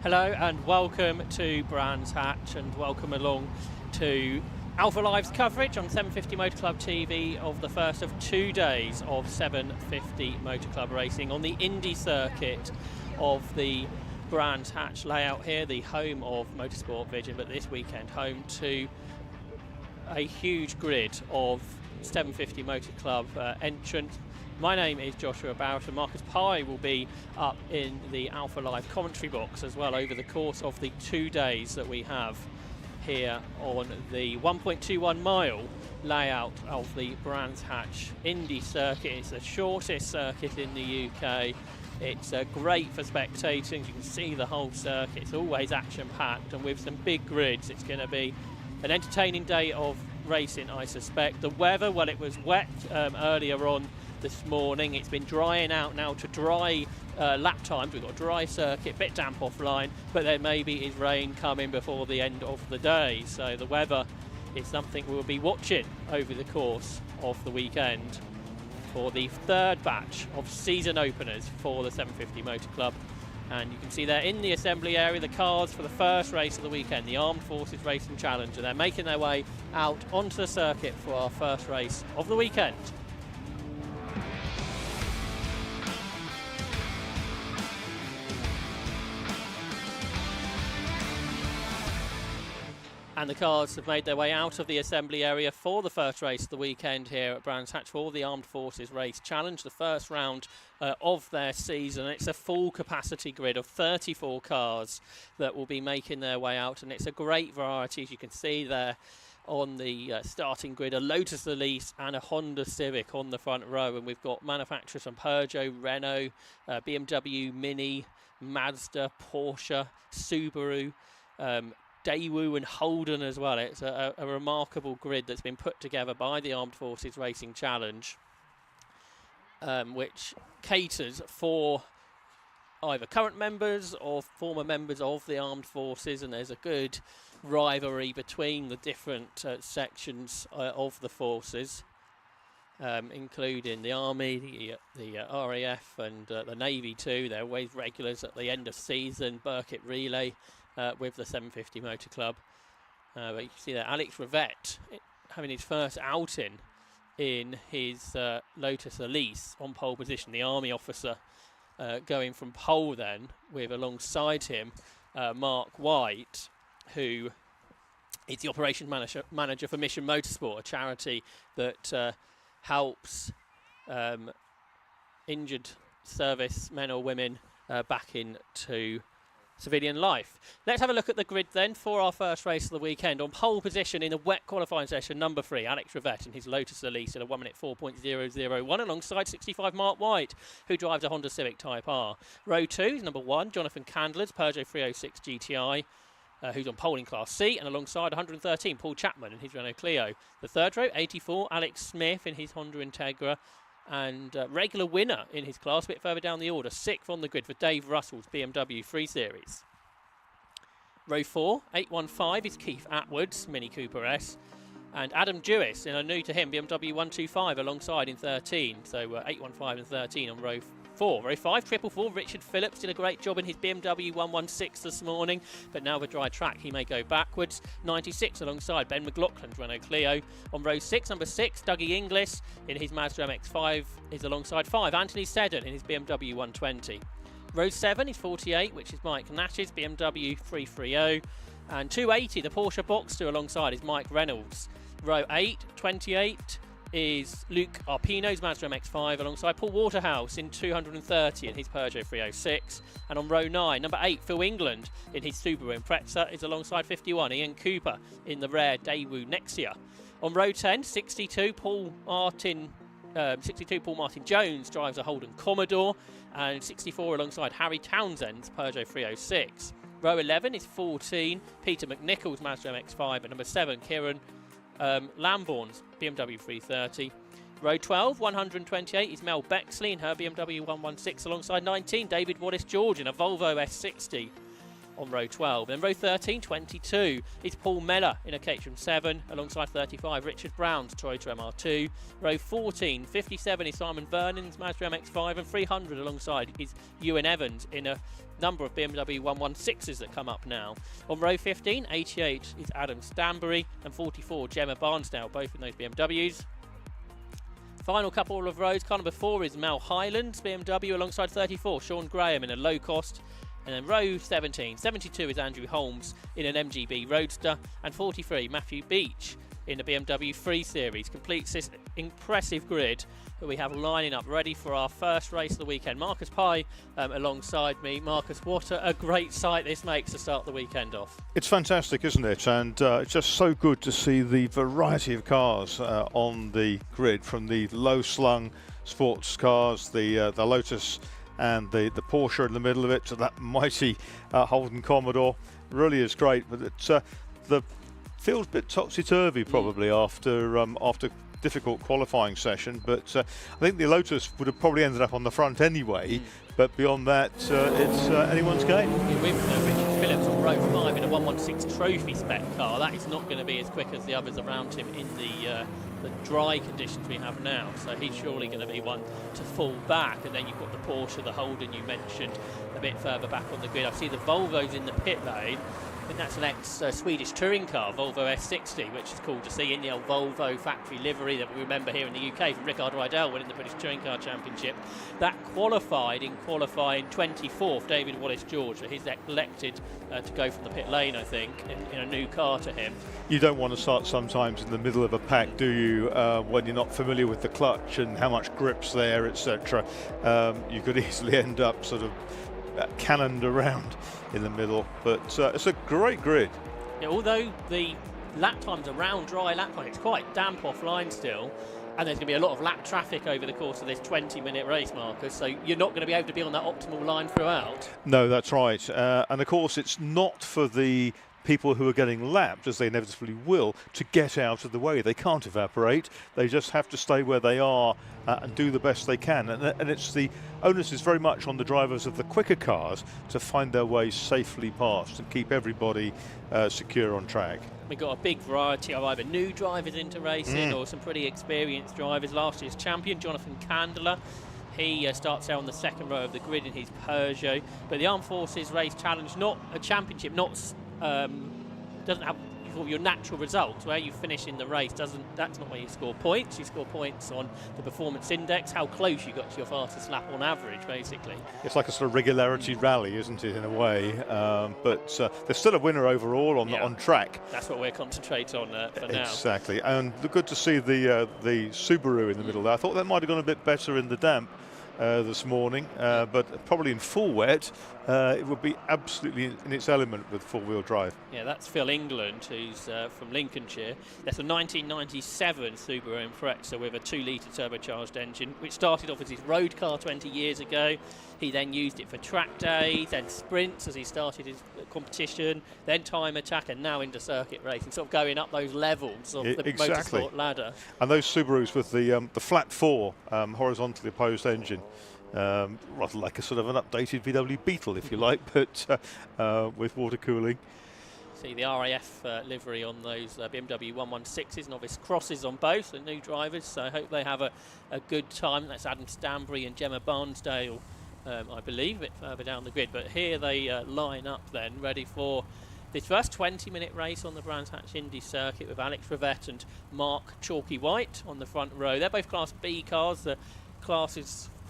Hello and welcome to Brands Hatch and welcome along to Alpha Live's coverage on 750 Motor Club TV of the first of 2 days of 750 Motor Club racing on the Indy circuit of the Brands Hatch layout here, the home of Motorsport Vision, but this weekend home to a huge grid of 750 Motor Club entrants. My name is Joshua Barrett and Marcus Pye will be up in the Alpha Live commentary box as well over the course of the 2 days that we have here on the 1.21 mile layout of the Brands Hatch Indy circuit. It's the shortest circuit in the UK. It's great for spectating. You can see the whole circuit. It's always action packed, and with some big grids it's going to be an entertaining day of racing, I suspect. The weather, well, it was wet earlier on this morning. It's been drying out now to dry lap times. We've got a dry circuit, bit damp offline, but there maybe is rain coming before the end of the day. So the weather is something we'll be watching over the course of the weekend for the third batch of season openers for the 750 Motor Club. And you can see there in the assembly area the cars for the first race of the weekend, the Armed Forces Racing Challenge, and they're making their way out onto the circuit for our first race of the weekend. And the cars have made their way out of the assembly area for the first race of the weekend here at Brands Hatch for the Armed Forces Race Challenge, the first round of their season. It's a full capacity grid of 34 cars that will be making their way out, and it's a great variety, as you can see there on the starting grid, a Lotus Elise and a Honda Civic on the front row. And we've got manufacturers from Peugeot, Renault, BMW, Mini, Mazda, Porsche, Subaru, Daewoo and Holden as well. It's a remarkable grid that's been put together by the Armed Forces Racing Challenge, which caters for either current members or former members of the Armed Forces, and there's a good rivalry between the different sections of the forces, including the Army, the RAF and the Navy too. They're always regulars at the end of season, Burkitt Relay, with the 750 Motor Club. But you can see there Alex Rivette having his first outing in his Lotus Elise on pole position, the Army officer going from pole then, with alongside him Mark White, who is the operations manager for Mission Motorsport, a charity that helps injured service men or women back into civilian life. Let's have a look at the grid then for our first race of the weekend. On pole position in the wet qualifying session, number 3, Alex Rivette in his Lotus Elise at a 1 minute 4.001 alongside 65 Mark White, who drives a Honda Civic Type R. Row 2 is number 1, Jonathan Candler's Peugeot 306 GTI, who's on pole in Class C, and alongside 113 Paul Chapman in his Renault Clio. The third row, 84 Alex Smith in his Honda Integra, and regular winner in his class, a bit further down the order, 6th on the grid for Dave Russell's BMW 3 Series. Row 4, 815 is Keith Atwood's Mini Cooper S, and Adam Jewis in a new to him BMW 125 alongside in 13, so 815 and 13 on row 4. Row 5, 444, Richard Phillips did a great job in his BMW 116 this morning, but now with dry track he may go backwards. 96 alongside Ben McLaughlin's Renault Clio. On row 6, number 6, Dougie Inglis in his Mazda MX-5 is alongside 5, Anthony Seddon in his BMW 120. Row 7 is 48, which is Mike Nash's BMW 330, and 280, the Porsche Boxster alongside is Mike Reynolds. Row 8, 28, is Luke Arpino's Mazda MX-5 alongside Paul Waterhouse in 230 in his Peugeot 306. And on row 9, number 8, Phil England in his Subaru Impreza is alongside 51 Ian Cooper in the rare Daewoo Nexia. On row 10, 62 Paul Martin Jones drives a Holden Commodore, and 64 alongside Harry Townsend's Peugeot 306. Row 11 is 14 Peter McNichol's Mazda MX-5, and number 7 Kieran Lambourne's BMW 330. Row 12, 128 is Mel Bexley in her BMW 116 alongside 19 David Wallace-George in a Volvo S60 on row 12. Then row 13, 22 is Paul Meller in a Caterham 7 alongside 35 Richard Brown's Toyota MR2. Row 14, 57 is Simon Vernon's Mazda MX-5 and 300 alongside is Ewan Evans in a number of BMW 116s that come up now. On row 15, 88 is Adam Stanbury, and 44 Gemma Barnsdale, both in those BMWs. Final couple of rows, car number 4 is Mel Highlands, BMW, alongside 34 Sean Graham in a low cost. And then row 17, 72 is Andrew Holmes in an MGB Roadster, and 43 Matthew Beach in a BMW 3 Series. Completes this impressive grid that we have lining up ready for our first race of the weekend. Marcus Pye alongside me. Marcus, what a great sight this makes to start the weekend off. It's fantastic, isn't it? And it's just so good to see the variety of cars on the grid, from the low-slung sports cars, the Lotus and the Porsche in the middle of it, to that mighty Holden Commodore. Really is great, but the field's a bit topsy-turvy probably after difficult qualifying session, but I think the Lotus would have probably ended up on the front anyway, but beyond that it's anyone's game. With Richard Phillips on row 5 in a 116 trophy spec car, that is not going to be as quick as the others around him in the dry conditions we have now, so he's surely going to be one to fall back. And then you've got the Porsche, the Holden you mentioned a bit further back on the grid. I see the Volvo's in the pit lane. I think that's an ex-Swedish touring car, Volvo S60, which is cool to see in the old Volvo factory livery that we remember here in the UK from Rickard Rydell winning the British Touring Car Championship. That qualified in qualifying 24th, David Wallace-George. He's elected to go from the pit lane, I think, in a new car to him. You don't want to start sometimes in the middle of a pack, do you, when you're not familiar with the clutch and how much grip's there, etc. You could easily end up sort of cannoned around in the middle, but it's a great grid. Yeah, although the lap times around dry lap time, it's quite damp offline still, and there's going to be a lot of lap traffic over the course of this 20-minute race, Marcus, so you're not going to be able to be on that optimal line throughout. No, that's right, and of course it's not for the people who are getting lapped, as they inevitably will, to get out of the way. They can't evaporate. They just have to stay where they are and do the best they can. And it's the onus is very much on the drivers of the quicker cars to find their way safely past and keep everybody secure on track. We've got a big variety of either new drivers into racing or some pretty experienced drivers. Last year's champion, Jonathan Candler, he starts out on the second row of the grid in his Peugeot. But the Armed Forces Race Challenge, not a championship, doesn't have your natural results where you finish in the race. That's not where you score points. You score points on the performance index, how close you got to your fastest lap on average, basically. It's like a sort of regularity rally, isn't it, in a way? But there's still a winner overall on track. That's what we're concentrating on for now. Exactly, and good to see the Subaru in the middle there. I thought that might have gone a bit better in the damp this morning, but probably in full wet it would be absolutely in its element with four-wheel drive. Yeah, that's Phil England, who's from Lincolnshire. That's a 1997 Subaru Impreza with a 2-litre turbocharged engine, which started off as his road car 20 years ago. He then used it for track days, then sprints as he started his competition, then time attack, and now into circuit racing, sort of going up those levels of the motorsport ladder. And those Subarus with the flat 4 horizontally opposed engine, rather like a sort of an updated VW Beetle, if you like, but with water cooling. See the RAF livery on those BMW 116s, novice crosses on both, the new drivers, so I hope they have a good time. That's Adam Stanbury and Gemma Barnsdale, I believe, a bit further down the grid. But here they line up then, ready for this first 20-minute race on the Brands Hatch Indy circuit with Alex Rivette and Mark Chalky White on the front row. They're both Class B cars. The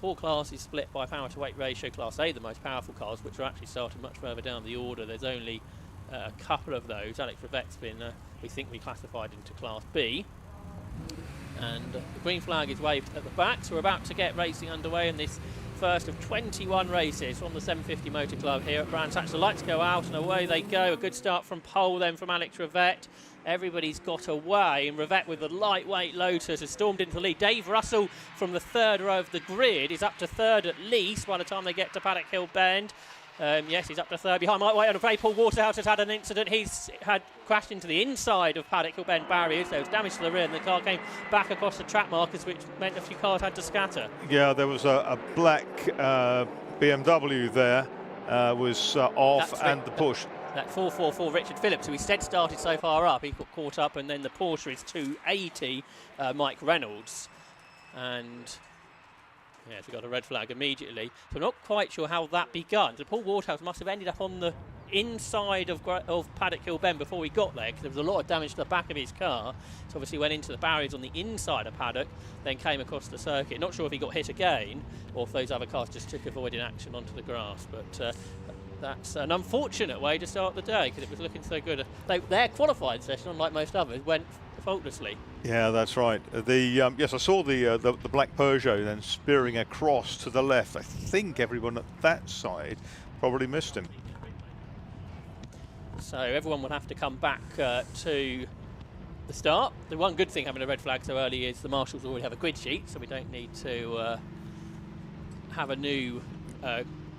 four classes split by power to weight ratio. Class A, the most powerful cars, which are actually starting much further down the order. There's only a couple of those. Alex Rivette's been, we think, reclassified into Class B. And the green flag is waved at the back, so we're about to get racing underway in this first of 21 races from the 750 Motor Club here at Brands Hatch. The lights go out and away they go. A good start from pole then from Alex Rivette. Everybody's got away, and Rivette with the lightweight Lotus has stormed into the lead. Dave Russell from the third row of the grid is up to third at least by the time they get to Paddock Hill Bend. Yes, he's up to third behind Mike White, and Paul Waterhouse has had an incident. He's had crashed into the inside of Paddock Hill Bend barriers. There was damage to the rear, and the car came back across the track markers, which meant a few cars had to scatter. Yeah, there was a black BMW there, was off, and the push. That 444 Richard Phillips, who instead started so far up, he got caught up, and then the Porsche is 280 Mike Reynolds. And Yes, we got a red flag immediately. So I'm not quite sure how that begun. So Paul Waterhouse must have ended up on the inside of Paddock Hill Bend before he got there, because there was a lot of damage to the back of his car. So obviously went into the barriers on the inside of Paddock, then came across the circuit. Not sure if he got hit again or if those other cars just took avoiding action onto the grass, but that's an unfortunate way to start the day, because it was looking so good. Their qualifying session, unlike most others, went faultlessly. Yeah, that's right. Yes, I saw the black Peugeot then spearing across to the left. I think everyone at that side probably missed him. So everyone will have to come back to the start. The one good thing having a red flag so early is the marshals already have a grid sheet, so we don't need to have a new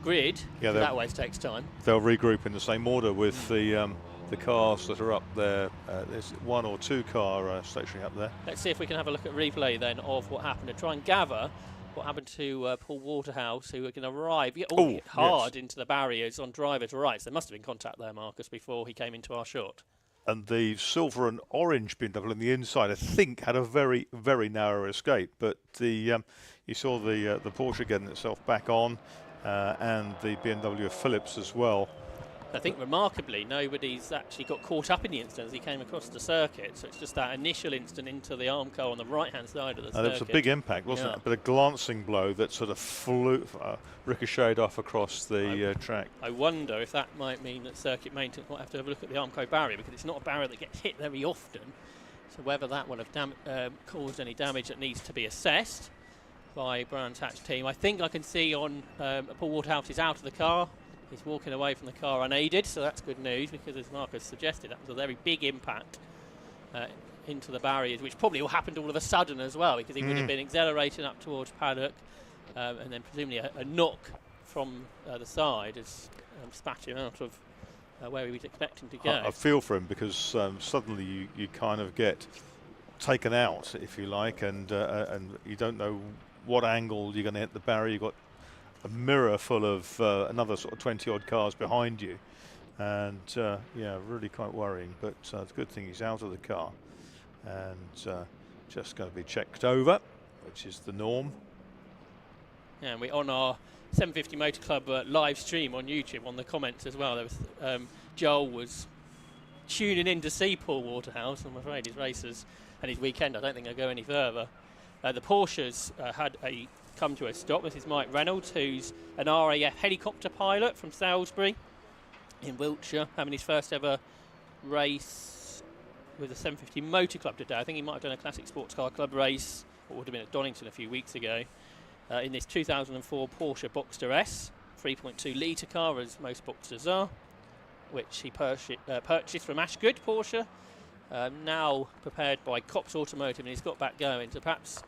grid. Yeah, that always takes time. They'll regroup in the same order with the cars that are up there. There's one or two car stationary up there. Let's see if we can have a look at replay then of what happened, to try and gather what happened to Paul Waterhouse, who can arrive hit hard into the barriers on driver's right. So there must have been contact there, Marcus, before he came into our shot. And the silver and orange BMW on the inside, I think, had a very, very narrow escape. But you saw the Porsche getting itself back on, and the BMW of Phillips as well. I think remarkably nobody's actually got caught up in the incident as he came across the circuit, so it's just that initial instant into the arm car on the right hand side of the circuit. It was a big impact, wasn't it? But a glancing blow that sort of flew, ricocheted off across the track. I wonder if that might mean that circuit maintenance might have to have a look at the Armco barrier, because it's not a barrier that gets hit very often, so whether that will have caused any damage that needs to be assessed by Brands Hatch team. I think I can see on Paul Waterhouse is out of the car. He's walking away from the car unaided, so that's good news, because as Marcus suggested, that was a very big impact into the barriers, which probably all happened all of a sudden as well, because he would have been accelerating up towards Paddock, and then presumably a knock from the side has spat him out of where he was expecting to go. I feel for him, because suddenly you kind of get taken out, if you like, and you don't know what angle you're going to hit the barrier. You've got a mirror full of another sort of 20 odd cars behind you, and yeah, really quite worrying. But it's a good thing he's out of the car and just going to be checked over, which is the norm. Yeah, and we on our 750 Motor Club live stream on YouTube, on the comments as well, there was Joel was tuning in to see Paul Waterhouse. I'm afraid his races and his weekend, I don't think they'll go any further. The Porsches had come to a stop. This is Mike Reynolds, who's an RAF helicopter pilot from Salisbury in Wiltshire, having his first ever race with the 750 Motor Club today. I think he might have done a Classic Sports Car Club race, or would have been at Donington a few weeks ago, in this 2004 Porsche Boxster S, 3.2 litre car, as most Boxsters are, which he purchased from Ashgood Porsche, now prepared by Cops Automotive, and he's got back going. So perhaps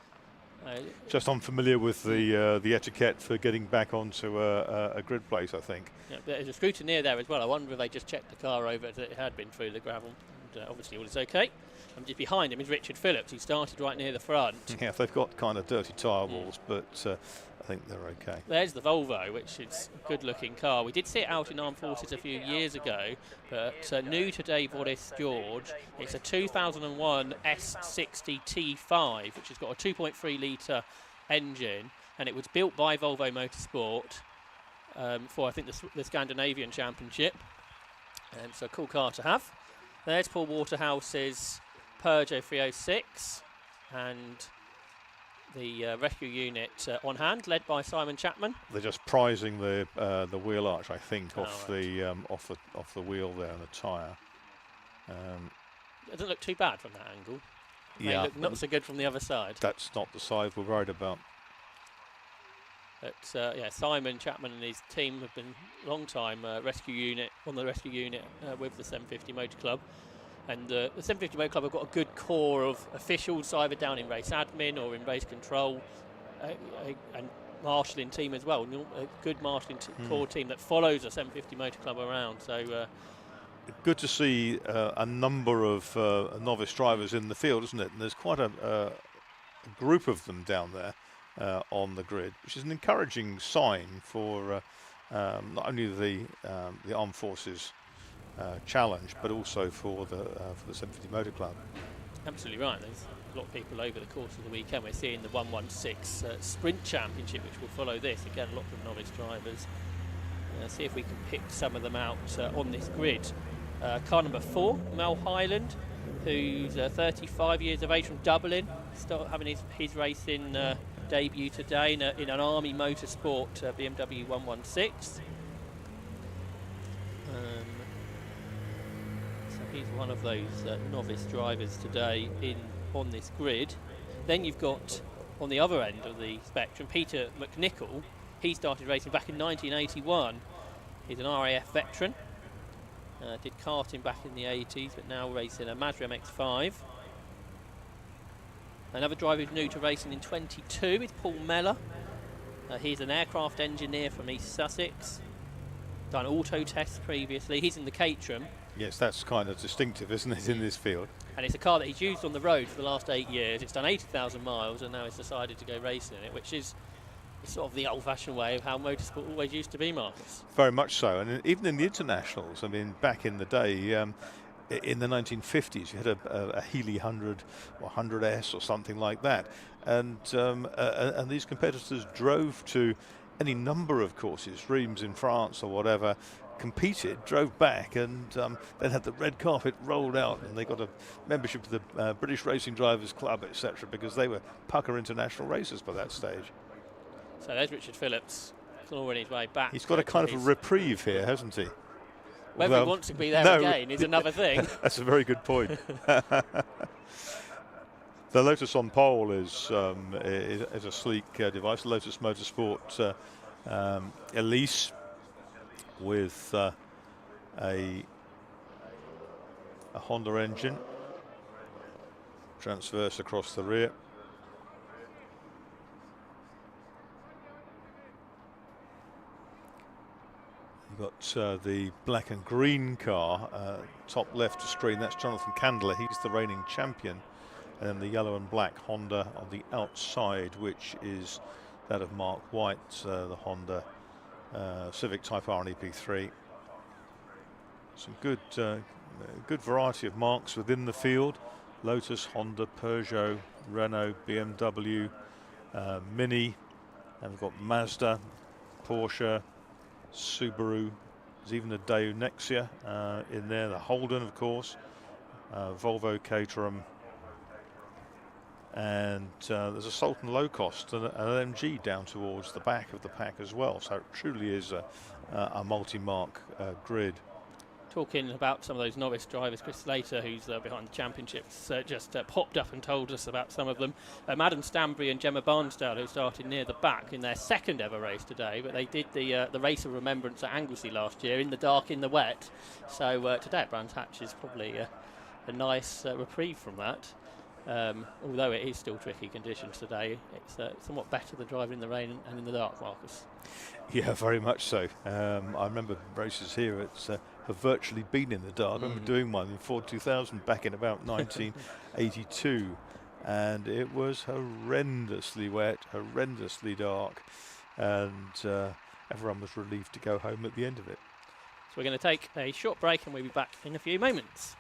just unfamiliar with the etiquette for getting back onto a grid place, I think. Yeah, there's a scrutineer there as well. I wonder if they just checked the car over that it had been through the gravel. And obviously all is okay. And just behind him is Richard Phillips, who started right near the front. Yeah, they've got kind of dirty tyre walls, but I think they're okay. There's the Volvo, which is a good-looking car. We did see it out in Armed Forces a few years ago, but new to Dave Wallace George, it's a 2001 S60 T5, which has got a 2.3 litre engine, and it was built by Volvo Motorsport for, I think, the Scandinavian Championship. And so a cool car to have. There's Paul Waterhouse's Peugeot 306, and the rescue unit on hand, led by Simon Chapman. They're just prizing the wheel arch, I think, off right. off the wheel there and the tyre. It doesn't look too bad from that angle. Yeah, look not so good from the other side. That's not the side we're worried about. But yeah, Simon Chapman and his team have been long time rescue unit on the rescue unit with the 750 Motor Club. And the 750 Motor Club have got a good core of officials, either down in race admin or in race control, and marshalling team as well. A good marshalling core team that follows the 750 Motor Club around. So good to see a number of novice drivers in the field, isn't it? And there's quite a group of them down there on the grid, which is an encouraging sign for not only the Armed Forces challenge, but also for the 750 Motor Club. Absolutely right. a lot of people over the course of the weekend. We're seeing the 116 Sprint Championship, which will follow this. Again, lots of novice drivers. See if we can pick some of them out on this grid. Car number 4, Mel Hyland, who's 35 years of age, from Dublin, having his racing debut today in an Army Motorsport BMW 116. So he's one of those novice drivers today on this grid. Then you've got, on the other end of the spectrum, Peter McNichol. He started racing back in 1981. He's an RAF veteran. Did karting back in the 80s, but now racing a Mazda MX-5. Another driver who's new to racing in 22 is Paul Meller. He's an aircraft engineer from East Sussex. Done auto tests previously. He's in the Caterham. Yes, that's kind of distinctive, isn't it, in this field? And it's a car that he's used on the road for the last 8 years. It's done 80,000 miles, and now he's decided to go racing in it, which is sort of the old-fashioned way of how motorsport always used to be, Marcus. Very much so, and even in the internationals, I mean, back in the day, in the 1950s, you had a Healy 100 or 100S or something like that, and these competitors drove to any number of courses, Reims in France or whatever, competed, drove back, and then had the red carpet rolled out, and they got a membership to the British Racing Drivers Club, etc., because they were pucker international racers by that stage. So there's Richard Phillips clawing his way back. He's got a kind of a reprieve here, hasn't he? Whether he wants to be there again is another thing. That's a very good point. The Lotus on pole is a sleek device. Lotus Motorsport Elise with a Honda engine, transverse across the rear. You've got the black and green car, top left of screen, that's Jonathan Candler, he's the reigning champion. And then the yellow and black Honda on the outside, which is that of Mark White, the Honda Civic Type R and EP3. Some good variety of marks within the field. Lotus, Honda, Peugeot, Renault, BMW, Mini, and we've got Mazda, Porsche, Subaru, there's even a Daewoo Nexia in there, the Holden of course, Volvo Caterham, and there's a Sultan low cost and an MG down towards the back of the pack as well, so it truly is a multi-mark grid. Talking about some of those novice drivers, Chris Slater, who's behind the championships, just popped up and told us about some of them. Adam Stanbury and Gemma Barnsdale, who started near the back in their second ever race today, but they did the race of remembrance at Anglesey last year in the dark, in the wet. So today at Brands Hatch is probably a nice reprieve from that. Although it is still tricky conditions today, it's somewhat better than driving in the rain and in the dark, Marcus. Yeah, very much so. I remember races here have virtually been in the dark. I remember doing one in Ford 2000 back in about 1982, and it was horrendously wet, horrendously dark, and everyone was relieved to go home at the end of it. So we're going to take a short break and we'll be back in a few moments.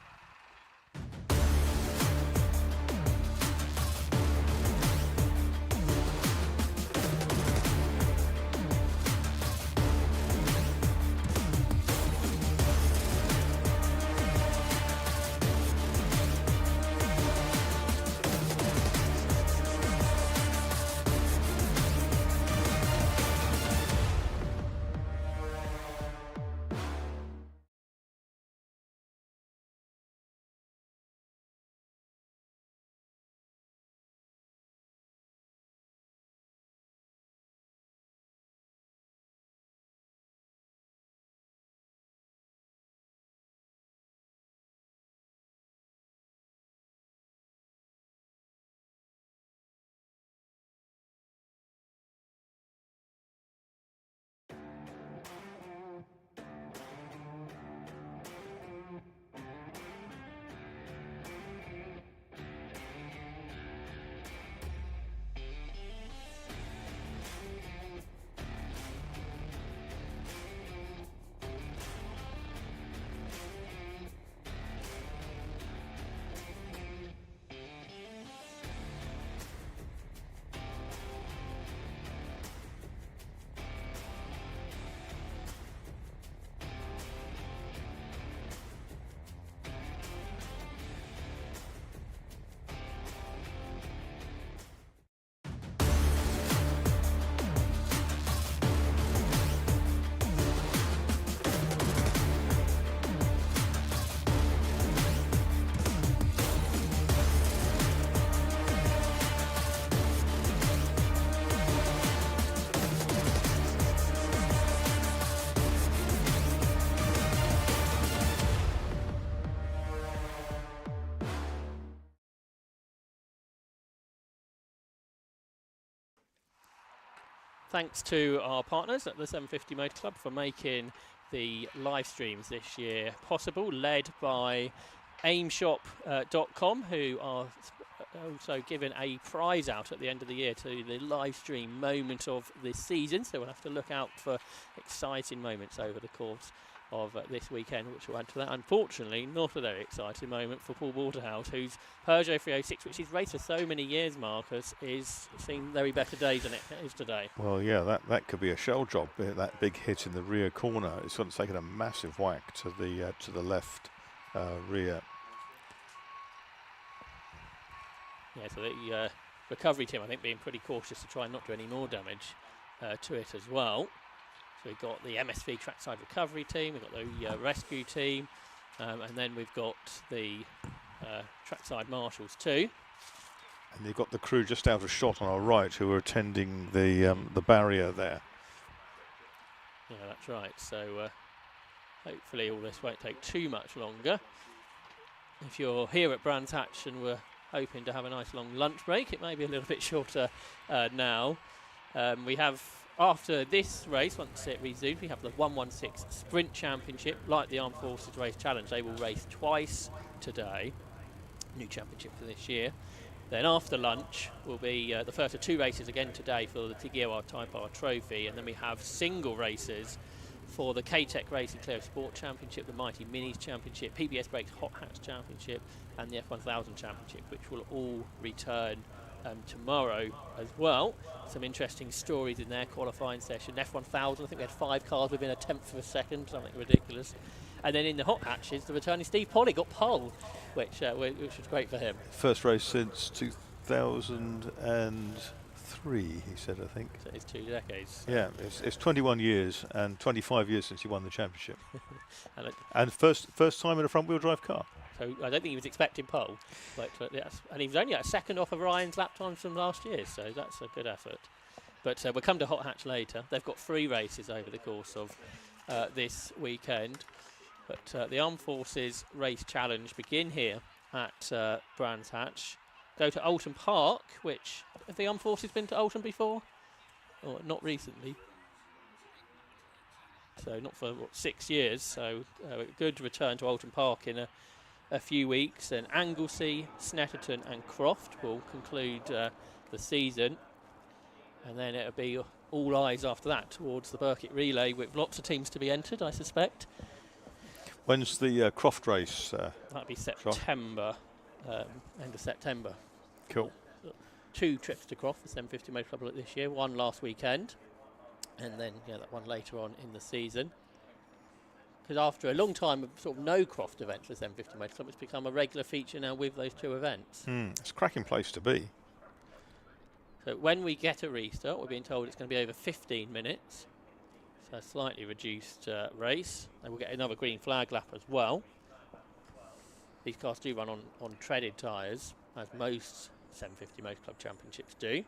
thanks to our partners at the 750 Motor Club for making the live streams this year possible, led by aimshop.com, who are also giving a prize out at the end of the year to the live stream moment of this season. So we'll have to look out for exciting moments over the course of this weekend, which will add to that. Unfortunately, not a very exciting moment for Paul Waterhouse, whose Peugeot 306, which he's raced for so many years, Marcus, is seen very better days than it is today. Well, yeah, that could be a shell job. That big hit in the rear corner, it's sort of taken a massive whack to the left rear. Yeah, so the recovery team, I think, being pretty cautious to try and not do any more damage to it as well. So we've got the MSV trackside recovery team, we've got the rescue team, and then we've got the trackside marshals too. And you've got the crew just out of shot on our right who are attending the barrier there. Yeah, that's right. So hopefully all this won't take too much longer. If you're here at Brands Hatch and we're hoping to have a nice long lunch break, it may be a little bit shorter now. We have, after this race, once it resumes, we have the 116 Sprint Championship, like the Armed Forces Race Challenge. They will race twice today, new championship for this year. Then after lunch will be the first of two races again today for the TGR Type R Trophy, and then we have single races for the K-Tech Racing Clio Sport Championship, the Mighty Minis Championship, PBS Brakes Hot Hats Championship, and the F1000 Championship, which will all return tomorrow as well. Some interesting stories in their qualifying session. F1000, I think we had 5 cars within a tenth of a second, something ridiculous. And then in the hot hatches, the returning Steve Polly got pole, which was great for him. First race since 2003, he said, I think. So it's 2 decades. Yeah, it's 21 years and 25 years since he won the championship. and first time in a front-wheel drive car. So I don't think he was expecting pole, but yes, and he was only a second off of Ryan's lap times from last year, so that's a good effort. But we'll come to hot hatch later. They've got 3 races over the course of this weekend. But the Armed Forces Race Challenge begin here at Brands Hatch. Go to Oulton Park, which, have the Armed Forces been to Oulton before? Or not recently. So not for, 6 years. So a good return to Oulton Park in a few weeks. And Anglesey, Snetterton and Croft will conclude the season. And then it'll be all eyes after that towards the Burkitt Relay, with lots of teams to be entered, I suspect. When's the Croft race? That'll be September, end of September. Cool. 2 trips to Croft, the 750 Motor Club this year, 1 last weekend, and then that one later on in the season. Because after a long time of sort of no Croft events for the 750 Motor Club, it's become a regular feature now with those 2 events. It's a cracking place to be. So when we get a restart, we're being told it's going to be over 15 minutes. So a slightly reduced race. And we'll get another green flag lap as well. These cars do run on treaded tyres, as most 750 Motor Club Championships do.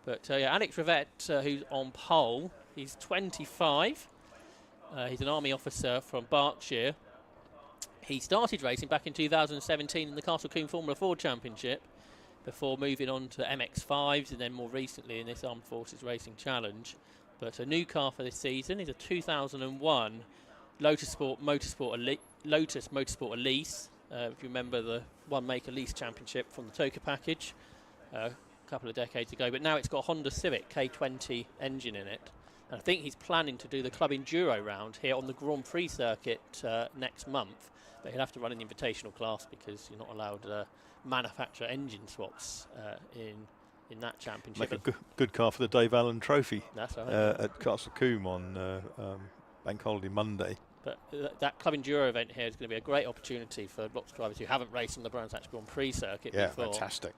But Alex Rivette, who's on pole, he's 25. He's an army officer from Berkshire. He started racing back in 2017 in the Castle Combe Formula Ford Championship, before moving on to MX-5s and then more recently in this Armed Forces Racing Challenge. But a new car for this season is a 2001 Lotus Motorsport Elise. If you remember the one maker lease championship from the Toka package a couple of decades ago, but now it's got a Honda Civic K20 engine in it. And I think he's planning to do the Club Enduro round here on the Grand Prix circuit next month, but he'll have to run an invitational class because you're not allowed manufacturer engine swaps in that championship. Make a good car for the Dave Allen Trophy. That's right. At Castle Combe on Bank Holiday Monday. But that Club Enduro event here is going to be a great opportunity for lots of drivers who haven't raced on the Brands Hatch Grand Prix circuit before. Yeah, fantastic.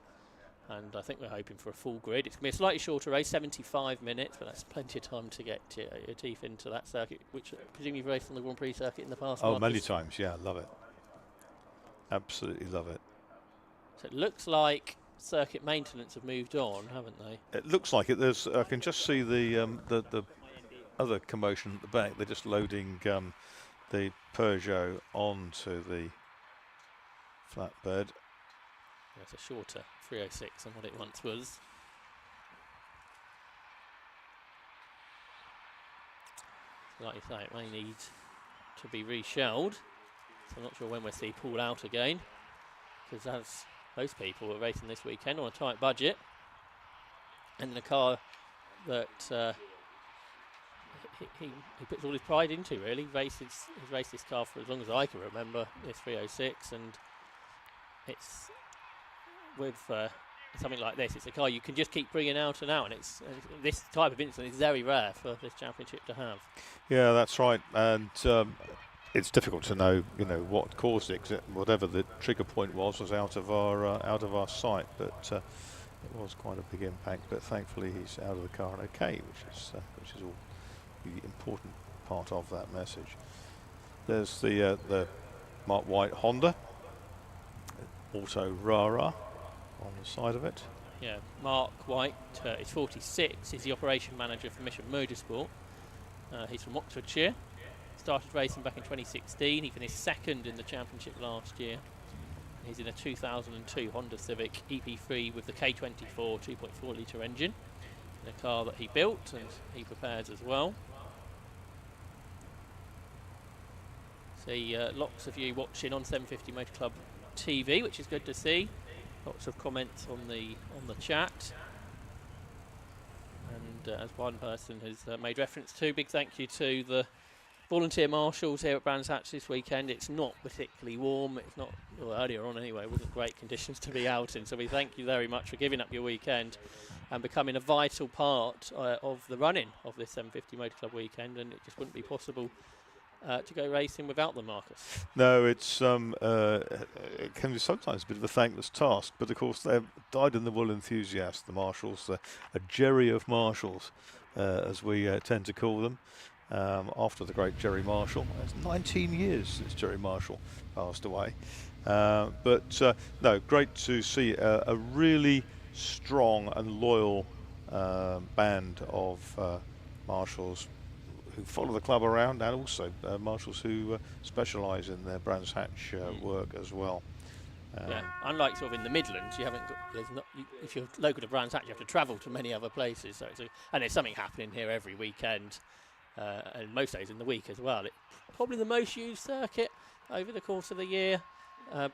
And I think we're hoping for a full grid. It's going to be a slightly shorter race, 75 minutes, but that's plenty of time to get your teeth into that circuit, which I presume you've raced on the Grand Prix circuit in the past. Oh, many times, yeah, love it. Absolutely love it. So it looks like circuit maintenance have moved on, haven't they? It looks like it. There's, I can just see the other commotion at the back. They're just loading the Peugeot onto the flatbed. It's a shorter 306 than what it once was. Like you say, it may need to be reshelled. So I'm not sure when we'll see Paul out again, because as most people are racing this weekend on a tight budget, and in a car that he puts all his pride into, really. He's raced this car for as long as I can remember, this 306, and it's with something like this, it's a car you can just keep bringing out and out, and it's this type of incident is very rare for this championship to have. Yeah, that's right, and it's difficult to know, what caused it, 'cause whatever the trigger point was out of our sight, but it was quite a big impact. But thankfully, he's out of the car and okay, which is all the important part of that message. There's the Mark White Honda, Auto Rara on the side of it. Yeah, Mark White is 46. He's the operation manager for Mission Motorsport. He's from Oxfordshire. Started racing back in 2016. He finished second in the championship last year. He's in a 2002 Honda Civic EP3 with the K24 2.4 litre engine, in a car that he built and he prepares as well. See lots of you watching on 750 Motor Club TV, which is good to see. Lots of comments on the chat. And as one person has made reference to, big thank you to the volunteer marshals here at Brands Hatch this weekend. It's not particularly warm. It's not, well, earlier on anyway, it wasn't great conditions to be out in. So we thank you very much for giving up your weekend and becoming a vital part of the running of this 750 Motor Club weekend. And it just wouldn't be possible to go racing without them, Marcus. No, it's it can be sometimes a bit of a thankless task, but of course they're dyed-in-the-wool enthusiasts, the marshals, a Jerry of marshals, as we tend to call them. After the great Jerry Marshall. It's 19 years since Jerry Marshall passed away. But no, great to see a really strong and loyal band of marshals who follow the club around, and also marshals who specialise in their Brands Hatch work as well. Yeah, unlike sort of in the Midlands, you haven't got. If you're local to Brands Hatch, you have to travel to many other places. So and there's something happening here every weekend. And most days in the week as well. It's probably the most used circuit over the course of the year,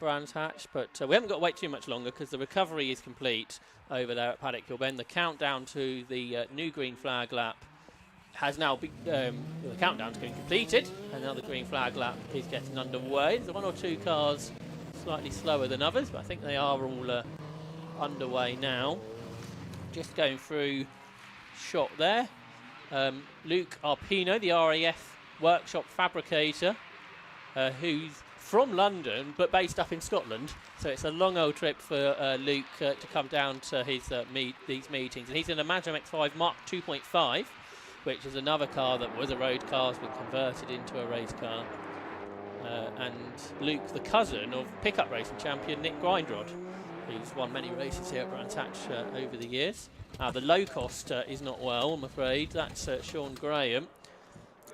Brands Hatch, but we haven't got to wait too much longer because the recovery is complete over there at Paddock Hill Bend. The countdown to the new green flag lap has now the countdown's been completed, and now the green flag lap is getting underway. There's one or two cars slightly slower than others, but I think they are all underway now. Just going through shot there. Luke Arpino, the RAF workshop fabricator, who's from London but based up in Scotland. So it's a long old trip for Luke to come down to his these meetings. And he's in a Mazda MX-5 Mark 2.5, which is another car that was a road car, has been converted into a race car. And Luke, the cousin of pickup racing champion Nick Grindrod, who's won many races here at Brands Hatch over the years. The low cost is not well, I'm afraid. That's Sean Graham.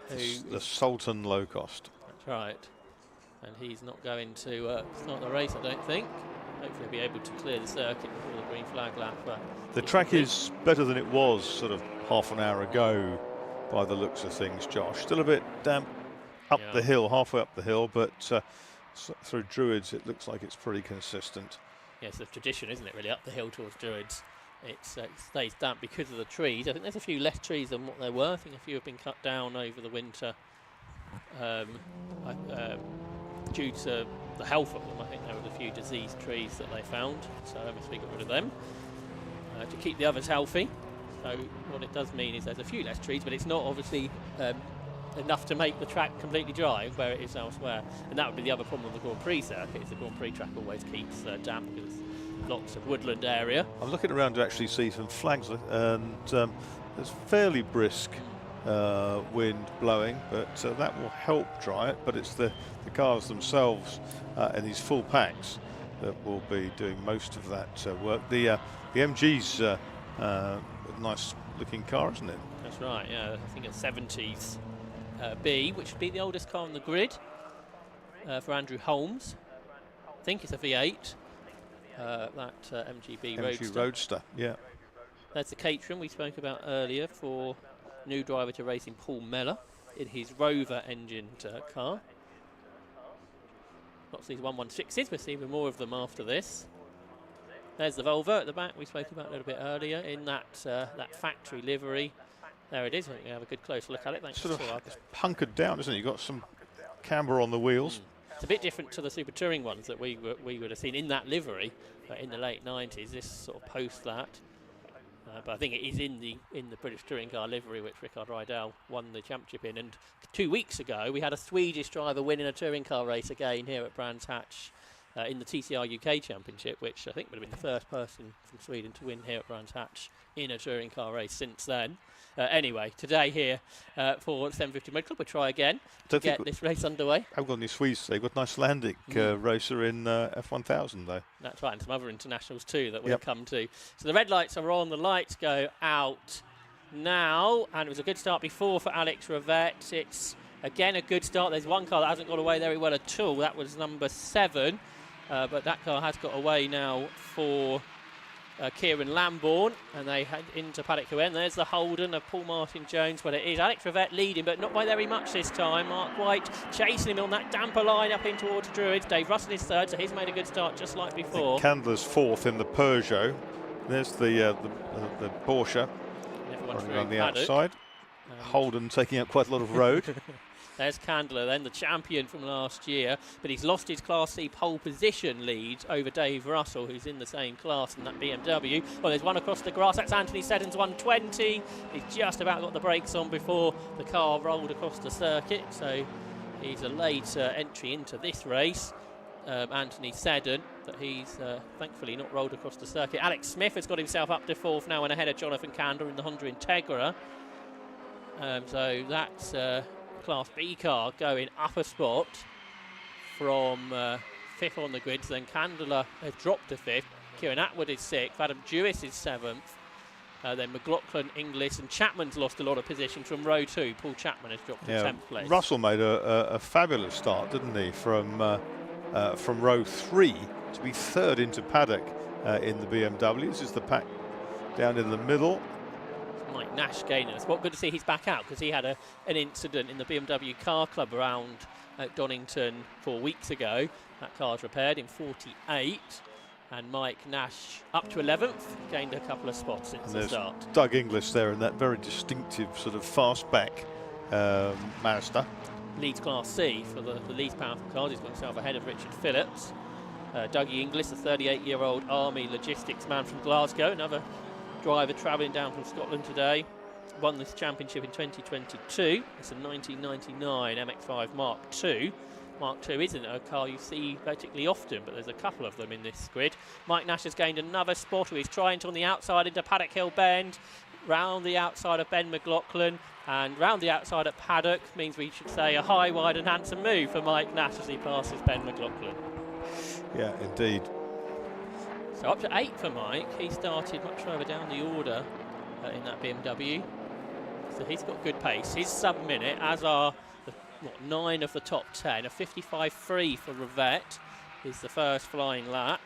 The Sultan low cost. That's right. And he's not going to start the race, I don't think. Hopefully he'll be able to clear the circuit before the green flag lap. The track is better than it was sort of half an hour ago by the looks of things, Josh. Still a bit damp up the hill, halfway up the hill, but through Druids it looks like it's pretty consistent. Yes, it's a tradition, isn't it, really, up the hill towards Druids. It stays damp because of the trees. I think there's a few less trees than what there were. I think a few have been cut down over the winter due to the health of them. I think there were a few diseased trees that they found, so they must be got rid of them to keep the others healthy. So what it does mean is there's a few less trees, but it's not obviously enough to make the track completely dry where it is elsewhere. And that would be the other problem with the Grand Prix circuit, is the Grand Prix track always keeps damp because lots of woodland area. I'm looking around to actually see some flags, and there's fairly brisk wind blowing, but that will help dry it. But it's the cars themselves in these full packs that will be doing most of that work. The MG's a nice looking car, isn't it? That's right, yeah. I think a 70s B, which would be the oldest car on the grid for Andrew Holmes. I think it's a V8. That MGB Roadster. Yeah. That's the Caterham we spoke about earlier for new driver to racing Paul Meller. in his Rover engined car. Lots of these 116s, we'll see even more of them after this. There's the Volvo at the back we spoke about a little bit earlier in that that factory livery. There it is. I think we have a good close look at it. Thanks Sort to of hunkered down, isn't it? You've got some camber on the wheels. It's a bit different to the Super Touring ones that we would have seen in that livery in the late 90s. This sort of post that. But I think it is in the British Touring Car livery which Rickard Rydell won the championship in. And 2 weeks ago we had a Swedish driver winning a touring car race again here at Brands Hatch in the TCR UK Championship, which I think would have been the first person from Sweden to win here at Brands Hatch in a touring car race since then. Anyway, today here for 750 Motor Club, we'll try again to get this race underway. I've got any Swedes today. We've got a nice Landic racer in F1000 though. That's right, and some other internationals too that we'll come to. So the red lights are on, the lights go out now, and it was a good start before for Alex Rivette. It's again a good start. There's one car that hasn't got away very well at all. That was number 7, but that car has got away now for Kieran Lambourne, and they head into Paddock Huen. There's the Holden of Paul Martin Jones. Well, it is Alex Rivette leading, but not by very much this time. Mark White chasing him on that damper line up in towards Druids. Dave Russell is 3rd, so he's made a good start just like before. Candler's 4th in the Peugeot. There's the Porsche on the outside. Holden taking up quite a lot of road. There's Candler then, the champion from last year, but he's lost his Class C pole position lead over Dave Russell, who's in the same class in that BMW. Well, there's one across the grass, that's Anthony Seddon's 120. He's just about got the brakes on before the car rolled across the circuit, so he's a late entry into this race. Anthony Seddon, but he's thankfully not rolled across the circuit. Alex Smith has got himself up to 4th now and ahead of Jonathan Candler in the Honda Integra. So that's Class B car going up a spot from 5th on the grid. So then Candler has dropped to 5th. Kieran Atwood is 6th. Adam Jewis is 7th. Then McLaughlin, Inglis and Chapman's lost a lot of position from row 2. Paul Chapman has dropped to 10th place. Russell made a fabulous start, didn't he, from row 3 to be 3rd into paddock in the BMW. This is the pack down in the middle. Mike Nash gaining a spot. Good to see he's back out because he had an incident in the BMW Car Club around at Donington 4 weeks ago. That car's repaired in 48, and Mike Nash up to 11th, gained a couple of spots since the start. Doug Inglis there in that very distinctive sort of fastback Mazda. Leeds Class C for the least powerful cars. He's got himself ahead of Richard Phillips. Dougie Inglis, the 38-year-old Army logistics man from Glasgow, another driver travelling down from Scotland today, won this championship in 2022. It's a 1999 MX-5 Mark II. Mark II isn't a car you see particularly often, but there's a couple of them in this grid. Mike Nash has gained another spot. He's trying to on the outside into Paddock Hill Bend, round the outside of Ben McLaughlin, and round the outside at Paddock means we should say a high, wide and handsome move for Mike Nash as he passes Ben McLaughlin. Yeah, indeed. So up to 8 for Mike. He started much further down the order in that BMW. So he's got good pace. He's sub-minute, as are 9 of the top 10. A 55.3 for Rivette is the first flying lap.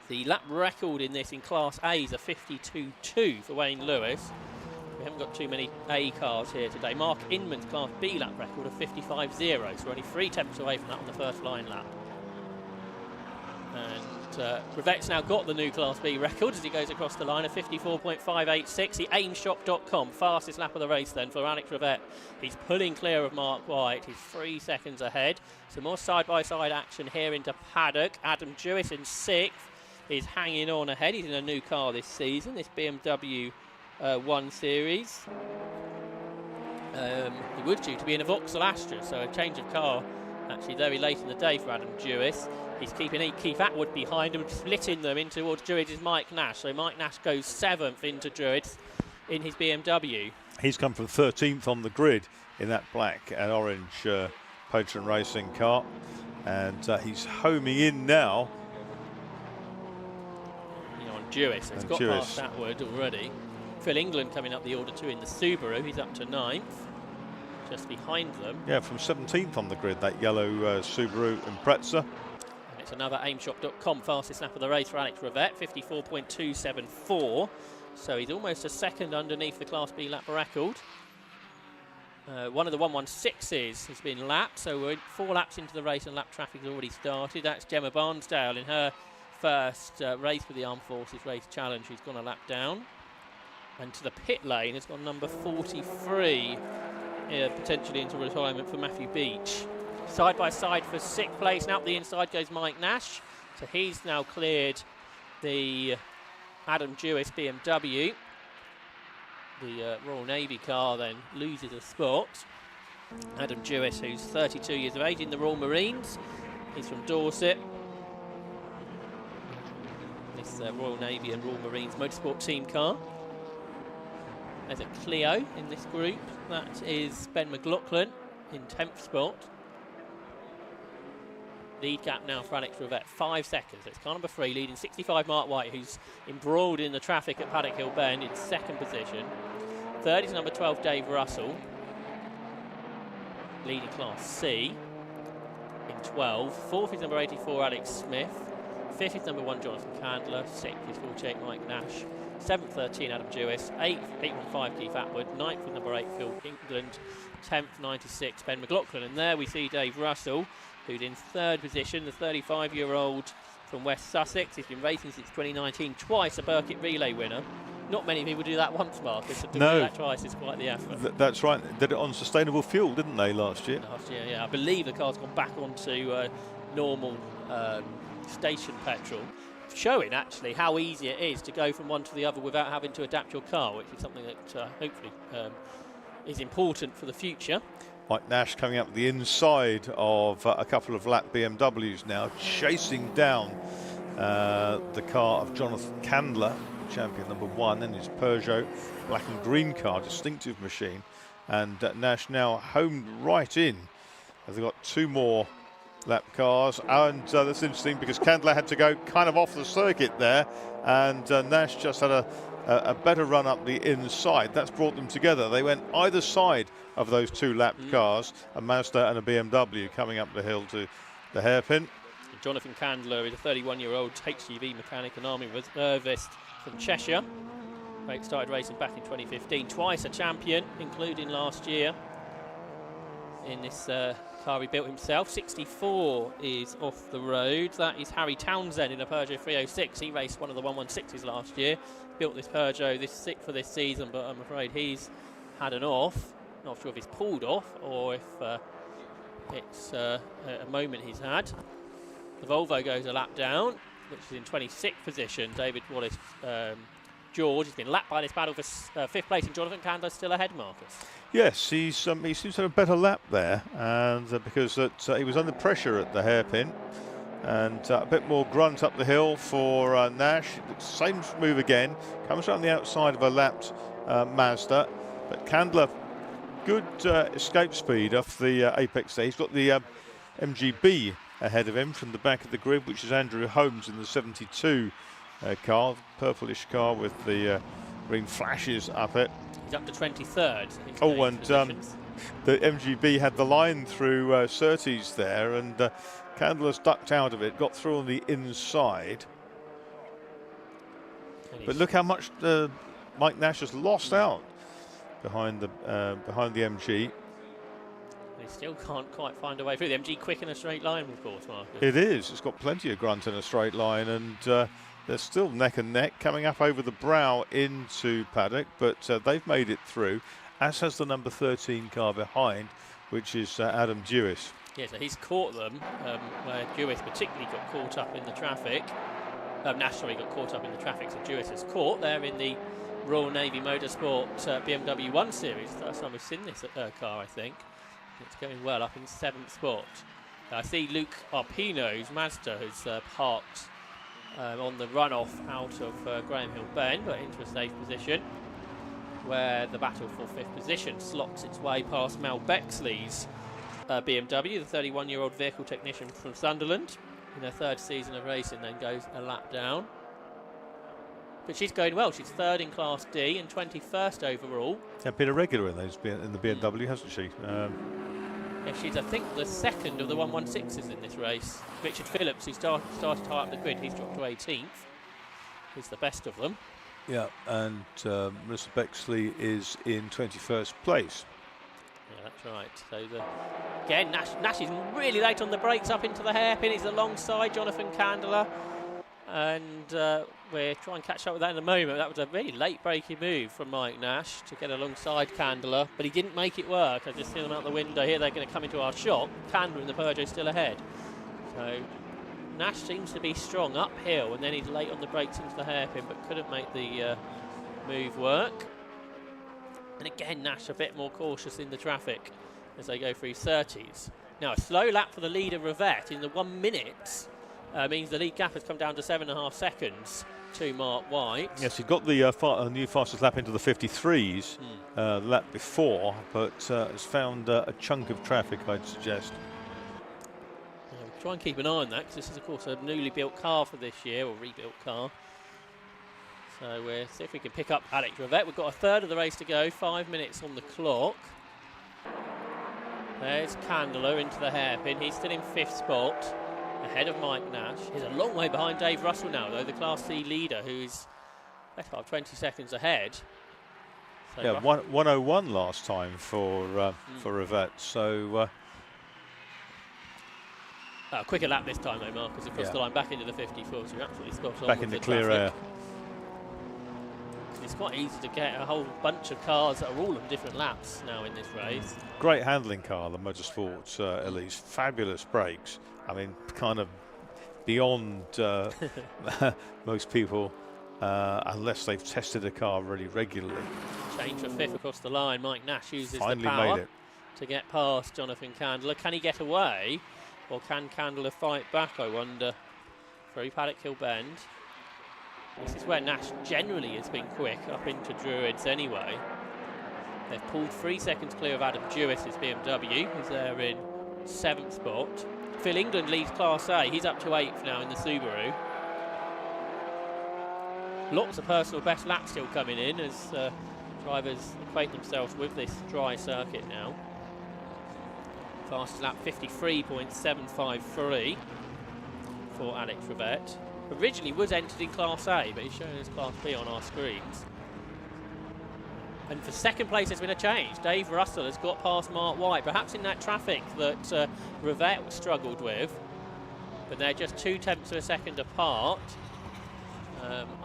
The lap record in this in Class A is a 52.2 for Wayne Lewis. We haven't got too many A cars here today. Mark Inman's Class B lap record of 55.0, so we're only 3 tenths away from that on the first flying lap. And Rivette's now got the new Class B record as he goes across the line of 54.586. The aimshop.com fastest lap of the race then for Alex Rivette. He's pulling clear of Mark White. He's 3 seconds ahead. So more side-by-side action here into paddock. Adam Jewis in 6th is hanging on ahead. He's in a new car this season, this BMW 1 Series. He was due to be in a Vauxhall Astra, so a change of car actually very late in the day for Adam Jewis. He's keeping Keith Atwood behind him, splitting them in towards Druids is Mike Nash. So Mike Nash goes 7th into Druids in his BMW. He's come from 13th on the grid in that black and orange Patron Racing car. And he's homing in now. On Jewis, he's got past Atwood already. Phil England coming up the order 2 in the Subaru. He's up to 9th, just behind them. Yeah, from 17th on the grid, that yellow Subaru Impreza. It's another aimshop.com fastest lap of the race for Alex Rivette, 54.274. So he's almost a second underneath the Class B lap record. One of the 116s has been lapped, so we're 4 laps into the race and lap traffic has already started. That's Gemma Barnsdale in her first race with the Armed Forces Race Challenge, who's gone a lap down. And to the pit lane has gone number 43, potentially into retirement for Matthew Beach. Side by side for 6th place, and up the inside goes Mike Nash. So he's now cleared the Adam Jewis BMW. The Royal Navy car then loses a spot. Adam Jewis, who's 32 years of age, in the Royal Marines. He's from Dorset. This Royal Navy and Royal Marines motorsport team car. There's a Clio in this group. That is Ben McLaughlin in 10th spot. Lead gap now for Alex Rivette, 5 seconds. It's car number 3, leading 65 Mark White, who's embroiled in the traffic at Paddock Hill Bend in 2nd position. 3rd is number 12, Dave Russell, leading Class C in 12. 4th is number 84, Alex Smith. 5th is number 1, Jonathan Candler. 6th is 48, Mike Nash. 7th, 13, Adam Jewis. 8th, 815, Keith Atwood. 9th with number 8, Phil England. 10th, 96, Ben McLaughlin. And there we see Dave Russell, who's in 3rd position, the 35-year-old from West Sussex. He's been racing since 2019, twice a Burkitt Relay winner. Not many people do that once, Marcus. To do that twice is quite the effort. That's right. Did it on sustainable fuel, didn't they, last year? Last year, yeah. I believe the car's gone back onto normal station petrol, showing actually how easy it is to go from one to the other without having to adapt your car, which is something that hopefully is important for the future. Mike Nash coming up the inside of a couple of lap BMWs now, chasing down the car of Jonathan Candler, champion number 1, in his Peugeot black and green car, distinctive machine. And Nash now homed right in, as they've got 2 more lap cars. And that's interesting because Candler had to go kind of off the circuit there, and Nash just had a better run up the inside. That's brought them together. They went either side of those 2 lapped cars, a Mazda and a BMW, coming up the hill to the hairpin. Jonathan Candler is a 31-year-old HGV mechanic and Army reservist from Cheshire. He started racing back in 2015, twice a champion, including last year in this car he built himself. 64 is off the road. That is Harry Townsend in a Peugeot 306. He raced one of the 116s last year. Built this Peugeot for this season, but I'm afraid he's had an off. Not sure if he's pulled off or if it's a moment he's had. The Volvo goes a lap down, which is in 26th position. David Wallace George has been lapped by this battle for 5th place, and Jonathan Candler still ahead, Marcus. Yes, he seems to have a better lap there, and because he was under pressure at the hairpin, and a bit more grunt up the hill for Nash. Same move again, comes around the outside of a lapped Mazda, but Candler, good escape speed off the apex there. He's got the MGB ahead of him from the back of the grid, which is Andrew Holmes in the 72 car, purplish car with the green flashes up it. He's up to 23rd. Oh, and the MGB had the line through Surtees there, and Candler's ducked out of it, got through on the inside. But look how much Mike Nash has lost out behind the MG. He still can't quite find a way through. The MG quick in a straight line, of course, Marcus. It is. It's got plenty of grunt in a straight line, and they're still neck and neck coming up over the brow into Paddock, but they've made it through, as has the number 13 car behind, which is Adam Jewis. Yeah, so he's caught them, where Jewis particularly got caught up in the traffic. Nash got caught up in the traffic, so Jewis is caught there in the Royal Navy Motorsport BMW 1 Series. First time we've seen this car, I think. It's going well up in 7th spot. I see Luke Arpino's Mazda has parked on the runoff out of Graham Hill Bend, but into a safe position, where the battle for 5th position slots its way past Mel Bexley's BMW, the 31-year-old vehicle technician from Sunderland, in her 3rd season of racing, then goes a lap down. But she's going well. She's 3rd in Class D and 21st overall. Yeah, been a regular in the BMW, hasn't she? Yeah, she's, I think, the 2nd of the 116s in this race. Richard Phillips, who started high up the grid, he's dropped to 18th. He's the best of them. Yeah, and Melissa Bexley is in 21st place. Yeah, That's right. So again, Nash is really late on the brakes up into the hairpin. He's alongside Jonathan Candler. And we'll try and catch up with that in a moment. That was a really late braking move from Mike Nash to get alongside Candler, but he didn't make it work. I just see them out the window here. They're going to come into our shop. Candler and the Peugeot still ahead. So Nash seems to be strong uphill, and then he's late on the brakes into the hairpin, but couldn't make the move work. And again, Nash a bit more cautious in the traffic as they go through 30s. Now a slow lap for the leader Rivette in the 1 minute. Means the lead gap has come down to 7.5 seconds to Mark White. Yes, he got the new fastest lap into the 53s the lap before, but has found a chunk of traffic, I'd suggest. Yeah, we'll try and keep an eye on that, because this is, of course, a newly built car for this year, or rebuilt car. So we'll see if we can pick up Alex Rivette. We've got a third of the race to go, 5 minutes on the clock. There's Candler into the hairpin. He's still in 5th spot, ahead of Mike Nash. He's a long way behind Dave Russell now, though, the Class C leader, who's best part of 20 seconds ahead. So yeah, 101 last time for Rivette. So quicker lap this time, though, Marcus, across the line, back into the 54. So you're absolutely spot on. Back in the clear air. It's quite easy to get a whole bunch of cars that are all on different laps now in this race. Great handling car, the Motorsport Elise. Fabulous brakes. I mean, kind of beyond most people, unless they've tested a car really regularly. Change for 5th across the line. Mike Nash uses Finally the power made it to get past Jonathan Candler. Can he get away, or can Candler fight back, I wonder? Through Paddock Hill Bend. This is where Nash generally has been quick, up into Druids anyway. They've pulled 3 seconds clear of Adam Jewis, his BMW, who's there in 7th spot. Phil England leads Class A. He's up to 8th now in the Subaru. Lots of personal best laps still coming in as drivers acquaint themselves with this dry circuit now. Fastest lap 53.753 for Alex Rivette. Originally was entered in Class A, but he's shown as Class B on our screens. And for second place, there's been a change. Dave Russell has got past Mark White, perhaps in that traffic that Rivette struggled with. But they're just 0.2 of a second apart.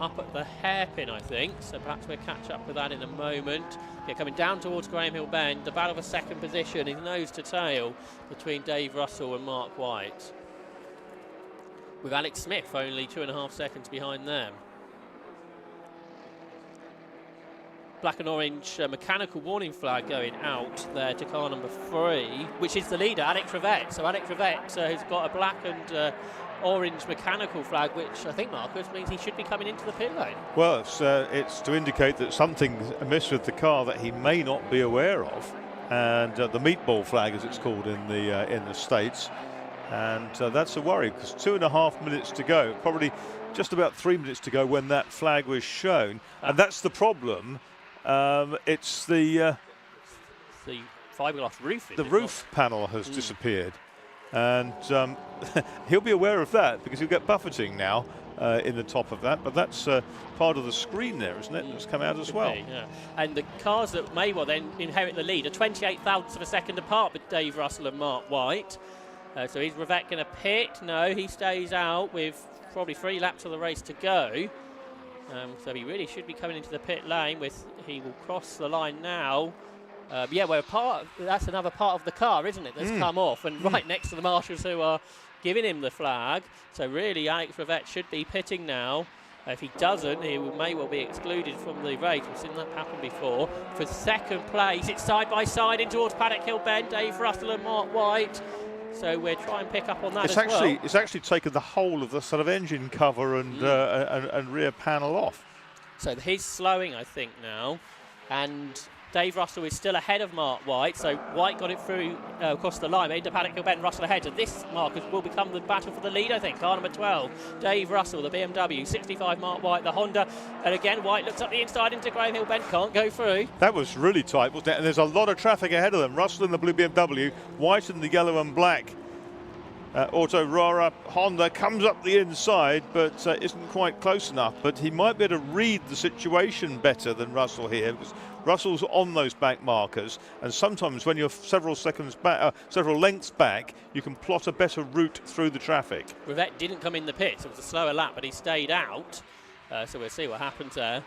Up at the hairpin, I think. So perhaps we'll catch up with that in a moment. Yeah, coming down towards Graham Hill Bend, the battle for second position is nose to tail between Dave Russell and Mark White, with Alex Smith only 2.5 seconds behind them. Black and orange mechanical warning flag going out there to car number 3, which is the leader, Alex Rivette. So Alex Rivette has got a black and orange mechanical flag, which I think, Marcus, means he should be coming into the pit lane. Well, it's to indicate that something's amiss with the car that he may not be aware of, and the meatball flag, as it's called in the States. And that's a worry, because 2.5 minutes to go, probably just about 3 minutes to go when that flag was shown. And that's the problem. It's the fiberglass roof. The roof panel has disappeared. And he'll be aware of that, because he'll get buffeting now in the top of that. But that's part of the screen there, isn't it? That's come out as well. Yeah. And the cars that may well then inherit the lead are 28 thousandths of a second apart with Dave Russell and Mark White. So is Rivette going to pit? No, he stays out with probably 3 laps of the race to go. So he really should be coming into the pit lane. He will cross the line now. Yeah, that's another part of the car, isn't it, that's come off, and right next to the marshals who are giving him the flag. So really, Alex Rivette should be pitting now. If he doesn't, he may well be excluded from the race. We've seen that happen before. For second place, it's side by side in towards Paddock Hill Bend, Dave Russell and Mark White. So we'll try and pick up on that well. It's actually taken the whole of the sort of engine cover and rear panel off. So he's slowing, I think, now. And Dave Russell is still ahead of Mark White. So White got it through across the line, into Paddock Hill Bend, Russell ahead. And this, Marcus, will become the battle for the lead, I think. Car number 12, Dave Russell, the BMW. 65, Mark White, the Honda. And again, White looks up the inside into Graham Hill Bend. Can't go through. That was really tight, wasn't it? And there's a lot of traffic ahead of them. Russell in the blue BMW, White in the yellow and black Auto Rara. Honda comes up the inside, but isn't quite close enough. But he might be able to read the situation better than Russell here, because Russell's on those back markers, and sometimes when you're several seconds back, several lengths back, you can plot a better route through the traffic. Rivette didn't come in the pits. It was a slower lap, but he stayed out. So we'll see what happens there.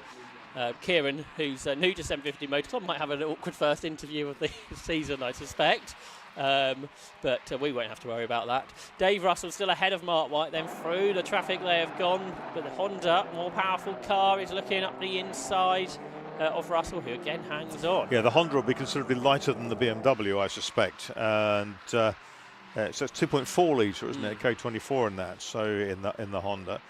Kieran, who's new to 750 Motor Club, might have an awkward first interview of the season, I suspect. But we won't have to worry about that. Dave Russell still ahead of Mark White, then through the traffic they have gone, but the Honda, more powerful car, is looking up the inside of Russell, who again hangs on. Yeah, the Honda will be considerably lighter than the BMW, I suspect, and so it's 2.4 litre, isn't it? K24 in that, so in the Honda.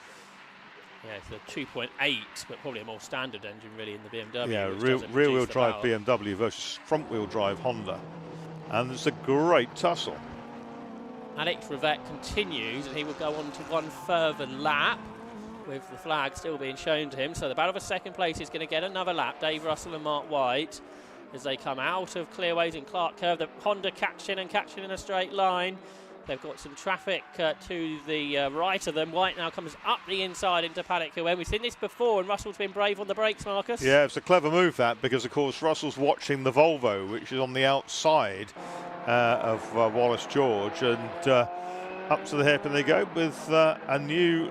Yeah, it's a 2.8, but probably a more standard engine really in the BMW. Yeah, rear-wheel drive BMW versus front-wheel drive Honda. And it's a great tussle. Alex Rivette continues, and he will go on to one further lap, with the flag still being shown to him. So the battle for second place is going to get another lap. Dave Russell and Mark White, as they come out of Clearways and Clark Curve. The Honda catching in a straight line. They've got some traffic to the right of them. White now comes up the inside into Paddock Hill. We've seen this before, and Russell's been brave on the brakes, Marcus. Yeah, it's a clever move, that, because, of course, Russell's watching the Volvo, which is on the outside of Wallace George, and up to the hairpin they go with a new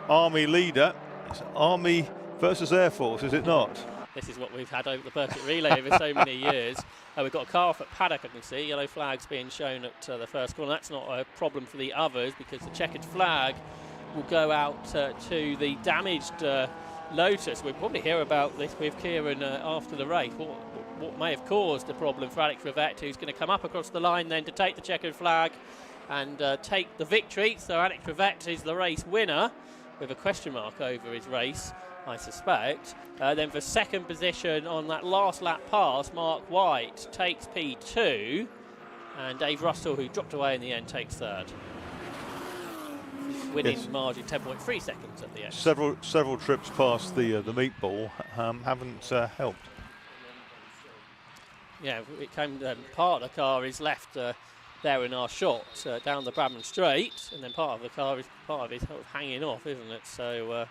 Army leader. It's Army versus Air Force, is it not? This is what we've had over the Birkett Relay over so many years. We've got a car off at Paddock, I can see. Yellow flags being shown at the first corner. That's not a problem for the others, because the checkered flag will go out to the damaged Lotus. We'll probably hear about this with Kieran after the race. What may have caused the problem for Alex Rivette, who's going to come up across the line then to take the checkered flag and take the victory. So Alex Rivette is the race winner, with a question mark over his race, I suspect. Then for second position on that last lap pass, Mark White takes P2, and Dave Russell, who dropped away in the end, takes third. Winning margin 10.3 seconds at the end. Several trips past the meatball haven't helped. Yeah, it came. Part of the car is left there in our shot down the Bradman Straight, and then part of the car is sort of hanging off, isn't it? So.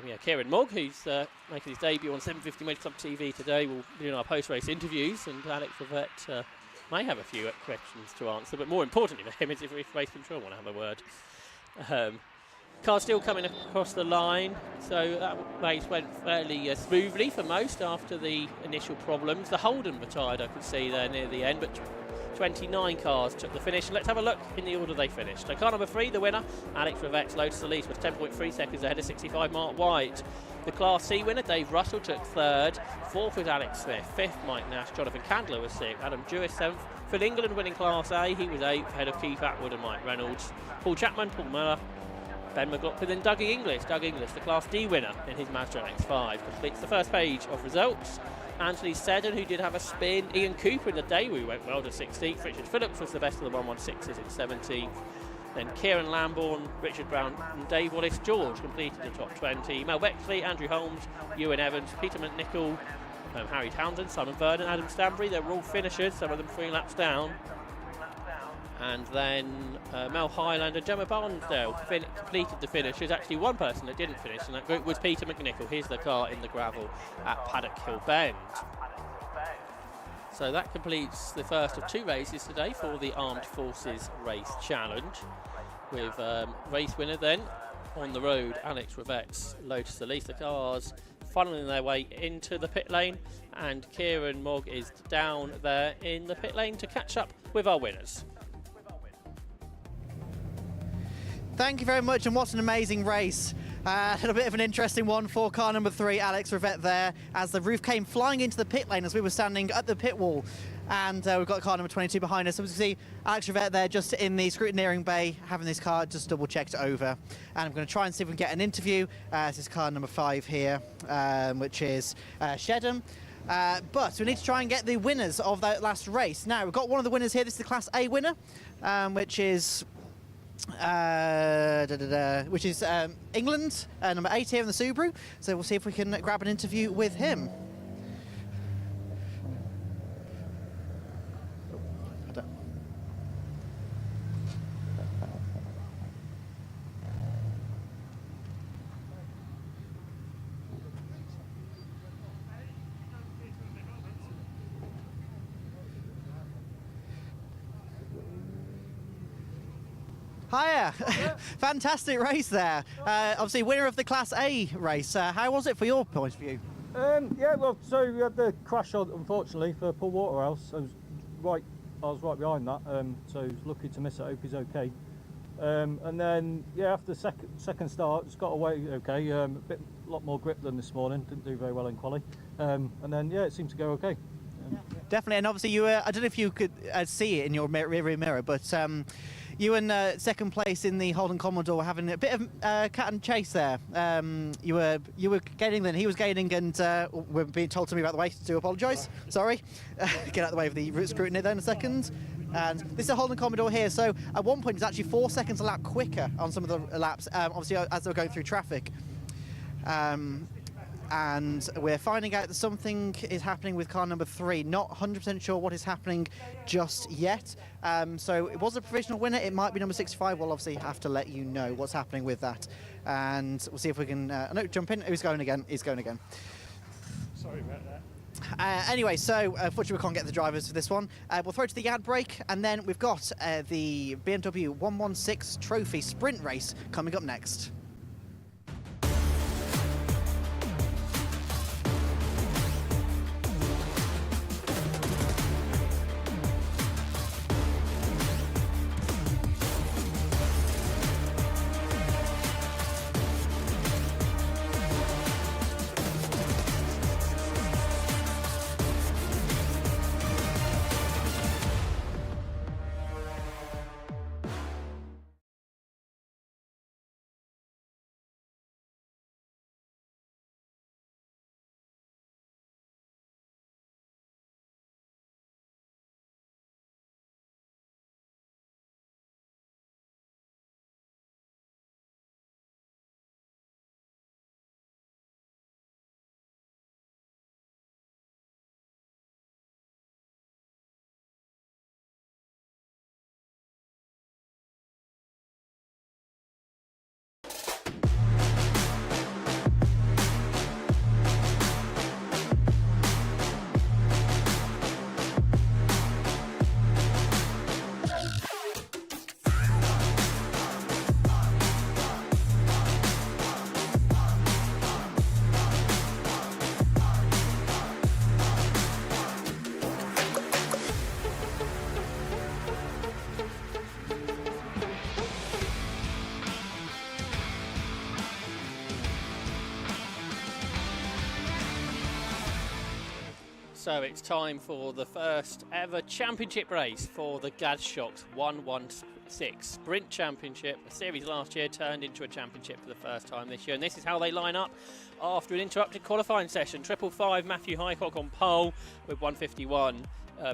Yeah, Kieran Mogg, who's making his debut on 750 Motor Club TV today, will be doing our post-race interviews, and Alex Rivette may have a few questions to answer, but more importantly for him is if race control want to have a word. Car still coming across the line, so that race went fairly smoothly for most after the initial problems. The Holden were tired, I could see there near the end, but 29 cars took the finish. Let's have a look in the order they finished. So car number 3, the winner, Alex Rivette's Lotus Elise, was 10.3 seconds ahead of 65 Mark White. The Class C winner, Dave Russell, took third. Fourth was Alex Smith. Fifth, Mike Nash. Jonathan Candler was sixth. Adam Jewis, seventh. Phil England winning Class A. He was eighth, ahead of Keith Atwood and Mike Reynolds. Paul Chapman, Paul Miller, Ben McLaughlin, then Doug English. Doug English, the Class D winner in his Mazda MX-5, completes the first page of results. Anthony Seddon, who did have a spin. Ian Cooper in the Daewoo went well to 16th. Richard Phillips was the best of the 116s in 17th. Then Kieran Lambourne, Richard Brown and Dave Wallace George completed the top 20. Mel Bexley, Andrew Holmes, Ewan Evans, Peter McNichol, Harry Townsend, Simon Vernon, Adam Stanbury. They were all finishers, some of them 3 laps down. And then Mel Highland and Gemma Barnsdale completed the finish. There's actually one person that didn't finish, and that group was Peter McNichol. Here's the car in the gravel at Paddock Hill Bend. So that completes the first of 2 races today for the Armed Forces Race Challenge, with race winner then on the road, Alex Rivette's Lotus Elise. The cars funneling their way into the pit lane, and Kieran Mogg is down there in the pit lane to catch up with our winners. Thank you very much, and what an amazing race. A little bit of an interesting one for car number 3, Alex Rivette there, as the roof came flying into the pit lane as we were standing at the pit wall. And we've got car number 22 behind us. So we can see Alex Rivette there just in the scrutineering bay, having this car just double checked over. And I'm going to try and see if we can get an interview. This is car number 5 here, which is Shedham. But we need to try and get the winners of that last race. Now, we've got one of the winners here. This is the Class A winner, which is England, number 8 here in the Subaru. So we'll see if we can grab an interview with him. Hiya. Fantastic race there. Obviously winner of the Class A race. How was it for your point of view? Yeah, well, so we had the crash on, unfortunately, for Paul Waterhouse. I was right behind that, so I was lucky to miss it. I hope he's okay. And then, yeah, after the second start, just got away okay. A lot more grip than this morning. Didn't do very well in quali. And then, yeah, it seemed to go okay. Definitely, and obviously you were, I don't know if you could see it in your rear mirror, but you and second place in the Holden Commodore were having a bit of cat and chase there. You were gaining, then he was gaining, and we're being told to move out the way to apologise. Sorry. Get out of the way of the route scrutiny there in a second. And this is a Holden Commodore here, so at one point it's actually 4 seconds a lap quicker on some of the laps, obviously as they were going through traffic. And we're finding out that something is happening with car number 3. Not 100% sure what is happening just yet. So it was a provisional winner. It might be number 65. We'll obviously have to let you know what's happening with that. And we'll see if we can no, jump in. Who's going again? He's going again. Sorry about that. Anyway, so unfortunately we can't get the drivers for this one. We'll throw to the ad break, and then we've got the BMW 116 Trophy Sprint Race coming up next. So it's time for the first ever championship race for the Gadshocks 116 Sprint Championship. The series last year turned into a championship for the first time this year, and this is how they line up after an interrupted qualifying session. 555 Matthew Highcock on pole with 151.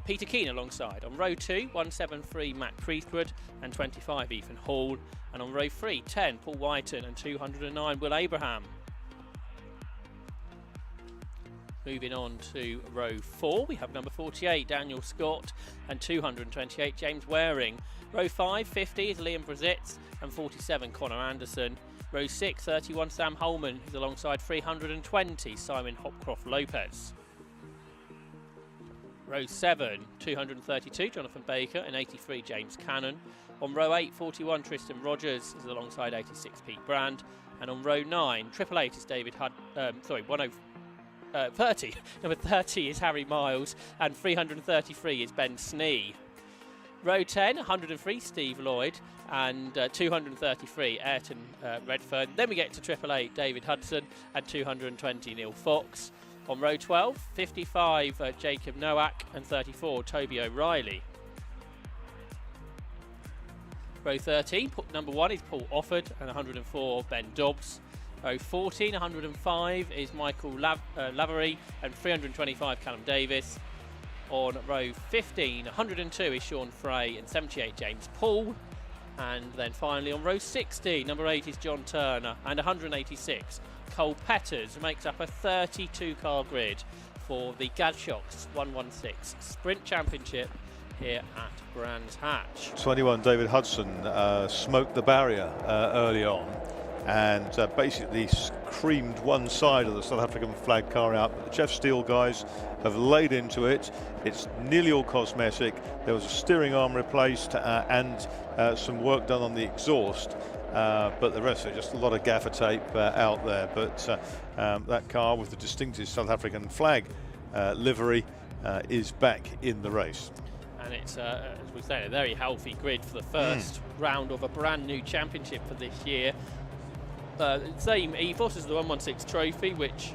Peter Keane alongside. On row 2, 173 Matt Priestwood and 25 Ethan Hall. And on row 3, 10 Paul Whiten and 209 Will Abraham. Moving on to row 4, we have number 48 Daniel Scott and 228 James Waring. Row 5, 50 is Liam Brazitz and 47 Connor Anderson. Row 6, 31 Sam Holman is alongside 320 Simon Hopcroft Lopez. Row 7, 232 Jonathan Baker and 83 James Cannon. On row 8, 41 Tristan Rogers is alongside 86 Pete Brand. And on row 9, 888 is David 30. Number 30 is Harry Miles and 333 is Ben Snee. Row 10, 103 Steve Lloyd and 233 Ayrton Redfern. Then we get to 888 David Hudson and 220 Neil Fox. On row 12, 55 Jacob Nowak and 34 Toby O'Reilly. Row 13, number 1 is Paul Offord and 104 Ben Dobbs. Row 14, 105 is Michael Lavery and 325 Callum Davis. On row 15, 102 is Sean Frey and 78 James Paul. And then finally on row 60, number 8 is John Turner and 186 Cole Petters, makes up a 32 car grid for the Gadshocks 116 Sprint Championship here at Brands Hatch. 21 David Hudson smoked the barrier early on. and basically creamed one side of the South African flag car out. But the Jeff Steele guys have laid into it. It's nearly all cosmetic. There was a steering arm replaced and some work done on the exhaust. But the rest of it, just a lot of gaffer tape out there. But that car with the distinctive South African flag livery is back in the race. And it's, as we say, a very healthy grid for the first round of a brand new championship for this year. Same ethos as the 116 trophy, which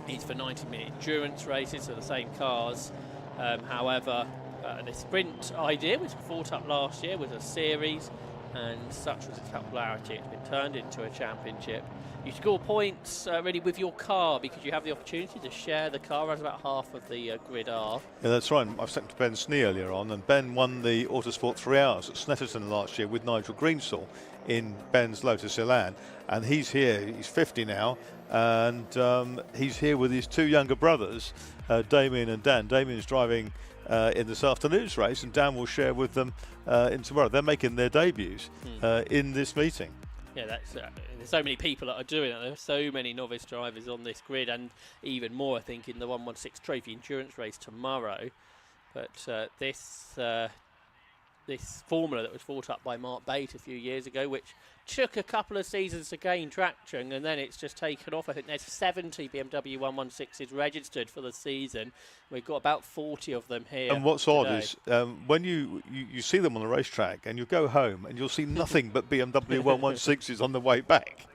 is for 90-minute endurance races, so the same cars. However, the sprint idea, which was fought up last year, was a series, and such was its popularity, it's been turned into a championship. You score points really with your car, because you have the opportunity to share the car, as about half of the grid are. Yeah, that's right. I was talking to Ben Snee earlier on, and Ben won the Autosport 3 Hours at Snetterton last year with Nigel Greensall in Ben's Lotus Elan, and he's here. He's 50 now, and he's here with his two younger brothers, Damien and Dan. Damien's driving in this afternoon's race, and Dan will share with them in tomorrow. They're making their debuts in this meeting. Yeah, that's there's so many people that are doing it. There are so many novice drivers on this grid, and even more, I think, in the 116 Trophy Endurance race tomorrow. But this formula that was fought up by Mark Bate a few years ago, which took a couple of seasons to gain traction, and then it's just taken off. I think there's 70 BMW 116s registered for the season. We've got about 40 of them here. And what's odd is when you see them on the racetrack, and you go home and you'll see nothing but BMW 116s on the way back.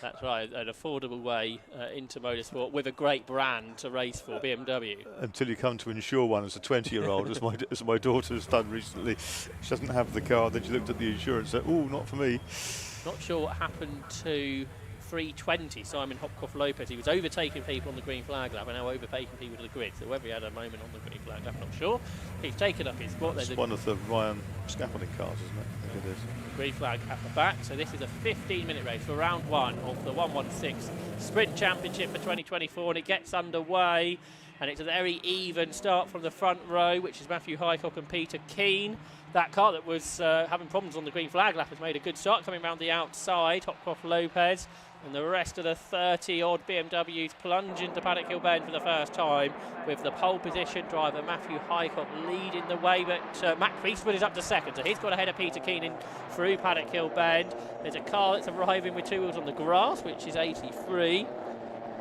That's right, an affordable way into motorsport with a great brand to race for, BMW. Until you come to insure one as a 20-year-old, as my daughter has done recently. She doesn't have the car, then she looked at the insurance and said, "Oh, not for me." Not sure what happened to 320, Simon Hopkoff Lopez. He was overtaking people on the green flag lap and now overtaking people to the grid. So whether he had a moment on the green flag lap, I'm not sure. He's taken up his spot. It's one of the Ryan scaffolding cars, isn't it? I think it is. Green flag at the back. So this is a 15-minute race for round one of the 116 Sprint Championship for 2024, and it gets underway. And it's a very even start from the front row, which is Matthew Highcock and Peter Keane. That car that was having problems on the green flag lap has made a good start, coming around the outside. Hopkoff Lopez and the rest of the 30-odd BMWs plunge into Paddock Hill Bend for the first time, with the pole position driver Matthew Highcock leading the way, but Matt Priestwood is up to second, so he's got ahead of Peter Keane in through Paddock Hill Bend. There's a car that's arriving with two wheels on the grass, which is 83,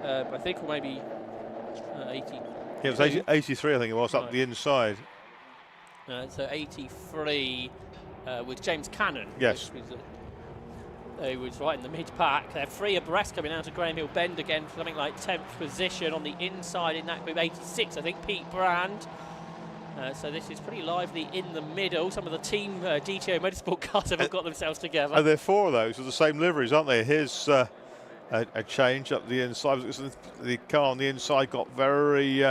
I think, or maybe 80. Yeah, it was 83, I think it was, up the inside. So 83 with James Cannon. Yes. Who was right in the mid-pack. They're three abreast coming out of Graham Hill Bend again for something like 10th position on the inside in that group. 86, I think, Pete Brand. So this is pretty lively in the middle. Some of the team DTO Motorsport cars have got themselves together. And there are four of those with the same liveries, aren't they? Here's a change up the inside. The car on the inside got very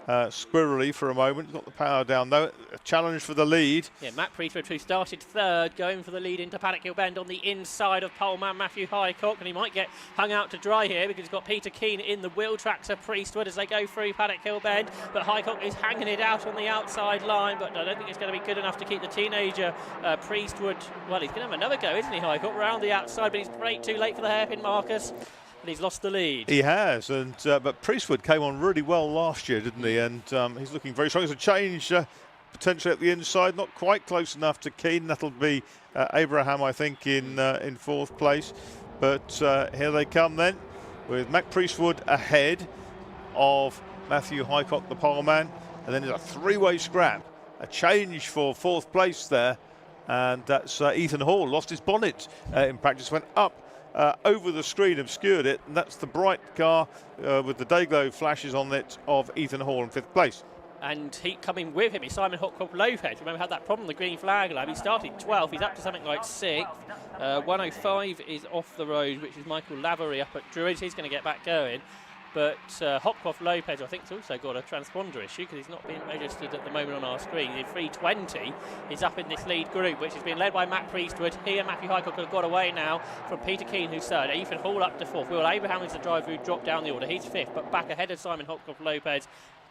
squirrely for a moment. Got the power down though. A challenge for the lead. Yeah, Matt Priestwood, who started third, going for the lead into Paddock Hill Bend on the inside of poleman Matthew Highcock, and he might get hung out to dry here because he's got Peter Keane in the wheel tracks of Priestwood as they go through Paddock Hill Bend. But Highcock is hanging it out on the outside line, but I don't think it's going to be good enough to keep the teenager Priestwood. Well, he's going to have another go, isn't he, Highcock, round the outside, but he's too late for the hairpin, Marcus. He's lost the lead. He has, and but Priestwood came on really well last year, didn't he? And he's looking very strong. There's a change potentially at the inside, not quite close enough to Keane. That'll be Abraham, I think, in fourth place. But here they come then, with Mac Priestwood ahead of Matthew Highcock, the poleman, and then there's a three-way scrap. A change for fourth place there, and that's Ethan Hall. Lost his bonnet in practice, went up over the screen, obscured it, and that's the bright car with the Dayglow flashes on it of Ethan Hall in fifth place. And he coming with him is Simon Hopkoff Lopez. Remember, had that problem on the green flag lap. He started 12th, he's up to something like 6th. 105 is off the road, which is Michael Lavery up at Druids. He's going to get back going. But Hopkoff Lopez, I think, has also got a transponder issue because he's not being registered at the moment on our screen. The 320 is up in this lead group, which is being led by Matt Priestwood. He and Matthew Highcock have got away now from Peter Keane, who's third. Ethan Hall up to fourth. Will Abraham is the driver who dropped down the order. He's fifth, but back ahead of Simon Hopkoff Lopez,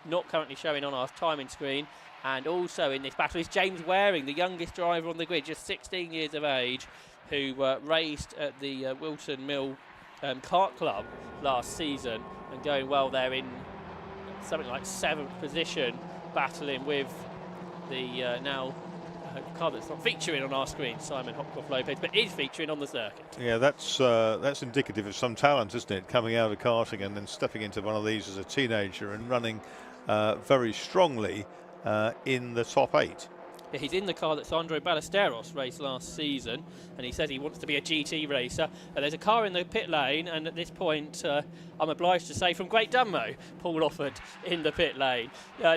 not currently showing on our timing screen. And also in this battle is James Waring, the youngest driver on the grid, just 16 years of age. who raced at the Wilton Mill Kart Club last season and going well there in something like 7th position, battling with the now car that's not featuring on our screen, Simon Hopcroft Lopez, but is featuring on the circuit. Yeah, that's indicative of some talent, isn't it? Coming out of karting and then stepping into one of these as a teenager and running very strongly in the top 8. Yeah, he's in the car that Sandro Ballesteros raced last season, and he says he wants to be a GT racer. And there's a car in the pit lane, and at this point, I'm obliged to say from Great Dunmow, Paul Offord in the pit lane.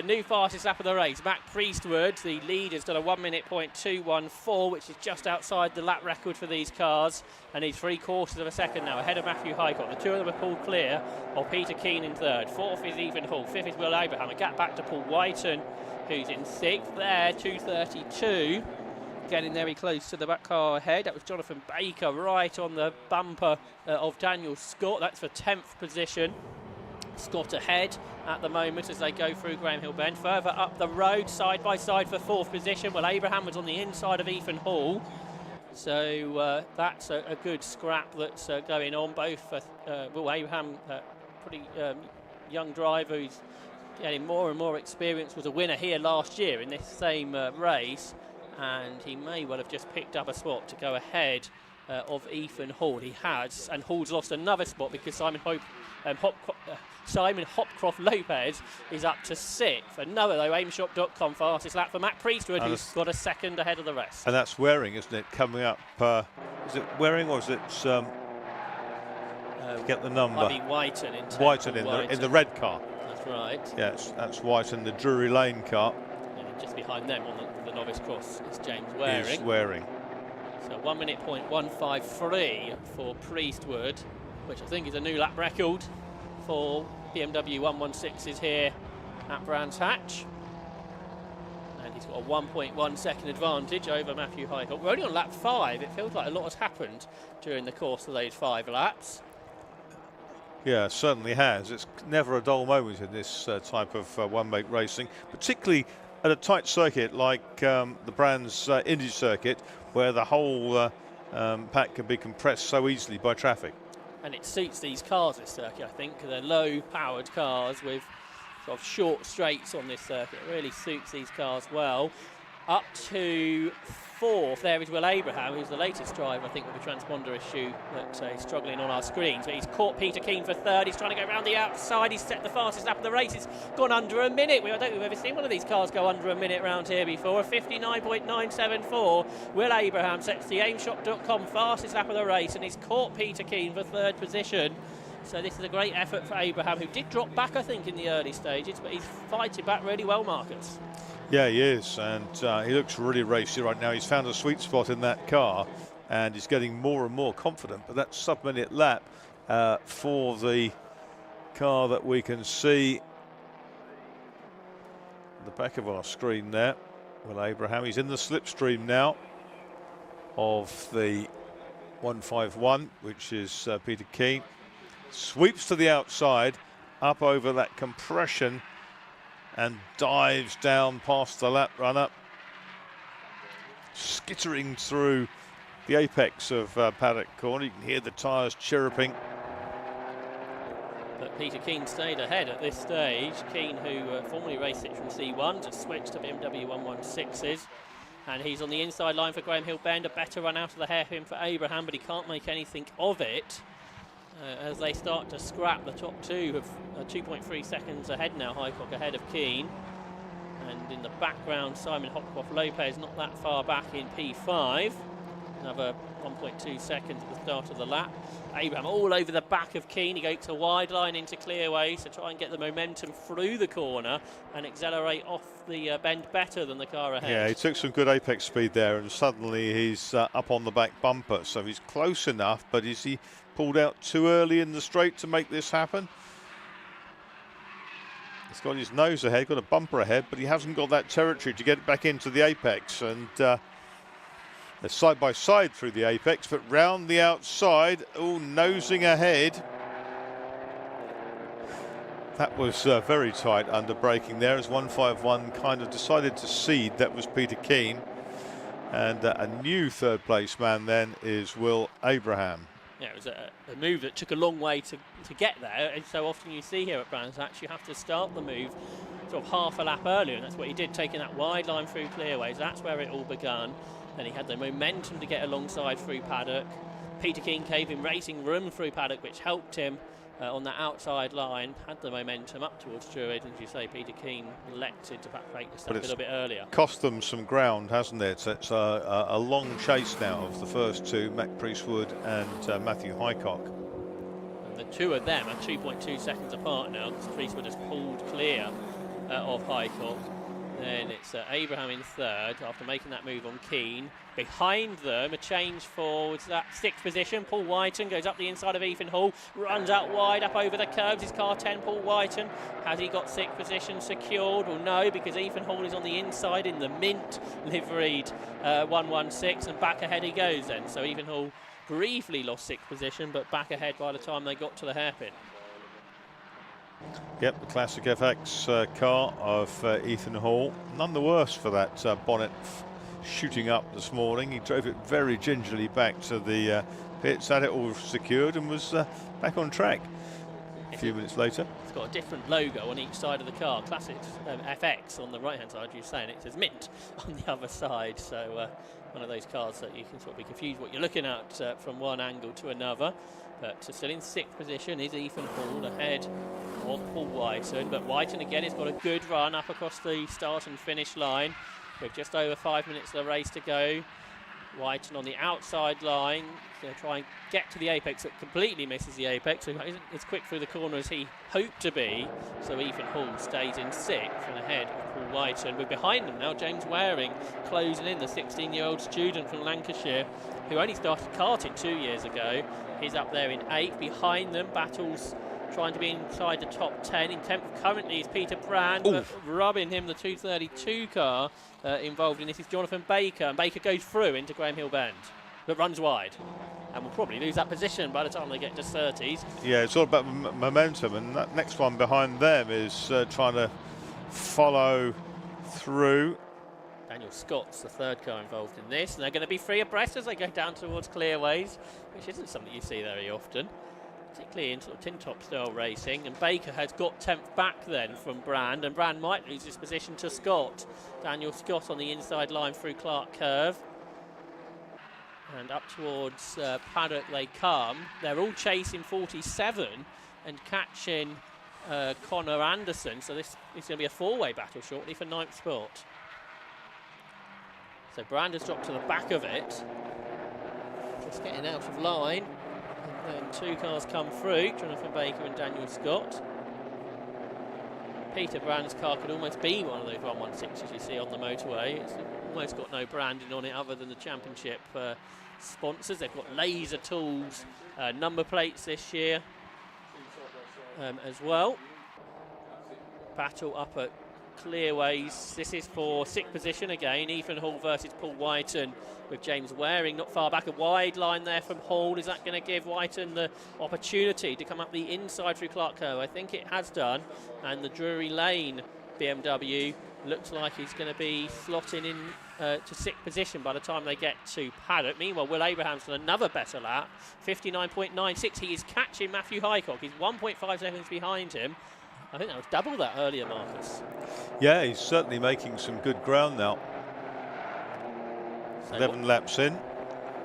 New fastest lap of the race, Mac Priestwood, the lead, has done a 1:02.214, which is just outside the lap record for these cars, and he's 3/4 of a second now ahead of Matthew Highcott. The two of them are pulled clear of Peter Keane in 3rd. 4th is Ethan Hall, 5th is Will Abraham. A gap back to Paul Whiten, who's in 6th there, 2:32. Getting very close to the back car ahead. That was Jonathan Baker right on the bumper of Daniel Scott. That's for 10th position. Scott ahead at the moment as they go through Graham Hill Bend. Further up the road, side by side for 4th position. Well, Abraham was on the inside of Ethan Hall. So that's a good scrap that's going on. Both Will Abraham, pretty young driver who's getting more and more experience, was a winner here last year in this same race, and he may well have just picked up a spot to go ahead of Ethan Hall. He has, and Hall's lost another spot because Simon Hopcroft Lopez is up to 6th. Another, though, aimshop.com fastest lap for Matt Priestwood, who's got a second ahead of the rest. And that's Waring, isn't it? Coming up, is it Waring or is it, get the number? Might be Whiten in the red car. That's right. Yes, that's Whiten, the Drury Lane car. And just behind them on the novice cross is James Waring. Is Waring. So 1:01.53 for Priestwood, which I think is a new lap record for BMW 116s here at Brands Hatch. And he's got a 1.1 second advantage over Matthew Highcott. We're only on lap 5. It feels like a lot has happened during the course of those 5 laps. Yeah, it certainly has. It's never a dull moment in this type of one-make racing, particularly at a tight circuit like the Brands Indy circuit, where the whole pack can be compressed so easily by traffic. And it suits these cars, this circuit, I think. They're low-powered cars with sort of short straights on this circuit. It really suits these cars well. Up to 4th, there is Will Abraham, who's the latest driver, I think, with the transponder issue that is struggling on our screens. But he's caught Peter Keane for 3rd. He's trying to go around the outside. He's set the fastest lap of the race. It's gone under a minute. I don't think we've ever seen one of these cars go under a minute around here before. 59.974. Will Abraham sets the aimshop.com fastest lap of the race, and he's caught Peter Keane for 3rd position. So this is a great effort for Abraham, who did drop back, I think, in the early stages, but he's fighting back really well, Marcus. Yeah, he is, and he looks really racy right now. He's found a sweet spot in that car, and he's getting more and more confident. But that sub-minute lap for the car that we can see at the back of our screen there. Will Abraham, he's in the slipstream now of the 151, which is Peter Keane. Sweeps to the outside, up over that compression, and dives down past the lap runner, skittering through the apex of Paddock Corner. You can hear the tyres chirruping. But Peter Keane stayed ahead at this stage. Keane, who formerly raced Citroen C1, just switched to BMW 116s. And he's on the inside line for Graham Hill Bend. A better run out of the hairpin for Abraham, but he can't make anything of it. As they start to scrap, the top two have 2.3 seconds ahead now. Highcott ahead of Keane, and in the background Simon Hopcroft Lopez not that far back in P5, another 1.2 seconds at the start of the lap. Abraham all over the back of Keane. He goes to wide line into clearways to try and get the momentum through the corner and accelerate off the bend better than the car ahead. Yeah, he took some good apex speed there, and suddenly he's up on the back bumper, so he's close enough, but is he pulled out too early in the straight to make this happen? He's got his nose ahead, got a bumper ahead, but he hasn't got that territory to get back into the apex, and they're side by side through the apex, but round the outside, nosing ahead. That was very tight under braking there as 151 kind of decided to cede. That was Peter Keane. And a new third place man then is Will Abraham. Yeah, it was a move that took a long way to get there, and so often you see here at Brands Hatch you have to start the move sort of half a lap earlier, and that's what he did, taking that wide line through clearways. That's where it all begun. Then he had the momentum to get alongside through paddock. Peter Keane gave him racing room through paddock, which helped him on that outside line, had the momentum up towards Druid, and as you say, Peter Keane elected to perhaps break the step a little bit earlier. Cost them some ground, hasn't it? So it's a long chase now of the first two, Mac Priestwood and Matthew Highcock. And the two of them are 2.2 seconds apart now, because Priestwood has pulled clear of Highcock. Then it's Abraham in third after making that move on Keane. Behind them, a change forwards that sixth position. Paul Whiten goes up the inside of Ethan Hall, runs out wide up over the curbs. His car 10, Paul Whiten. Has he got sixth position secured? Well, no, because Ethan Hall is on the inside in the mint liveried 116, and back ahead he goes then. So Ethan Hall briefly lost sixth position, but back ahead by the time they got to the hairpin. Yep, the classic FX car of Ethan Hall. None the worse for that bonnet shooting up this morning. He drove it very gingerly back to the pits, had it all secured, and was back on track a few minutes later. It's got a different logo on each side of the car. Classic FX on the right hand side, you're saying it says Mint on the other side. So one of those cars that you can sort of be confused what you're looking at from one angle to another. But still in sixth position is Ethan Hall, ahead of Paul Whiten. But Whiten again has got a good run up across the start and finish line with just over 5 minutes of the race to go. Whiten on the outside line, going to try and get to the apex, but completely misses the apex, so isn't as quick through the corner as he hoped to be. So Ethan Hall stays in sixth and ahead of Paul Whiten. We're behind them now, James Waring closing in, the 16-year-old student from Lancashire who only started karting 2 years ago. He's up there in eighth. Behind them, battles trying to be inside the top 10. In 10th currently is Peter Brand, but rubbing him the 232 car involved in this is Jonathan Baker, and Baker goes through into Graham Hill Bend, but runs wide and will probably lose that position by the time they get to 30s. Yeah, it's all about momentum, and that next one behind them is trying to follow through. Daniel Scott's the third car involved in this, and they're going to be free abreast as they go down towards clearways, which isn't something you see very often, particularly in sort of tin top style racing. And Baker has got 10th back then from Brand, and Brand might lose his position to Scott. Daniel Scott on the inside line through Clark Curve, and up towards paddock they come. They're all chasing 47 and catching Connor Anderson, so this is going to be a four-way battle shortly for 9th spot. So Brand has dropped to the back of it, just getting out of line, and then two cars come through, Jonathan Baker and Daniel Scott. Peter Brand's car could almost be one of those 116s you see on the motorway. It's almost got no branding on it other than the championship sponsors. They've got Laser Tools number plates this year as well. Battle up at clearways. This is for sixth position again. Ethan Hall versus Paul Whiten, with James Waring not far back. A wide line there from Hall. Is that going to give Whiten the opportunity to come up the inside through Clark Curve? I think it has done. And the Drury Lane BMW looks like he's going to be slotting in to sixth position by the time they get to paddock. Meanwhile, Will Abraham's done another better lap, 59.96. He is catching Matthew Highcock. He's 1.5 seconds behind him. I think that was double that earlier, Marcus. Yeah, he's certainly making some good ground now. So 11 laps in.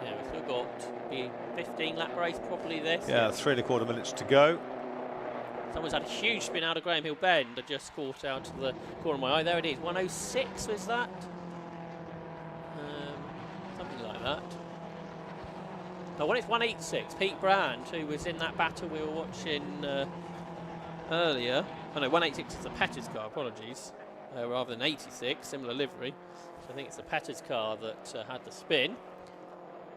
Yeah, we've still got the 15 lap race properly this. Yeah, 3¼ minutes to go. Someone's had a huge spin out of Graham Hill Bend. I just caught out to the corner of my eye. There it is, 106 was that? Something like that. No, well, it's 186. Pete Brand, who was in that battle we were watching earlier. Oh no, 186 is the Petter's car, apologies, rather than 86, similar livery. So I think it's the Petter's car that had the spin.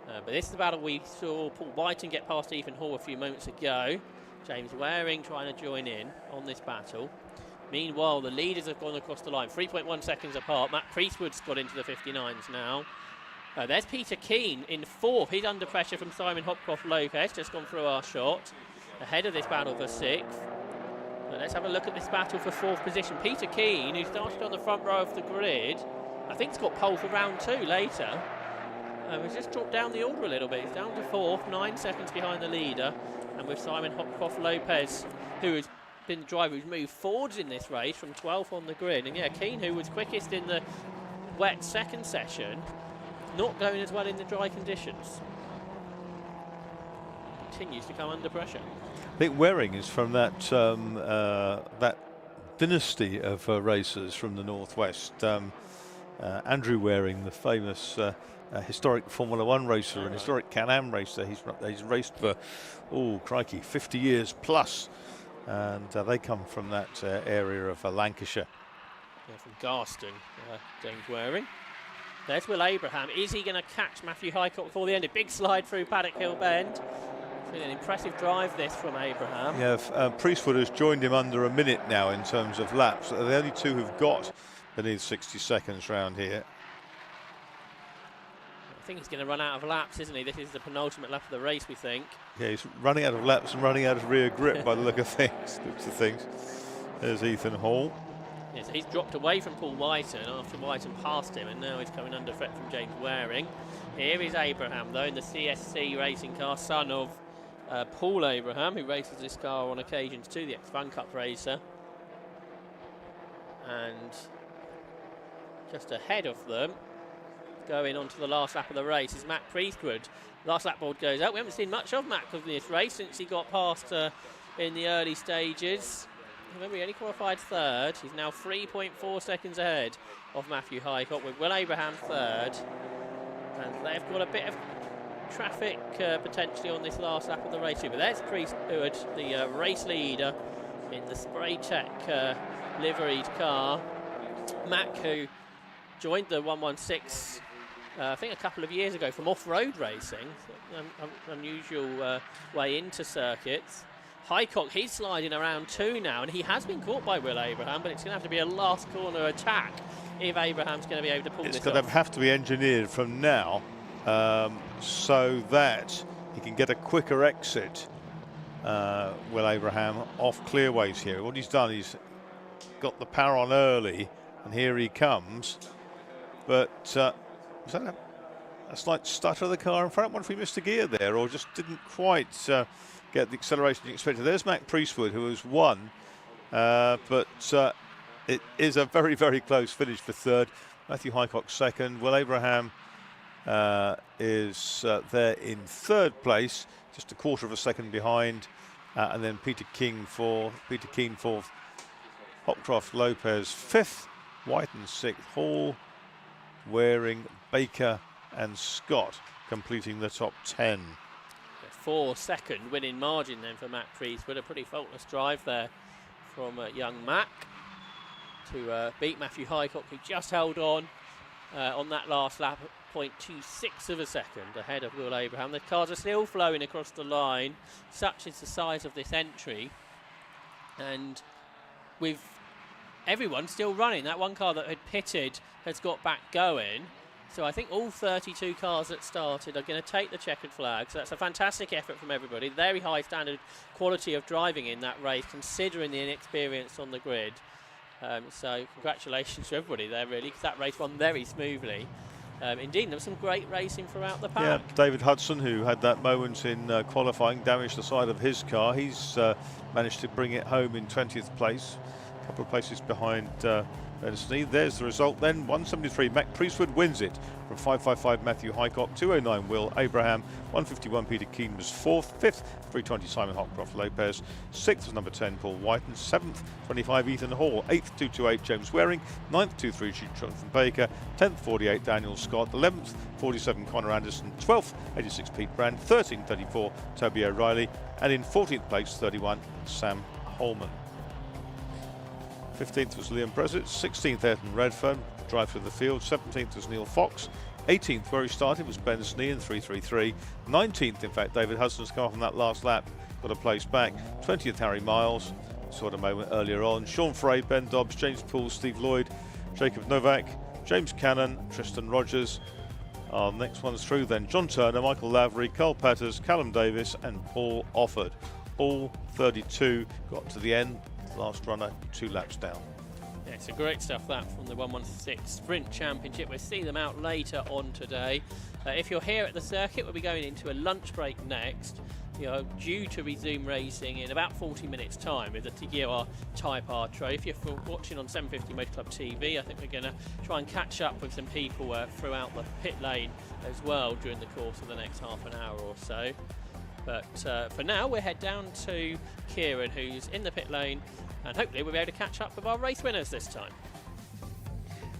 But this is the battle we saw Paul Whiten get past Ethan Hall a few moments ago. James Waring trying to join in on this battle. Meanwhile, the leaders have gone across the line, 3.1 seconds apart. Matt Priestwood's got into the 59s now. There's Peter Keane in fourth. He's under pressure from Simon Hopcroft Lopez, just gone through our shot. Ahead of this battle for sixth. Let's have a look at this battle for fourth position. Peter Keane, who started on the front row of the grid, I think he's got pole for round two later. He's just dropped down the order a little bit. He's down to 4th, 9 seconds behind the leader. And with Simon Hopcroft-Lopez, who has been the driver who's moved forwards in this race from 12th on the grid. And yeah, Keane, who was quickest in the wet second session, not going as well in the dry conditions. Continues to come under pressure. I think Waring is from that that dynasty of racers from the northwest. Andrew Waring, the famous historic Formula One racer and historic Can-Am racer. He's raced for, oh crikey, 50 years plus, and they come from that area of Lancashire. Yeah, from Garston, James Waring. There's Will Abraham. Is he going to catch Matthew Highcock before the end? A big slide through Paddock Hill Bend. It's been an impressive drive this from Abraham. Yeah, Priestwood has joined him under a minute now in terms of laps. They're the only two who've got beneath 60 seconds round here. I think he's going to run out of laps, isn't he? This is the penultimate lap of the race, we think. Yeah, he's running out of laps and running out of rear grip by the look of things. There's Ethan Hall. Yes, he's dropped away from Paul Whiten after Whiten passed him, and now he's coming under threat from James Waring. Here is Abraham, though, in the CSC racing car, son of Paul Abraham, who races this car on occasions too, the ex-Fun Cup racer. And just ahead of them, going on to the last lap of the race, is Matt Priestwood. Last lap board goes out. We haven't seen much of Matt in this race since he got past in the early stages. Remember, he only qualified 3rd. He's now 3.4 seconds ahead of Matthew Highcock, with Will Abraham 3rd. And they've got a bit of traffic potentially on this last lap of the race too. But there's Priestwood, the race leader in the Spray Check liveried car. Mac, who joined the 116 I think a couple of years ago from off-road racing, unusual way into circuits. Highcock, he's sliding around 2 now, and he has been caught by Will Abraham, but it's going to have to be a last corner attack if Abraham's going to be able to pull this off. It's going to have to be engineered from now so that he can get a quicker exit, Will Abraham, off clearways here. What he's done, he's got the power on early, and here he comes. But was that a slight stutter of the car in front? I wonder if he missed a gear there or just didn't quite get the acceleration you expected. There's Mac Priestwood, who has won, but it is a very, very close finish for 3rd. Matthew Highcock 2nd. Will Abraham is there in 3rd place, just a quarter of a second behind, and then Peter Keane 4th. Hopcroft-Lopez 5th, Whiten 6th, Hall, Waring, Baker and Scott completing the top 10. A 4-second winning margin then for Matt Priestwood. A pretty faultless drive there from young Mac to beat Matthew Highcock, who just held on that last lap at 0.26 of a second ahead of Will Abraham. The cars are still flowing across the line. Such is the size of this entry, and with everyone still running, that one car that had pitted has got back going. So I think all 32 cars that started are going to take the checkered flag. So that's a fantastic effort from everybody. Very high standard quality of driving in that race, considering the inexperience on the grid. So congratulations to everybody there, really, because that race won very smoothly. Indeed, there was some great racing throughout the pack. Yeah, David Hudson, who had that moment in qualifying, damaged the side of his car. He's managed to bring it home in 20th place, a couple of places behind Sneed. There's the result then. 173, Mac Priestwood wins it from 555 Matthew Highcock, 209 Will Abraham, 151 Peter Keane was 4th, 5th 320 Simon Hopcroft-Lopez, 6th was number 10 Paul Whiten, 7th 25 Ethan Hall, 8th 228 James Waring, 9th 232 Jonathan Baker, 10th 48 Daniel Scott, 11th 47 Connor Anderson, 12th 86 Pete Brand, 13th 34 Toby O'Reilly, and in 14th place 31 Sam Holman. 15th was Liam Brezett, 16th Ayrton Redfern, drive through the field, 17th was Neil Fox, 18th where he started was Ben Snee in 333, 19th in fact David Hudson's car from that last lap got a place back, 20th Harry Miles, saw it a moment earlier on, Sean Frey, Ben Dobbs, James Poole, Steve Lloyd, Jacob Novak, James Cannon, Tristan Rogers. Our next one's through then, John Turner, Michael Lavery, Carl Patters, Callum Davis and Paul Offord. All 32 got to the end. Last runner 2 laps down. Yeah, It's a great stuff that from the 116 Sprint Championship. We'll see them out later on today. If you're here at the circuit, we'll be going into a lunch break next. You're due to resume racing in about 40 minutes time with the TGR Type R trophy. If you're watching on 750 Motor Club TV, I think we're going to try and catch up with some people throughout the pit lane as well during the course of the next half an hour or so. But for now, we'll head down to Kieran, who's in the pit lane, and hopefully we'll be able to catch up with our race winners this time.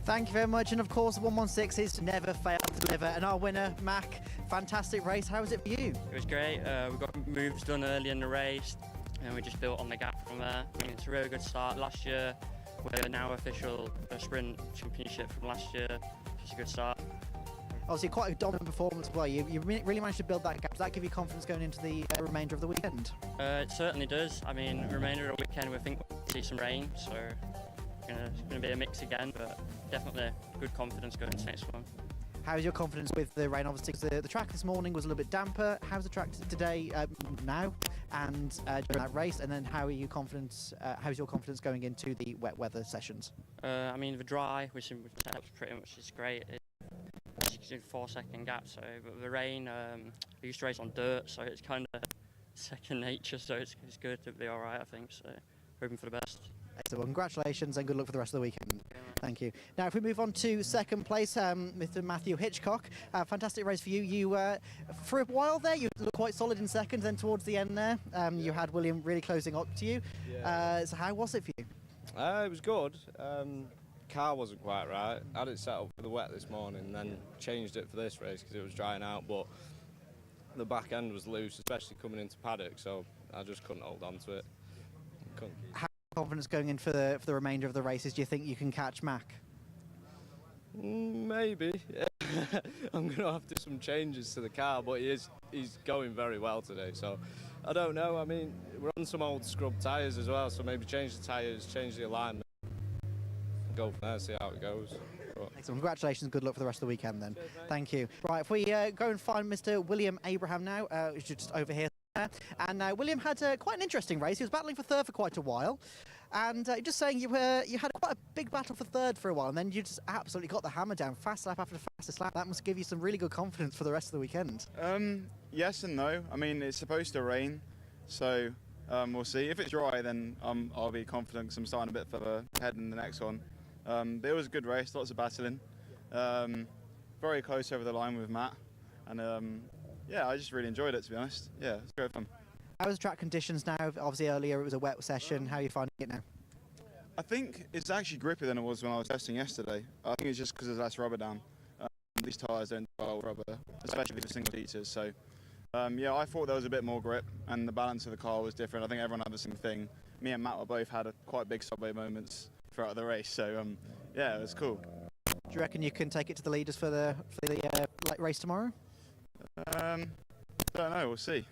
Thank you very much, and of course the 116 is never fail to deliver. And our winner, Mac, fantastic race. How was it for you? It was great. We got moves done early in the race, and we just built on the gap from there. I mean, it's a really good start. Last year, we're now official Sprint Championship from last year. It's a good start. Obviously, quite a dominant performance as well. You really managed to build that gap. Does that give you confidence going into the remainder of the weekend? It certainly does. I mean, the remainder of the weekend, we think we'll see some rain, so it's going to be a mix again, but definitely good confidence going into the next one. How's your confidence with the rain? Obviously, 'cause the track this morning was a little bit damper. How's the track today now and during that race? And then how are you confident? How's your confidence going into the wet weather sessions? I mean, the dry, which helps pretty much, is great. It's a 4-second gap, so but the rain, I used to race on dirt, so it's kind of second nature, so it's good to be all right, I think. So hoping for the best. Excellent. Well, congratulations and good luck for the rest of the weekend. Thank you. Now, if we move on to second place, Mr. Matthew Hitchcock, fantastic race for you. You, for a while there, you looked quite solid in second. Then towards the end there, you had William really closing up to you. Yeah. So how was it for you? It was good. Car wasn't quite right. I had it set up for the wet this morning, then changed it for this race because it was drying out. But the back end was loose, especially coming into paddock. So I just couldn't hold on to it. How confidence going in for the remainder of the races? Do you think you can catch Mac? Maybe. I'm going to have to do some changes to the car, but he's going very well today. So I don't know. I mean, we're on some old scrub tyres as well, so maybe change the tyres, change the alignment, go from there, see how it goes. Excellent. Congratulations. Good luck for the rest of the weekend then. Cheers, thank you. Right, if we go and find Mr. William Abraham now, who's just over here. And William had quite an interesting race. He was battling for third for quite a while. And just saying you had quite a big battle for third for a while, and then you just absolutely got the hammer down, fast lap after fastest lap. That must give you some really good confidence for the rest of the weekend. Yes and no. I mean, it's supposed to rain, so we'll see. If it's dry, then I'll be confident because I'm starting a bit further ahead in the next one. But it was a good race, lots of battling. Very close over the line with Matt, and yeah, I just really enjoyed it, to be honest. Yeah, it's great fun. How's the track conditions now? Obviously earlier it was a wet session. How are you finding it now? I think it's actually grippier than it was when I was testing yesterday. I think it's just because there's less rubber down. These tyres don't do well with rubber, especially for single seaters. So yeah, I thought there was a bit more grip and the balance of the car was different. I think everyone had the same thing. Me and Matt were both had quite big subway moments throughout the race. So yeah, it was cool. Do you reckon you can take it to the leaders for the race tomorrow? Don't know, we'll see.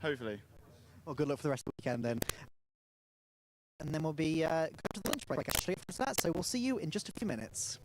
Hopefully. Well, good luck for the rest of the weekend then. And then we'll be going to the lunch break actually after that, so we'll see you in just a few minutes.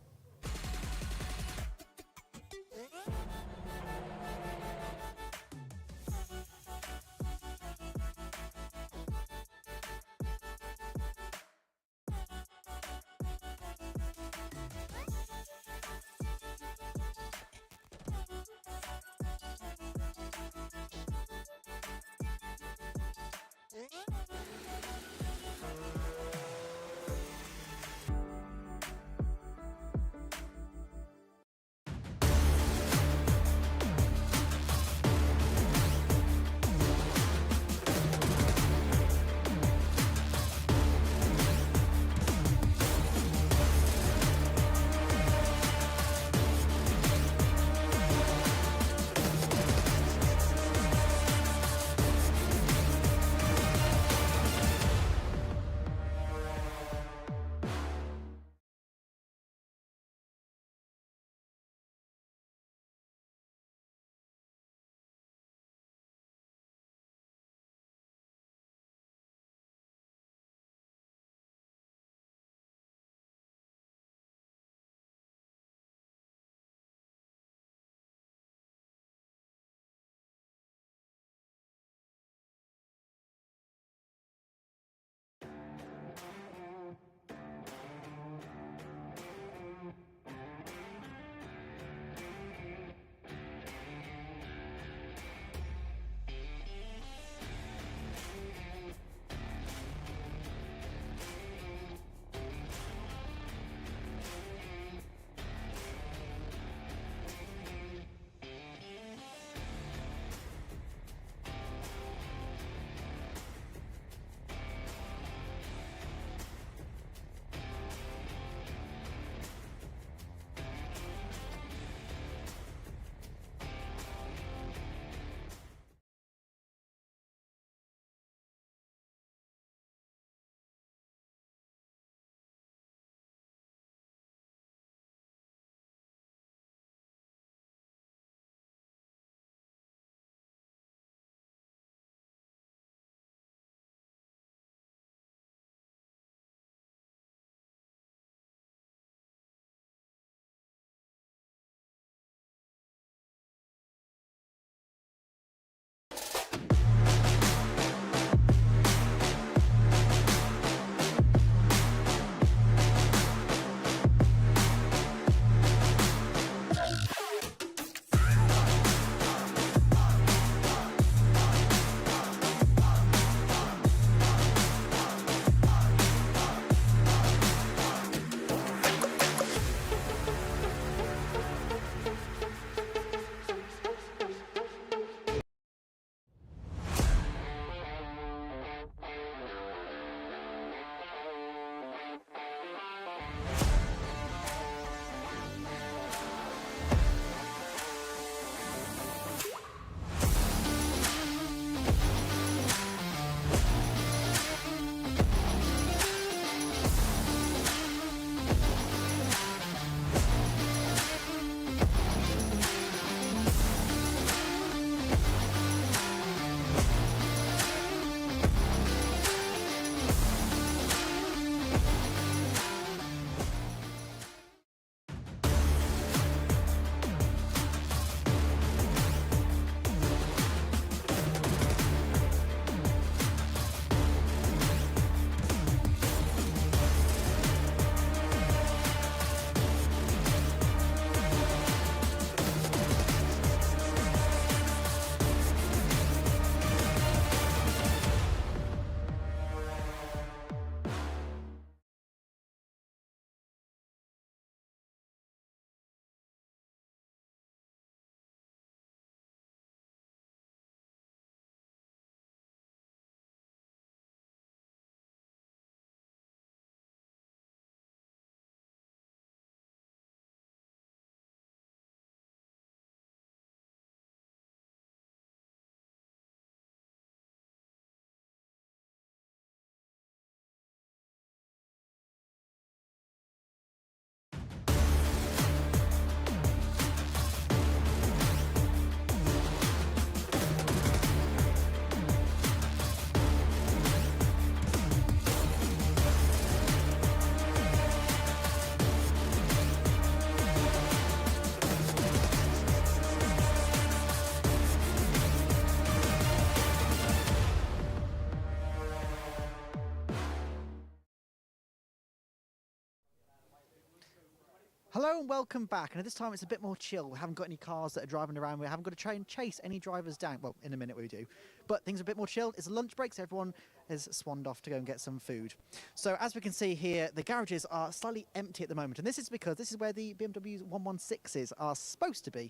Hello and welcome back. And this time it's a bit more chill. We haven't got any cars that are driving around. We haven't got to try and chase any drivers down. Well, in a minute we do. But things are a bit more chilled. It's a lunch break, so everyone has swanned off to go and get some food. So as we can see here, the garages are slightly empty at the moment. And this is because this is where the BMW 116s are supposed to be.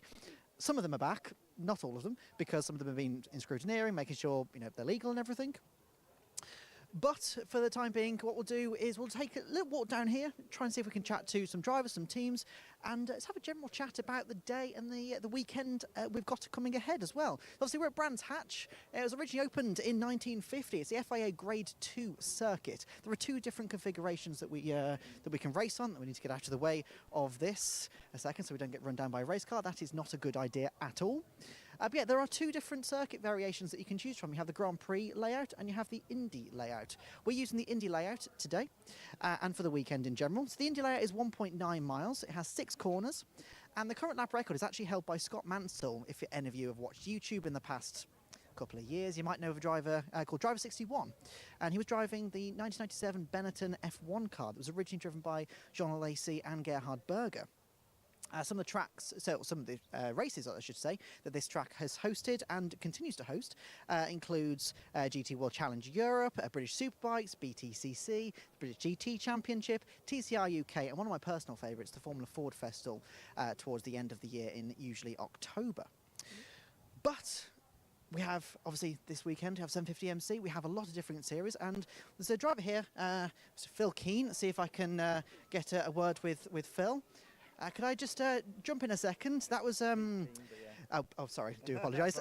Some of them are back, not all of them, because some of them have been in scrutineering, making sure they're legal and everything. But for the time being, what we'll do is we'll take a little walk down here, try and see if we can chat to some drivers, some teams, and let's have a general chat about the day and the weekend we've got coming ahead as well. Obviously, we're at Brands Hatch. It was originally opened in 1950. It's the FIA Grade 2 circuit. There are 2 different configurations that we can race on. We need to get out of the way of this a second so we don't get run down by a race car. That is not a good idea at all. But yeah, there are 2 different circuit variations that you can choose from. You have the Grand Prix layout and you have the Indy layout. We're using the Indy layout today and for the weekend in general. So the Indy layout is 1.9 miles. It has 6 corners. And the current lap record is actually held by Scott Mansell. If any of you have watched YouTube in the past couple of years, you might know of a driver called Driver 61. And he was driving the 1997 Benetton F1 car that was originally driven by Jean Lacey and Gerhard Berger. Some of the races, I should say, that this track has hosted and continues to host includes GT World Challenge Europe, British Superbikes, BTCC, British GT Championship, TCR UK, and one of my personal favourites, the Formula Ford Festival, towards the end of the year in usually October. But we have, obviously, this weekend, we have 750 MC. We have a lot of different series, and there's a driver here, Mr. Phil Keane. Let's see if I can get a word with Phil. Could I just jump in a second? That was... Oh, sorry, do apologise.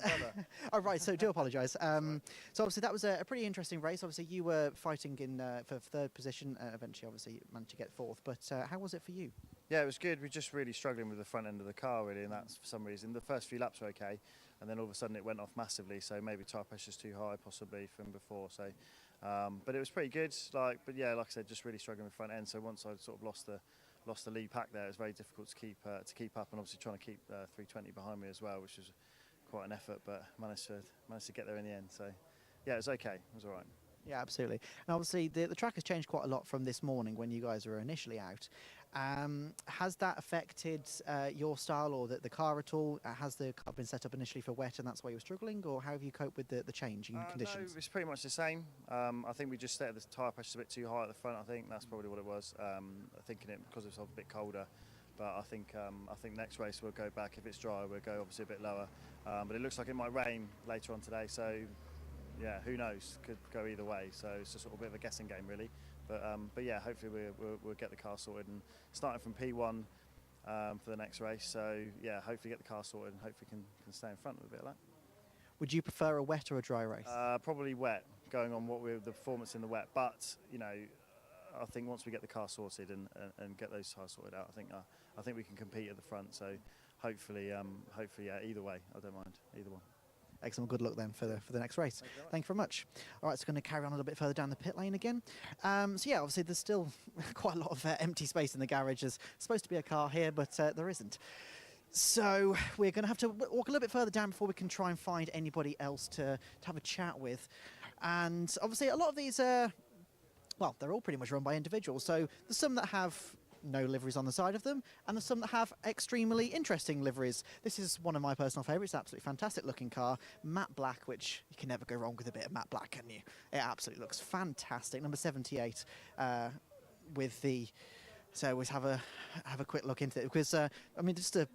Oh, right, so do apologise. So obviously that was a pretty interesting race. Obviously you were fighting for 3rd position. Eventually, obviously, you managed to get 4th. But how was it for you? Yeah, it was good. We're just really struggling with the front end of the car, really, and that's for some reason. The first few laps were okay, and then all of a sudden it went off massively, so maybe tyre pressure's too high, possibly, from before. So, but it was pretty good. Like I said, just really struggling with front end. So once I sort of lost the lead pack there, it was very difficult to keep up, and obviously trying to keep 320 behind me as well, which was quite an effort, but managed to get there in the end. So yeah, it was okay. It was all right. Yeah, absolutely. And obviously the track has changed quite a lot from this morning when you guys were initially out. Has that affected your style or the car at all? Has the car been set up initially for wet and that's why you were struggling, or how have you coped with the changing conditions? No, it's pretty much the same. I think we just set the tyre pressure a bit too high at the front. I think that's probably what it was. Thinking it because it's a bit colder. But I think next race we'll go back. If it's dry, we'll go obviously a bit lower. But it looks like it might rain later on today, so yeah, who knows? Could go either way. So it's a sort of bit of a guessing game, really. But yeah, hopefully we'll get the car sorted, and starting from P1 for the next race. So yeah, hopefully get the car sorted and hopefully can stay in front with a bit of that. Would you prefer a wet or a dry race? Probably wet, going on the performance in the wet. But I think once we get the car sorted and get those tires sorted out, I think we can compete at the front. So hopefully, yeah, either way, I don't mind either one. Excellent. Good luck then for the next race. Thank you very much. All right, so going to carry on a little bit further down the pit lane again. So yeah, obviously there's still quite a lot of empty space in the garage. There's supposed to be a car here, but there isn't. So we're going to have to walk a little bit further down before we can try and find anybody else to have a chat with. And obviously a lot of these, well, they're all pretty much run by individuals. So there's some that have no liveries on the side of them, and there's some that have extremely interesting liveries. This is one of my personal favourites, absolutely fantastic looking car, matte black, which you can never go wrong with a bit of matte black, can you? It absolutely looks fantastic. Number 78 with the... So let's have a quick look into it, because I mean, just the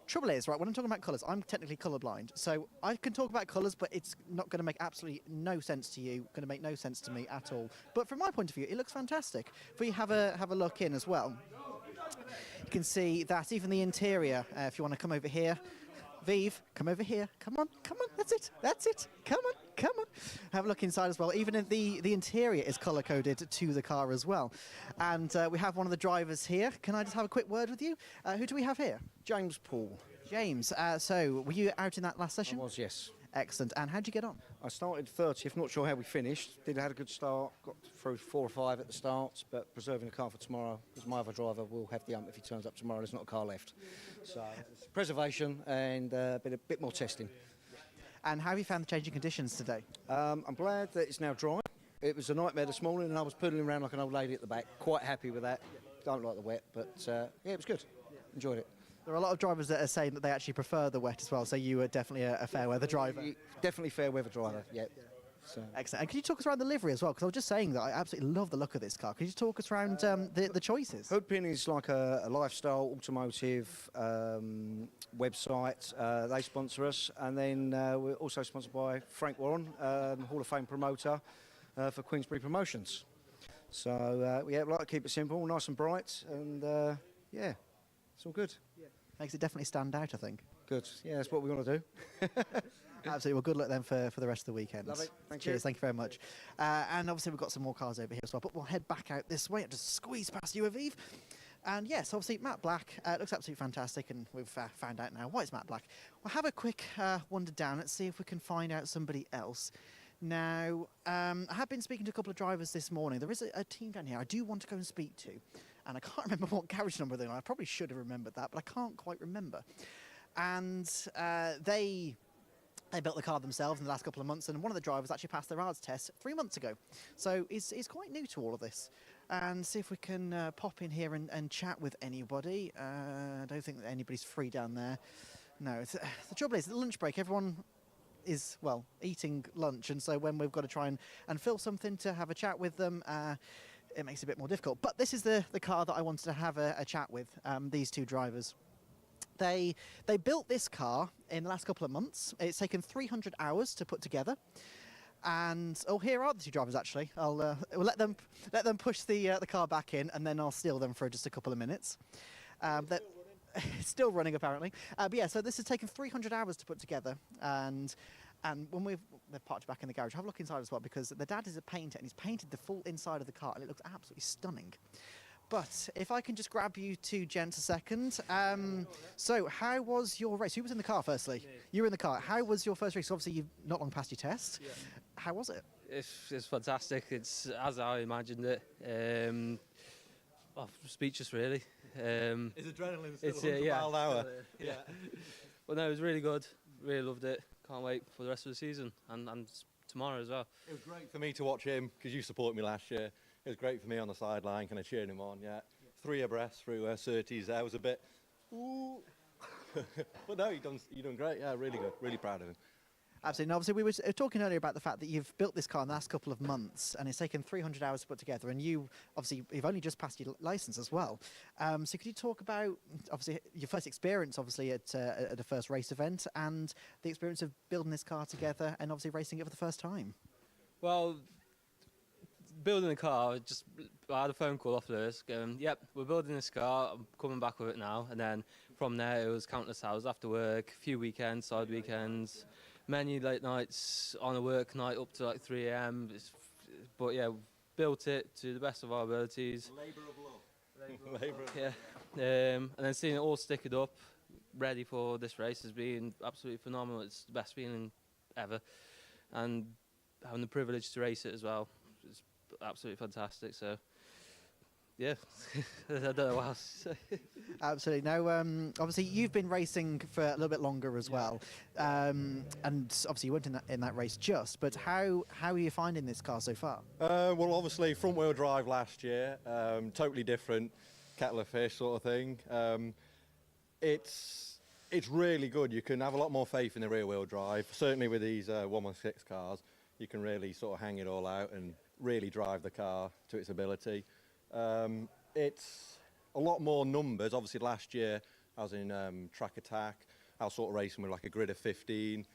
trouble is, right, when I'm talking about colours, I'm technically colourblind, so I can talk about colours, but it's not going to make absolutely no sense to you, going to make no sense to me at all. But from my point of view, it looks fantastic. If we have a look in as well, you can see that even the interior, if you want to come over here, Vive, come over here, come on, that's it, come on. Have a look inside as well. Even the interior is colour-coded to the car as well. And we have one of the drivers here. Can I just have a quick word with you? Who do we have here? James Paul. James, so were you out in that last session? I was, yes. Excellent. And how'd you get on? I started 30th, not sure how we finished. Had a good start, got through 4 or 5 at the start, but preserving the car for tomorrow, because my other driver will have the ump if he turns up tomorrow. There's not a car left. So it's preservation and a bit more testing. And how have you found the changing conditions today? I'm glad that it's now dry. It was a nightmare this morning and I was poodling around like an old lady at the back. Quite happy with that. don't like the wet, but yeah, it was good. Enjoyed it. There are a lot of drivers that are saying that they actually prefer the wet as well, so you were definitely a fair weather driver. Definitely fair weather driver, yeah. So. Excellent. And can you talk us around the livery as well? Because I was just saying that I absolutely love the look of this car. Can you talk us around the choices? Hoodpin is like a lifestyle automotive website. They sponsor us, and then we're also sponsored by Frank Warren, Hall of Fame promoter for Queensbury Promotions. So yeah, we like to keep it simple, nice and bright, and yeah, it's all good. Makes it definitely stand out, I think. Good. Yeah, that's what we want to do. Absolutely. Well, good luck then for the rest of the weekend. Love it. Cheers. Thank you very much. And obviously we've got some more cars over here as well, but we'll head back out this way. I'll just squeeze past you, Aviv. And yes, obviously Matt Black looks absolutely fantastic, and we've found out now why it's Matt Black. We'll have a quick wander down. Let's see if we can find out somebody else. Now, I have been speaking to a couple of drivers this morning. There is a team down here I do want to go and speak to, and I can't remember what garage number they're on. I probably should have remembered that, but I can't quite remember. And they built the car themselves in the last couple of months, and one of the drivers actually passed their ARDS test 3 months ago. So he's quite new to all of this. And see if we can pop in here and chat with anybody. I don't think that anybody's free down there. No, the trouble is, at the lunch break, everyone is, well, eating lunch, and so when we've got to try and fill something to have a chat with them, it makes it a bit more difficult. But this is the car that I wanted to have a chat with, these two drivers. They built this car in the last couple of months. It's taken 300 hours to put together. And oh, here are the two drivers actually. We'll let them push the car back in, and then I'll steal them for just a couple of minutes. It's still running apparently. But yeah, so this has taken 300 hours to put together, and when they've parked back in the garage, have a look inside as well, because the dad is a painter and he's painted the full inside of the car, and it looks absolutely stunning. But if I can just grab you two gents a second. So how was your race? Who was in the car firstly? You were in the car. How was your first race? Obviously you've not long passed your test. Yeah. How was it? It's fantastic. It's as I imagined it. Speechless really. Is adrenaline still 100 mile an hour? Yeah. Well, no, it was really good. Really loved it. Can't wait for the rest of the season and tomorrow as well. It was great for me to watch him because you supported me last year. It was great for me on the sideline, kind of cheering him on. Yeah, 3 abreast through Surtees. There was a bit, ooh, but no, you're doing great. Yeah, really good. Really proud of him. Absolutely. And obviously, we were talking earlier about the fact that you've built this car in the last couple of months, and it's taken 300 hours to put together. And you've only just passed your license as well. So could you talk about obviously your first experience, obviously at a first race event, and the experience of building this car together, and obviously racing it for the first time? Well, building the car, I had a phone call off Lewis going, yep, we're building this car, I'm coming back with it now. And then from there it was countless hours after work, a few weekends, side weekends, many late nights on a work night up to like 3 a.m. But yeah, built it to the best of our abilities. Labour of love. Labour of love. Yeah. And then seeing it all stick it up, ready for this race has been absolutely phenomenal. It's the best feeling ever. And having the privilege to race it as well, it's absolutely fantastic. So yeah, I don't know what else to say. Absolutely. Now, obviously, you've been racing for a little bit longer as well, and obviously you weren't in that race just. But how are you finding this car so far? Well, obviously, front-wheel drive last year, totally different kettle of fish sort of thing. It's really good. You can have a lot more faith in the rear-wheel drive. Certainly with these 116 cars, you can really sort of hang it all out and really drive the car to its ability. It's a lot more numbers. Obviously last year I was in track attack. I was sort of racing with like a grid of 15.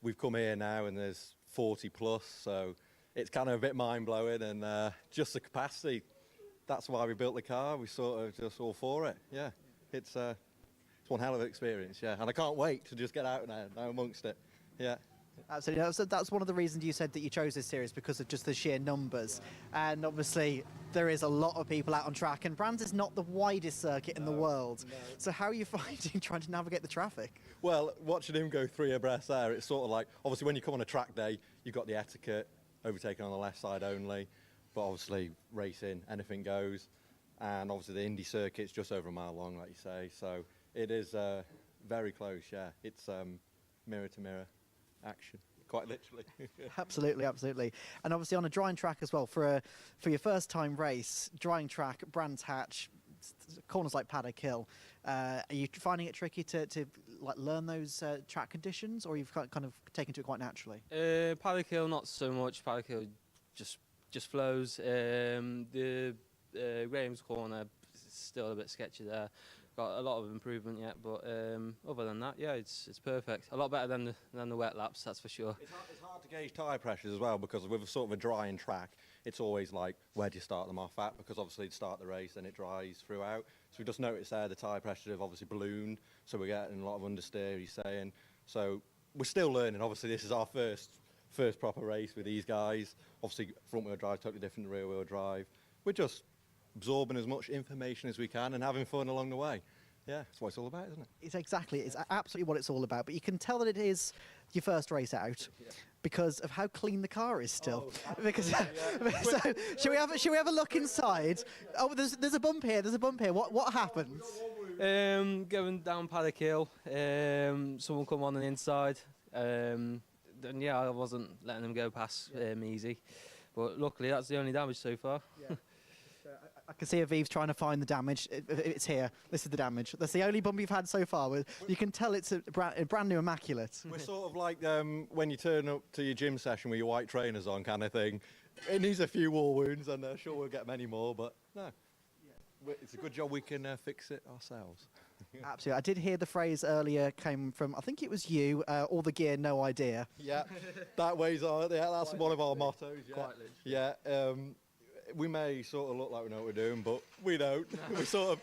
We've come here now and there's 40 plus, so it's kind of a bit mind-blowing, and just the capacity, that's why we built the car. We sort of just all for it. Yeah, it's one hell of an experience, yeah, and I can't wait to just get out now amongst it. Yeah. Absolutely. So that's one of the reasons you said that you chose this series, because of just the sheer numbers. And obviously there is a lot of people out on track, and Brands is not the widest circuit in the world. No. So how are you finding trying to navigate the traffic? Well, watching him go 3 abreast there, it's sort of like, obviously when you come on a track day, you've got the etiquette, overtaking on the left side only, but obviously racing, anything goes. And obviously the Indy circuit's just over a mile long, like you say, so it is very close, yeah. It's mirror to mirror action, quite literally. Absolutely, absolutely. And obviously on a drying track as well, for your first time race, drying track, Brands Hatch, corners like Paddock Hill. Are you finding it tricky to like learn those track conditions, or you've kind of taken to it quite naturally? Paddock Hill, not so much. Paddock Hill just flows. The Graham's corner is still a bit sketchy there. Got a lot of improvement yet, but other than that, yeah, it's perfect. A lot better than the wet laps, that's for sure. It's hard to gauge tyre pressures as well, because with sort of a drying track, it's always like, where do you start them off at? Because obviously you start the race and it dries throughout. So we just noticed there the tyre pressures have obviously ballooned, so we're getting a lot of understeer, he's saying. So we're still learning. Obviously this is our first proper race with these guys. Obviously front wheel drive, totally different to rear wheel drive. We're just absorbing as much information as we can and having fun along the way. Yeah, that's what it's all about, isn't it? It's absolutely what it's all about. But you can tell that it is your first race out because of how clean the car is still. Because so, shall we have a look inside? Oh, there's a bump here. There's a bump here. What happens? Going down Paddock Hill, someone come on the inside. And yeah, I wasn't letting them go past easy. But luckily, that's the only damage so far. Yeah. I can see Aviv's trying to find the damage. It's here. This is the damage. That's the only bump you've had so far. You can tell it's a brand new immaculate. We're sort of like when you turn up to your gym session with your white trainers on, kind of thing. It needs a few war wounds, and sure we'll get many more, but no. It's a good job we can fix it ourselves. Absolutely. I did hear the phrase earlier came from, I think it was you, all the gear, no idea. Yeah, that weighs on. Yeah, that's one of our mottos. Yeah. Yeah. We may sort of look like we know what we're doing, but we don't. we're sort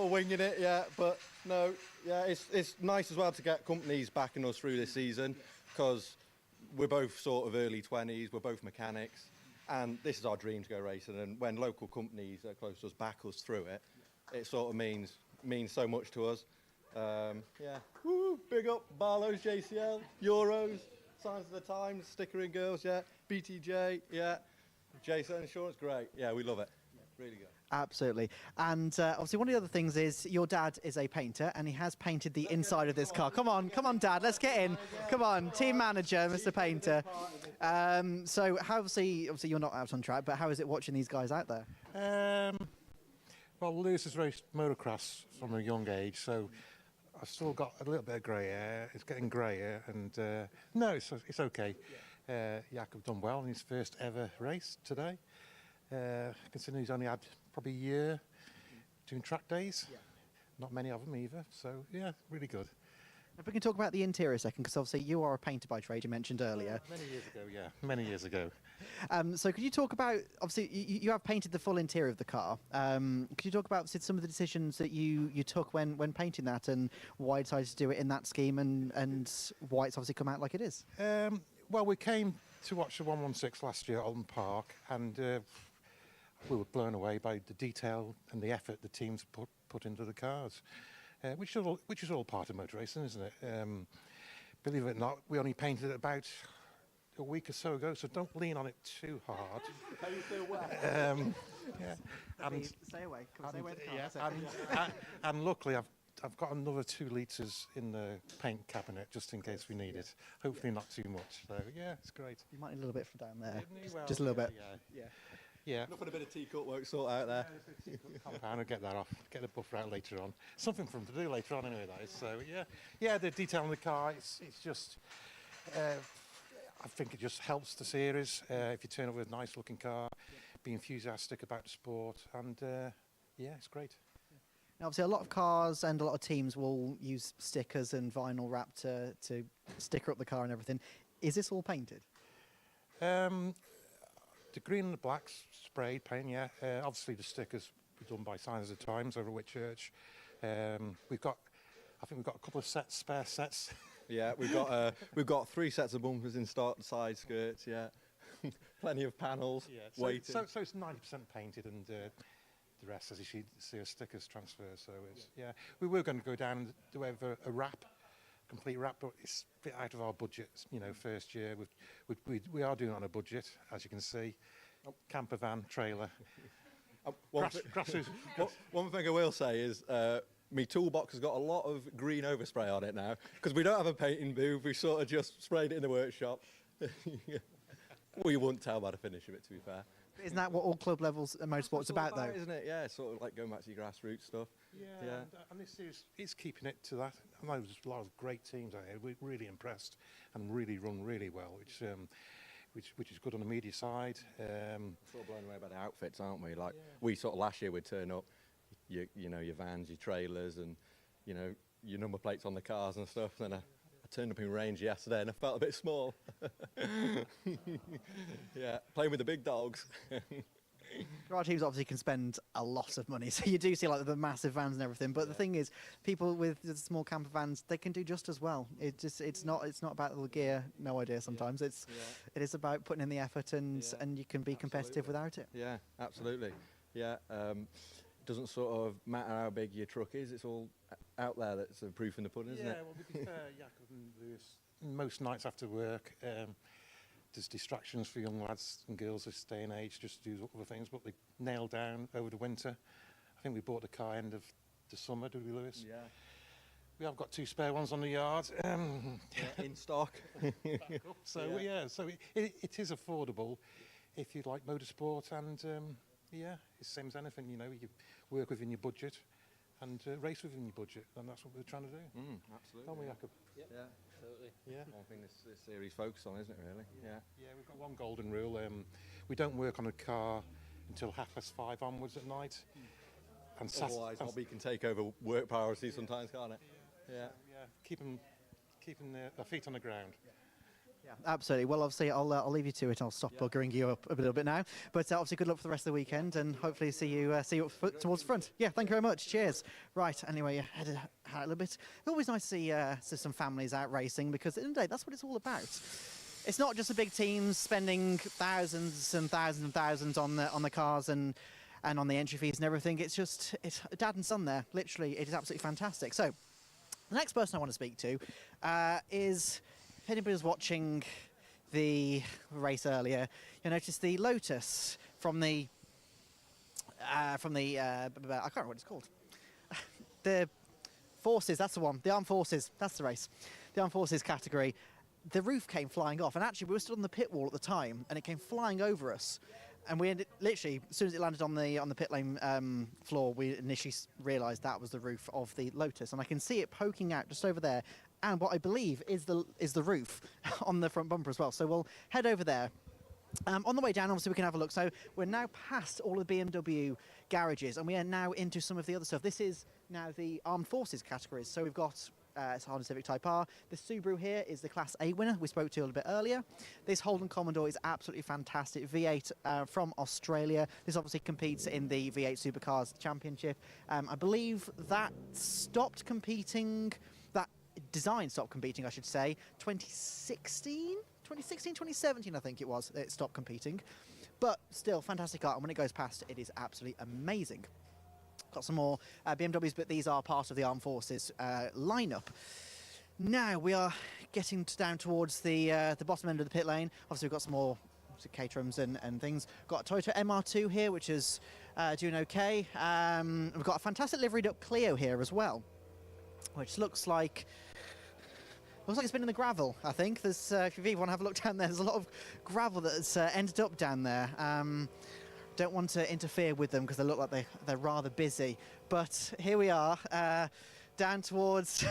of winging it, yeah. But no, yeah, it's nice as well to get companies backing us through this season, because we're both sort of early 20s, we're both mechanics, and this is our dream to go racing. And when local companies that are close to us back us through it, it sort of means so much to us. Yeah, woo, big up Barlow's, JCL, Euros, Signs of the Times, Stickering Girls, yeah, BTJ, yeah. Jason Insurance, great. Yeah, we love it. Really good. Absolutely. And obviously one of the other things is your dad is a painter and he has painted the inside of this car. Come on, Dad, let's get in. Come on, team manager, Mr. Painter. So how obviously you're not out on track, but how is it watching these guys out there? Well, Lewis has raced motocross from a young age, so I've still got a little bit of grey hair. It's getting greyer, and no, it's okay. Jakob done well in his first ever race today. Considering he's only had probably a year doing track days. Yeah. Not many of them either, so yeah, really good. If we can talk about the interior a second, because obviously you are a painter by trade, you mentioned earlier. Many years ago. So could you talk about, obviously you have painted the full interior of the car. Could you talk about some of the decisions that you took when painting that, and why you decided to do it in that scheme, and why it's obviously come out like it is? Well, we came to watch the 116 last year at Alton Park, and we were blown away by the detail and the effort the teams put into the cars, which is all part of motor racing, isn't it? Believe it or not, we only painted it about a week or so ago, so don't lean on it too hard. How you feel well? Yeah. And stay away. Stay away the car. And luckily, I've got another 2 litres in the paint cabinet just in case we need it. Hopefully not too much. So yeah, it's great. You might need a little bit from down there. Just a little bit. Yeah. Nothing a bit of teacut work sort out there. Compound, I'll get that off. Get the buffer out later on. Something for them to do later on anyway, that is. So yeah, the detail on the car, it's just, I think it just helps the series. If you turn up with a nice looking car, be enthusiastic about the sport, and yeah, it's great. Now, obviously, a lot of cars and a lot of teams will use stickers and vinyl wrap to sticker up the car and everything. Is this all painted? The green and the black sprayed paint, yeah. Obviously, the stickers were done by Signs of the Times over at Whitchurch. I think we've got a couple of spare sets. Yeah, we've got 3 sets of bumpers in side skirts. Yeah, plenty of panels. Yeah, so it's 90% painted, and the rest, as you see, are stickers transfer. So it's, yeah, we were going to go down and do a wrap, complete wrap, but it's a bit out of our budget. You know, first year we are doing it on a budget, as you can see. Camper van, trailer. One thing I will say is my toolbox has got a lot of green overspray on it now, because we don't have a painting booth. We sort of just sprayed it in the workshop. Well, you wouldn't tell by the finish of it, to be fair. Isn't that what all club levels motorsport's about, though? Isn't it? Yeah, sort of like going back to your grassroots stuff. Yeah. And this is keeping it to that. I know there's a lot of great teams out here. We're really impressed and really run really well, which is good on the media side. Sort of blown away by the outfits, aren't we? Like we sort of last year would turn up, you know, your vans, your trailers, and you know your number plates on the cars and stuff. Then I turned up in range yesterday and I felt a bit small. Yeah, playing with the big dogs. Our teams obviously can spend a lot of money, so you do see like the massive vans and everything. But the thing is, people with the small camper vans, they can do just as well. It's not about the gear. No idea. Sometimes it is about putting in the effort, and you can be competitive without it. Yeah, absolutely. Yeah, doesn't sort of matter how big your truck is. It's all out there that's the proof in the pudding, isn't it? Yeah, well, to be fair, Jakob and Lewis, most nights after work, there's distractions for young lads and girls this day and age just to do other things, but they nailed down over the winter. I think we bought the car end of the summer, did we, Lewis? Yeah. We have got 2 spare ones on the yard. In stock. So it is affordable if you like motorsport, and it's the same as anything. You know, you work within your budget and race within your budget, and that's what we're trying to do. Absolutely. Don't we, Jakob? Yeah, absolutely. Yeah. One thing this series focuses on, isn't it, really? Yeah. Yeah, we've got one golden rule. We don't work on a car until 5:30 onwards at night. And otherwise, hobby can take over work priorities sometimes, can't it? Yeah. Yeah, keeping their feet on the ground. Yeah, absolutely. Well, obviously, I'll leave you to it. I'll stop buggering you up a little bit now. But obviously, good luck for the rest of the weekend, and hopefully see you towards the front. Yeah, thank you very much. Cheers. Right. Anyway, headed out a little bit. It's always nice to see some families out racing, because at the end of the day, that's what it's all about. It's not just the big teams spending thousands and thousands and thousands on the cars and on the entry fees and everything. It's dad and son there. Literally, it is absolutely fantastic. So, the next person I want to speak to is. If anybody was watching the race earlier, you'll notice the Lotus from the I can't remember what it's called. The Forces, that's the one. The Armed Forces, that's the race. The Armed Forces category. The roof came flying off, and actually we were stood on the pit wall at the time, and it came flying over us. And we literally, as soon as it landed on the pit lane floor, we initially realised that was the roof of the Lotus, and I can see it poking out just over there. And what I believe is the roof on the front bumper as well. So we'll head over there. On the way down, obviously, we can have a look. So we're now past all of the BMW garages, and we are now into some of the other stuff. This is now the Armed Forces categories. So we've got it's Honda Civic Type R. The Subaru here is the Class A winner we spoke to a little bit earlier. This Holden Commodore is absolutely fantastic. V8 from Australia. This obviously competes in the V8 Supercars Championship. I believe that stopped competing. That design stopped competing, I should say, 2016, 2017, I think it was. It stopped competing. But still, fantastic car. And when it goes past, it is absolutely amazing. Got some more BMWs, but these are part of the Armed Forces lineup. Now we are getting down towards the bottom end of the pit lane. Obviously, we've got some more Caterhams and things. Got a Toyota MR2 here, which is doing okay. We've got a fantastic liveried up Clio here as well, which looks like it's been in the gravel, I think. There's, if you want to have a look down there, there's a lot of gravel that's ended up down there. Don't want to interfere with them because they look like they're rather busy. But here we are, down towards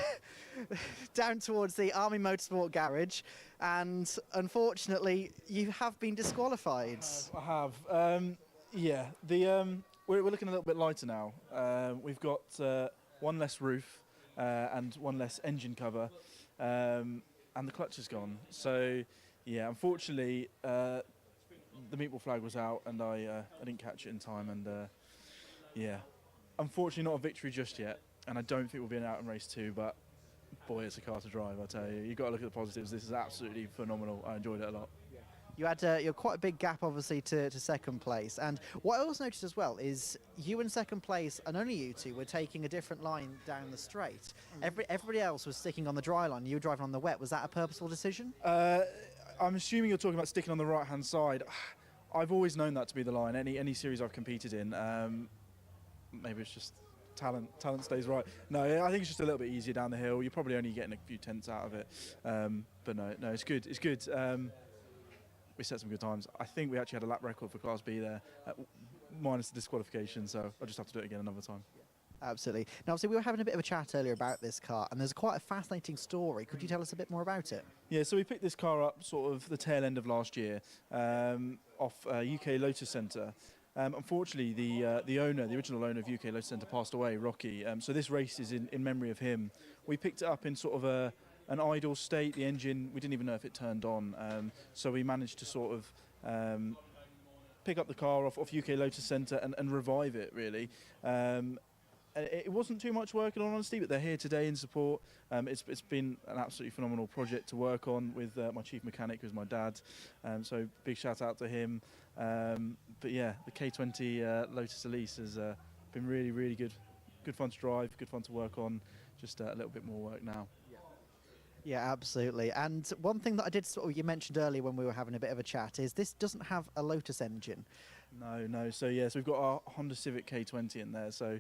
the Army Motorsport garage, and unfortunately, you have been disqualified. I have. Yeah, we're looking a little bit lighter now. We've got one less roof and one less engine cover, and the clutch is gone. So, yeah, unfortunately, the meatball flag was out, and I didn't catch it in time. And yeah, unfortunately, not a victory just yet. And I don't think we'll be out in race 2. But boy, it's a car to drive. I tell you, you've got to look at the positives. This is absolutely phenomenal. I enjoyed it a lot. You had quite a big gap, obviously, to second place. And what I also noticed as well is you in second place, and only you two, were taking a different line down the straight. Everybody else was sticking on the dry line. You were driving on the wet. Was that a purposeful decision? I'm assuming you're talking about sticking on the right-hand side. I've always known that to be the line. Any series I've competed in, maybe it's just talent. Talent stays right. No, I think it's just a little bit easier down the hill. You're probably only getting a few tenths out of it. But no, it's good. It's good. we set some good times. I think we actually had a lap record for Class B there, minus the disqualification, so I'll just have to do it again another time. Absolutely. Now, obviously, we were having a bit of a chat earlier about this car, and there's quite a fascinating story. Could you tell us a bit more about it? Yeah, so we picked this car up sort of the tail end of last year off UK Lotus Centre. Unfortunately, the original owner of UK Lotus Centre passed away, Rocky. So this race is in memory of him. We picked it up in sort of an idle state. The engine, we didn't even know if it turned on. So we managed to sort of pick up the car off UK Lotus Centre and revive it, really. It wasn't too much work, in all honesty, but they're here today in support. It's been an absolutely phenomenal project to work on with my chief mechanic, who's my dad. So big shout out to him. But yeah, the K20 Lotus Elise has been really, really good. Good fun to drive, good fun to work on. Just a little bit more work now. Yeah, absolutely. And one thing that I did you mentioned earlier when we were having a bit of a chat is this doesn't have a Lotus engine. No. So yes, we've got our Honda Civic K20 in there. So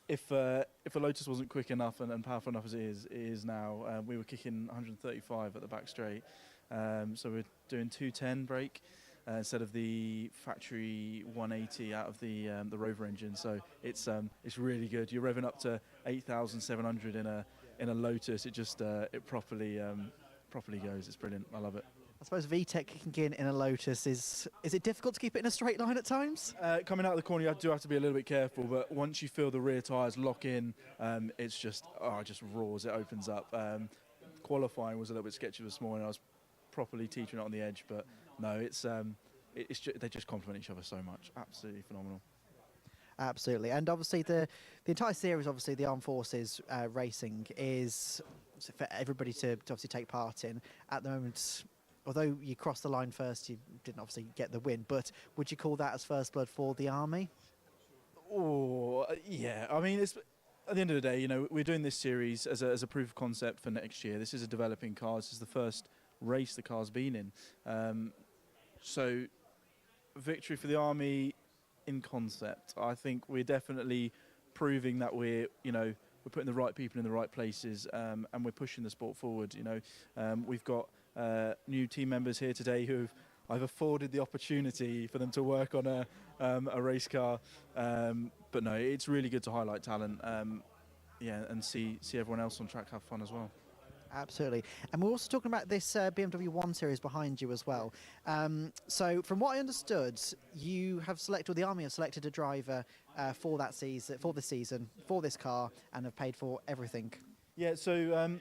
if a Lotus wasn't quick enough and powerful enough as it is now, we were kicking 135 at the back straight. So we're doing 210 brake instead of the factory 180 out of the Rover engine. So it's really good. You're revving up to 8,700 in a Lotus. It just it properly goes. It's brilliant. I love it. I suppose VTEC kicking in a Lotus, is it difficult to keep it in a straight line at times? Coming out of the corner, you do have to be a little bit careful, but once you feel the rear tyres lock in, it just roars, it opens up. Qualifying was a little bit sketchy this morning. I was properly teetering it on the edge, but no, they just complement each other so much. Absolutely phenomenal. Absolutely, and obviously the entire series, obviously the Armed Forces racing is for everybody to obviously take part in. At the moment, although you crossed the line first, you didn't obviously get the win, but would you call that as first blood for the Army? Oh, yeah. I mean, it's, at the end of the day, we're doing this series as a proof of concept for next year. This is a developing car. This is the first race the car's been in. So, victory for the Army in concept. I think we're definitely proving that we're putting the right people in the right places, and we're pushing the sport forward. We've got new team members here today who I've afforded the opportunity for them to work on a race car. But no, it's really good to highlight talent, and see everyone else on track have fun as well. Absolutely. And we're also talking about this BMW 1 Series behind you as well. So from what I understood, you have selected, or the Army have selected a driver for that season, for this car, and have paid for everything. Yeah, so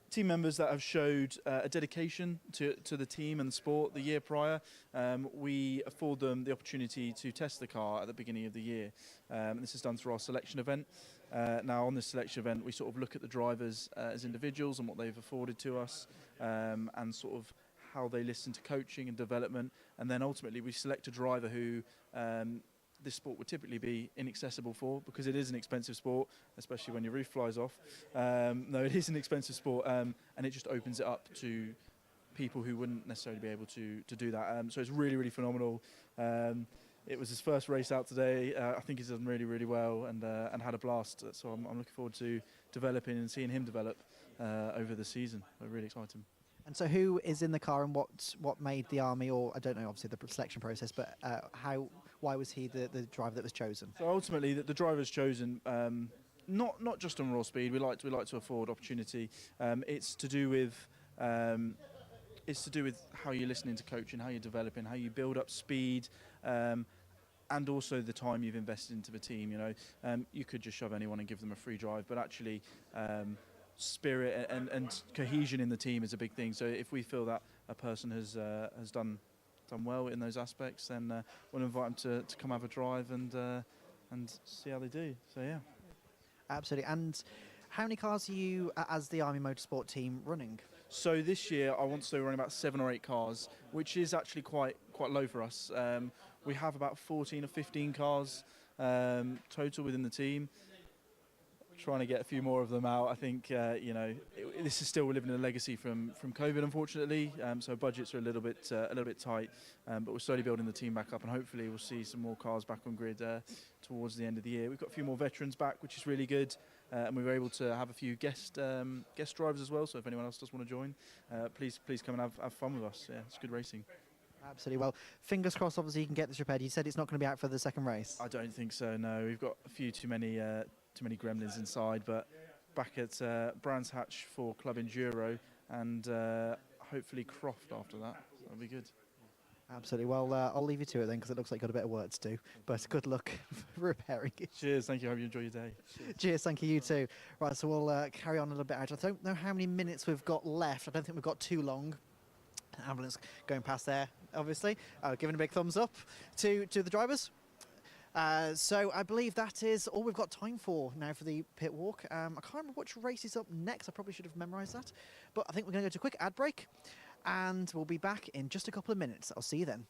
team members that have showed a dedication to the team and the sport the year prior, we afford them the opportunity to test the car at the beginning of the year. This is done through our selection event. Now on this selection event, we sort of look at the drivers as individuals and what they've afforded to us, and sort of how they listen to coaching and development, and then ultimately we select a driver who this sport would typically be inaccessible for, because it is an expensive sport, especially when your roof flies off. No, it is an expensive sport, and it just opens it up to people who wouldn't necessarily be able to do that. So it's really, really phenomenal. It was his first race out today. I think he's done really, really well and had a blast. So I'm looking forward to developing and seeing him develop over the season. Really exciting. And so who is in the car, and what made the Army, or I don't know, obviously the selection process, but why was he the driver that was chosen? So ultimately, the driver's chosen not just on raw speed. We like to afford opportunity. It's to do with how you're listening to coaching, how you're developing, how you build up speed, and also the time you've invested into the team. You could just shove anyone and give them a free drive, but actually spirit and cohesion in the team is a big thing. So if we feel that a person has done well in those aspects, then we'll invite them to come have a drive and see how they do. So yeah, absolutely. And how many cars are you, as the Army Motorsport team, running? So this year I want to say we're running about 7 or 8 cars, which is actually quite low for us. We have about 14 or 15 cars total within the team. Trying to get a few more of them out. I think this is still, we're living in a legacy from COVID, unfortunately. So budgets are a little bit tight, but we're slowly building the team back up, and hopefully we'll see some more cars back on grid towards the end of the year. We've got a few more veterans back, which is really good, and we were able to have a few guest drivers as well. So if anyone else does want to join, please come and have fun with us. Yeah, it's good racing. Absolutely. Well, fingers crossed, obviously, you can get this repaired. You said it's not going to be out for the second race. I don't think so, no. We've got a few too many gremlins inside, but back at Brands Hatch for Club Enduro and hopefully Croft after that. That'll be good. Absolutely. Well, I'll leave you to it then, because it looks like you've got a bit of work to do. But good luck repairing it. Cheers, thank you. I hope you enjoy your day. Cheers, thank you, you too. Right, so we'll carry on a little bit out. I don't know how many minutes we've got left. I don't think we've got too long. Ambulance going past there, obviously. Giving a big thumbs up to the drivers. So I believe that is all we've got time for now for the pit walk. I can't remember which race is up next. I probably should have memorised that. But I think we're going to go to a quick ad break. And we'll be back in just a couple of minutes. I'll see you then.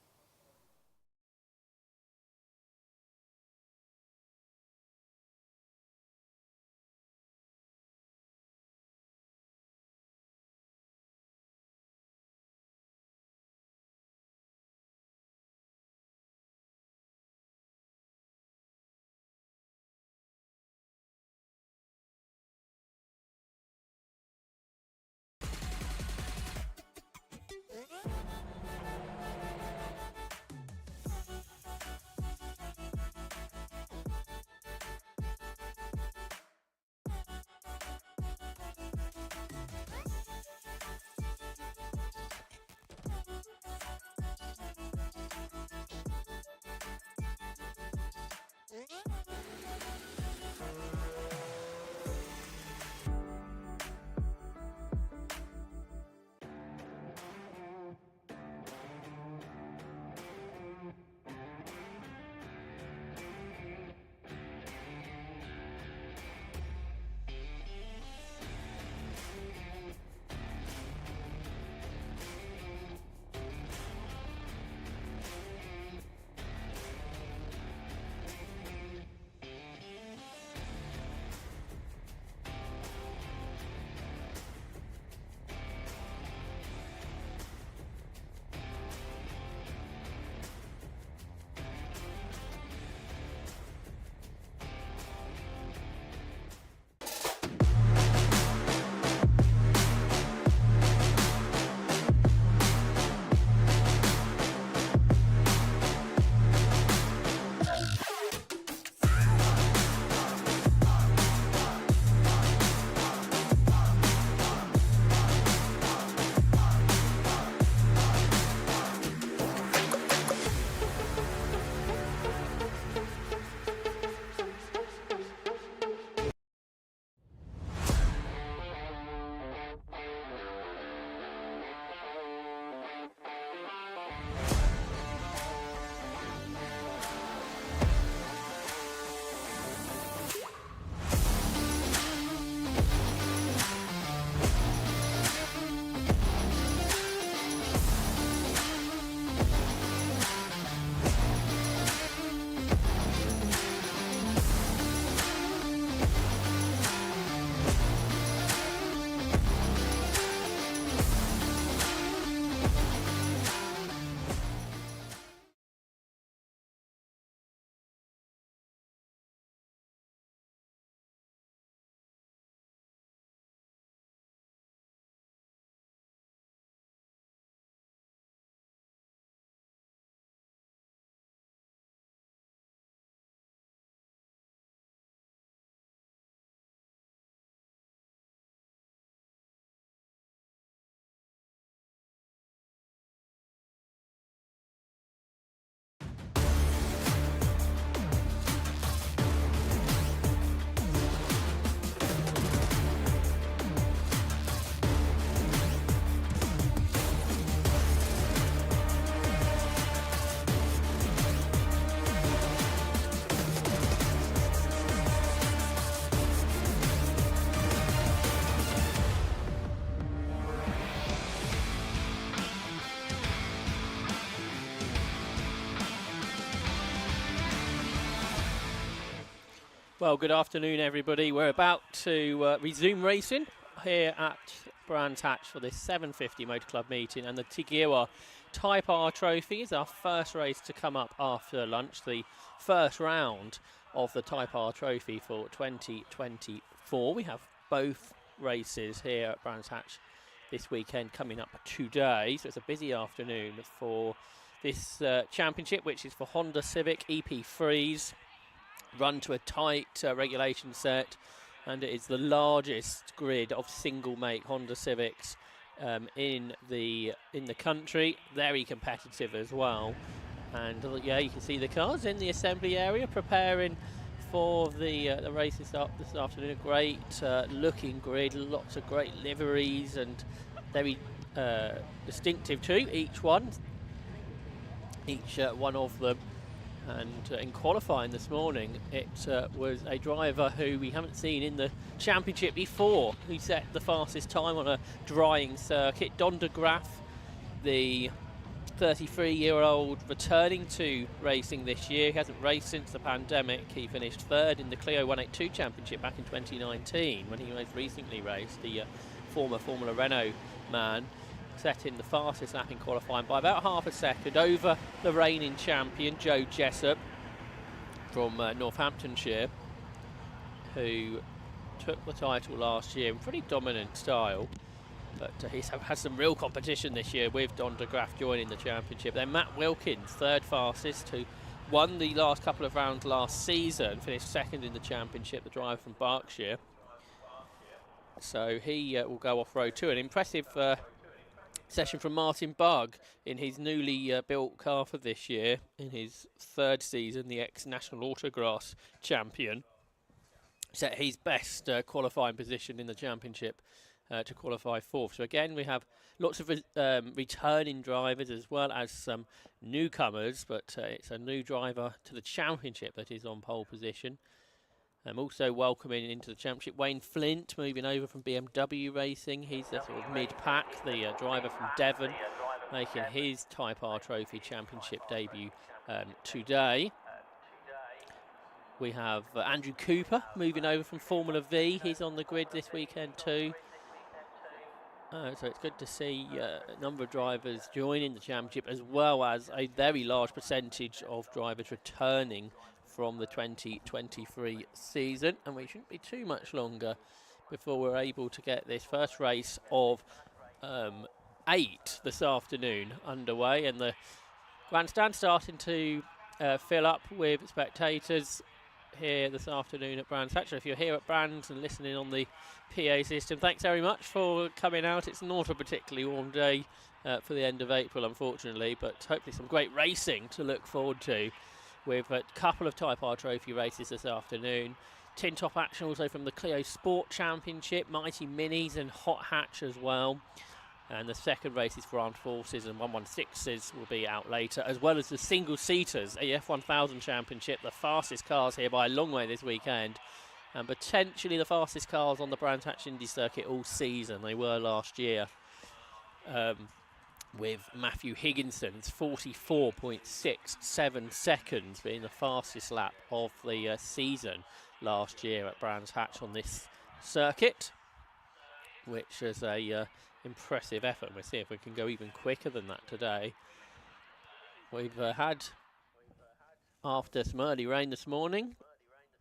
Well, good afternoon, everybody. We're about to resume racing here at Brands Hatch for this 750 Motor Club meeting, and the Tigiwa Type R Trophy is our first race to come up after lunch, the first round of the Type R Trophy for 2024. We have both races here at Brands Hatch this weekend coming up today, so it's a busy afternoon for this championship, which is for Honda Civic EP3s, run to a tight regulation set, and it is the largest grid of single-make Honda Civics in the country. Very competitive as well. And yeah, you can see the cars in the assembly area preparing for the races this afternoon. A great looking grid, lots of great liveries and very distinctive too, each one of them. And in qualifying this morning, it was a driver who we haven't seen in the championship before who set the fastest time on a drying circuit. Don de Graaf, the 33-year-old, returning to racing this year. He hasn't raced since the pandemic. He finished third in the Clio 182 Championship back in 2019 when he most recently raced, the former Formula Renault man, setting the fastest lap in qualifying by about half a second over the reigning champion, Joe Jessup from Northamptonshire, who took the title last year in pretty dominant style. But he's had some real competition this year with Don de Graaf joining the championship. Then Matt Wilkins, third fastest, who won the last couple of rounds last season, finished second in the championship, the driver from Berkshire. So he will go off road too. An impressive session from Martin Bugg in his newly built car for this year, in his third season, the ex-National Autograss champion. Set his best qualifying position in the championship to qualify fourth. So again, we have lots of returning drivers as well as some newcomers, but it's a new driver to the championship that is on pole position. Also welcoming into the championship Wayne Flint, moving over from BMW Racing. He's the sort of mid-pack, the driver from Devon, making his Type R Trophy Championship debut today. We have Andrew Cooper moving over from Formula V. He's on the grid this weekend too. So it's good to see a number of drivers joining the championship, as well as a very large percentage of drivers returning from the 2023 season. And we shouldn't be too much longer before we're able to get this first race of 8 this afternoon underway. And the grandstand starting to fill up with spectators here this afternoon at Brands Hatch. If you're here at Brands and listening on the PA system, thanks very much for coming out. It's not a particularly warm day for the end of April, unfortunately, but hopefully some great racing to look forward to, with a couple of Type R Trophy races this afternoon. Tin top action also from the Clio Sport Championship, Mighty Minis and Hot Hatch as well. And the second races for Armed Forces and 116s will be out later, as well as the single-seaters, EF 1000 Championship, the fastest cars here by a long way this weekend, and potentially the fastest cars on the Brands Hatch Indy circuit all season. They were last year, with Matthew Higginson's 44.67 seconds being the fastest lap of the season last year at Brands Hatch on this circuit, which is a impressive effort. We'll see if we can go even quicker than that today. We've had, after some early rain this morning,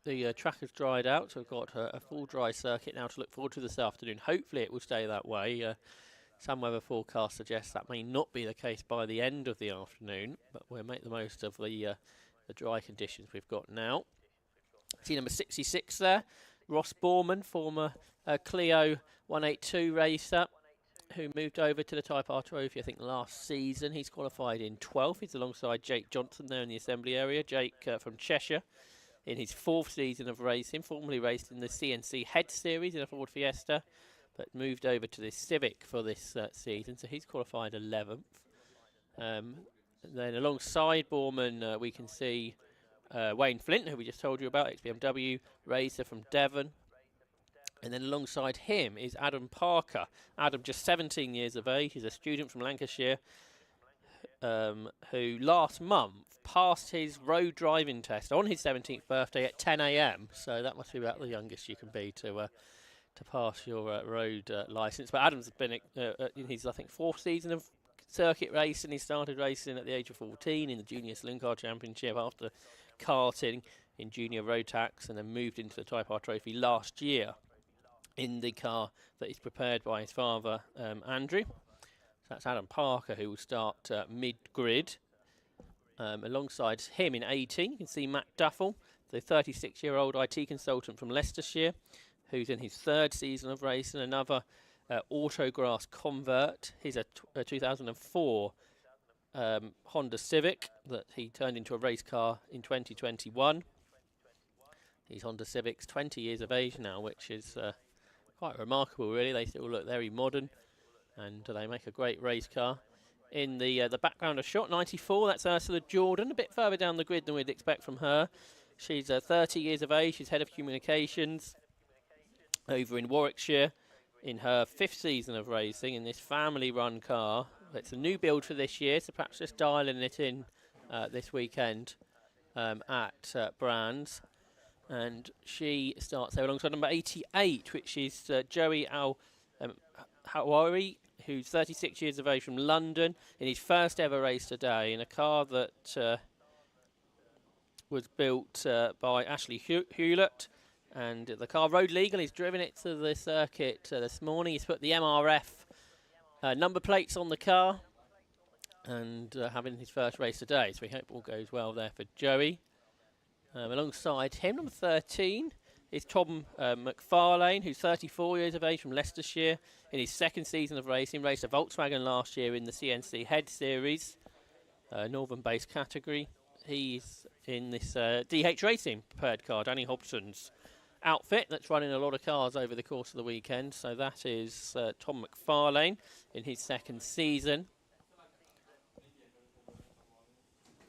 the track has dried out, so we've got a full dry circuit now to look forward to this afternoon. Hopefully it will stay that way. Some weather forecasts suggest that may not be the case by the end of the afternoon, but we'll make the most of the dry conditions we've got now. See number 66 there, Ross Borman, former Clio 182 racer, who moved over to the Type R Trophy, I think, last season. He's qualified in 12th. He's alongside Jake Johnson there in the assembly area. Jake from Cheshire, in his 4th season of racing, formerly raced in the CNC Head Series in a Ford Fiesta, but moved over to this Civic for this season, so he's qualified 11th. Then alongside Borman, we can see Wayne Flint, who we just told you about, ex-BMW racer from Devon. And then alongside him is Adam Parker. Adam, just 17 years of age. He's a student from Lancashire who last month passed his road driving test on his 17th birthday at 10 a.m. So that must be about the youngest you can be to pass your road licence. But Adam's been in his, I think, 4th season of circuit racing. He started racing at the age of 14 in the Junior Saloon Car Championship after karting in Junior Road Tax, and then moved into the Type R Trophy last year in the car that is prepared by his father, Andrew. So that's Adam Parker, who will start mid-grid Alongside him in 18, you can see Matt Duffel, the 36-year-old IT consultant from Leicestershire, who's in his 3rd season of racing, another Autograss convert. He's a 2004 Honda Civic that he turned into a race car in 2021. These Honda Civics, 20 years of age now, which is quite remarkable, really. They still look very modern, and they make a great race car. In the background of shot, 94, that's Ursula Jordan, a bit further down the grid than we'd expect from her. She's 30 years of age, she's head of communications over in Warwickshire in her 5th season of racing in this family-run car. It's a new build for this year, so perhaps just dialing it in this weekend at Brands. And she starts there alongside number 88, which is Joey Al-Hawari, who's 36 years of age from London, in his first ever race today, in a car that was built by Ashley Hewlett. And the car road legal. He's driven it to the circuit this morning. He's put the MRF number plates on the car and having his first race today. So we hope all goes well there for Joey. Alongside him, number 13, is Tom McFarlane, who's 34 years of age from Leicestershire, in his 2nd season of racing. Raced a Volkswagen last year in the CNC Head Series, Northern-based category. He's in this DH Racing prepared car, Danny Hobson's outfit, that's running a lot of cars over the course of the weekend. So that is Tom McFarlane in his 2nd season.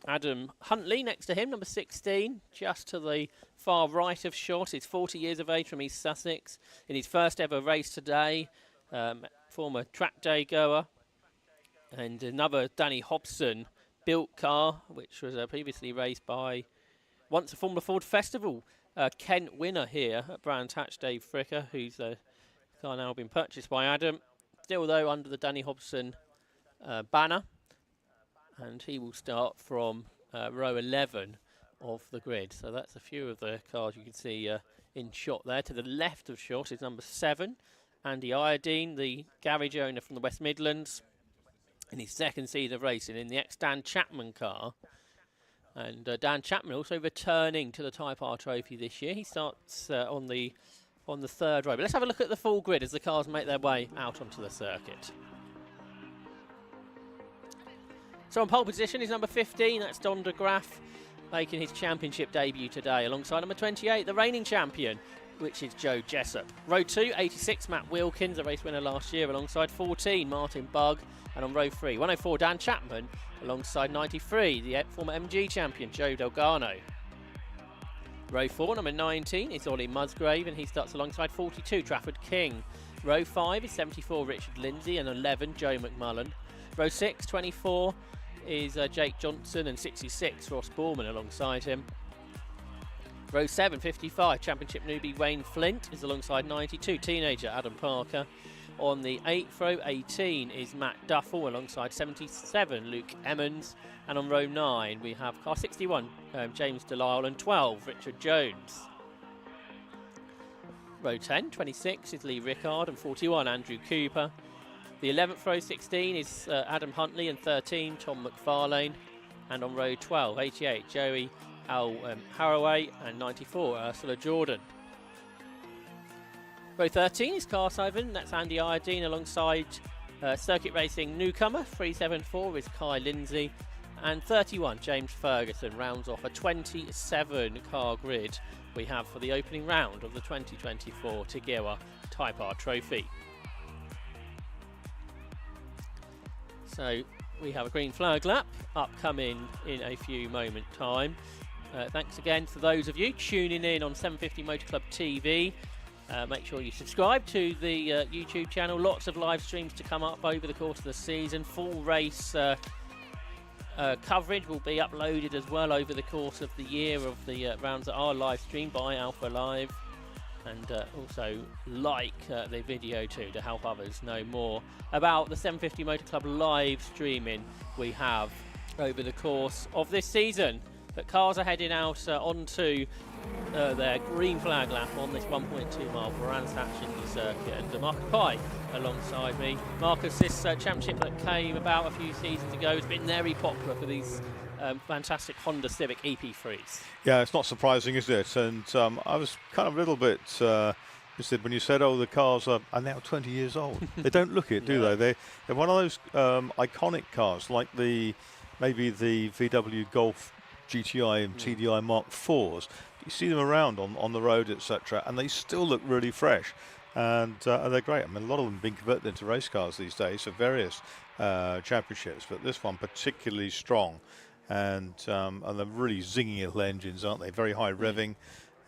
Adam Huntley next to him, number 16, just to the far right of shot. He's 40 years of age from East Sussex, in his first ever race today, former track day goer. And another Danny Hobson built car, which was previously raced by once a Formula Ford Festival Kent winner here at Brands Hatch, Dave Fricker, whose car now been purchased by Adam. Still, though, under the Danny Hobson banner. And he will start from row 11 of the grid. So that's a few of the cars you can see in shot there. To the left of shot is number 7, Andy Iodine, the garage owner from the West Midlands, in his 2nd season of racing in the ex-Dan Chapman car. And Dan Chapman also returning to the Type R Trophy this year. He starts on the 3rd row. But let's have a look at the full grid as the cars make their way out onto the circuit. So on pole position is number 15, that's Don de Graaf, making his championship debut today, alongside number 28, the reigning champion, which is Joe Jessup. Row 2, 86, Matt Wilkins, a race winner last year, alongside 14, Martin Bugg. And on row 3, 104, Dan Chapman, alongside 93, the former MG champion, Joe Delgado. Row 4, number 19, is Ollie Musgrave, and he starts alongside 42, Trafford King. Row 5 is 74, Richard Lindsay, and 11, Joe McMullen. Row 6, 24, is Jake Johnson, and 66, Ross Borman alongside him. Row 7, 55, championship newbie Wayne Flint is alongside 92, teenager Adam Parker. On the 8th row, 18 is Matt Duffel alongside 77, Luke Emmons. And on row 9 we have car 61, James Delisle, and 12, Richard Jones. Row 10, 26 is Lee Rickard, and 41, Andrew Cooper. The 11th row, 16 is Adam Huntley, and 13, Tom McFarlane. And on row 12, 88, Joey Al-Haraway, and 94, Ursula Jordan. Row 13 is Carshaven, that's Andy Iodine alongside circuit racing newcomer. 374 is Kai Lindsay, and 31, James Ferguson, rounds off a 27 car grid we have for the opening round of the 2024 Tagewa Type R Trophy. So we have a green flag lap upcoming in a few moment time. Thanks again to those of you tuning in on 750 Motor Club TV. Make sure you subscribe to the YouTube channel. Lots of live streams to come up over the course of the season. Full race coverage will be uploaded as well over the course of the year of the rounds that are live streamed by Alpha Live. And also like the video too to help others know more about the 750 Motor Club live streaming we have over the course of this season. But cars are heading out onto their green flag lap on this 1.2 mile Brands Hatch circuit, and Marcus Pye alongside me. Marcus, this championship that came about a few seasons ago has been very popular for these fantastic Honda Civic EP3s. Yeah, it's not surprising, is it? And I was kind of a little bit interested when you said, oh, the cars are now 20 years old. They don't look it, do they? They're one of those iconic cars, like maybe the VW Golf GTI and TDI Mark IVs. You see them around on the road, etc., and they still look really fresh. And they're great. I mean, a lot of them have been converted into race cars these days for various championships, but this one particularly strong. And they're really zingy little engines, aren't they? Very high revving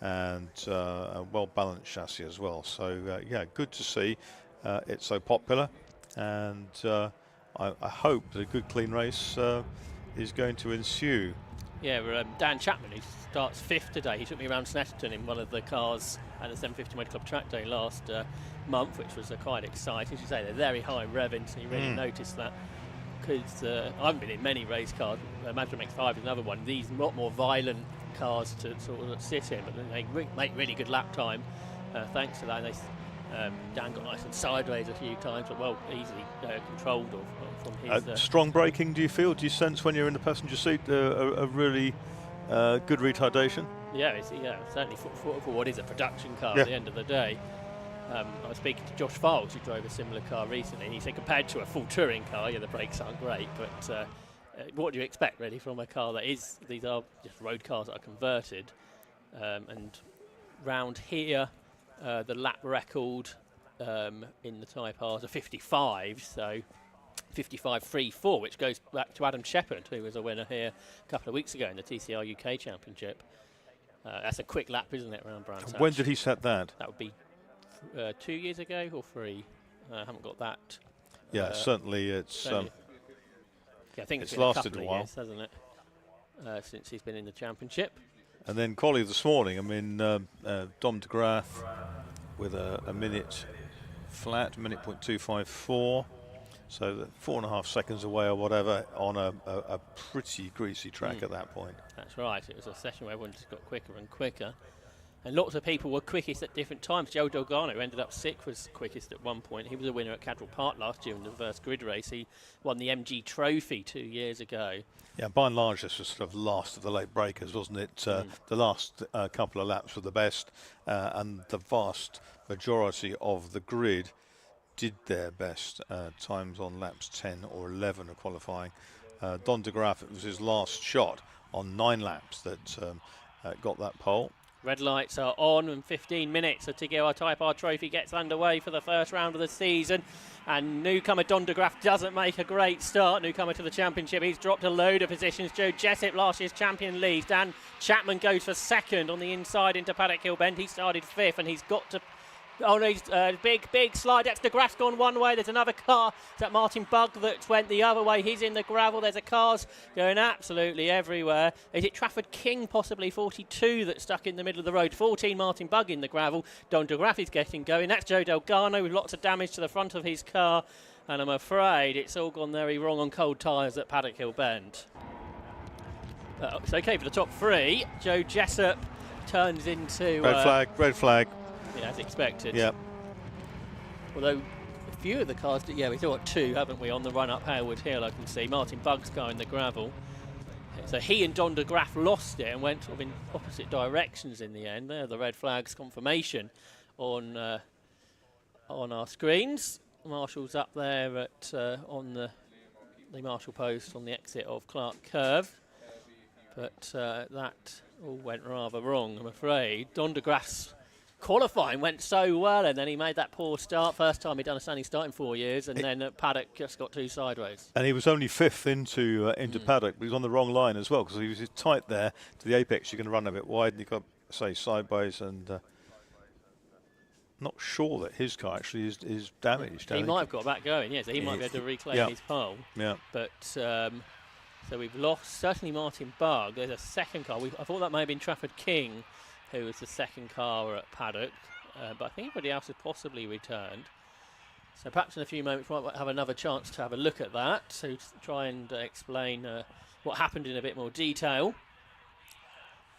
and a well-balanced chassis as well. So, yeah, good to see it's so popular. And I hope that a good, clean race is going to ensue. Yeah, Dan Chapman, who starts 5th today, he took me around Snetterton in one of the cars at the 750 Motor Club track day last month, which was quite exciting. As you say, they're very high revving, so you really notice that. Because I haven't been in many race cars. Mazda MX-5 is another one. These lot more violent cars to sort of sit in, but they make really good lap time thanks to that. And Dan got nice and sideways a few times, but well easily controlled from his. Strong braking, do you feel? Do you sense when you're in the passenger seat a really good retardation? Yeah, certainly for what is a production car at the end of the day. I was speaking to Josh Files, who drove a similar car recently, and he said compared to a full touring car, the brakes aren't great, but what do you expect really from a car that is, these are just road cars that are converted, and round here the lap record in the Type R is a 55, so 55.34, which goes back to Adam Shepherd, who was a winner here a couple of weeks ago in the TCR UK Championship. That's a quick lap, isn't it, around Brands Hatch? When did he set that? That would be 2 years ago or 3. I haven't got that. Yeah, certainly it's. Yeah, I think it's lasted a while, years, hasn't it? Since he's been in the championship. And then quality this morning. I mean, Dom de Graaf with a minute flat, minute .254. So 4.5 seconds away or whatever on a pretty greasy track at that point. That's right. It was a session where everyone just got quicker and quicker. And lots of people were quickest at different times. Joe Delgado, who ended up 6th, was quickest at one point. He was a winner at Cadwell Park last year in the first grid race. He won the MG Trophy 2 years ago. Yeah, by and large, this was sort of last of the late breakers, wasn't it? The last couple of laps were the best, and the vast majority of the grid did their best times on laps 10 or 11 of qualifying. Don de Graaf, it was his last shot on 9 laps that got that pole. Red lights are on, and 15 minutes. The TGR Type R Trophy gets underway for the first round of the season. And newcomer Don de Graaf doesn't make a great start. Newcomer to the championship. He's dropped a load of positions. Joe Jessup, last year's champion, leads. Dan Chapman goes for 2nd on the inside into Paddock Hill Bend. He started 5th, and he's got to. Oh no, big slide. That's de Graaf's gone one way. There's another car. Is that Martin Bugg that went the other way? He's in the gravel. There's a cars going absolutely everywhere. Is it Trafford King, possibly 42, that's stuck in the middle of the road? 14, Martin Bugg in the gravel. Don de Graaf is getting going. That's Joe Delgado with lots of damage to the front of his car. And I'm afraid it's all gone very wrong on cold tyres at Paddock Hill Bend. It's okay for the top 3. Joe Jessup turns into... Red flag. Yeah, as expected. Yep. Although a few of the cars, we still got 2, haven't we, on the run up Harewood Hill, I can see. Martin Bugg's car in the gravel. So he and Don de Graaf lost it and went sort of in opposite directions in the end. There, the red flag's confirmation on our screens. Marshall's up there at on the Marshall post on the exit of Clark Curve. But that all went rather wrong, I'm afraid. Don de Graaf's qualifying went so well, and then he made that poor start. First time he'd done a standing start in 4 years, and then at Paddock just got 2 sideways. And he was only 5th into Paddock, but he was on the wrong line as well, because he was tight there to the apex. You can run a bit wide, and you got, say, sideways, and not sure that his car actually is damaged. He might have got back going, yes. He might be able to reclaim his pole. Yeah. But so we've lost certainly Martin Bugg. There's a second car. I thought that may have been Trafford King, who was the second car at Paddock, but I think everybody else has possibly returned. So perhaps in a few moments we might have another chance to have a look at that, so to try and explain what happened in a bit more detail.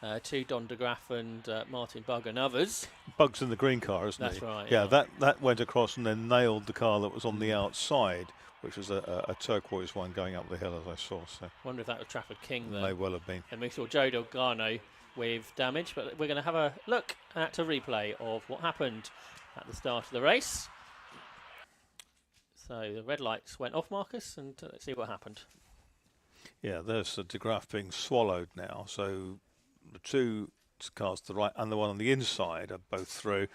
to Don de Graaf and Martin Bugg and others. Bug's in the green car, isn't he? That's right. Yeah, that went across and then nailed the car that was on the outside, which was a turquoise one going up the hill, as I saw. So Wonder if that was Trafford King there. may well have been. And we saw Joe Delgado with damage, but we're going to have a look at a replay of what happened at the start of the race. So the red lights went off, Marcus, and let's see what happened. Yeah, there's the de Graaf being swallowed now. So the two cars to the right and the one on the inside are both through,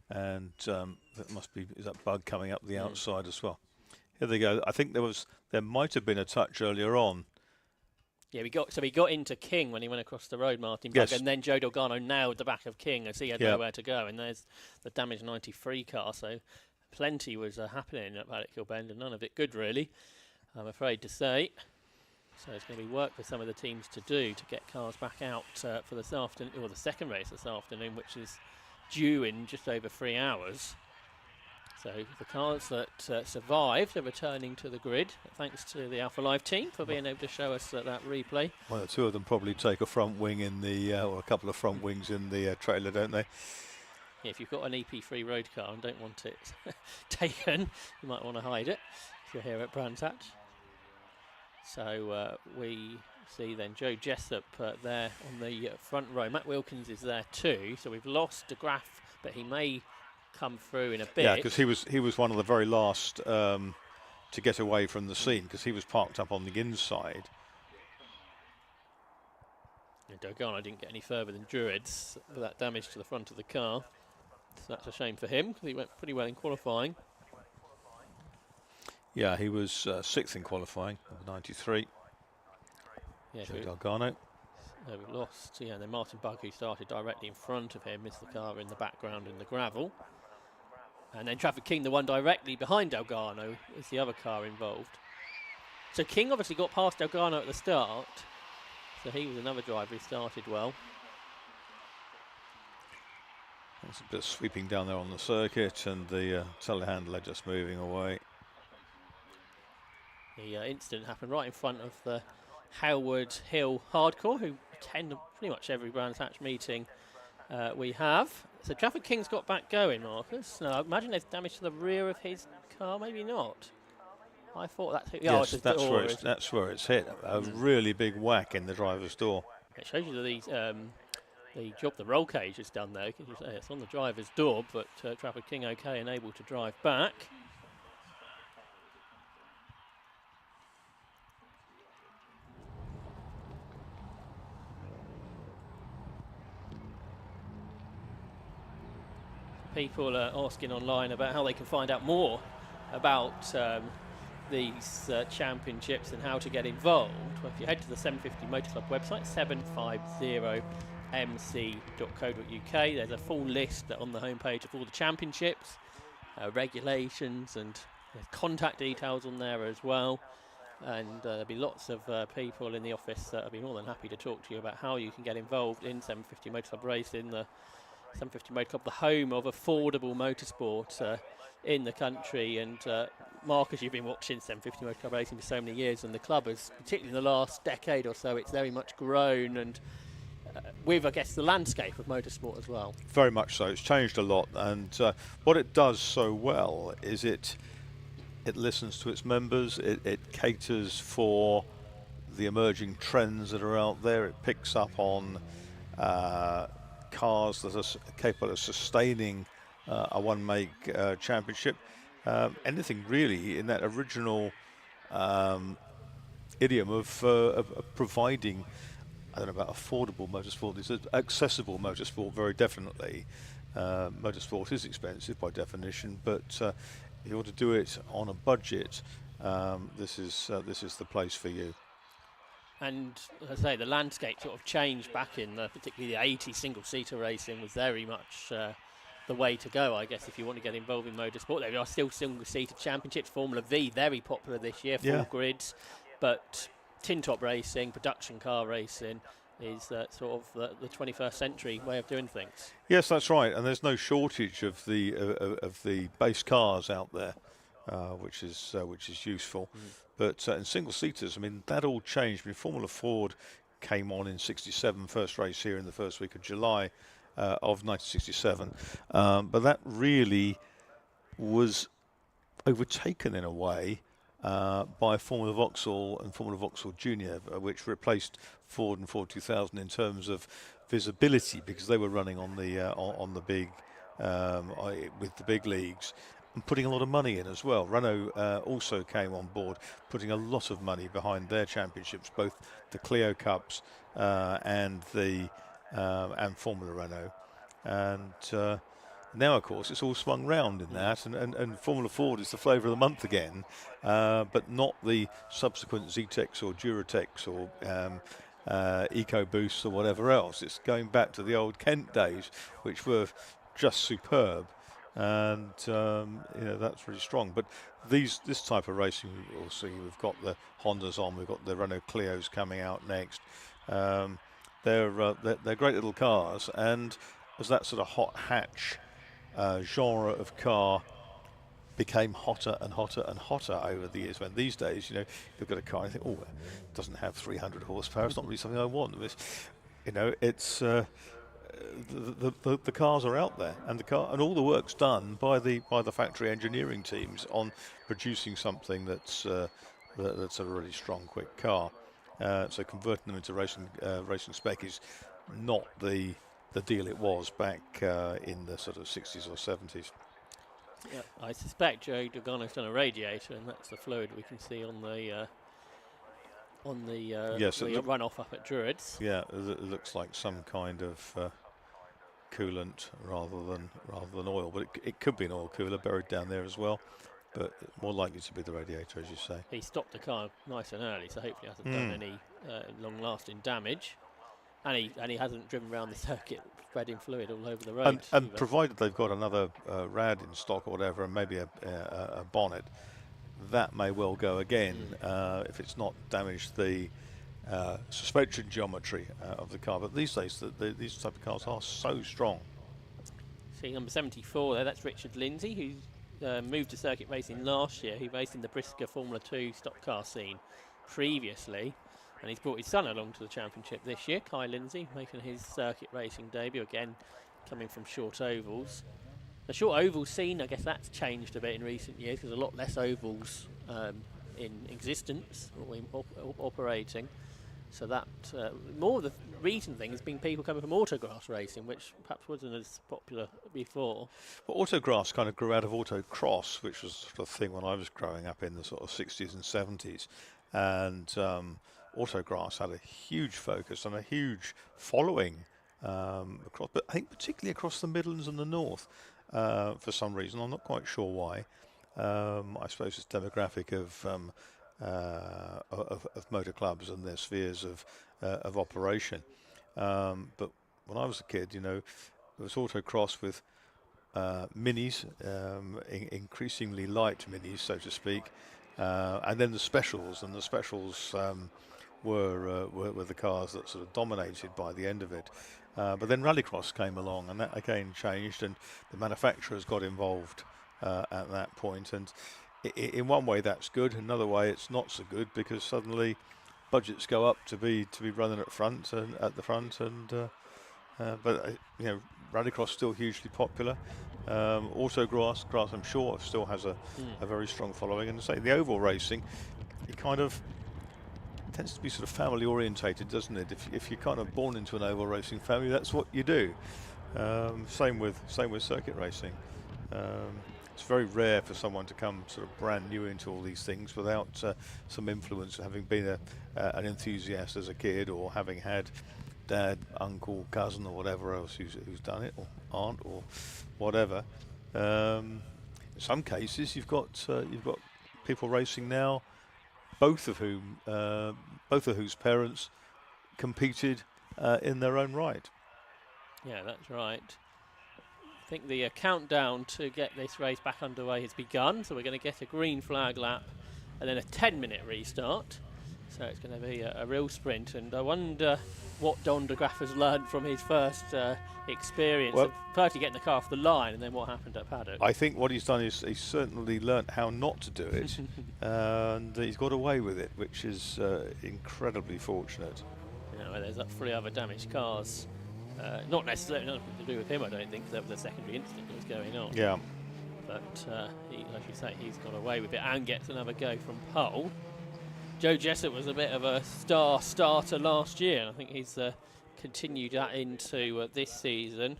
and that must be, is that Bug coming up the outside as well. Here they go. I think there might have been a touch earlier on. Yeah, he got into King when he went across the road, Martin Bugg, and then Joe Delgado nailed the back of King as he had nowhere to go. And there's the damaged 93 car. So plenty was happening at Paddock Hill Bend, and none of it good, really, I'm afraid to say. So it's going to be work for some of the teams to do to get cars back out for this afternoon, or the second race this afternoon, which is due in just over 3 hours. So the cars that survived are returning to the grid, thanks to the Alpha Live team for being able to show us that replay. Well, the two of them probably take a front wing in the, or a couple of front wings in the trailer, don't they? Yeah, if you've got an EP3 road car and don't want it taken, you might want to hide it if you're here at Brands Hatch. So we see then Joe Jessup there on the front row. Matt Wilkins is there too. So we've lost de Graaf, but he may come through in a bit. Yeah, because he was one of the very last to get away from the scene, because he was parked up on the inside. Yeah, Delgado didn't get any further than Druids for that damage to the front of the car. So that's a shame for him, because he went pretty well in qualifying. Yeah, he was 6th in qualifying, 93. Yeah, Joe Delgado. We lost. Yeah, and then Martin Bugg, who started directly in front of him, missed the car in the background in the gravel. And then Trafford King, the one directly behind Delgado, is the other car involved. So King obviously got past Delgado at the start. So he was another driver who started well. There's a bit of sweeping down there on the circuit, and the telehandler just moving away. The incident happened right in front of the Howard Hill Hardcore, who attend pretty much every Brands Hatch meeting we have. So Trafford King's got back going, Marcus. Now, I imagine there's damage to the rear of his car, maybe not. I thought that's hit. Yes, that's where it's hit. A really big whack in the driver's door. It shows you that the job the roll cage has done there. It's on the driver's door, but Trafford King okay and able to drive back. People are asking online about how they can find out more about these championships and how to get involved. Well, if you head to the 750 Motor Club website, 750mc.co.uk, there's a full list on the homepage of all the championships, regulations, and there's contact details on there as well. And there'll be lots of people in the office that will be more than happy to talk to you about how you can get involved in 750 Motor Club racing. The 750 Motor Club, the home of affordable motorsport in the country. And Marcus, you've been watching 750 Motor Club racing for so many years, and the club has, particularly in the last decade or so, it's very much grown, and with, I guess, the landscape of motorsport as well. Very much so. It's changed a lot, and what it does so well is it listens to its members, it caters for the emerging trends that are out there, it picks up on cars that are capable of sustaining a one-make championship. Anything really in that original idiom of providing, I don't know about affordable motorsport, this is accessible motorsport very definitely. Motorsport is expensive by definition, but if you want to do it on a budget, this is the place for you. And as I say, the landscape sort of changed back in particularly the 80s. Single-seater racing was very much the way to go, I guess, if you want to get involved in motorsport. There are still single-seater championships. Formula V, very popular this year, full grids. But tin-top racing, production car racing is sort of the 21st century way of doing things. Yes, that's right. And there's no shortage of the base cars out there, which is useful. But in single-seaters, I mean, that all changed. I mean, Formula Ford came on in '67, first race here in the first week of July of 1967. But that really was overtaken in a way by Formula Vauxhall and Formula Vauxhall Junior, which replaced Ford and Ford 2000 in terms of visibility, because they were running on the big with the big leagues and putting a lot of money in as well. Renault also came on board, putting a lot of money behind their championships, both the Clio Cups and Formula Renault. And now, of course, it's all swung round in that, and Formula Ford is the flavour of the month again, but not the subsequent Zetex or Duratex or EcoBoost or whatever else. It's going back to the old Kent days, which were just superb, and that's really strong. But this type of racing, we'll see. We've got the Hondas on, we've got the Renault Clios coming out next. They're great little cars, and as that sort of hot hatch genre of car became hotter and hotter and hotter over the years, when these days, you've got a car and you think, it doesn't have 300 horsepower, it's not really something I want. It's the cars are out there, and all the work's done by the factory engineering teams on producing something that's a really strong, quick car. So converting them into racing spec is not the deal it was back in the sort of 60s or 70s. Yeah, I suspect Joe Dogano's done a radiator, and that's the fluid we can see on the runoff up at Druids. Yeah, it looks like some kind of coolant rather than oil, but it could be an oil cooler buried down there as well. But more likely to be the radiator, as you say. He stopped the car nice and early, so hopefully hasn't done any long-lasting damage. And he hasn't driven around the circuit spreading fluid all over the road. And provided they've got another rad in stock or whatever, and maybe a bonnet, that may well go again if it's not damaged the suspension geometry of the car. But these days, these type of cars are so strong. See number 74 there, that's Richard Lindsay, who moved to circuit racing last year. He raced in the Brisker Formula 2 stock car scene previously. And he's brought his son along to the championship this year, Kai Lindsay, making his circuit racing debut, again coming from short ovals. The short oval scene, I guess that's changed a bit in recent years, because a lot less ovals in existence or operating. So that more of the recent thing has been people coming from autograss racing, which perhaps wasn't as popular before. Well, autograss kind of grew out of autocross, which was the thing when I was growing up in the sort of 60s and 70s. And autograss had a huge focus and a huge following across, but I think particularly across the Midlands and the North for some reason. I'm not quite sure why. I suppose it's demographic of motor clubs and their spheres of operation. But when I was a kid, there was autocross with minis, increasingly light minis, so to speak, and then the specials, and the specials were the cars that sort of dominated by the end of it. But then rallycross came along, and that again changed, and the manufacturers got involved at that point. And in one way that's good, another way it's not so good, because suddenly budgets go up to be running at the front, but rallycross still hugely popular. Autograss, I'm sure, still has a very strong following. And say the oval racing, it kind of tends to be sort of family orientated, doesn't it? If you're kind of born into an oval racing family, that's what you do. Same with circuit racing. It's very rare for someone to come sort of brand new into all these things without some influence, having been an enthusiast as a kid, or having had dad, uncle, cousin, or whatever else who's done it, or aunt, or whatever. In some cases, you've got people racing now, both of whose parents competed in their own right. Yeah, that's right. I think the countdown to get this race back underway has begun, so we're going to get a green flag lap and then a 10-minute restart. So it's going to be a real sprint, and I wonder what Don de Graaf has learned from his first experience of firstly getting the car off the line and then what happened at paddock. I think what he's done is he's certainly learnt how not to do it, and he's got away with it, which is incredibly fortunate. Yeah, where there's 3 other damaged cars. Not necessarily nothing to do with him, I don't think, 'cause that was a secondary incident that was going on. Yeah. But like you say, he's got away with it and gets another go from pole. Joe Jessup was a bit of a starter last year, and I think he's continued that into this season.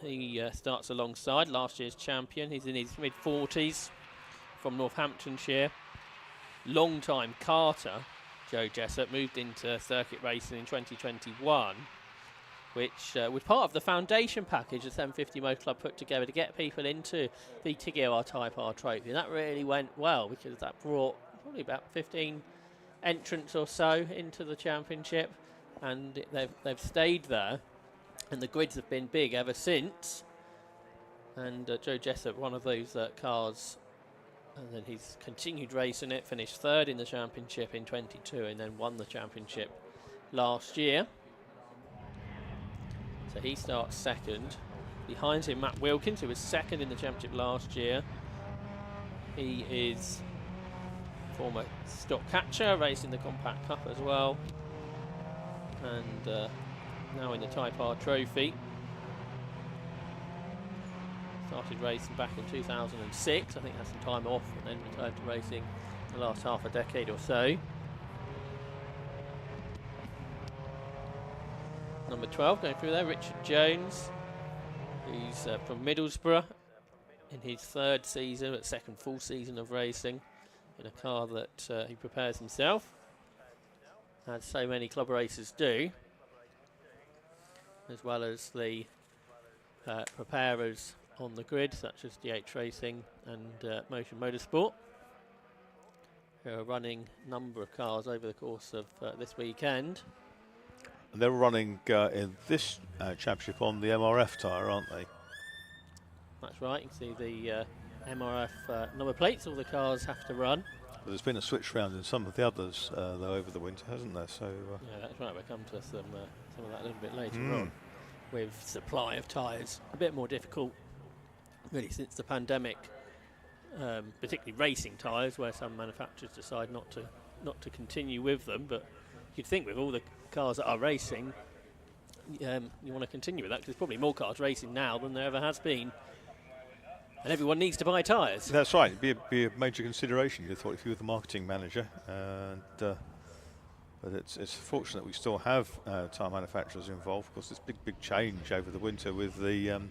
He starts alongside last year's champion. He's in his mid-40s from Northamptonshire. Long-time karter, Joe Jessup, moved into circuit racing in 2021, which was part of the foundation package the 750 Motor Club put together to get people into the TGR Type R Trophy. And that really went well because that brought probably about 15 entrants or so into the championship, and they've stayed there, and the grids have been big ever since. And Joe Jessup, one of those cars, and then he's continued racing it, finished 3rd in the championship in 22 and then won the championship last year. So he starts 2nd. Behind him, Matt Wilkins, who was 2nd in the championship last year. He is former stock catcher, racing the Compact Cup as well, and now in the Type R Trophy. Started racing back in 2006, I think had some time off, and then returned to racing the last half a decade or so. Number 12 going through there, Richard Jones. He's from Middlesbrough, in his 3rd season, but 2nd full season of racing, in a car that he prepares himself, as so many club racers do, as well as the preparers on the grid, such as DH Racing and Motion Motorsport, who are running a number of cars over the course of this weekend. And they're running in this championship on the MRF tyre, aren't they? That's right, you can see the MRF number plates all the cars have to run. But there's been a switch round in some of the others though over the winter, hasn't there? So yeah, that's right. We'll come to some of that a little bit later on, with supply of tyres a bit more difficult, really, since the pandemic. Particularly racing tyres, where some manufacturers decide not to continue with them. But you'd think with all the cars that are racing, you want to continue with that, because there's probably more cars racing now than there ever has been. And everyone needs to buy tyres. That's right. It'd be a major consideration, you thought, if you were the marketing manager. And but it's fortunate we still have tyre manufacturers involved, because there's big change over the winter with the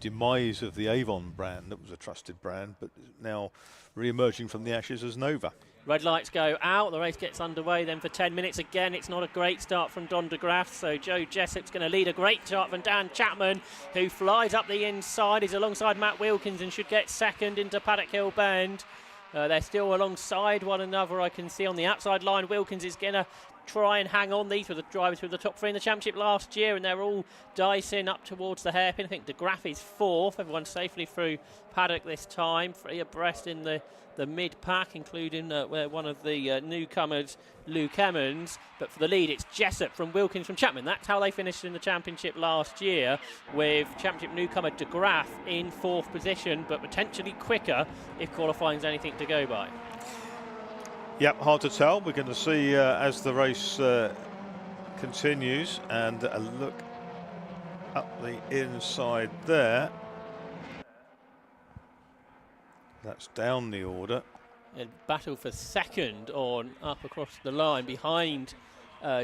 demise of the Avon brand. That was a trusted brand, but now re-emerging from the ashes as Nova. Red lights go out, the race gets underway then for 10 minutes again. It's not a great start from Don de Graaf, so Joe Jessup's going to lead a great start from Dan Chapman, who flies up the inside. He's alongside Matt Wilkins and should get 2nd into Paddock Hill Bend. They're still alongside one another, I can see on the outside line. Wilkins is going to try and hang on. These were the drivers with the top 3 in the championship last year, and they're all dicing up towards the hairpin. I think de Graaf is 4th. Everyone's safely through Paddock this time, 3 abreast in the mid-pack, including one of the newcomers, Luke Emmons. But for the lead, it's Jessup from Wilkins from Chapman. That's how they finished in the championship last year, with championship newcomer de Graaf in 4th position, but potentially quicker if qualifying's anything to go by. Yep, hard to tell. We're going to see as the race continues, and a look up the inside there. That's down the order. And battle for 2nd on up across the line behind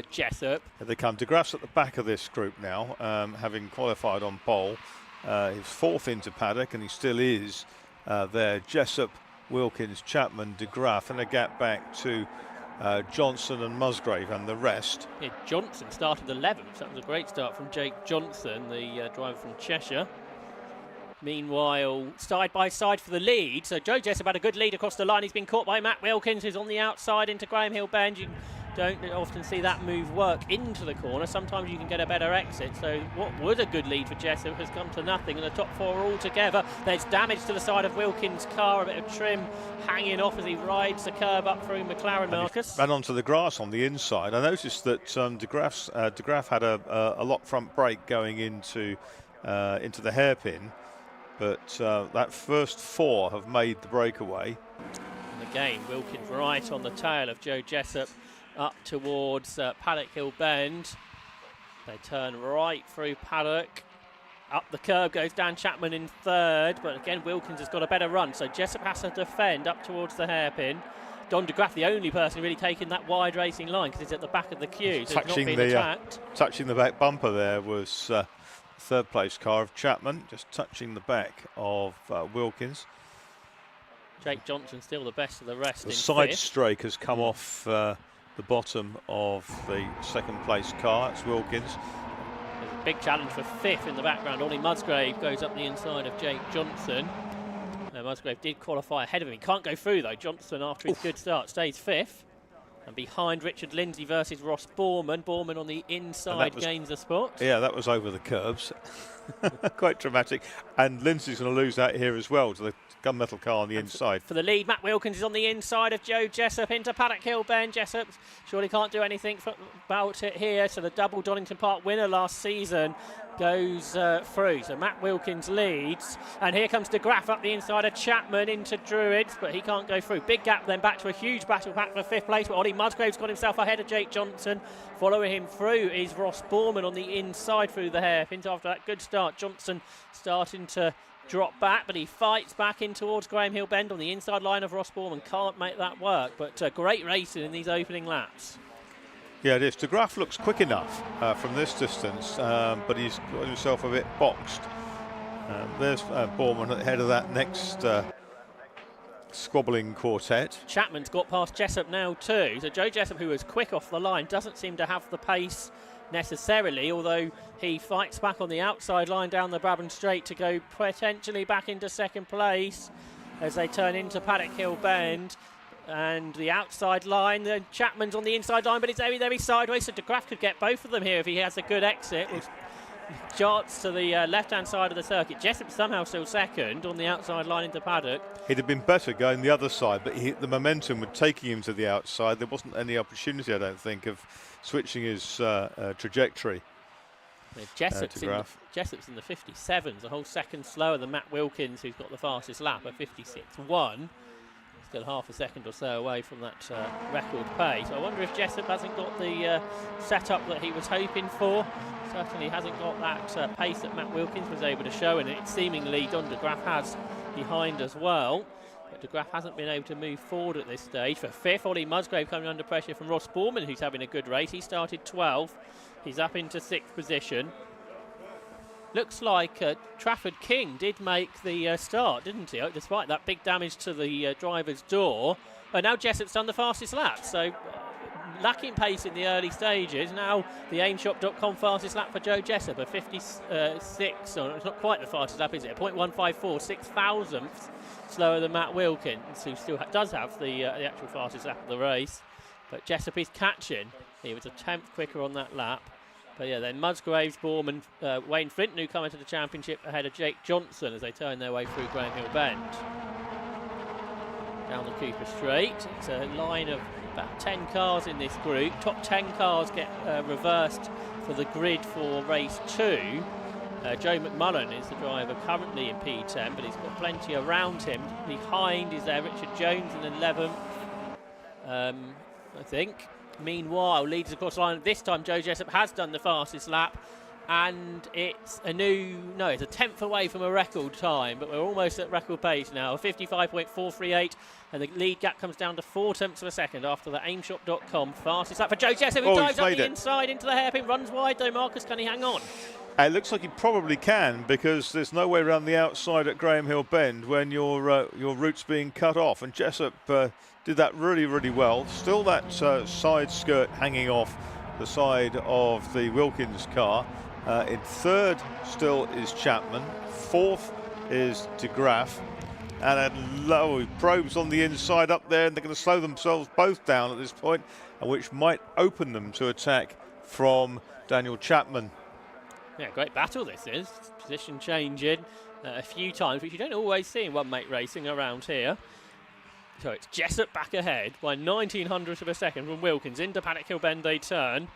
Jessup. Here they come. De Graaf's at the back of this group now, having qualified on pole. He's 4th into Paddock, and he still is there. Jessup, Wilkins, Chapman, de Graaf, and a gap back to Johnson and Musgrave and the rest. Yeah, Johnson started 11th. That was a great start from Jake Johnson, the driver from Cheshire. Meanwhile, side by side for the lead. So Joe Jessup had a good lead across the line. He's been caught by Matt Wilkins, who's on the outside into Graham Hill Bend. You don't often see that move work into the corner. Sometimes you can get a better exit. So what was a good lead for Jessup has come to nothing, and the top 4 are all together. There's damage to the side of Wilkins' car, a bit of trim hanging off as he rides the curb up through McLaren, Marcus. Ran onto the grass on the inside. I noticed that de Graaf had a lock front brake going into the hairpin. But that first 4 have made the breakaway. And again, Wilkins right on the tail of Joe Jessup up towards Paddock Hill Bend. They turn right through Paddock. Up the curb goes Dan Chapman in third, but again Wilkins has got a better run, so Jessup has to defend up towards the hairpin. Don de Graaf, the only person really taking that wide racing line because he's at the back of the queue, so he's not being attacked. Touching the back bumper there was third place car of Chapman, just touching the back of Wilkins. Jake Johnson still the best of the rest. The side strake has come off the bottom of the second place car. It's Wilkins. There's a big challenge for fifth in the background. Ollie Musgrave goes up the inside of Jake Johnson. Musgrave did qualify ahead of him. He can't go through though. Johnson, after his good start, stays fifth. And behind Richard Lindsay versus Ross Borman. Borman on the inside gains the spot. Yeah, that was over the curbs. Quite dramatic. And Lindsay's going to lose that here as well to the gunmetal car on the inside. For the lead, Matt Wilkins is on the inside of Joe Jessup into Paddock Hill Bend. Jessup surely can't do anything about it here. So the double Donington Park winner last season goes through. So Matt Wilkins leads. And here comes de Graaf up the inside of Chapman into Druids, but he can't go through. Big gap then back to a huge battle pack for fifth place. But Ollie Musgrave's got himself ahead of Jake Johnson. Following him through is Ross Borman on the inside through the hairpins. After that good start, Johnson starting to drop back, but he fights back in towards Graham Hill Bend on the inside line of Ross Borman. Can't make that work, but great racing in these opening laps. Yeah, it is. De Graaf looks quick enough from this distance, but he's got himself a bit boxed. There's Borman at the head of that next squabbling quartet. Chapman's got past Jessup now too. So Joe Jessup, who was quick off the line, doesn't seem to have the pace necessarily, although he fights back on the outside line down the Brabham Straight to go potentially back into second place as they turn into Paddock Hill Bend. And the outside line, the Chapman's on the inside line, but it's very sideways, so de Graaf could get both of them here if he has a good exit. Charts to the left-hand side of the circuit. Jessup somehow still second on the outside line into Paddock. He'd have been better going the other side, but the momentum would taking him to the outside. There wasn't any opportunity, I don't think, of switching his trajectory. Jessup's in the 57s, a whole second slower than Matt Wilkins, who's got the fastest lap at 56.1. Still half a second or so away from that record pace. I wonder if Jessup hasn't got the setup that he was hoping for. Certainly hasn't got that pace that Matt Wilkins was able to show, and it seemingly Don de Graaf has behind as well. But de Graaf hasn't been able to move forward at this stage. For fifth, Ollie Musgrave coming under pressure from Ross Borman, who's having a good race. He started 12th. He's up into sixth position. Looks like Trafford King did make the start, didn't he? Despite that big damage to the driver's door. Now Jessup's done the fastest lap, so lacking pace in the early stages. Now the aimshop.com fastest lap for Joe Jessup, a 56, or it's not quite the fastest lap, is it? 0.154, 6 thousandths slower than Matt Wilkins, who still does have the actual fastest lap of the race. But Jessup is catching. He was a tenth quicker on that lap. But yeah, then Musgraves, Borman, Wayne Flinton, who come into the championship ahead of Jake Johnson as they turn their way through Graham Hill Bend. Down the Cooper Straight. It's a line of about 10 cars in this group. Top 10 cars get reversed for the grid for race 2. Joe McMullen is the driver currently in P10, but he's got plenty around him. Behind is there Richard Jones in 11th, I think. Meanwhile, leads across the line. This time Joe Jessup has done the fastest lap, and it's it's a tenth away from a record time, but we're almost at record pace now, 55.438, and the lead gap comes down to 4 tenths of a second after the aimshop.com fastest lap for Joe Jessup, who dives up the inside into the hairpin, runs wide though. Marcus, can he hang on? It looks like he probably can, because there's no way around the outside at Graham Hill Bend when your route's being cut off, and Jessup did that really well. Still that side skirt hanging off the side of the Wilkins car. In third still is Chapman. Fourth is de Graaf. And probes on the inside up there, and they're going to slow themselves both down at this point, which might open them to attack from Daniel Chapman. Yeah, great battle this is. Position changing a few times, which you don't always see in one-make racing around here. So it's Jessup back ahead by 1900th of a second from Wilkins. Into Paddock Hill Bend they turn,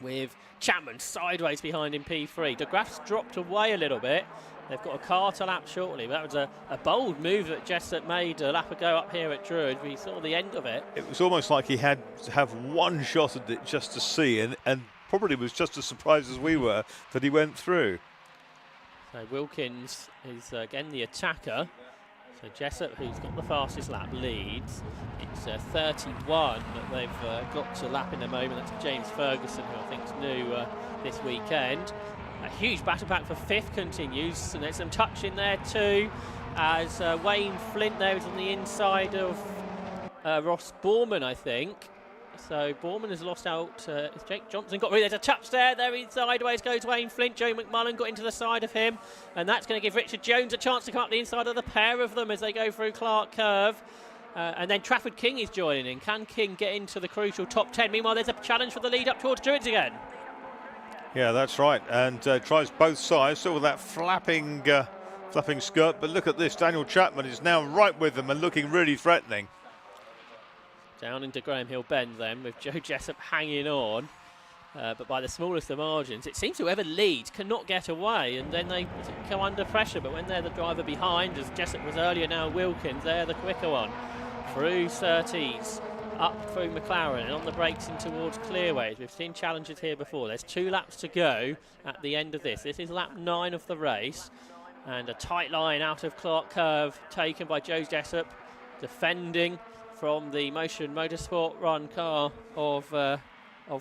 with Chapman sideways behind in P3. De Graaf's dropped away a little bit, They've got a car to lap shortly. That was a bold move that Jessup made a lap ago up here at Druid. We saw the end of it. It was almost like he had to have one shot at it just to see, and probably was just as surprised as we were that he went through. So Wilkins is again the attacker. So Jessup, who's got the fastest lap, leads. It's 31 that they've got to lap in a moment. That's James Ferguson, who I think is new this weekend. A huge battle pack for fifth continues, and there's some touch in there too, as Wayne Flint there is on the inside of Ross Borman, I think. So Borman has lost out. Jake Johnson got rid. There's a touch there. There he sideways goes Wayne Flint. Joe McMullen got into the side of him, and that's going to give Richard Jones a chance to come up the inside of the pair of them as they go through Clark Curve. And then Trafford King is joining in. Can King get into the crucial top 10? Meanwhile, there's a challenge for the lead up towards Druids again. Yeah, that's right, and tries both sides, still with that flapping skirt, but look at this, Daniel Chapman is now right with them and looking really threatening. Down into Graham Hill Bend then, with Joe Jessup hanging on, but by the smallest of margins. It seems whoever leads cannot get away, and then they come under pressure, but when they're the driver behind, as Jessup was earlier, now Wilkins, they're the quicker one. Through Surtees, up through McLaren and on the brakes in towards Clearways. We've seen challenges here before. There's 2 laps to go at the end of this. This is lap 9 of the race, and a tight line out of Clark Curve taken by Joe Jessup, defending from the Motion Motorsport run car of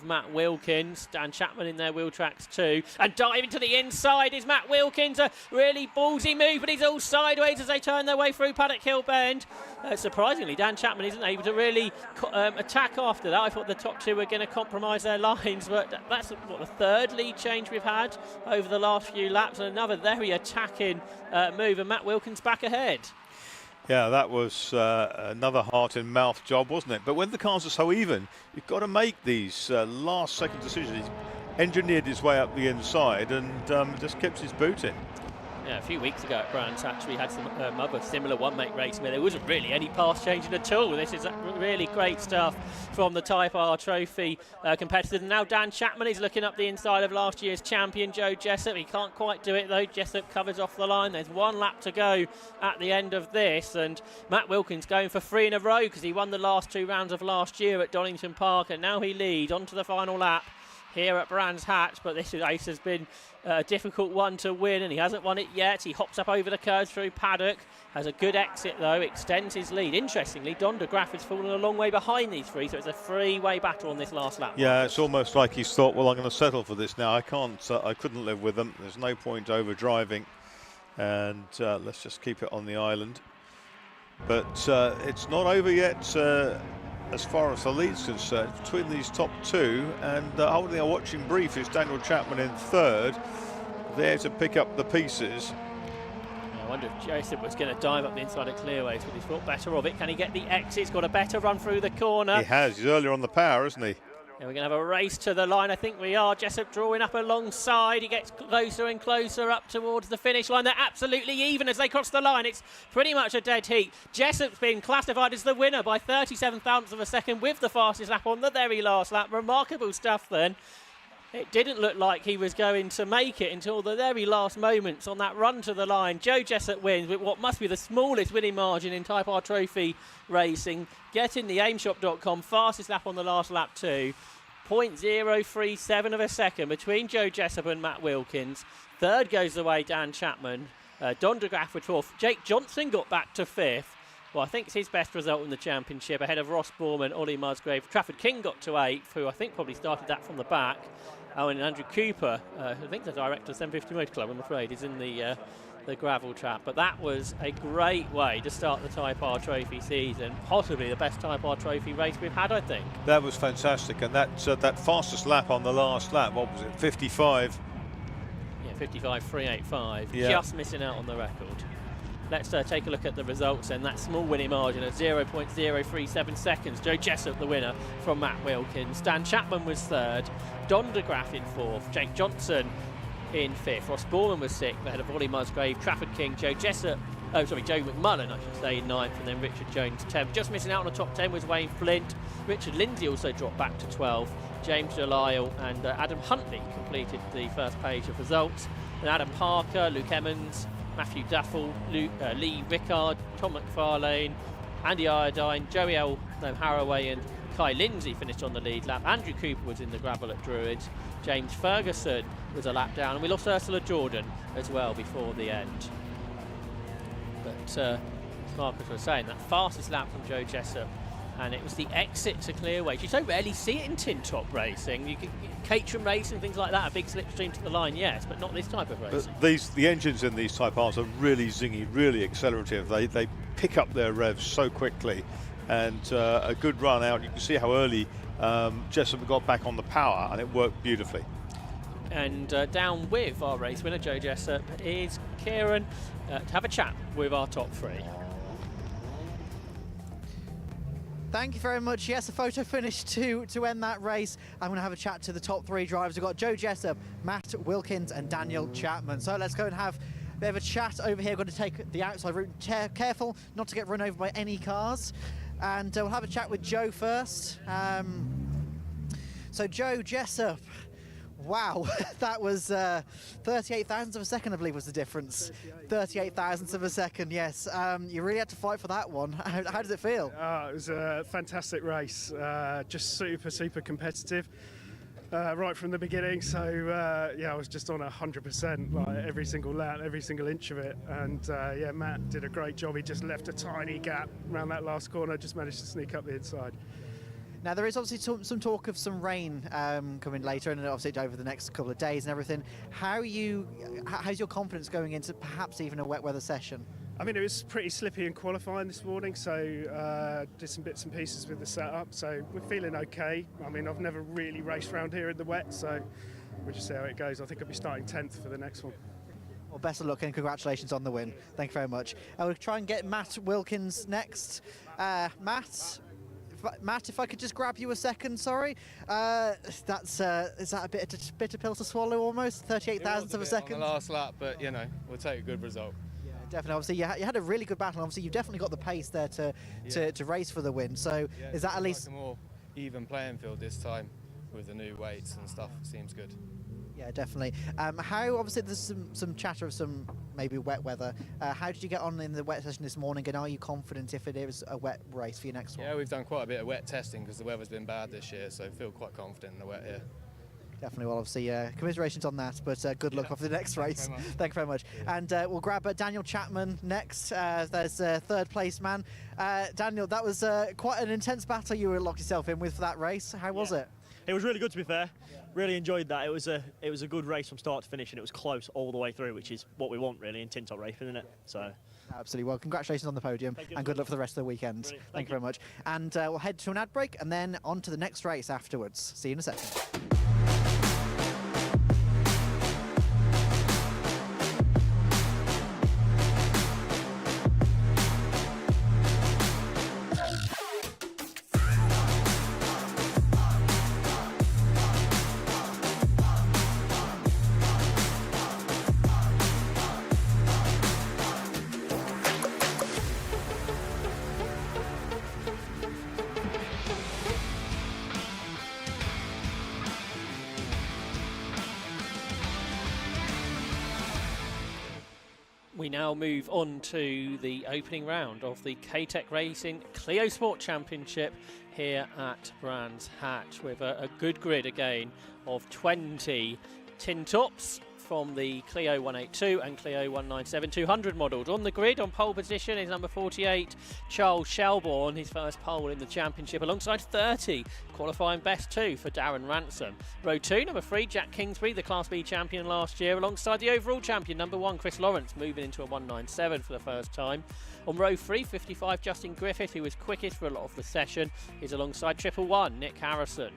Matt Wilkins. Dan Chapman in their wheel tracks too, and diving to the inside is Matt Wilkins. A really ballsy move, but he's all sideways as they turn their way through Paddock Hill Bend. Surprisingly, Dan Chapman isn't able to really attack after that. I thought the top 2 were going to compromise their lines, but that's what the 3rd lead change we've had over the last few laps, and another very attacking move, and Matt Wilkins back ahead. Yeah, that was another heart-in-mouth job, wasn't it? But when the cars are so even, you've got to make these last-second decisions. He's engineered his way up the inside and just kept his boot in. Yeah, a few weeks ago at Brands Hatch we had some other similar one-make racing where there wasn't really any pass changing at all. This is really great stuff from the Type R Trophy competitors. And now Dan Chapman is looking up the inside of last year's champion Joe Jessup. He can't quite do it though. Jessup covers off the line. There's 1 lap to go at the end of this, and Matt Wilkins going for 3 in a row because he won the last 2 rounds of last year at Donington Park, and now he leads onto the final lap here at Brands Hatch. But this race has been a difficult one to win, and he hasn't won it yet. He hops up over the curves through Paddock, has a good exit though, extends his lead. Interestingly, Don de Graaf has fallen a long way behind these 3, so it's a 3-way battle on this last lap. Yeah, it's almost like he's thought, well, I'm going to settle for this now. I couldn't live with them. There's no point over driving, and let's just keep it on the island. But it's not over yet as far as the lead's concerned between these top 2, and holding a watching brief is Daniel Chapman in 3rd, there to pick up the pieces. I wonder if Jessup was going to dive up the inside of Clearways, but he's thought better of it. Can he get the exit? He's got a better run through the corner. He has. He's earlier on the power, isn't he? And we're going to have a race to the line. I think we are. Jessup drawing up alongside. He gets closer and closer up towards the finish line. They're absolutely even as they cross the line. It's pretty much a dead heat. Jessup's been classified as the winner by 37 thousandths of a second with the fastest lap on the very last lap. Remarkable stuff then. It didn't look like he was going to make it until the very last moments on that run to the line. Joe Jessup wins with what must be the smallest winning margin in Type R Trophy racing. Getting the aimshop.com fastest lap on the last lap too. 0.037 of a second between Joe Jessup and Matt Wilkins. 3rd goes the way Dan Chapman. Don de Graaf with 4th. Jake Johnson got back to 5th. Well, I think it's his best result in the championship, ahead of Ross Borman, Ollie Musgrave. Trafford King got to 8th, who I think probably started that from the back. Oh, and Andrew Cooper, I think the director of 750 Motor Club, I'm afraid, is in the gravel trap. But that was a great way to start the Type R Trophy season. Possibly the best Type R Trophy race we've had, I think. That was fantastic, and that fastest lap on the last lap, what was it, 55? Yeah, 55.385, yeah. Just missing out on the record. Let's take a look at the results, and that small winning margin of 0.037 seconds. Joe Jessup the winner from Matt Wilkins. Dan Chapman was 3rd, Don de Graaf in 4th, Jake Johnson in 5th, Ross Borman was 6th, ahead of Ollie Musgrave, Trafford King, Joe McMullen, I should say, in 9th, and then Richard Jones 10th. Just missing out on the top 10 was Wayne Flint. Richard Lindsay also dropped back to 12th. James Delisle and Adam Huntley completed the first page of results. And Adam Parker, Luke Emmons, Matthew Daffel, Lee Rickard, Tom McFarlane, Andy Iodine, Joey L. Haraway and Kai Lindsay finished on the lead lap. Andrew Cooper was in the gravel at Druids. James Ferguson was a lap down, and we lost Ursula Jordan as well before the end. But as Marcus was saying, that fastest lap from Joe Jessup, and it was the exit to Clearways. You don't rarely see it in tin top racing. You can Caterham racing, things like that, a big slipstream to the line, yes, but not this type of racing. But the engines in these type R's are really zingy, really accelerative. They pick up their revs so quickly, and a good run out. You can see how early Jessup got back on the power, and it worked beautifully. And down with our race winner, Joe Jessup, is Kieran to have a chat with our top three. Thank you very much. Yes, a photo finish to end that race. I'm going to have a chat to the top three drivers. We've got Joe Jessup, Matt Wilkins and Daniel Chapman. So let's go and have a bit of a chat over here. Got to take the outside route. Careful not to get run over by any cars. And we'll have a chat with Joe first. So Joe Jessup, wow, that was 38 thousandths of a second, I believe, was the difference. 38 thousandths of a second, yes. You really had to fight for that one. How does it feel? It was a fantastic race, just super competitive right from the beginning. So yeah, I was just on 100%, like every single lap, every single inch of it. And yeah, Matt did a great job. He just left a tiny gap around that last corner, just managed to sneak up the inside. Now, there is obviously some talk of some rain coming later, and obviously over the next couple of days and everything. How's your confidence going into perhaps even a wet weather session? I mean, it was pretty slippy in qualifying this morning, so did some bits and pieces with the setup, so we're feeling okay. I mean, I've never really raced around here in the wet, so we'll just see how it goes. I think I'll be starting 10th for the next one. Well, best of luck and congratulations on the win. Thank you very much. I will try and get Matt Wilkins next. Matt, if I could just grab you a second, sorry. Is that a bitter pill to swallow almost? 38 thousandths of a second? On the last lap, but you know, we'll take a good result. Yeah, definitely. Obviously, you had a really good battle. Obviously, you've definitely got the pace there to race for the win. So yeah, is that at least... like a more even playing field this time with the new weights and stuff? Seems good. Yeah, definitely. How, obviously, there's some chatter of some maybe wet weather. How did you get on in the wet session this morning, and are you confident if it is a wet race for your next one? Yeah, we've done quite a bit of wet testing because the weather's been bad this year, so I feel quite confident in the wet here. Definitely. Well, obviously, commiserations on that, but good luck off the next race. Thank you very much. And we'll grab Daniel Chapman next. There's third place man. Daniel, that was quite an intense battle you locked yourself in with for that race. How was it? It was really good, to be fair. Really enjoyed that. It was a good race from start to finish, and it was close all the way through, which is what we want really in tin top racing, isn't it? So. Absolutely. Well, congratulations on the podium, and good luck for the rest of the weekend. Thank you very much. And we'll head to an ad break and then on to the next race afterwards. See you in a second. We now move on to the opening round of the K-Tech Racing Clio Sport Championship here at Brands Hatch with a good grid again of 20 tin tops from the Clio 182 and Clio 197 200 models. On the grid, on pole position, is number 48, Charles Shelbourne, his first pole in the championship, alongside 30, qualifying best 2 for Darren Ransom. Row 2, number 3, Jack Kingsbury, the Class B champion last year, alongside the overall champion, number 1, Chris Lawrence, moving into a 197 for the first time. On row 3, 55, Justin Griffith, who was quickest for a lot of the session, is alongside 111, Nick Harrison.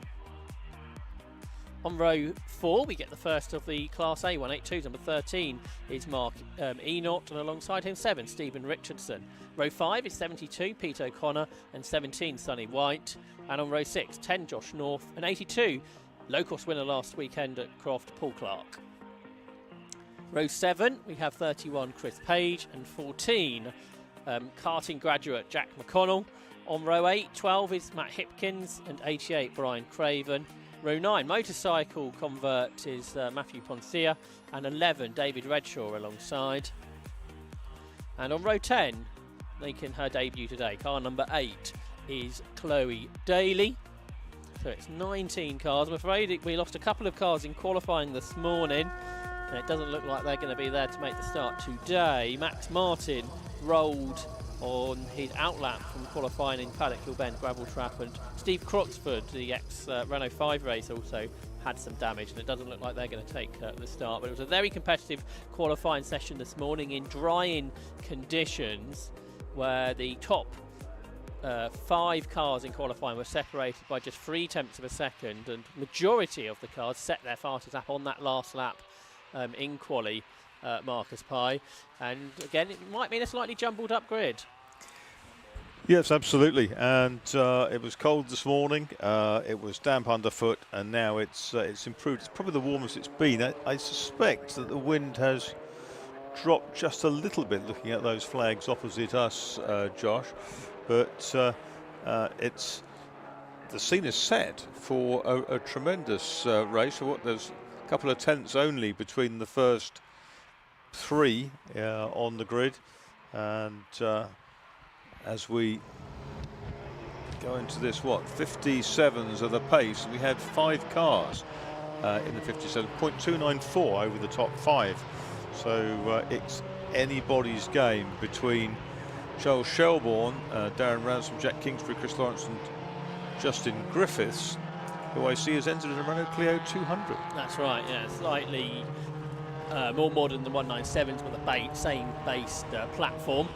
On row 4, we get the first of the Class A 182s. Number 13 is Mark Enoch, and alongside him 7, Stephen Richardson. Row 5 is 72, Pete O'Connor, and 17, Sonny White. And on row 6, 10, Josh North, and 82, low-cost winner last weekend at Croft, Paul Clark. Row 7, we have 31, Chris Page, and 14, karting graduate Jack McConnell. On row 8, 12 is Matt Hipkins, and 88, Brian Craven. Row 9, motorcycle convert is Matthew Poncia, and 11, David Redshaw alongside. And on row 10, making her debut today, car number 8 is Chloe Daly. So it's 19 cars. I'm afraid we lost a couple of cars in qualifying this morning, and it doesn't look like they're going to be there to make the start today. Max Martin rolled on his outlap from qualifying in Paddock Hill Bend gravel trap, and Steve Croxford, the ex-Renault 5 race, also had some damage, and it doesn't look like they're going to take the start. But it was a very competitive qualifying session this morning in drying conditions, where the top 5 cars in qualifying were separated by just 3/10 of a second, and majority of the cars set their fastest lap on that last lap in quali, Marcus Pye. And again, it might mean a slightly jumbled up grid. Yes, absolutely. And it was cold this morning. It was damp underfoot, and now it's improved. It's probably the warmest it's been. I suspect that the wind has dropped just a little bit, looking at those flags opposite us, Josh. But it's the scene is set for a tremendous race. So there's a couple of tenths only between the first 3 on the grid, and as we go into this, 57s are the pace. We had 5 cars in the 57, 0.294 over the top 5. So it's anybody's game between Charles Shelbourne, Darren Ransom, Jack Kingsbury, Chris Lawrence and Justin Griffiths, who I see has entered in a Renault Clio 200. That's right, yeah, slightly more modern than 197s with a same based platform.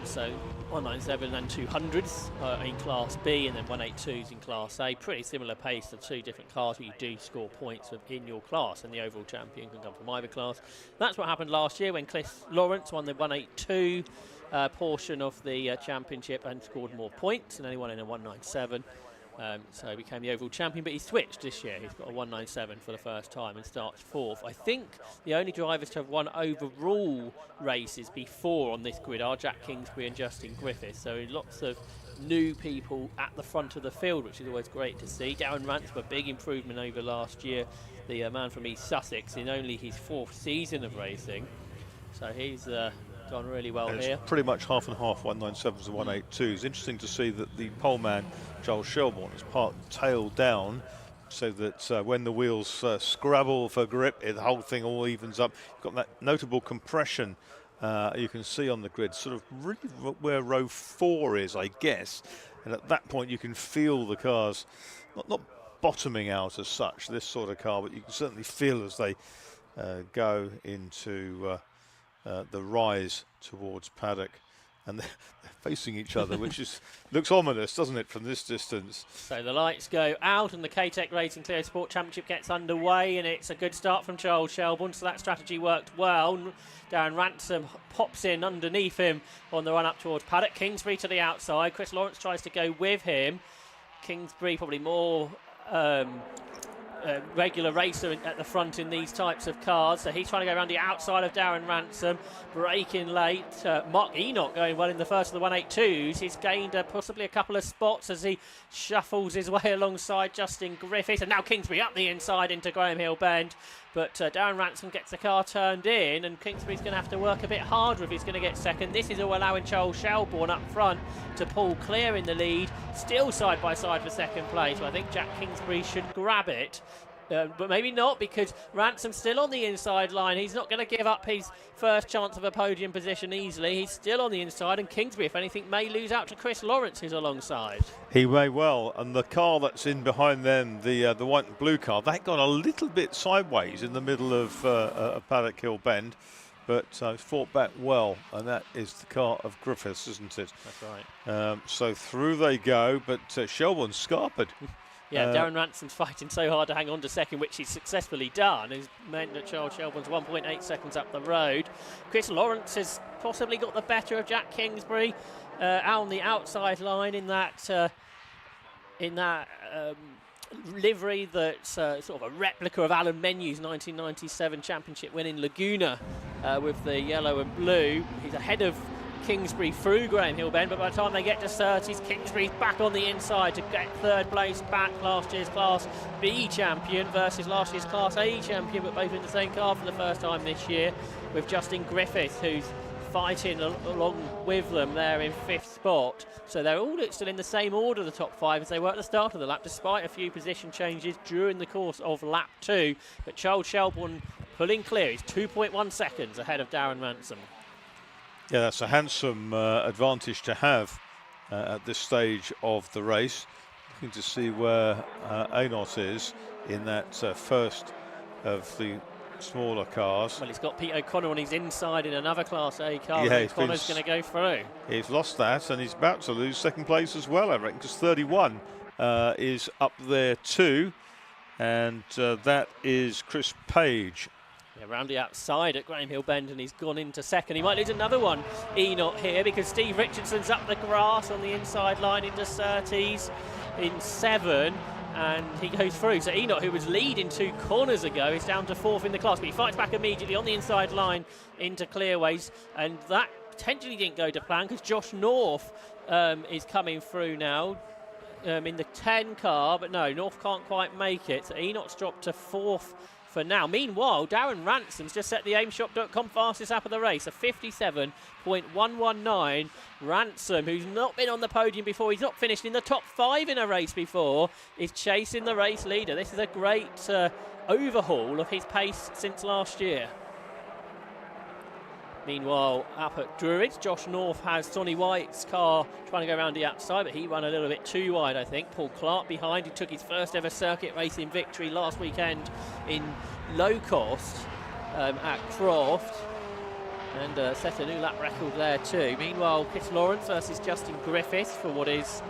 So 197 and 200s in Class B, and then 182s in Class A. Pretty similar pace to 2 different cars, but you do score points in your class, and the overall champion can come from either class. That's what happened last year when Chris Lawrence won the 182 portion of the championship and scored more points, and only won in a 197. So he became the overall champion, but he switched this year. He's got a 197 for the first time and starts 4th. I think the only drivers to have won overall races before on this grid are Jack Kingsbury and Justin Griffiths. So lots of new people at the front of the field, which is always great to see. Darren Ransom, a big improvement over last year. The man from East Sussex in only his 4th season of racing. So he's gone really well here. It's pretty much half and half, 197s and 182s. Interesting to see that the pole man, Charles Shelbourne, has tailed down, so that when the wheels scrabble for grip, the whole thing all evens up. You've got that notable compression you can see on the grid, sort of really where row 4 is, I guess. And at that point you can feel the cars not bottoming out as such, this sort of car, but you can certainly feel as they go into the rise towards Paddock, and they're facing each other, which looks ominous, doesn't it, from this distance? So the lights go out and the K-Tech Racing Clio Sport Championship gets underway, and it's a good start from Charles Shelbourne, so that strategy worked well. Darren Ransom pops in underneath him on the run up towards Paddock. Kingsbury to the outside. Chris Lawrence tries to go with him. Kingsbury probably more regular racer at the front in these types of cars, so he's trying to go around the outside of Darren Ransom, braking late. Mark Enoch going well in the first of the 182s. He's gained possibly a couple of spots as he shuffles his way alongside Justin Griffiths, and now Kingsbury up the inside into Graham Hill Bend, but Darren Ransom gets the car turned in, and Kingsbury's going to have to work a bit harder if he's going to get second. This is all allowing Charles Shelbourne up front to pull clear in the lead, still side by side for second place. So I think Jack Kingsbury should grab it. But maybe not, because Ransom's still on the inside line. He's not going to give up his first chance of a podium position easily. He's still on the inside, and Kingsbury, if anything, may lose out to Chris Lawrence, who's alongside. He may well, and the car that's in behind them, the white and blue car, that got a little bit sideways in the middle of Paddock Hill Bend, but fought back well, and that is the car of Griffiths, isn't it? That's right. So through they go, but Shelbourne's scarpered. Yeah, Darren Ransom's fighting so hard to hang on to second, which he's successfully done. Has meant that Charles Shelbourne's 1.8 seconds up the road. Chris Lawrence has possibly got the better of Jack Kingsbury out on the outside line in that livery that's sort of a replica of Alan Menyu's 1997 championship win in Laguna with the yellow and blue. He's ahead of Kingsbury through Graham Hill Bend, but by the time they get to 30s, Kingsbury's back on the inside to get third place back. Last year's Class B champion versus last year's Class A champion, but both in the same car for the first time this year, with Justin Griffiths, who's fighting along with them there in 5th spot. So they're all still in the same order, the top 5, as they were at the start of the lap, despite a few position changes during the course of lap 2. But Charles Shelbourne pulling clear. He's 2.1 seconds ahead of Darren Ransom. Yeah, that's a handsome advantage to have at this stage of the race. Looking to see where Anot is in that first of the smaller cars. Well, he's got Pete O'Connor on his inside in another Class A car. Yeah, O'Connor's going to go through. He's lost that, and he's about to lose second place as well, I reckon, because 31 is up there too, and that is Chris Page. Yeah, round the outside at Graham Hill Bend, and he's gone into second. He might lose another one, Enoch, here, because Steve Richardson's up the grass on the inside line into Surtees in 7, and he goes through. So Enoch, who was leading 2 corners ago, is down to 4th in the class, but he fights back immediately on the inside line into Clearways, and that potentially didn't go to plan because Josh North is coming through now in the 10 car, but no, North can't quite make it. So Enoch's dropped to 4th for now. Meanwhile, Darren Ransom's just set the aimshop.com fastest lap of the race, a 57.119. Ransom, who's not been on the podium before, he's not finished in the top 5 in a race before, is chasing the race leader. This is a great overhaul of his pace since last year. Meanwhile, up at Druids, Josh North has Sonny White's car trying to go around the outside, but he ran a little bit too wide, I think. Paul Clark behind, who took his first ever circuit racing victory last weekend in low cost at Croft, and set a new lap record there too. Meanwhile, Chris Lawrence versus Justin Griffiths for what is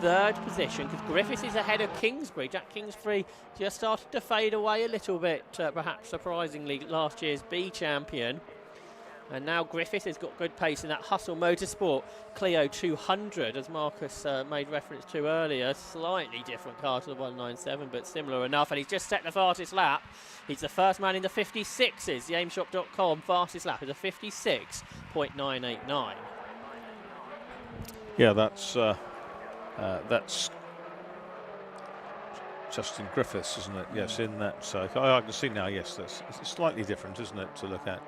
3rd position, because Griffiths is ahead of Kingsbury. Jack Kingsbury just started to fade away a little bit, perhaps surprisingly, last year's B champion. And now Griffith has got good pace in that Hustle Motorsport Clio 200, as Marcus made reference to earlier. Slightly different car to the 197, but similar enough. And he's just set the fastest lap. He's the first man in the 56s. The aimshop.com fastest lap is a 56.989. Yeah, that's Justin Griffiths, isn't it? Yes, in that. I can see now, yes, it's slightly different, isn't it, to look at?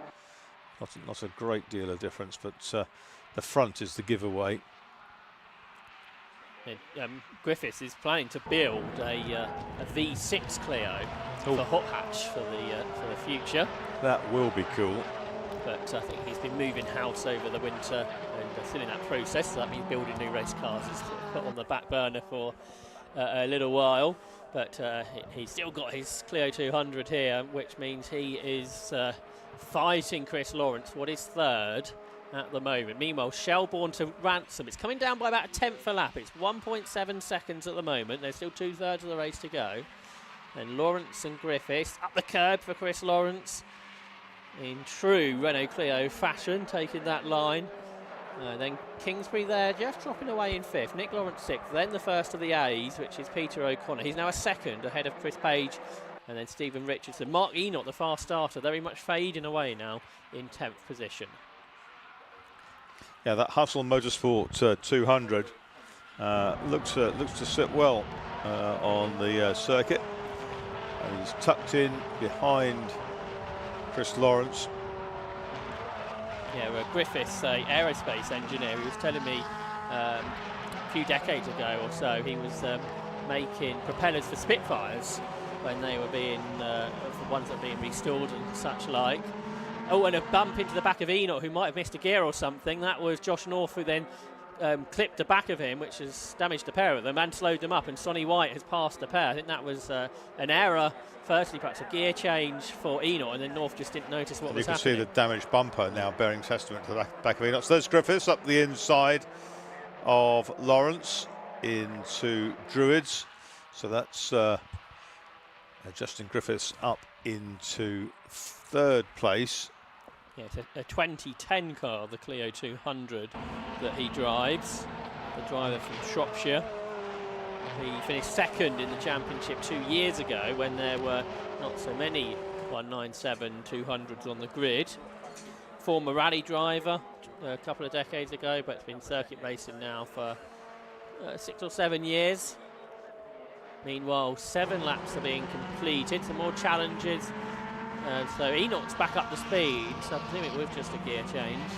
Not a great deal of difference, but the front is the giveaway. Griffiths is planning to build a V6 Clio for hot hatch for the future. That will be cool. But I think he's been moving house over the winter and still in that process, so that means building new race cars is put on the back burner for a little while. But he's still got his Clio 200 here, which means he is fighting Chris Lawrence, what is 3rd at the moment. Meanwhile, Shelbourne to Ransom, it's coming down by about a 10th a lap. It's 1.7 seconds at the moment. There's still 2/3 of the race to go. And Lawrence and Griffiths up the curb for Chris Lawrence in true Renault Clio fashion, taking that line. Then Kingsbury there, just dropping away in 5th. Nick Lawrence 6th. Then the first of the A's, which is Peter O'Connor. He's now a 2nd ahead of Chris Page. And then Stephen Richardson. Mark Enoch, the fast starter, very much fading away now in 10th position. Yeah, that Hustle Motorsport 200 looks to sit well on the circuit. And he's tucked in behind Chris Lawrence. Yeah, Griffiths, aerospace engineer, he was telling me a few decades ago or so, he was making propellers for Spitfires when they were being, the ones that were being restored and such like. Oh, and a bump into the back of Enoch, who might have missed a gear or something. That was Josh North, who then clipped the back of him, which has damaged the pair of them and slowed them up, and Sonny White has passed the pair. I think that was an error. Firstly, perhaps a gear change for Enoch, and then North just didn't notice what was happening. You can see the damaged bumper now bearing testament to the back of Enoch. So there's Griffiths up the inside of Lawrence into Druids. So that's Justin Griffiths up into 3rd place. Yeah, it's a 2010 car, the Clio 200 that he drives. The driver from Shropshire. He finished 2nd in the championship 2 years ago when there were not so many 197 200s on the grid. Former rally driver a couple of decades ago, but it's been circuit racing now for 6 or 7 years. Meanwhile, 7 laps are being completed, some more challenges. So Enoch's back up to speed, so I presume it was just a gear change.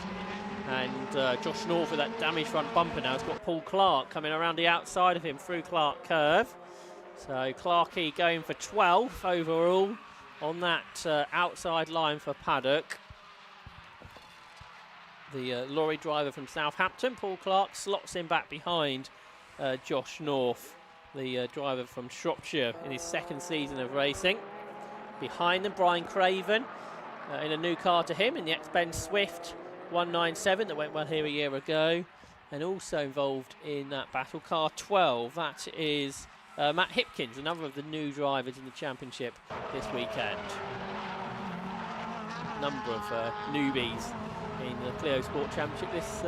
And Josh North with that damaged front bumper now has got Paul Clark coming around the outside of him through Clark Curve. So Clarkey going for 12th overall on that outside line for Paddock. The lorry driver from Southampton, Paul Clark, slots in back behind Josh North, the driver from Shropshire in his second season of racing. Behind them, Brian Craven in a new car to him in the ex-Benz Swift 197 that went well here a year ago. And also involved in that battle, car 12, that is Matt Hipkins, another of the new drivers in the championship this weekend. Number of newbies in the Clio Sport Championship this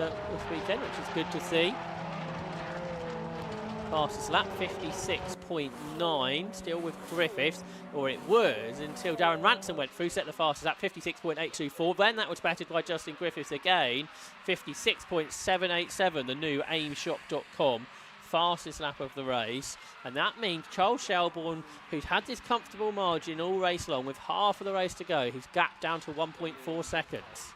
weekend, which is good to see. Fastest lap 56.9, still with Griffiths, or it was until Darren Ransom went through, set the fastest lap 56.824. Then that was battered by Justin Griffiths again, 56.787, the new aimshop.com fastest lap of the race. And that means Charles Shelbourne, who's had this comfortable margin all race long with half of the race to go, he's gapped down to 1.4 seconds.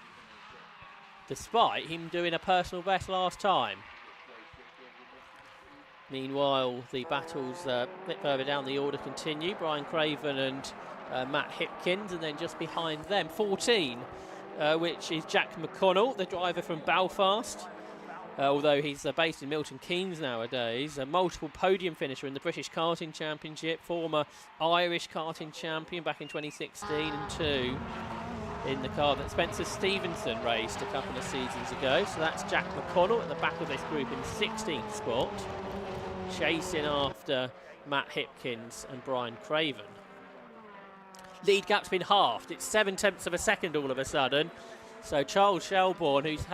Despite him doing a personal best last time. Meanwhile, the battles a bit further down the order continue. Brian Craven and Matt Hipkins, and then just behind them, 14, which is Jack McConnell, the driver from Belfast. Although he's based in Milton Keynes nowadays, a multiple podium finisher in the British Karting Championship, former Irish karting champion back in 2016, and 2 in the car that Spencer Stevenson raced a couple of seasons ago. So that's Jack McConnell at the back of this group in 16th spot, chasing after Matt Hipkins and Brian Craven. Lead gap's been halved. It's 7/10 of a second all of a sudden. So Charles Shelbourne, who's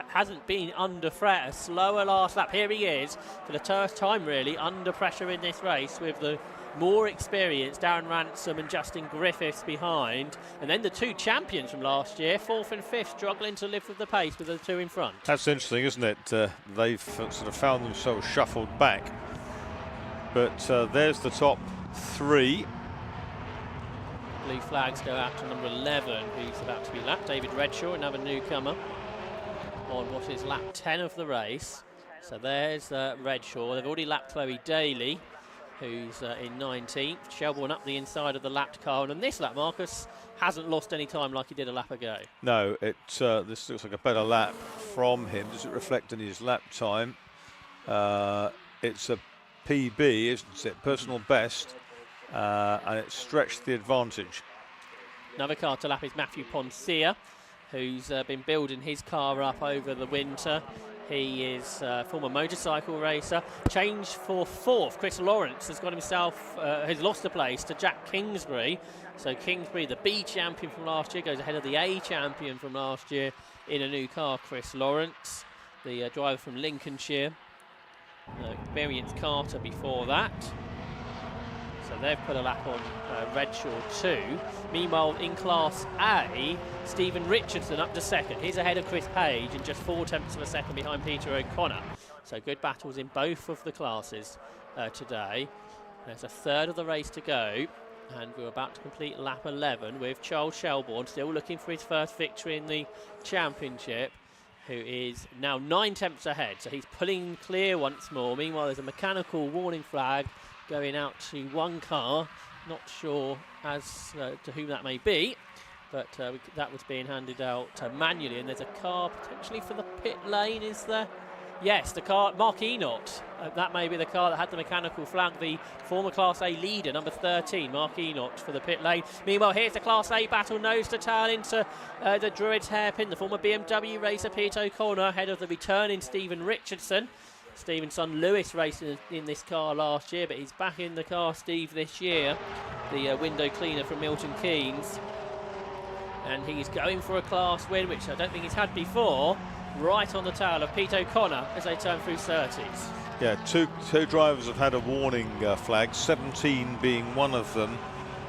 hasn't been under threat, a slower last lap. Here he is for the first time really under pressure in this race with the more experienced Darren Ransom and Justin Griffiths behind. And then the 2 champions from last year, 4th and 5th, struggling to live with the pace with the 2 in front. That's interesting, isn't it? They've sort of found themselves shuffled back. But there's the top 3. Blue flags go out to number 11, who's about to be lapped. David Redshaw, another newcomer, on what is lap 10 of the race. So there's Redshaw. They've already lapped Chloe Daly, who's in 19th. Shelbourne up the inside of the lapped car. And on this lap, Marcus hasn't lost any time like he did a lap ago. No, this looks like a better lap from him. Does it reflect in his lap time? It's a PB, isn't it? Personal best. And it stretched the advantage. Another car to lap is Matthew Poncia, who's been building his car up over the winter. He is a former motorcycle racer. Changed for 4th. Chris Lawrence has got himself, has lost the place to Jack Kingsbury. So Kingsbury, the B champion from last year, goes ahead of the A champion from last year in a new car, Chris Lawrence, the driver from Lincolnshire. Experienced Carter before that. So they've put a lap on Redshaw 2. Meanwhile, in Class A, Stephen Richardson up to 2nd. He's ahead of Chris Page and just 0.4 of a second behind Peter O'Connor. So good battles in both of the classes today. There's a third of the race to go, and we're about to complete lap 11 with Charles Shelbourne still looking for his first victory in the championship, who is now 9/10 ahead. So he's pulling clear once more. Meanwhile, there's a mechanical warning flag going out to one car, not sure as to whom that may be, but that was being handed out manually. And there's a car potentially for the pit lane, is there? Yes, the car, Mark Enoch. That may be the car that had the mechanical flag, the former Class A leader, number 13, Mark Enoch, for the pit lane. Meanwhile, here's the Class A battle, nose to tail into the Druids hairpin. The former BMW racer, Peter O'Connor, ahead of the returning Stephen Richardson. Stephen's son Lewis raced in this car last year, but he's back in the car, Steve, this year. The window cleaner from Milton Keynes. And he's going for a class win, which I don't think he's had before, right on the tail of Pete O'Connor as they turn through 30s. Yeah, two drivers have had a warning flag, 17 being one of them,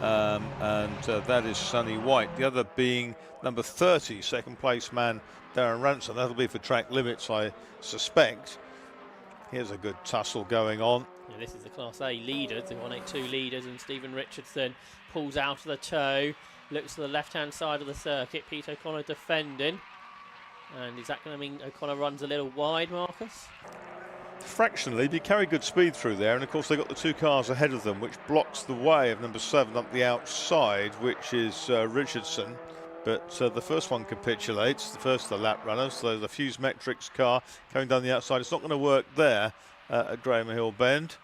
and that is Sonny White. The other being number 30, second place man Darren Ransom. That'll be for track limits, I suspect. Here's a good tussle going on. Yeah, this is the Class A leaders, the 182 leaders, and Stephen Richardson pulls out of the toe, looks to the left-hand side of the circuit. Pete O'Connor defending. And is that going to mean O'Connor runs a little wide, Marcus? Fractionally, they carry good speed through there, and of course they've got the 2 cars ahead of them, which blocks the way of number 7 up the outside, which is Richardson. But the first one capitulates, the first of the lap runners, so the Fuse Metrics car coming down the outside. It's not going to work there at Graham Hill Bend.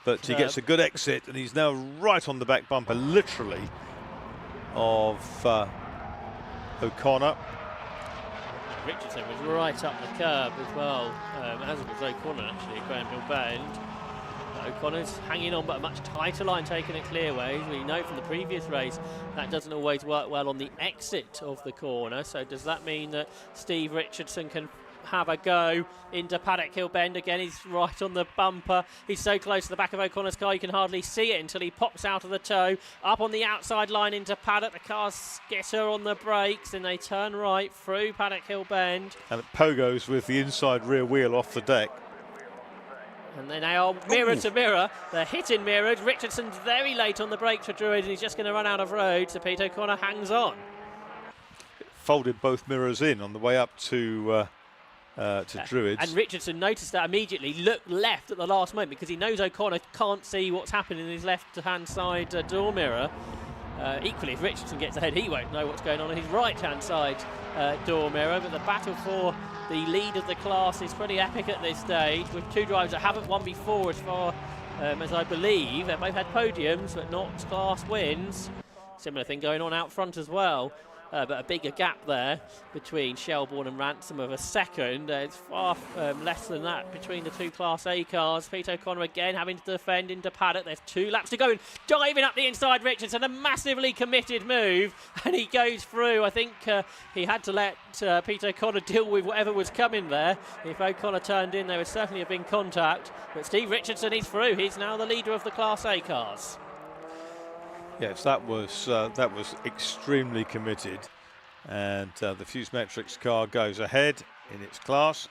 But he gets a good exit, and he's now right on the back bumper, literally, of O'Connor. Richardson was right up the curb as well, as was O'Connor actually at Graham Hill Bend. O'Connor's hanging on, but a much tighter line taken at Clearways. We know from the previous race that doesn't always work well on the exit of the corner. So does that mean that Steve Richardson can have a go into Paddock Hill Bend again? He's right on the bumper. He's so close to the back of O'Connor's car you can hardly see it until he pops out of the toe. Up on the outside line into Paddock. The car skitter on the brakes and they turn right through Paddock Hill Bend. And it pogos with the inside rear wheel off the deck. And then they are mirror to mirror. They're hitting mirrors. Richardson's very late on the brakes for Druid and he's just going to run out of road. So Pete O'Connor hangs on. Folded both mirrors in on the way up to Druids. And Richardson noticed that immediately, looked left at the last moment because he knows O'Connor can't see what's happening in his left-hand side door mirror. Equally, if Richardson gets ahead, he won't know what's going on in his right-hand side door mirror. But the battle for the lead of the class is pretty epic at this stage, with 2 drivers that haven't won before, as far as I believe. They've both had podiums, but not class wins. Similar thing going on out front as well. But a bigger gap there between Shelbourne and Ransom of a second. It's far less than that between the 2 Class A cars. Pete O'Connor again having to defend into Paddock. There's 2 laps to go and diving up the inside Richardson. A massively committed move and he goes through. I think he had to let Pete O'Connor deal with whatever was coming there. If O'Connor turned in, there would certainly have been contact. But Steve Richardson is through. He's now the leader of the Class A cars. Yes, that was extremely committed, and the Fuse Metrics car goes ahead in its class.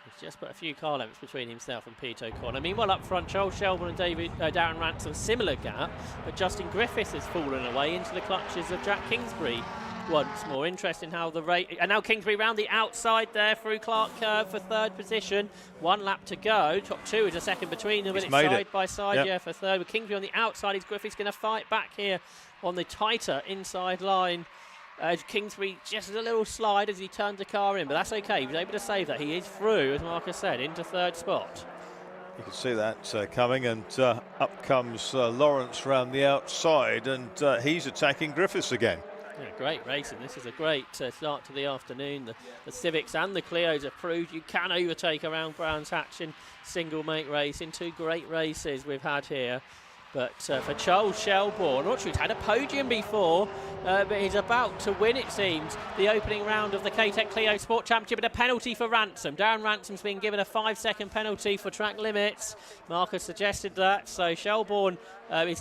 He's just put a few car lengths between himself and Pete O'Connor. Meanwhile, up front, Charles Shelbourne and Darren Ransom, similar gap, but Justin Griffiths has fallen away into the clutches of Jack Kingsbury. Once more, interesting how the race, and now Kingsbury round the outside there through Clark Curve for 3rd position. 1 lap to go. Top 2 is a second between them, but it's side by side, yeah, for 3rd. With Kingsbury on the outside, is Griffiths going to fight back here on the tighter inside line. Kingsbury just a little slide as he turned the car in, but that's okay. He was able to save that. He is through, as Marcus said, into 3rd spot. You can see that coming, and up comes Lawrence round the outside, and he's attacking Griffiths again. Yeah, great racing. This is a great start to the afternoon. The Civics and the Clios have proved you can overtake around Brands Hatch in single make racing. 2 great races we've had here. But for Charles Shelbourne, I'm not sure he's had a podium before, but he's about to win, it seems, the opening round of the K-Tech Clio Sport Championship. But a penalty for Ransom. Darren Ransom's been given a 5-second penalty for track limits. Marcus suggested that, so Shelbourne,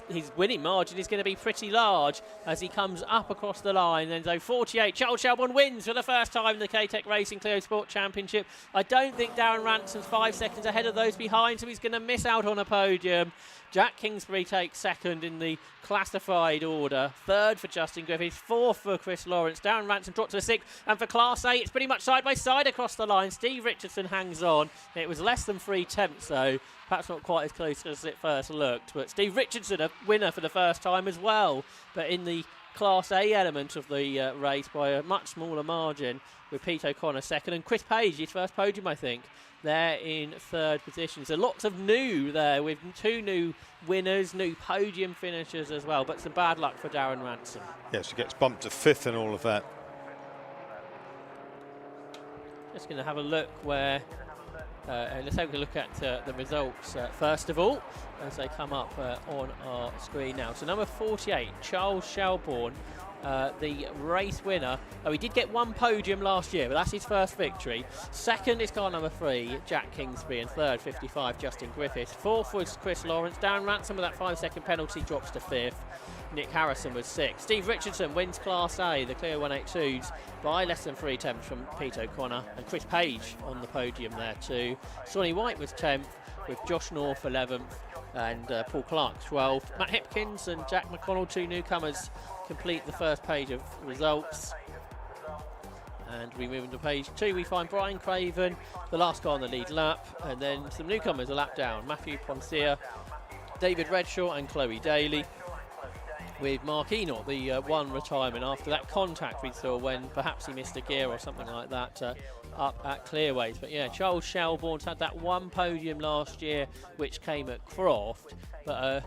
his winning margin is going to be pretty large as he comes up across the line. And so 48, Charles Shelbourne wins for the first time in the K-Tech Racing Clio Sport Championship. I don't think Darren Ransom's 5 seconds ahead of those behind, so he's going to miss out on a podium. Jack Kingsbury takes 2nd in the classified order. 3rd for Justin Griffiths. 4th for Chris Lawrence. Darren Ransom dropped to 6th. And for Class A, it's pretty much side by side across the line. Steve Richardson hangs on. It was less than 3 tenths, though. Perhaps not quite as close as it first looked. But Steve Richardson, a winner for the first time as well. But in the Class A element of the race by a much smaller margin, with Pete O'Connor 2nd. And Chris Page, his first podium, I think, there in 3rd position. So lots of new there, with 2 new winners, new podium finishers as well, but some bad luck for Darren Ransom. Yes, he gets bumped to 5th and all of that. Just going to have a look where, let's have a look at the results first of all, as they come up on our screen now. So number 48, Charles Shelbourne, the race winner. He did get 1 podium last year, but that's his first victory. 2nd is car number 3, Jack Kingsbury, and 3rd, 55, Justin Griffiths. 4th was Chris Lawrence. Darren Ransom with that 5-second penalty drops to 5th. Nick Harrison was 6th. Steve Richardson wins Class A, the Clio 182s, by less than 3 tenths from Pete O'Connor, and Chris Page on the podium there too. Sonny White was 10th, with Josh North 11th, and Paul Clark 12th. Matt Hipkins and Jack McConnell, 2 newcomers, complete the first page of results. And we move into page 2, we find Brian Craven, the last guy on the lead lap, and then some newcomers a lap down, Matthew Poncia, David Redshaw and Chloe Daly, with Mark Enoch, the one retirement after that contact we saw when perhaps he missed a gear or something like that up at Clearways. But yeah, Charles Shelbourne's had that one podium last year which came at Croft, but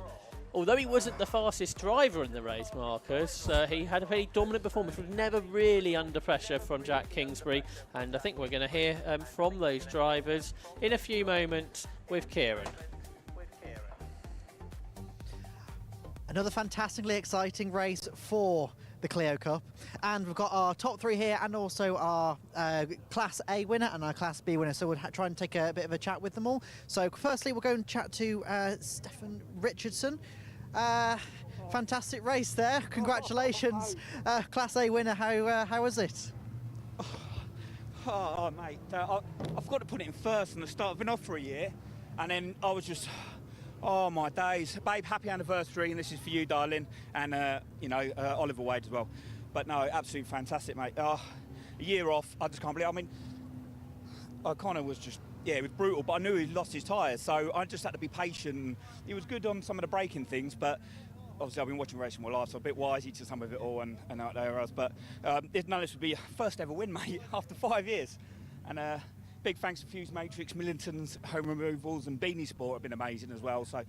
although he wasn't the fastest driver in the race, Marcus, he had a very dominant performance, was never really under pressure from Jack Kingsbury, and I think we're going to hear from those drivers in a few moments with Kieran. Another fantastically exciting race for the Clio Cup, and we've got our top 3 here and also our Class A winner and our Class B winner, so we'll try and take a bit of a chat with them all. So firstly we'll go and chat to Stefan Richardson. Fantastic race there, congratulations. Class A winner, how was it? Oh mate, I've got to put it in first from the start. I've been off for a year and then I was just, oh my days. Babe, happy anniversary, and this is for you, darling, and you know, Oliver Wade as well. But no, absolutely fantastic, mate. A year off, I just can't believe it. I mean, I kind of was just, yeah, it was brutal, but I knew he lost his tyres, so I just had to be patient. He was good on some of the braking things, but obviously I've been watching racing my life, so a bit wisey to some of it all and out there else. But this would be a first ever win, mate, after 5 years. And big thanks to Fuse Matrix, Millington's Home Removals and Beanie Sport have been amazing as well. So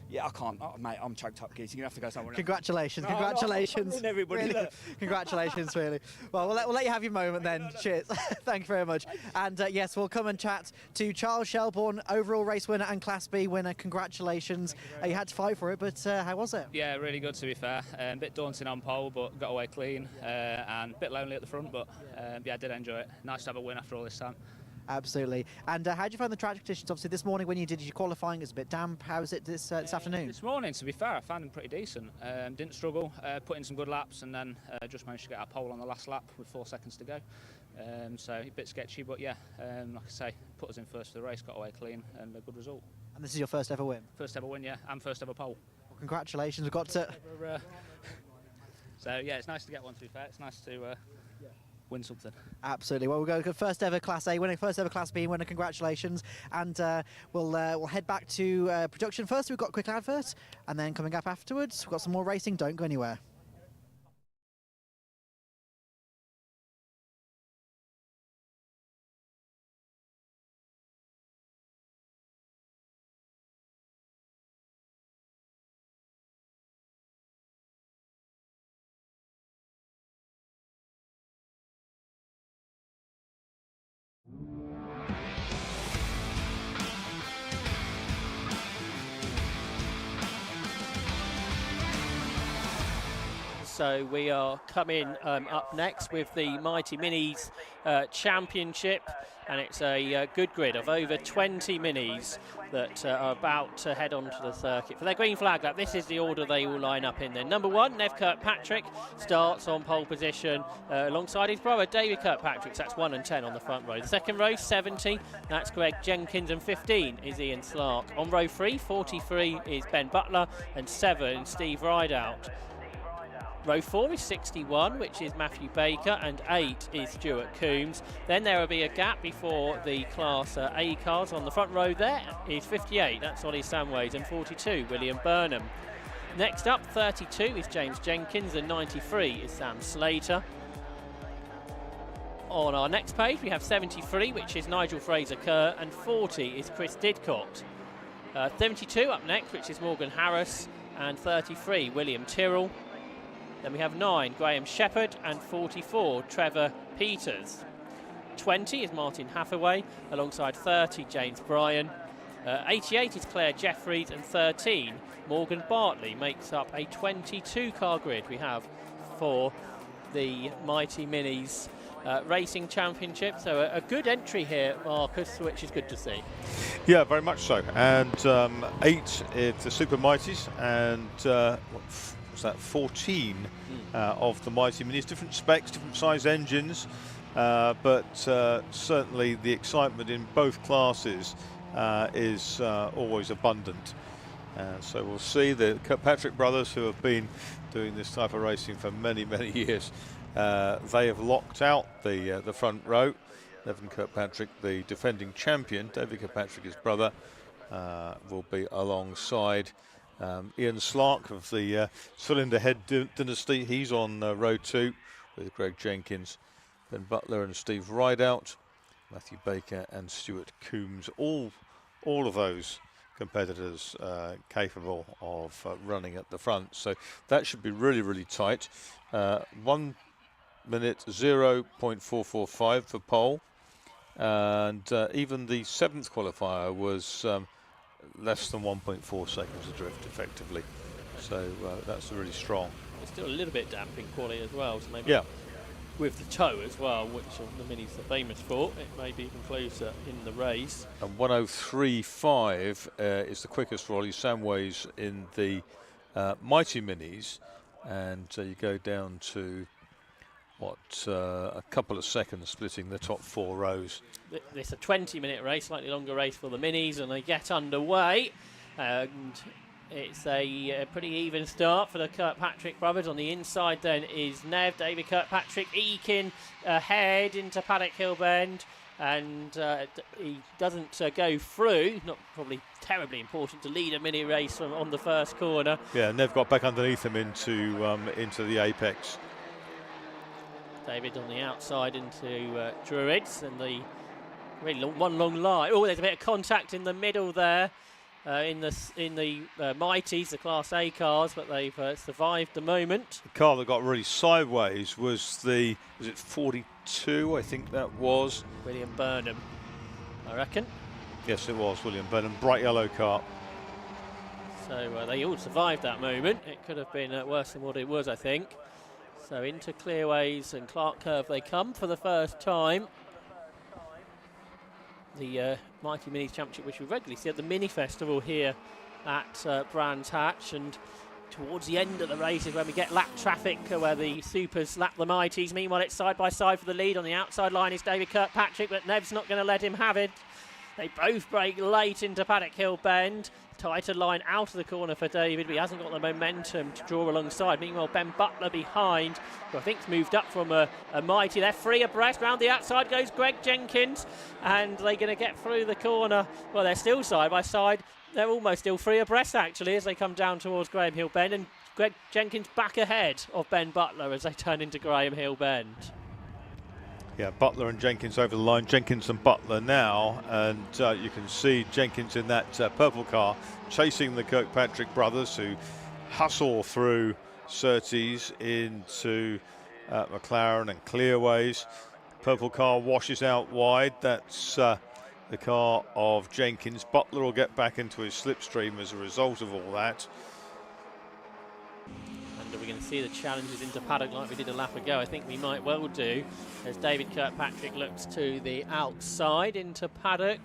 yeah, I can't, mate, I'm choked up, geez. You're going to have to go somewhere else. Congratulations, congratulations. Everybody, really, congratulations, really. Well, we'll let you have your moment then. Cheers. Thank you very much. And yes, we'll come and chat to Charles Shelbourne, overall race winner and Class B winner. Congratulations. You had to fight for it, but how was it? Yeah, really good, to be fair. A bit daunting on pole, but got away clean, and a bit lonely at the front, but yeah, I did enjoy it. Nice to have a win after all this time. Absolutely. And how did you find the track conditions? Obviously, this morning when you did your qualifying, it was a bit damp. How is it this afternoon? This morning, to be fair, I found them pretty decent. Didn't struggle, put in some good laps, and then just managed to get our pole on the last lap with 4 seconds to go. So a bit sketchy, but yeah, like I say, put us in first for the race, got away clean, and a good result. And this is your first ever win? First ever win, yeah, and first ever pole. Well, congratulations. We've got to... So yeah, it's nice to get one, to be fair. It's nice to win something. Absolutely. Well, we'll go first ever Class A winner, first ever Class B winner. Congratulations. And we'll head back to production first. We've got a quick advert, and then coming up afterwards, we've got some more racing. Don't go anywhere. So we are coming up next with the Mighty Minis Championship, and it's a good grid of over 20 minis that are about to head onto the circuit for their green flag lap. This is the order they will line up in then. Number 1, Nev Kirkpatrick starts on pole position alongside his brother David Kirkpatrick. That's 1 and 10 on the front row. The second row, 70, that's Greg Jenkins, and 15 is Ian Slark. On row 3, 43 is Ben Butler, and 7 Steve Rideout. Row 4 is 61, which is Matthew Baker, and 8 is Stuart Coombs. Then there will be a gap before the Class A cars. On the front row there is 58, that's Ollie Samways, and 42, William Burnham. Next up, 32 is James Jenkins, and 93 is Sam Slater. On our next page, we have 73, which is Nigel Fraser-Kerr, and 40 is Chris Didcott. 72 up next, which is Morgan Harris, and 33, William Tyrrell. Then we have 9, Graham Shepherd, and 44, Trevor Peters. 20 is Martin Hathaway, alongside 30, James Bryan. 88 is Claire Jeffries, and 13, Morgan Bartley, makes up a 22-car grid we have for the Mighty Minis Racing Championship. So a good entry here, Marcus, which is good to see. Yeah, very much so. And 8 is the Super Mighties, and that 14 of the Mighty Minis, different specs, different size engines, but certainly the excitement in both classes is always abundant. So we'll see the Kirkpatrick brothers, who have been doing this type of racing for many, many years, They have locked out the front row. Nevin Kirkpatrick, the defending champion, David Kirkpatrick, his brother, will be alongside Ian Slark of the Cylinder Head dynasty. He's on row 2 with Greg Jenkins, Ben Butler and Steve Rideout, Matthew Baker and Stuart Coombs. All of those competitors capable of running at the front. So that should be really, really tight. 1 minute 0.445 for pole. And even the 7th qualifier was less than 1.4 seconds adrift effectively. So that's really strong. It's still a little bit damp in quali as well, so maybe yeah, with the toe as well, which the Minis are famous for, it may be even closer in the race. And 1:03.5 is the quickest for Ollie Samways in the Mighty Minis, and you go down to a couple of seconds splitting the top 4 rows. It's a 20-minute race, slightly longer race for the Minis, and they get underway. And it's a pretty even start for the Kirkpatrick brothers. On the inside then is David Kirkpatrick, eking ahead into Paddock Hill Bend, and he doesn't go through. Not probably terribly important to lead a mini race on the first corner. Yeah, Nev got back underneath him into the apex. David on the outside into Druids, and the really long line. Oh, there's a bit of contact in the middle there in the Mighties, the Class A cars, but they've survived the moment. The car that got really sideways was it 42? I think that was William Burnham, I reckon. Yes, it was William Burnham, bright yellow car. So they all survived that moment. It could have been worse than what it was, I think. So into Clearways and Clark Curve they come for the first time. The Mighty Minis Championship, which we regularly see at the Mini Festival here at Brands Hatch, and towards the end of the race is when we get lap traffic where the Supers lap the Mighties. Meanwhile, it's side by side for the lead. On the outside line is David Kirkpatrick, but Nev's not going to let him have it. They both break late into Paddock Hill Bend. Tighter line out of the corner for David, but he hasn't got the momentum to draw alongside. Meanwhile, Ben Butler behind, who I think's moved up from a Mighty. They're free abreast. Round the outside goes Greg Jenkins, and they're going to get through the corner. Well, they're still side by side. They're almost still free abreast, actually, as they come down towards Graham Hill Bend. And Greg Jenkins back ahead of Ben Butler as they turn into Graham Hill Bend. Yeah, Butler and Jenkins over the line. Jenkins and Butler now, and you can see Jenkins in that purple car chasing the Kirkpatrick brothers, who hustle through Surtees into McLaren and Clearways. Purple car washes out wide. That's the car of Jenkins. Butler will get back into his slipstream as a result of all that. Are we going to see the challenges into paddock like we did a lap ago? I think we might well do, as David Kirkpatrick looks to the outside into paddock,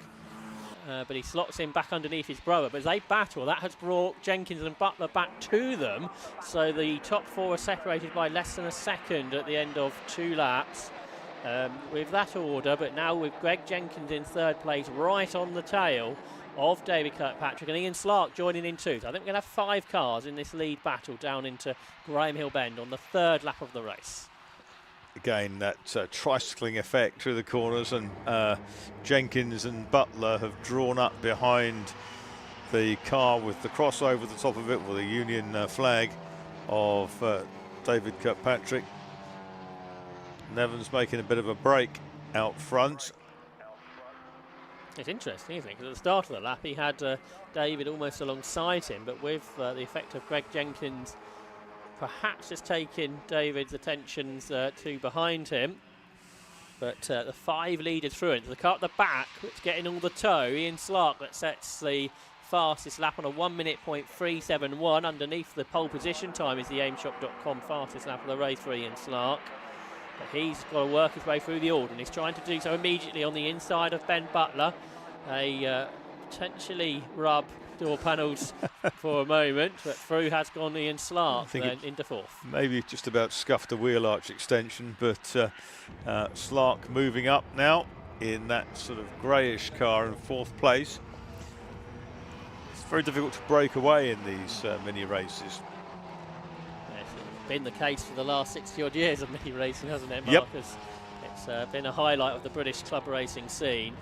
but he slots in back underneath his brother. But as they battle, that has brought Jenkins and Butler back to them, so the top 4 are separated by less than a second at the end of 2 laps with that order. But now with Greg Jenkins in 3rd place, right on the tail of David Kirkpatrick, and Ian Slark joining in too. So I think we're going to have 5 cars in this lead battle down into Graham Hill Bend on the 3rd lap of the race. Again, that tricycling effect through the corners, and Jenkins and Butler have drawn up behind the car with the cross over the top of it with a Union flag of David Kirkpatrick. Nevin's making a bit of a break out front. It's interesting, isn't it? Because at the start of the lap, he had David almost alongside him, but with the effect of Greg Jenkins perhaps just taking David's attentions to behind him. But the 5 leaders through it. The car at the back, which getting all the tow, Ian Slark, that sets the fastest lap on a 1 minute .371. Underneath the pole position time is the aimshop.com fastest lap of the race for Ian Slark. But he's got to work his way through the order, and he's trying to do so immediately on the inside of Ben Butler. Potentially rub door panels for a moment, but through has gone Ian Slark then into 4th. Maybe just about scuffed a wheel arch extension, but Slark moving up now in that sort of greyish car in 4th place. It's very difficult to break away in these mini races. been the case for the last 60-odd years of mini racing, hasn't it, Yep. Marcus? It's been a highlight of the British club racing scene,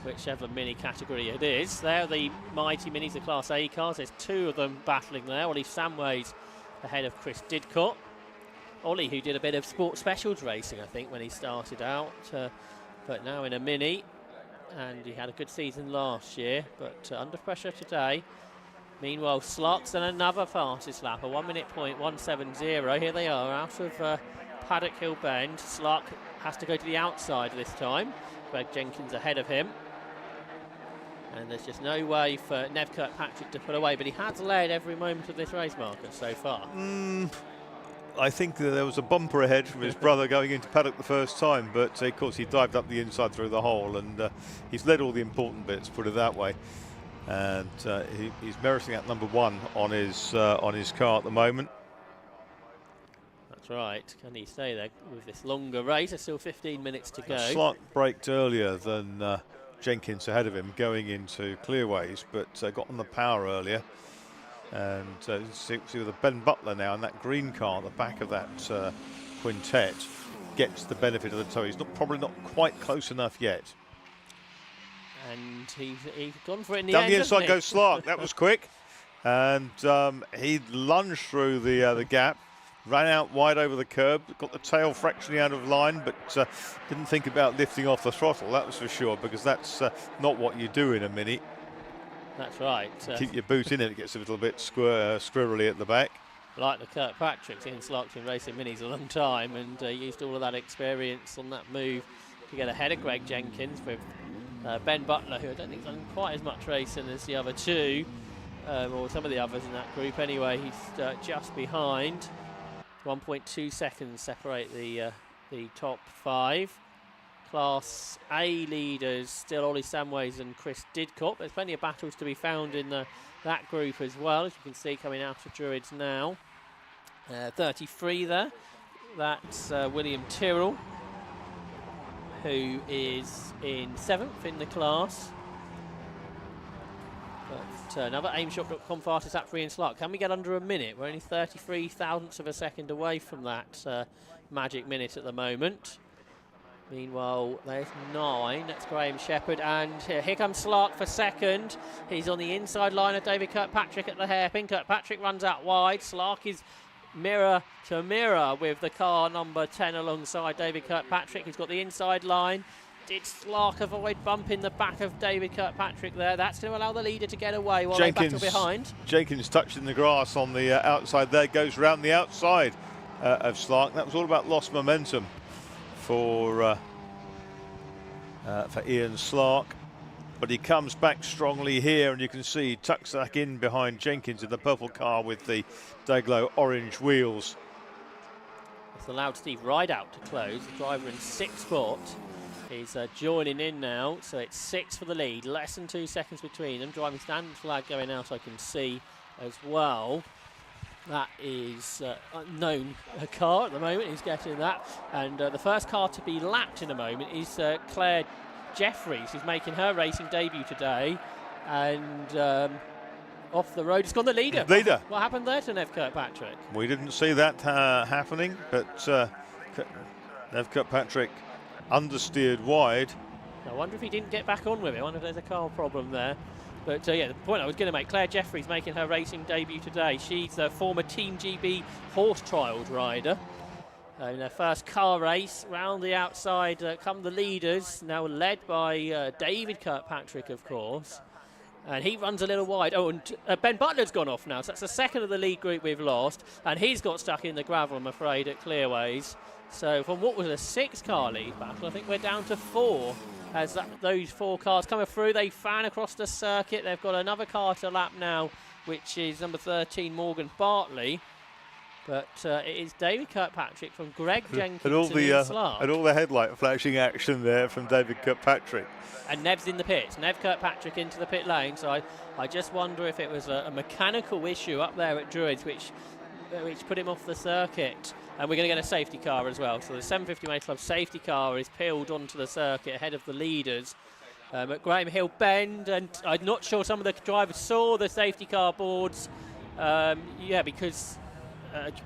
whichever mini category it is. They're the mighty minis, the Class A cars. There's 2 of them battling there. Ollie Samways ahead of Chris Didcott. Ollie, who did a bit of sport specials racing, I think, when he started out, but now in a mini, and he had a good season last year, but under pressure today. Meanwhile, Slark's done another fastest lap, a 1 minute point 170. Here they are out of Paddock Hill Bend. Slark has to go to the outside this time. Greg Jenkins ahead of him. And there's just no way for Nev Kirkpatrick to put away, but he has led every moment of this race, Marcus, so far. I think that there was a bumper ahead from his brother going into paddock the first time, but of course he dived up the inside through the hole, and he's led all the important bits, put it that way. And he's meriting at number 1 on his car at the moment. That's right. Can he stay there with this longer race? There's still 15 minutes to go. Slark braked earlier than Jenkins ahead of him going into clearways, but got on the power earlier. And see with Ben Butler now in that green car at the back of that quintet gets the benefit of the tow. He's probably not quite close enough yet. And he's gone for it in the Down end. the inside goes Slark. That was quick. And he lunged through the gap, ran out wide over the curb, got the tail fractionally out of line, but didn't think about lifting off the throttle, that was for sure, because that's not what you do in a mini. That's right. Keep your boot in it gets a little bit squirrely at the back. Like the Kirkpatrick, Ian Slark's been racing minis a long time and used all of that experience on that move to get ahead of Greg Jenkins with Ben Butler, who I don't think's done quite as much racing as the other 2, or some of the others in that group anyway. He's just behind. 1.2 seconds separate the top 5. Class A leaders still Ollie Samways and Chris Didcott. There's plenty of battles to be found in that group as well, as you can see coming out of Druids now. 33 there. That's William Tyrrell, who is in 7th in the class. But another aimshot.com fastest lap for Ian Slark. Can we get under a minute? We're only 33 thousandths of a second away from that magic minute at the moment. Meanwhile, there's 9. That's Graham Shepherd, and here comes Slark for second. He's on the inside line of David Kirkpatrick at the hairpin. Kirkpatrick runs out wide. Slark is mirror to mirror with the car number 10 alongside David Kirkpatrick. He's got the inside line. Did Slark avoid bumping the back of David Kirkpatrick there? That's going to allow the leader to get away while they battle behind. Jenkins touching the grass on the outside there, goes round the outside of Slark. That was all about lost momentum for Ian Slark, but he comes back strongly here, and you can see he tucks back in behind Jenkins in the purple car with the Dayglow orange wheels. It's allowed Steve Rideout to close. The driver in 6th spot is joining in now, so it's 6 for the lead, less than 2 seconds between them. Driving standard flag going out, I can see as well. That is unknown car at the moment. He's getting that. And the first car to be lapped in a moment is Claire Jeffries, who's making her racing debut today. And off the road, it's gone the leader. What happened there to Nev Kirkpatrick? We didn't see that happening, but Nev Kirkpatrick understeered wide. I wonder if he didn't get back on with it. I wonder if there's a car problem there. But yeah, the point I was going to make, Claire Jeffries making her racing debut today. She's a former Team GB horse trials rider. In her first car race, round the outside come the leaders, now led by David Kirkpatrick, of course. And he runs a little wide. Oh, and Ben Butler's gone off now, so that's the second of the lead group we've lost. And he's got stuck in the gravel, I'm afraid, at Clearways. So from what was a 6-car lead battle, I think we're down to 4. As those 4 cars coming through, they fan across the circuit. They've got another car to lap now, which is number 13, Morgan Bartley. But it is David Kirkpatrick from Greg Jenkins and all the headlight flashing action there from David Kirkpatrick. And Nev's in the pits. Nev Kirkpatrick into the pit lane. So I just wonder if it was a mechanical issue up there at Druids, which put him off the circuit. And we're going to get a safety car as well. So the 750 Motor Club safety car is peeled onto the circuit ahead of the leaders at Graham Hill Bend. And I'm not sure some of the drivers saw the safety car boards. Yeah, because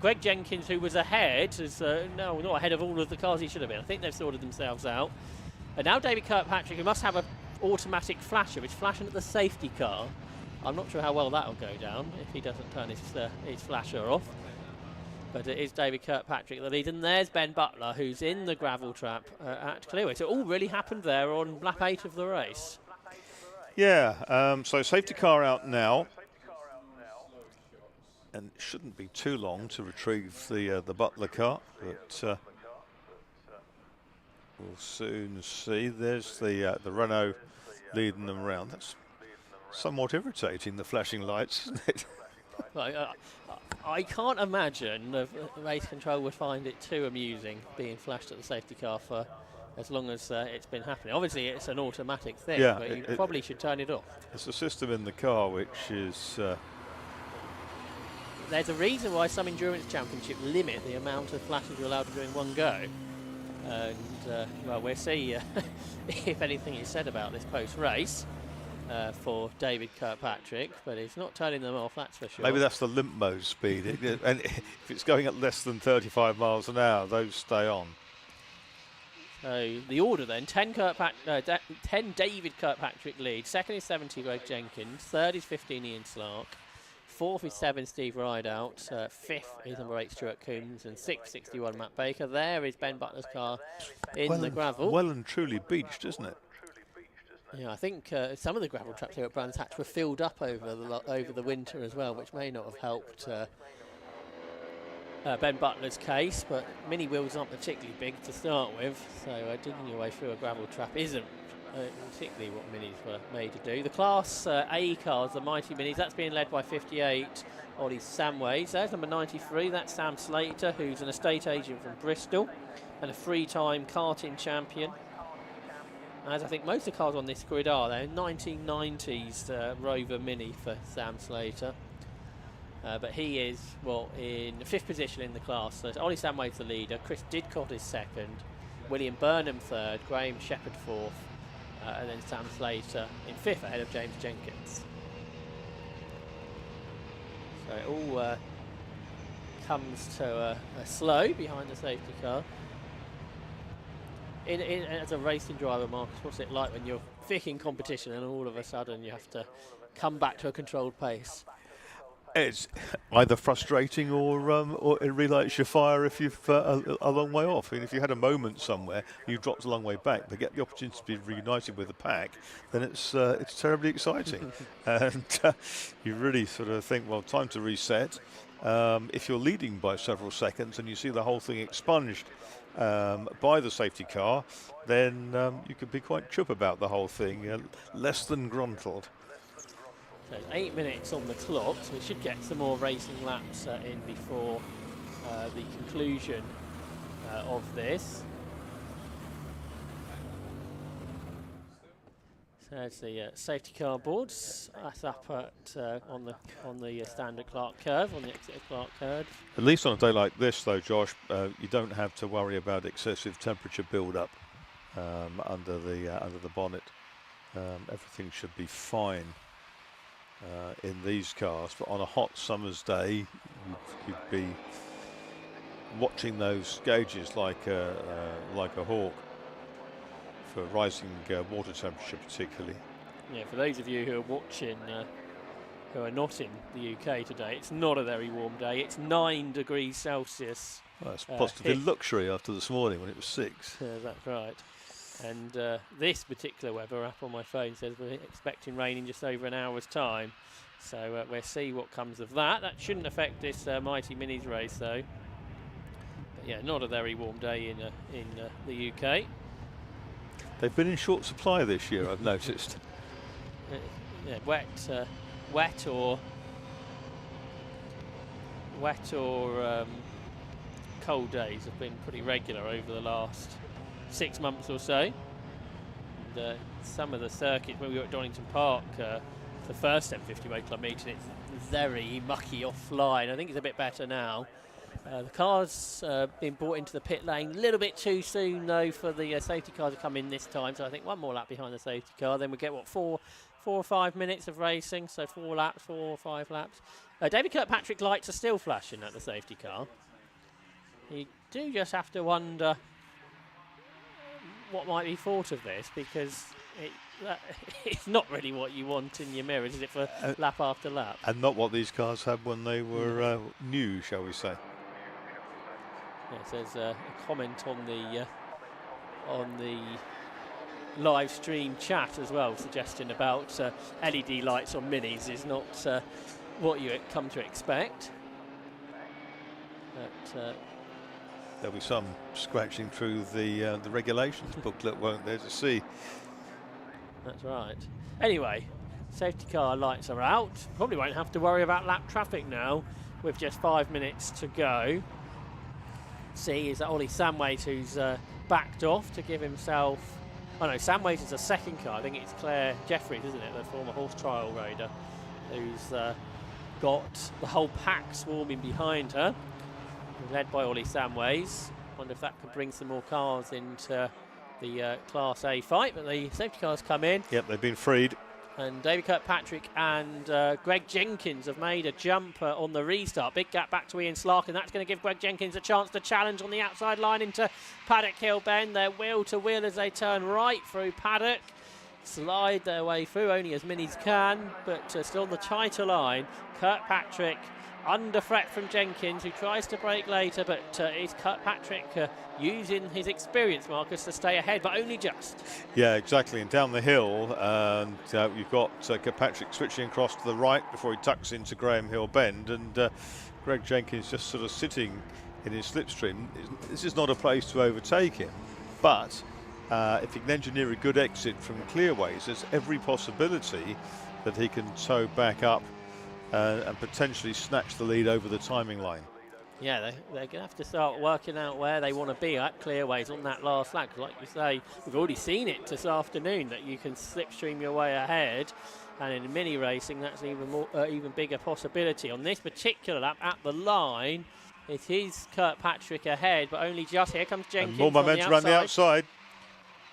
Greg Jenkins, who was ahead, is no, not ahead of all of the cars he should have been. I think they've sorted themselves out. And now David Kirkpatrick, who must have an automatic flasher, is flashing at the safety car. I'm not sure how well that will go down if he doesn't turn his flasher off. But it is David Kirkpatrick the lead, and there's Ben Butler, who's in the gravel trap at Clio. So it all really happened there on lap 8 of the race. Yeah, so safety car out now. And it shouldn't be too long to retrieve the Butler car, but we'll soon see. There's the Renault leading them around. That's somewhat irritating, the flashing lights, isn't it? I can't imagine the race control would find it too amusing being flashed at the safety car for as long as it's been happening. Obviously, it's an automatic thing, yeah, but you probably should turn it off. It's a system in the car which is... There's a reason why some endurance championships limit the amount of flashes you're allowed to do in one go. And, well, we'll see if anything is said about this post-race for David Kirkpatrick, but he's not turning them off, that's for sure. Maybe that's the limp mode speed. And if it's going at less than 35 miles an hour, those stay on. So the order then, 10 David Kirkpatrick lead, second is 70 Greg Jenkins, third is 15 Ian Slark, fourth is 7 Steve Rideout, fifth is number 8 Stuart Coombs, and sixth 61 Matt Baker. There is Ben Butler's car in the gravel. Well and truly beached, isn't it? Yeah, I think some of the gravel tracks here at Brands Hatch were filled up over the winter as well, which may not have helped Ben Butler's case, but mini wheels aren't particularly big to start with, so digging your way through a gravel trap isn't particularly what minis were made to do. The Class A cars, the Mighty Minis, that's being led by 58 Ollie Samways. There's number 93, that's Sam Slater, who's an estate agent from Bristol and a three-time karting champion. As I think most of the cars on this grid are, they're 1990s Rover Mini for Sam Slater. But he is, well, in 5th position in the class. So Ollie Samway's the leader, Chris Didcott is second, William Burnham third, Graham Shepherd fourth, and then Sam Slater in 5th ahead of James Jenkins. So it all comes to a slow behind the safety car. As a racing driver, Marcus, what's it like when you're thick in competition and all of a sudden you have to come back to a controlled pace? It's either frustrating or it relights your fire if you've a long way off. And if you had a moment somewhere, you've dropped a long way back, to get the opportunity to be reunited with the pack, then it's terribly exciting. And you really sort of think, well, time to reset. If you're leading by several seconds and you see the whole thing expunged by the safety car, then you could be quite chup about the whole thing, less than gruntled. So 8 minutes on the clock, so we should get some more racing laps in before the conclusion of this. So there's the safety car boards. That's up at on the standard Clark curve, on the exit Clark curve. At least on a day like this, though, Josh, you don't have to worry about excessive temperature build-up under the bonnet. Everything should be fine in these cars, but on a hot summer's day, you'd be watching those gauges like a hawk for rising water temperature, particularly. Yeah, for those of you who are watching, who are not in the UK today, it's not a very warm day. It's 9 degrees Celsius. Well, it's positively luxury after this morning when it was 6. That's right. And this particular weather app on my phone says we're expecting rain in just over an hour's time. So we'll see what comes of that. That shouldn't affect this Mighty Minis race, though. But yeah, not a very warm day in the UK. They've been in short supply this year, I've noticed. Yeah, wet or cold days have been pretty regular over the last 6 months or so. And some of the circuits, when we were at Donington Park, the first M50 Motor Club meeting, it's very mucky offline. I think it's a bit better now. The car's been brought into the pit lane a little bit too soon, though, for the safety car to come in this time. So I think one more lap behind the safety car. Then we get, what, four or 5 minutes of racing. So 4 or 5 laps. David Kirkpatrick lights are still flashing at the safety car. You do just have to wonder what might be thought of this, because it's not really what you want in your mirrors, is it, for lap after lap? And not what these cars had when they were new, shall we say. Yes, there's a comment on the live stream chat as well, suggesting about LED lights on minis is not what you come to expect. But there'll be some scratching through the regulations booklet, won't there, to see. That's right. Anyway, safety car lights are out. Probably won't have to worry about lap traffic now, with just 5 minutes to go. See, is that Ollie Samways who's backed off to give himself... Oh no, Samways is a second car. I think it's Claire Jeffries, isn't it, the former horse trial rider, who's got the whole pack swarming behind her, led by Ollie Samways. Wonder if that could bring some more cars into the Class A fight, but the safety cars come in. Yep, they've been freed. And David Kirkpatrick and Greg Jenkins have made a jump on the restart. Big gap back to Ian Slark, and that's going to give Greg Jenkins a chance to challenge on the outside line into Paddock Hill Bend. They're wheel to wheel as they turn right through Paddock. Slide their way through, only as many as can, but still on the tighter line. Kirkpatrick under threat from Jenkins, who tries to brake later, but is Kirkpatrick using his experience, Marcus, to stay ahead, but only just. Yeah, exactly. And down the hill, and you've got Kirkpatrick switching across to the right before he tucks into Graham Hill Bend, and Greg Jenkins just sort of sitting in his slipstream. This is not a place to overtake him, but if he can engineer a good exit from clearways, there's every possibility that he can tow back up and potentially snatch the lead over the timing line. Yeah, they're going to have to start working out where they want to be at clearways on that last lap. Like you say, we've already seen it this afternoon that you can slipstream your way ahead, and in mini racing that's an even bigger possibility. On this particular lap at the line, it is Kirkpatrick ahead, but only just. Here comes Jenkins. And more momentum around the outside.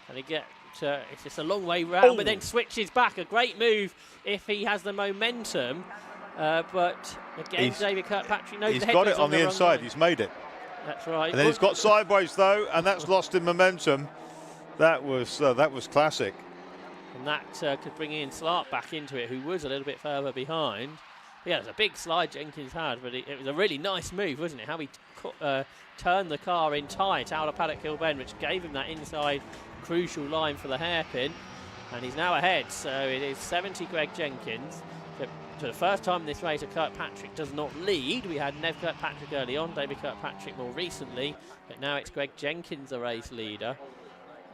And he gets it's just a long way round, but then switches back. A great move if he has the momentum. But again, David Kirkpatrick knows he's the head got it goes on the inside. line. He's made it. That's right. And then he's got sideways though, and that's lost in momentum. That was classic. And that could bring Ian Slark back into it, who was a little bit further behind. But yeah, it was a big slide Jenkins had, but it was a really nice move, wasn't it? How he turned the car in tight out of Paddock Hill Bend, which gave him that inside crucial line for the hairpin. And he's now ahead, so it is 70 Greg Jenkins. For the first time in this race, Kirkpatrick does not lead. We had Nev Kirkpatrick early on, David Kirkpatrick more recently, but now it's Greg Jenkins, the race leader.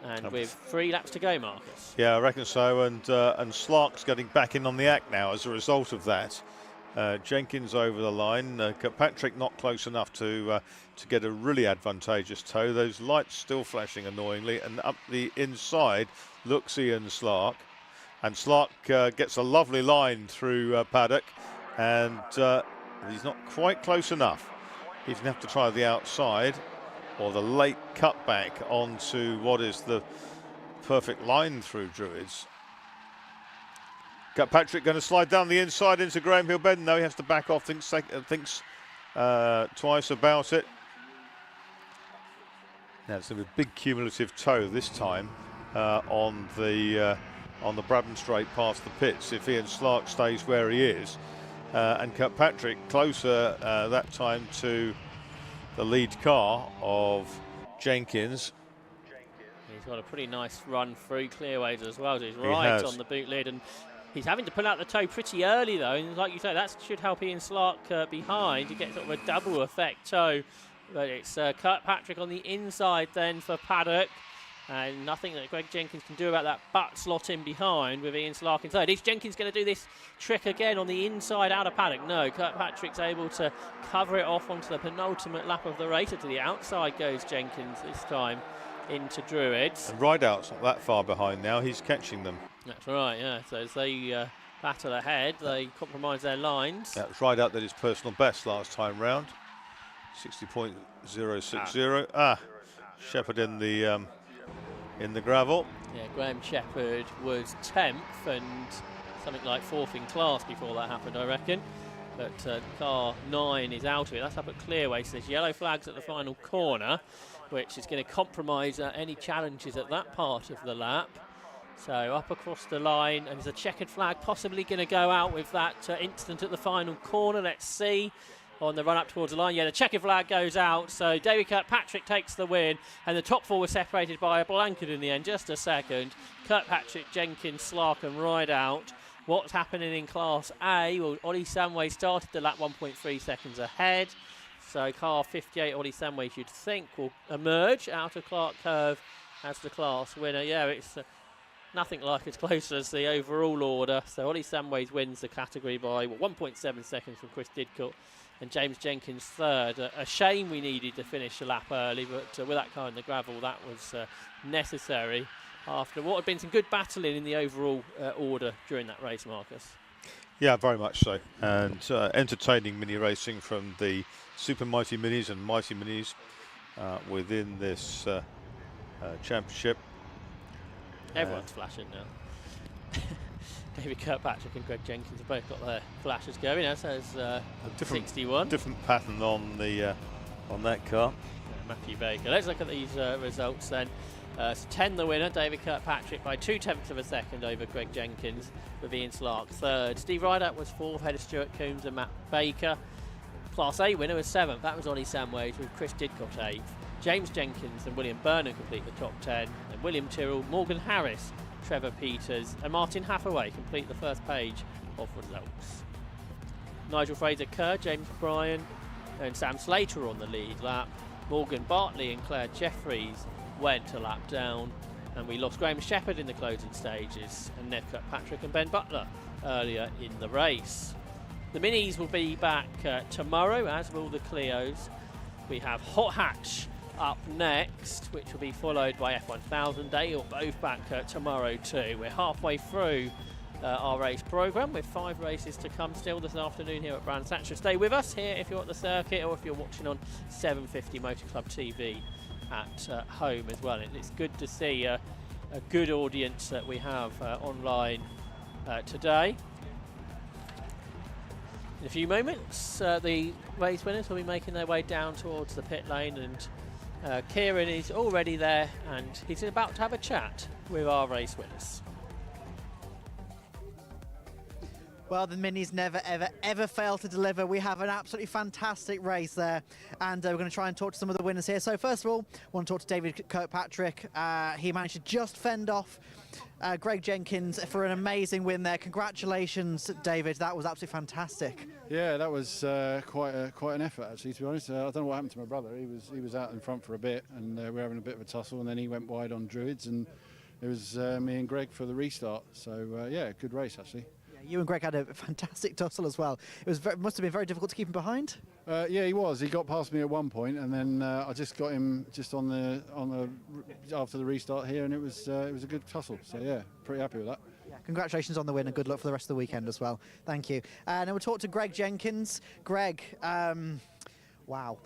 And with 3 laps to go, Marcus. Yeah, I reckon so. And Slark's getting back in on the act now as a result of that. Jenkins over the line. Kirkpatrick not close enough to get a really advantageous tow. Those lights still flashing annoyingly. And up the inside looks Ian Slark. And Slark gets a lovely line through Paddock. And he's not quite close enough. He's going to have to try the outside or the late cutback onto what is the perfect line through Druids. Kirkpatrick going to slide down the inside into Graham Hill Bend. No, he has to back off, thinks twice about it. Now it's a big cumulative tow this time on the Brabham straight past the pits if Ian Slark stays where he is. And Kirkpatrick closer that time to the lead car of Jenkins. He's got a pretty nice run through clearways as well. So he's right on the boot lid, and he's having to pull out the toe pretty early though. And like you say, that should help Ian Slark behind. You get sort of a double effect toe. But it's Kirkpatrick on the inside then for Paddock. And nothing that Greg Jenkins can do about that, but slot in behind with Ian Slark in third. Is Jenkins going to do this trick again on the inside out of Paddock? No, Kirkpatrick's able to cover it off onto the penultimate lap of the race. To the outside goes Jenkins this time into Druids. And Rideout's not that far behind now, he's catching them. That's right, yeah. So as they battle ahead, they compromise their lines. That was Rideout that his personal best last time round. 60.060. Shepherd in the gravel. Yeah, Graham Shepherd was 10th and something like 4th in class before that happened, I reckon. But car 9 is out of it. That's up at Clearway, so there's yellow flags at the final corner, which is going to compromise any challenges at that part of the lap. So up across the line, and there's a checkered flag possibly going to go out with that incident at the final corner. Let's see. On the run up towards the line, yeah, the checkered flag goes out, so David Kirkpatrick takes the win, and the top four were separated by a blanket in the end. Just a second. Kirkpatrick, Jenkins, Slark and Rideout. What's happening in Class A? Well, Ollie Samway started the lap 1.3 seconds ahead, so car 58, Ollie Samway, you'd think, will emerge out of Clark Curve as the class winner. Yeah, it's nothing like as close as the overall order, so Ollie Samways wins the category by 1.7 seconds from Chris Didcott, and James Jenkins third. A shame we needed to finish the lap early, but with that car in the gravel, that was necessary after what had been some good battling in the overall order during that race, Marcus. Yeah, very much so. And entertaining mini racing from the Super Mighty Minis and Mighty Minis within this championship. Everyone's flashing now. David Kirkpatrick and Greg Jenkins have both got their flashes going. That says 61. Different pattern on the on that car. Yeah, Matthew Baker. Let's look at these results then. So 10 the winner, David Kirkpatrick by 0.2 of a second over Greg Jenkins, with Ian Slark third. Steve Rideout was fourth, ahead of Stuart Coombs and Matt Baker. Class A winner was seventh, that was Ollie Samways, with Chris Didcott eighth. James Jenkins and William Burnham complete the top 10, and William Tyrrell, Morgan Harris, Trevor Peters and Martin Hathaway complete the first page of results. Nigel Fraser-Kerr, James Bryan and Sam Slater on the lead lap. Morgan Bartley and Claire Jeffries went a lap down, and we lost Graham Shepherd in the closing stages, and Ned Kirkpatrick and Ben Butler earlier in the race. The Minis will be back tomorrow, as will the Clios. We have Hot Hatch up next, which will be followed by F1000. They are both back tomorrow too. We're halfway through our race programme, with 5 races to come still this afternoon here at Brands Hatch. Stay with us here if you're at the circuit, or if you're watching on 750 Motor Club TV at home as well. It's good to see a good audience that we have online today. In a few moments, the race winners will be making their way down towards the pit lane, and Kieran is already there, and he's about to have a chat with our race winners. Well, the Minis never, ever, ever fail to deliver. We have an absolutely fantastic race there, and we're going to try and talk to some of the winners here. So first of all, I want to talk to David Kirkpatrick. He managed to just fend off Greg Jenkins for an amazing win there. Congratulations, David. That was absolutely fantastic. Yeah, that was quite an effort, actually, to be honest. I don't know what happened to my brother. He was out in front for a bit, and we were having a bit of a tussle, and then he went wide on Druids, and it was me and Greg for the restart. So yeah, good race, actually. You and Greg had a fantastic tussle as well. It was must have been very difficult to keep him behind. Yeah, he was. He got past me at one point, and then I just got him just on the after the restart here, and it was a good tussle. So yeah, pretty happy with that. Yeah, congratulations on the win, and good luck for the rest of the weekend as well. Thank you. Now we'll talk to Greg Jenkins. Greg. Wow,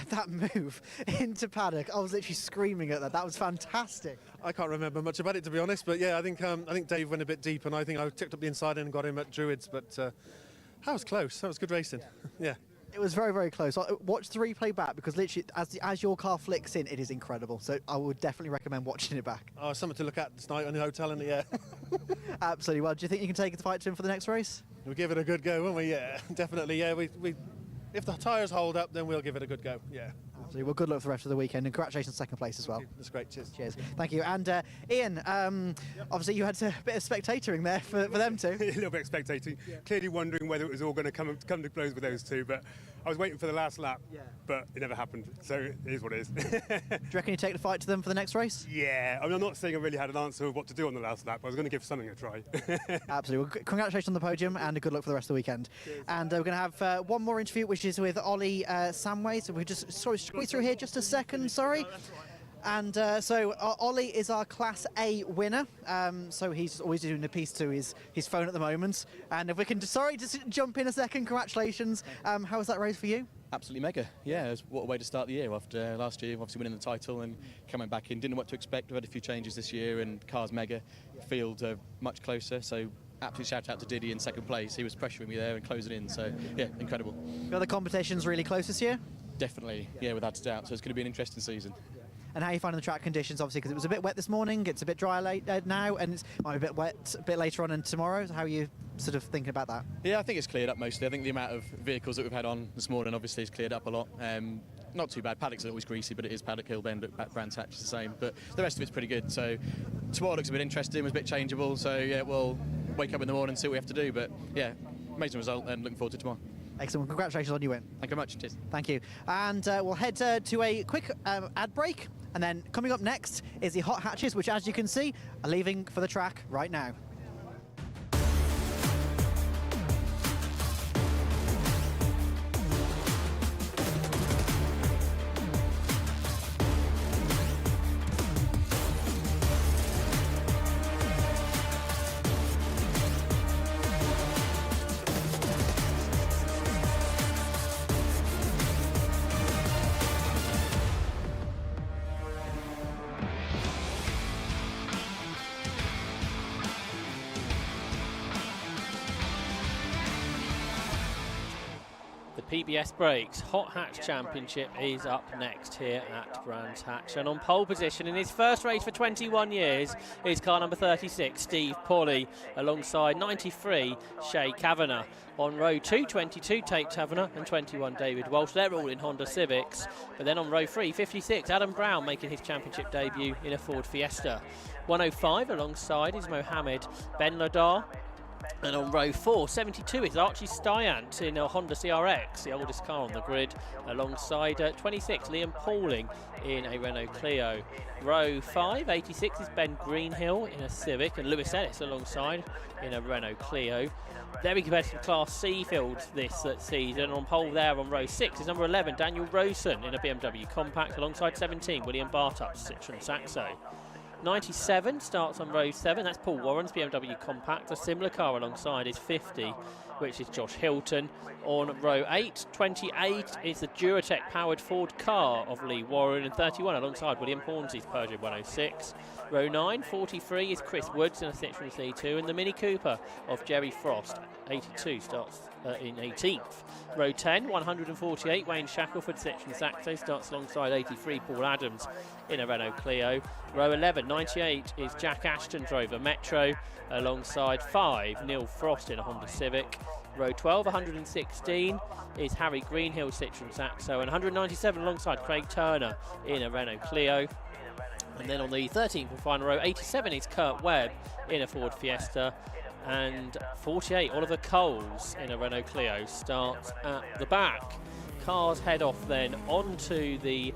that move into paddock, I was literally screaming at that. That was fantastic. I can't remember much about it, to be honest, but yeah, I think Dave went a bit deep, and I think I tipped up the inside and got him at Druids, but that was close. That was good racing. Yeah. It was very, very close. Watch the replay back, because literally as your car flicks in, it is incredible. So I would definitely recommend watching it back. Oh, something to look at tonight in the hotel in the air. Absolutely. Well, do you think you can take the fight to him for the next race? We'll give it a good go, won't we? Yeah, definitely. Yeah, we if the tyres hold up, then we'll give it a good go. Yeah. Absolutely. Well, good luck for the rest of the weekend, and congratulations on second place as well. That's great. Cheers. Cheers. Thank you. And Ian, obviously you had a bit of spectatoring there for them too. A little bit of spectating. Yeah. Clearly wondering whether it was all going to come to blows with those two, but I was waiting for the last lap, but it never happened. So it is what it is. Do you reckon you take the fight to them for the next race? Yeah. I mean, I'm not saying I really had an answer of what to do on the last lap, but I was going to give something a try. Absolutely. Well, congratulations on the podium, and good luck for the rest of the weekend. Cheers. And we're going to have one more interview, which is with Ollie Samway. So we just squeeze through here just a second. Sorry. And so Ollie is our Class A winner. So he's always doing a piece to his phone at the moment. And if we can, sorry, just jump in a second. Congratulations. How was that race for you? Absolutely mega. Yeah, what a way to start the year after last year, obviously winning the title and coming back in. Didn't know what to expect. We've had a few changes this year and car's mega. Field much closer, so absolute shout out to Diddy in second place. He was pressuring me there and closing in, so yeah, incredible. Are the competitions really close this year? Definitely, yeah, without a doubt. So it's going to be an interesting season. And how are you finding the track conditions, obviously, because it was a bit wet this morning, it's a bit dry late now, and it might be a bit wet a bit later on and tomorrow. So how are you sort of thinking about that? Yeah, I think it's cleared up mostly. I think the amount of vehicles that we've had on this morning obviously has cleared up a lot. Not too bad. Paddock's always greasy, but it is Paddock Hill Bend at Brands Hatch is the same. But the rest of it's pretty good. So tomorrow looks a bit interesting, was a bit changeable. So yeah, we'll wake up in the morning and see what we have to do. But yeah, amazing result and looking forward to tomorrow. Excellent. Congratulations on your win. Thank you very much. Cheers. Thank you. And we'll head to a quick ad break. And then coming up next is the hot hatches, which, as you can see, are leaving for the track right now. PBS Brakes Hot Hatch Championship is up next here at Brands Hatch, and on pole position in his first race for 21 years is car number 36 Steve Pawley alongside 93 Shay Kavanagh. On row 2, 22 Tate Taverner and 21 David Walsh. They're all in Honda Civics. But then on row 3, 56 Adam Brown making his championship debut in a Ford Fiesta. 105 alongside is Mohammed Ben Ladar. And on row 4, 72 is Archie Styant in a Honda CRX, the oldest car on the grid, alongside 26 Liam Pauling in a Renault Clio. Row 5, 86 is Ben Greenhill in a Civic, and Lewis Ellis alongside in a Renault Clio. Very competitive Class C field this season. On pole there on row 6 is number 11 Daniel Rosen in a BMW Compact, alongside 17 William Bartup's Citroen Saxo. 97 starts on row 7, that's Paul Warren's BMW Compact. A similar car alongside is 50, which is Josh Hilton. On row 8, 28 is the Duratec powered Ford car of Lee Warren, and 31 alongside William Hornsey's Peugeot 106. Row 9, 43 is Chris Woods in a Citroen C2, and the Mini Cooper of Jerry Frost, 82, starts in 18th. Row 10, 148 Wayne Shackelford Citroen Saxo starts alongside 83 Paul Adams in a Renault Clio. Row 11, 98 is Jack Ashton Rover Metro alongside 5 Neil Frost in a Honda Civic. Row 12, 116 is Harry Greenhill Citroen Saxo, and 197 alongside Craig Turner in a Renault Clio. And then on the 13th and final row, 87 is Kurt Webb in a Ford Fiesta, and 48 Oliver Coles in a Renault Clio starts at the back. Cars head off then onto the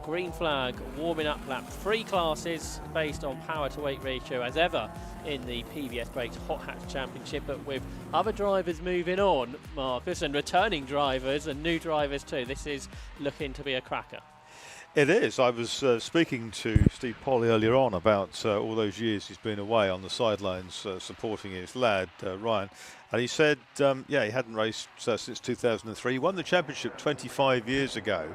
green flag warming up lap. 3 classes based on power to weight ratio as ever in the PBS Brakes Hot Hatch Championship, but with other drivers moving on, Marcus, and returning drivers and new drivers too. This is looking to be a cracker. It is. I was speaking to Steve Pawley earlier on about all those years he's been away on the sidelines supporting his lad, Ryan. And he said, yeah, he hadn't raced since 2003. He won the championship 25 years ago,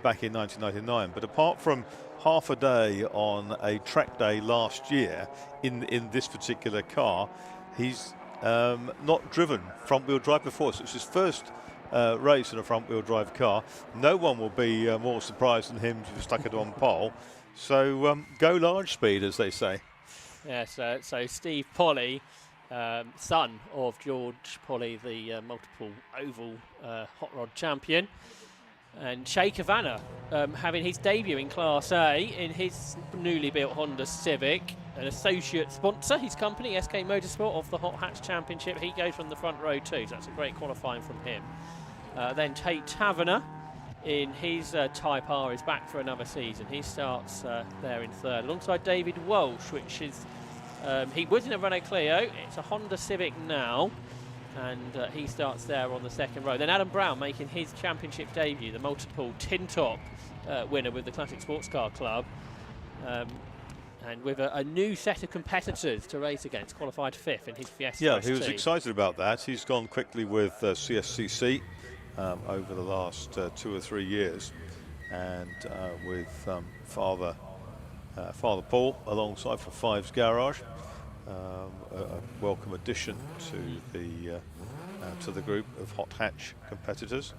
back in 1999. But apart from half a day on a track day last year in this particular car, he's not driven front-wheel drive before. So it's his first race in a front-wheel drive car. No one will be more surprised than him to have stuck it on pole. So go large speed, as they say. Yes, so Steve Pawley, son of George Pawley, the multiple oval hot rod champion, and Shay Kavanagh having his debut in Class A in his newly built Honda Civic. An associate sponsor, his company, SK Motorsport, of the Hot Hatch Championship. He goes from the front row too, so that's a great qualifying from him. Then Tate Taverner in his Type R is back for another season. He starts there in third, alongside David Walsh, which is, he was in a Renault Clio. It's a Honda Civic now, and he starts there on the second row. Then Adam Brown making his championship debut, the multiple tin top winner with the Classic Sports Car Club. And with a new set of competitors to race against, qualified 5th in his Fiesta. Yeah, he was excited about that. He's gone quickly with CSCC over the last 2 or 3 years, and with Father Paul alongside for Fives Garage, a welcome addition to the group of hot hatch competitors.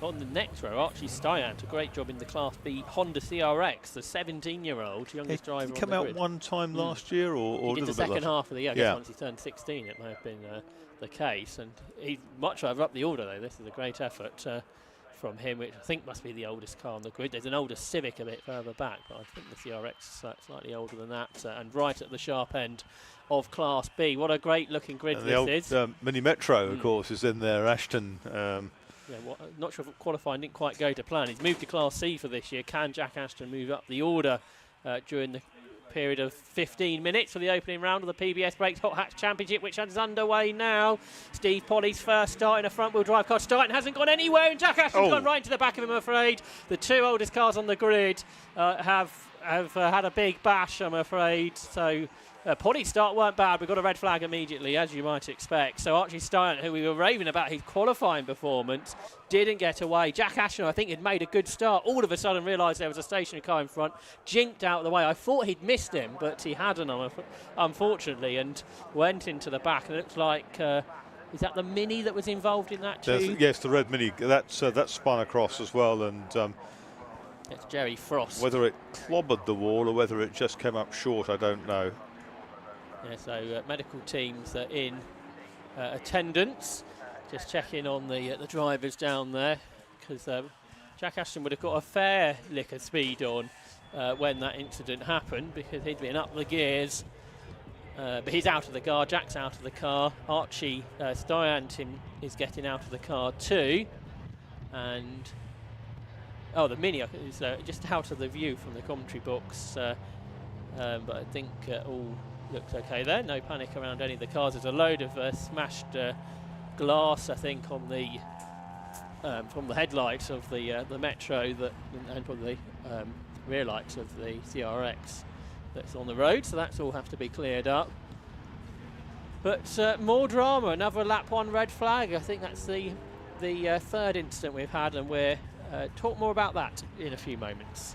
On the next row, Archie Steyant, a great job in the Class B Honda CRX, the 17-year-old youngest driver Did he on come the out grid. one time last year, or he a did the little bit second half of the year? I guess Yeah. once he turned 16, it may have been the case. And he'd much rather up the order, though. This is a great effort from him, which I think must be the oldest car on the grid. There's an older Civic a bit further back, but I think the CRX is slightly older than that, and right at the sharp end of Class B. What a great looking grid And this the old is. Mini Metro, of course, is in there. Ashton. Not sure if qualifying didn't quite go to plan. He's moved to Class C for this year. Can Jack Ashton move up the order during the period of 15 minutes for the opening round of the PBS Brakes Hot Hatch Championship, which is underway now? Steve Polly's first start in a front-wheel drive car. Stuyton hasn't gone anywhere, and Jack Ashton's gone right into the back of him, I'm afraid. The two oldest cars on the grid have had a big bash, I'm afraid. So Polly's start weren't bad. We got a red flag immediately, as you might expect. So Archie Stuyton, who we were raving about his qualifying performance, didn't get away. Jack Ashton, I think, had made a good start. All of a sudden realised there was a stationary car in front, jinked out of the way. I thought he'd missed him, but he hadn't, unfortunately, and went into the back. And it looks like, is that the Mini that was involved in that too? Yes, the red Mini. That's spun across as well, and it's Jerry Frost. Whether it clobbered the wall or whether it just came up short, I don't know. Yeah, so medical teams are in attendance, just checking on the drivers down there, because Jack Ashton would have got a fair lick of speed on when that incident happened, because he'd been up the gears. But he's out of the car, Jack's out of the car, Archie Stuyant is getting out of the car too, and the Mini is just out of the view from the commentary box, but I think all looks okay there. No panic around any of the cars. There's a load of smashed glass, I think, on the from the headlights of the Metro and from the rear lights of the CRX that's on the road. So that's all have to be cleared up. But more drama. Another lap one red flag. I think that's the third incident we've had, and we'll talk more about that in a few moments.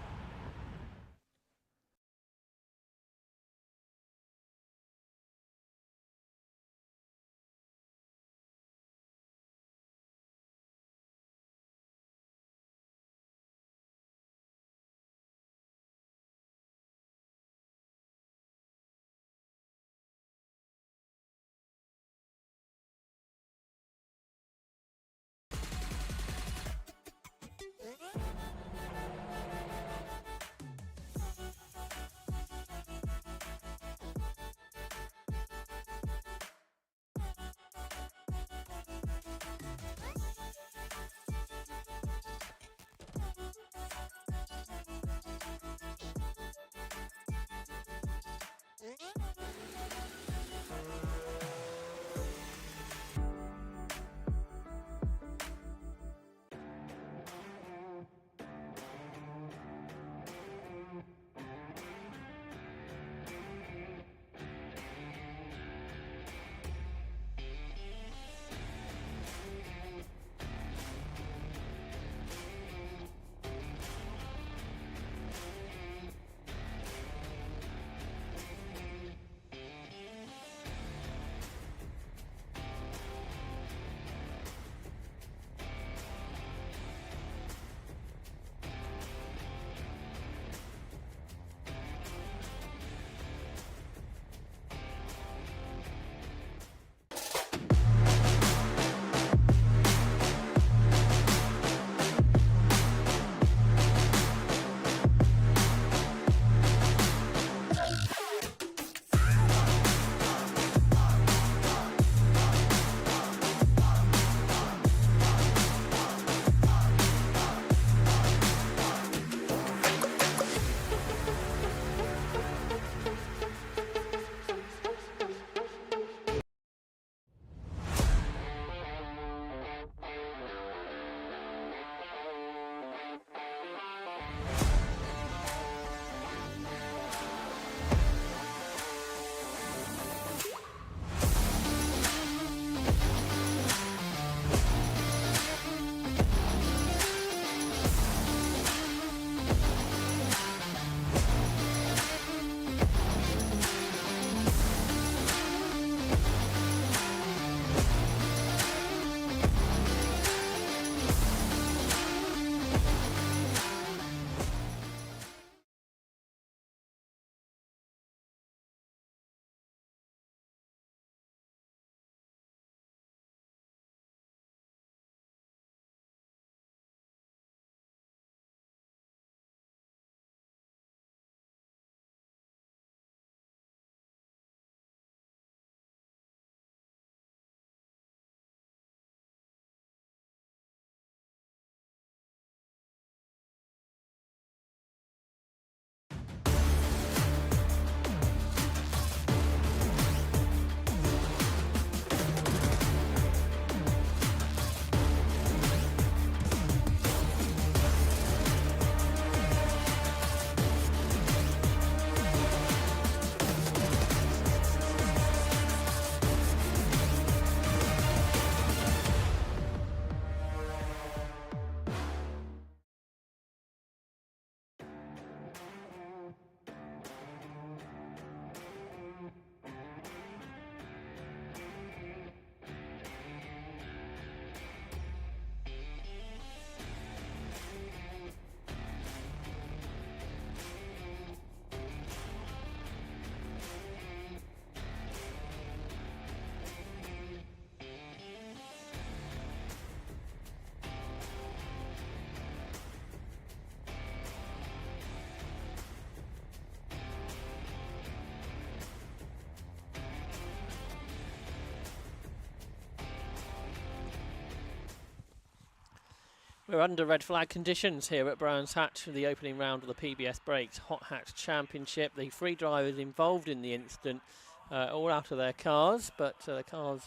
We're under red flag conditions here at Brands Hatch for the opening round of the PBS Brakes Hot Hatch Championship. The 3 drivers involved in the incident all out of their cars, but the cars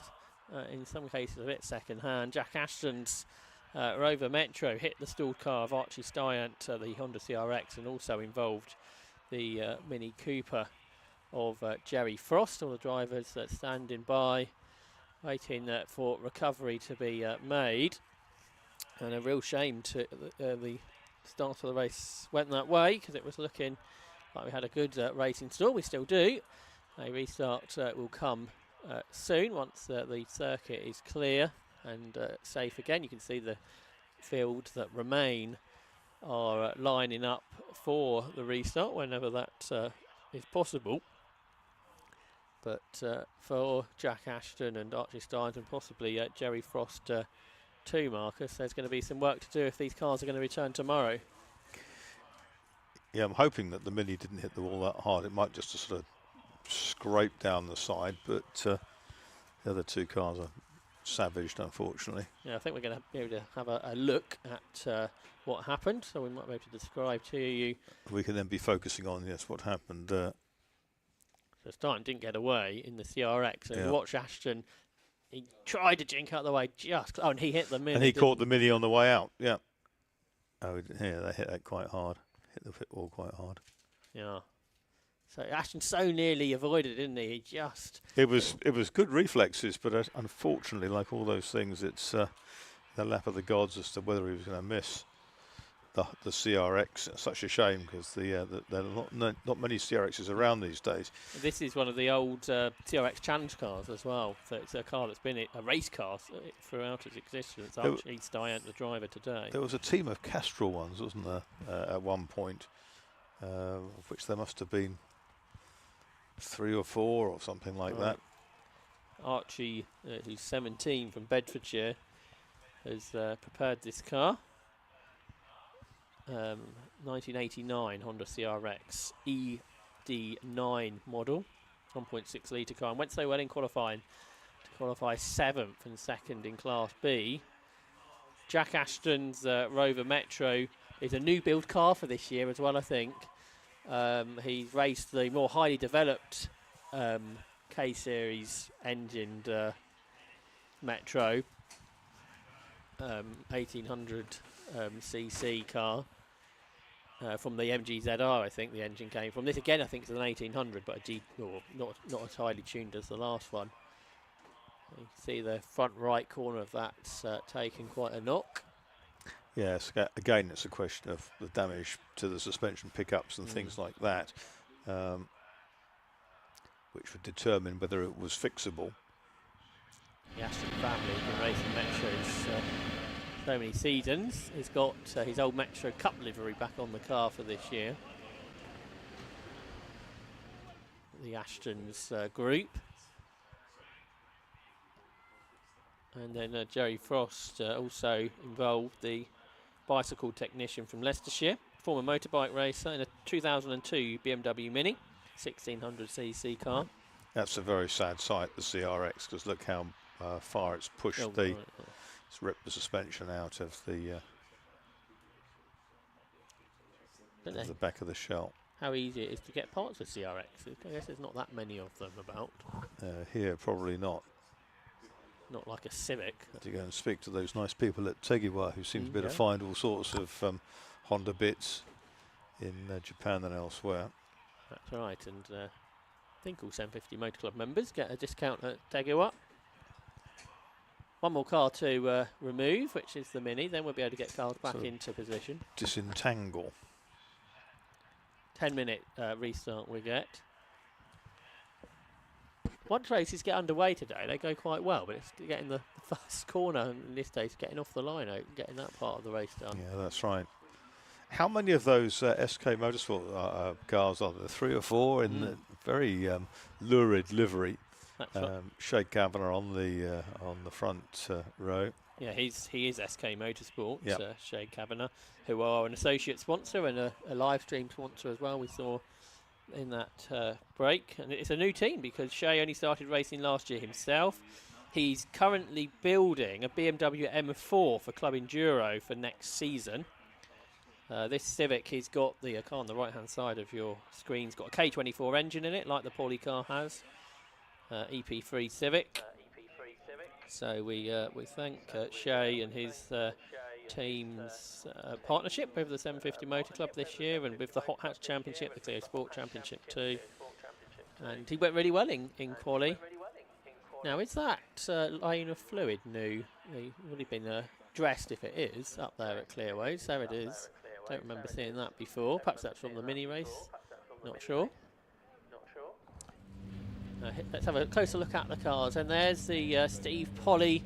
in some cases a bit second hand. Jack Ashton's Rover Metro hit the stalled car of Archie Stiant, the Honda CRX, and also involved the Mini Cooper of Jerry Frost. All the drivers standing by, waiting for recovery to be made. And a real shame to the start of the race went that way, because it was looking like we had a good racing stall. We still do. A restart will come soon once the circuit is clear and safe again. You can see the field that remain are lining up for the restart whenever that is possible. But for Jack Ashton and Archie Steins and possibly Jerry Frost too, Marcus, there's going to be some work to do if these cars are going to return tomorrow. Yeah, I'm hoping that the Mini didn't hit the wall that hard. It might just sort of scrape down the side, but the other 2 cars are savaged, unfortunately. Yeah, I think we're going to be able to have a look at what happened, so we might be able to describe to you. We can then be focusing on, yes, what happened. So Stein didn't get away in the CRX, and watch Ashton. He tried to jink out the way and he hit the Mini. And he caught the Mini on the way out, yeah. Oh, yeah, they hit that quite hard. Hit the pit wall quite hard. Yeah. So Ashton so nearly avoided, didn't he? It was good reflexes, but unfortunately, like all those things, it's the lap of the gods as to whether he was going to miss the CRX. It's such a shame, because there are not many CRXs around these days. This is one of the old CRX Challenge cars as well. So it's a car that's been a race car throughout its existence. Archie Stiant, the driver today. There was a team of Castrol ones, wasn't there, at one point, of which there must have been 3 or 4 or something like that. Archie, who's 17 from Bedfordshire, has prepared this car. 1989 Honda CRX ED9 model, 1.6 litre car, and went so well in qualifying to qualify 7th and 2nd in Class B. Jack Ashton's Rover Metro is a new build car for this year as well, I think. He's raced the more highly developed K-Series engined Metro, 1800 cc car. From the MGZR, I think the engine came from. This again, I think, is an 1800, but not as highly tuned as the last one. You can see the front right corner of that's taken quite a knock. Yes, again, it's a question of the damage to the suspension pickups and things like that, which would determine whether it was fixable. The Ashton family have been racing Metros so many seasons. He's got his old Metro Cup livery back on the car for this year. The Ashton's group. And then Jerry Frost also involved, the bicycle technician from Leicestershire, former motorbike racer in a 2002 BMW Mini, 1600cc car. That's a very sad sight, the CRX, because look how far it's pushed it's ripped the suspension out of the back of the shell. How easy it is to get parts of CRX. I guess there's not that many of them about. Here, probably not. Not like a Civic. To go and speak to those nice people at Tegiwa who seem to be able to find all sorts of Honda bits in Japan and elsewhere. That's right, and I think all 750 Motor Club members get a discount at Tegiwa. One more car to remove, which is the Mini, then we'll be able to get cars back into position. Disentangle. 10-minute restart we get. Once races get underway today, they go quite well, but it's getting the first corner, and in this case, getting off the line out, getting that part of the race done. Yeah, that's right. How many of those SK Motorsport cars are there? 3 or 4 in the very lurid livery. That's right. Shade Kavanagh on the front row. Yeah, he is SK Motorsport, Shade Kavanagh, who are an associate sponsor and a live stream sponsor as well. We saw in that break, and it's a new team because Shay only started racing last year himself. He's currently building a BMW M4 for Club Enduro for next season. This Civic, he's got the car on the right-hand side of your screen. It's got a K24 engine in it, like the Paulie car has. EP3 Civic. So we thank Shay and his team's partnership with the 750 Motor Club this year, and with the Hot Hatch Championship, the Clio Sport Championship too. And he went really well in quali. Now, is that line of fluid new? He would have been dressed if it is up there at Clearways. There it is. Don't remember seeing that before. Perhaps that's from the mini race. Not sure. Let's have a closer look at the cars. And there's the Steve Polly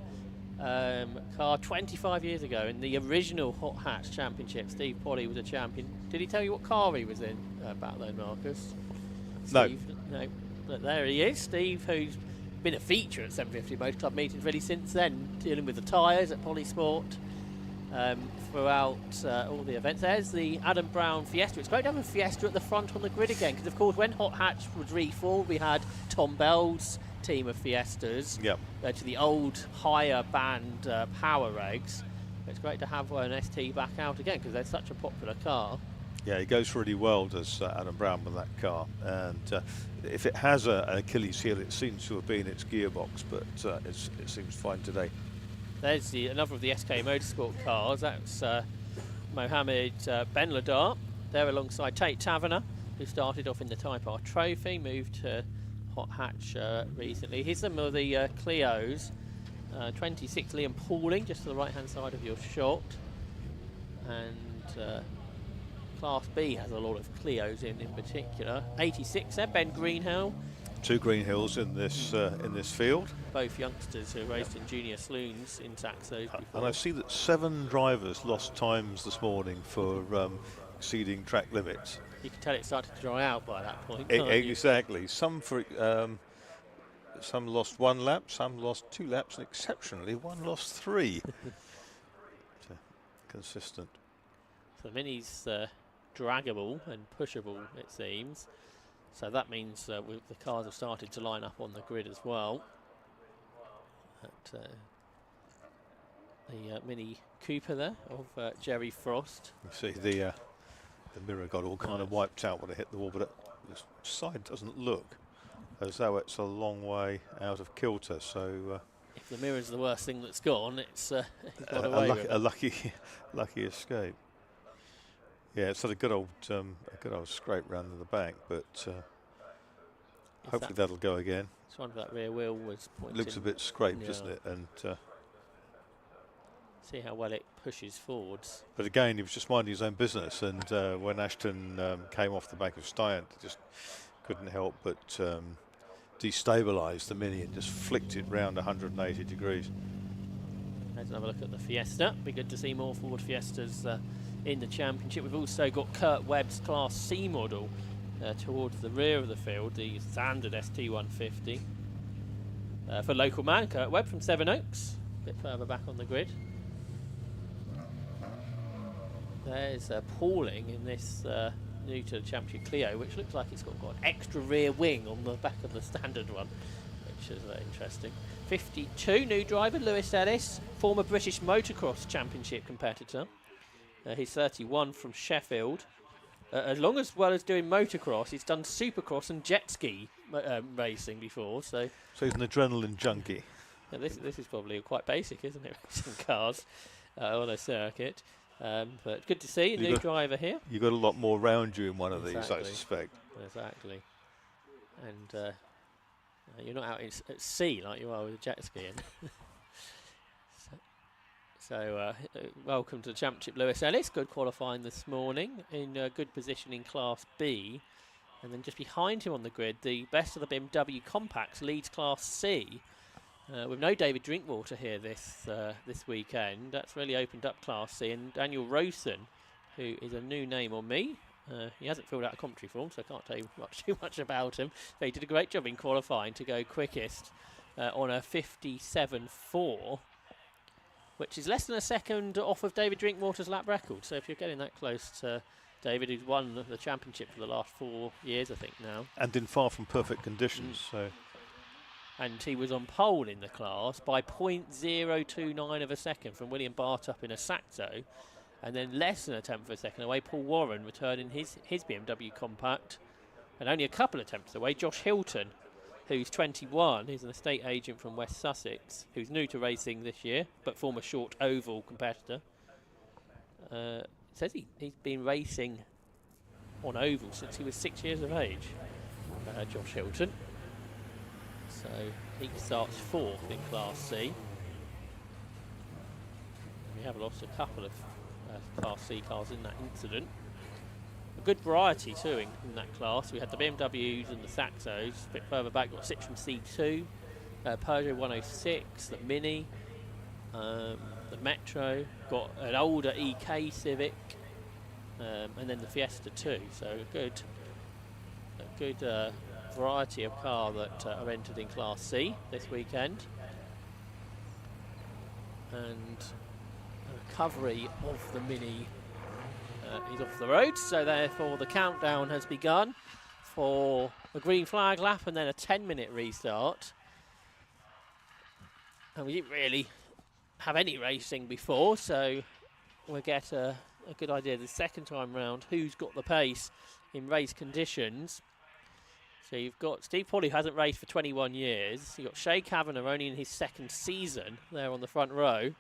car 25 years ago in the original Hot Hatch Championship. Steve Polly was a champion. Did he tell you what car he was in back then, Marcus? Steve? No. But there he is, Steve, who's been a feature at 750 Motor Club meetings really since then, dealing with the tyres at Polysport throughout all the events. There's the Adam Brown Fiesta. It's great to have a Fiesta at the front on the grid again, because of course when Hot Hatch was reformed, we had Tom Bell's team of Fiestas to the old higher band power regs. It's great to have an ST back out again, because they're such a popular car. Yeah, he goes really well, does Adam Brown, with that car. And if it has an Achilles heel, it seems to have been its gearbox, but it seems fine today. There's another of the SK Motorsport cars. That's Mohammed Ben Ladar. They're alongside Tate Taverner, who started off in the Type R Trophy, moved to Hot Hatch recently. Here's some of the Clios. 26 Liam Pauling, just to the right-hand side of your shot. And Class B has a lot of Clios in particular. 86 there, Ben Greenhill. 2 Greenhills in this field. Both youngsters who raced in junior saloons in Saxos before. And I see that 7 drivers lost times this morning for exceeding track limits. You can tell it started to dry out by that point, can't you? Exactly. Some lost 1 lap, some lost 2 laps, and exceptionally one lost 3. So, consistent. So the Mini's draggable and pushable, it seems. So that means the cars have started to line up on the grid as well. At the Mini Cooper there of Jerry Frost. You see the mirror got all kind of wiped out when it hit the wall, but the side doesn't look as though it's a long way out of kilter. So if the mirror's the worst thing that's gone, it's got away with it. A lucky escape. Yeah, it's had a good old scrape round to the back, but hopefully that'll go again. It's one of that rear wheel was pointing. Looks a bit scraped, doesn't it? And see how well it pushes forwards. But again, he was just minding his own business, and when Ashton came off the back of Stiant, just couldn't help but destabilise the Mini and just flicked it round 180 degrees. Let's have a look at the Fiesta. Be good to see more Ford Fiestas in the championship. We've also got Kurt Webb's Class C model towards the rear of the field, the standard ST150. For local man, Kurt Webb from Sevenoaks, a bit further back on the grid. There's Pauling in this new to the championship Clio, which looks like it's got an extra rear wing on the back of the standard one, which is interesting. 52, new driver, Lewis Ellis, former British motocross championship competitor. He's 31 from Sheffield. As well as doing motocross, he's done supercross and jet ski racing before. So he's an adrenaline junkie. Yeah, this is probably quite basic, isn't it? Racing cars on a circuit. But good to see a new driver here. You've got a lot more round you in one of these, I suspect. Exactly. And you're not out at sea like you are with jet skiing. So welcome to the championship, Lewis Ellis. Good qualifying this morning, in good position in Class B. And then just behind him on the grid, the best of the BMW Compacts leads Class C. With no David Drinkwater here this weekend. That's really opened up Class C. And Daniel Rosen, who is a new name on me. He hasn't filled out a commentary form, so I can't tell you too much about him. But he did a great job in qualifying to go quickest on a 57.4. Which is less than a second off of David Drinkwater's lap record. So if you're getting that close to David, who's won the championship for the last 4 years, I think now. And in far from perfect conditions. So and he was on pole in the class by 0.029 of a second from William Bartup in a Saxo, and then less than a tenth of a second away Paul Warren returning his BMW Compact, and only a couple of tenths away Josh Hilton, who's 21, who's an estate agent from West Sussex, who's new to racing this year but former short oval competitor. Says he's been racing on oval since he was 6 years of age, Josh Hilton. So he starts 4th in Class C. We have lost a couple of Class C cars in that incident. A good variety too in that class. We had the BMWs and the Saxos. A bit further back, got Citroen C2, Peugeot 106, the Mini, the Metro, got an older EK Civic, and then the Fiesta too. So a good variety of car that are entered in Class C this weekend. And the recovery of the Mini is off the road, so therefore the countdown has begun for a green flag lap and then a 10-minute restart. And we didn't really have any racing before, so we'll get a good idea the second time round who's got the pace in race conditions. So you've got Steve Polly, who hasn't raced for 21 years. You've got Shay Kavanagh only in his 2nd season there on the front row.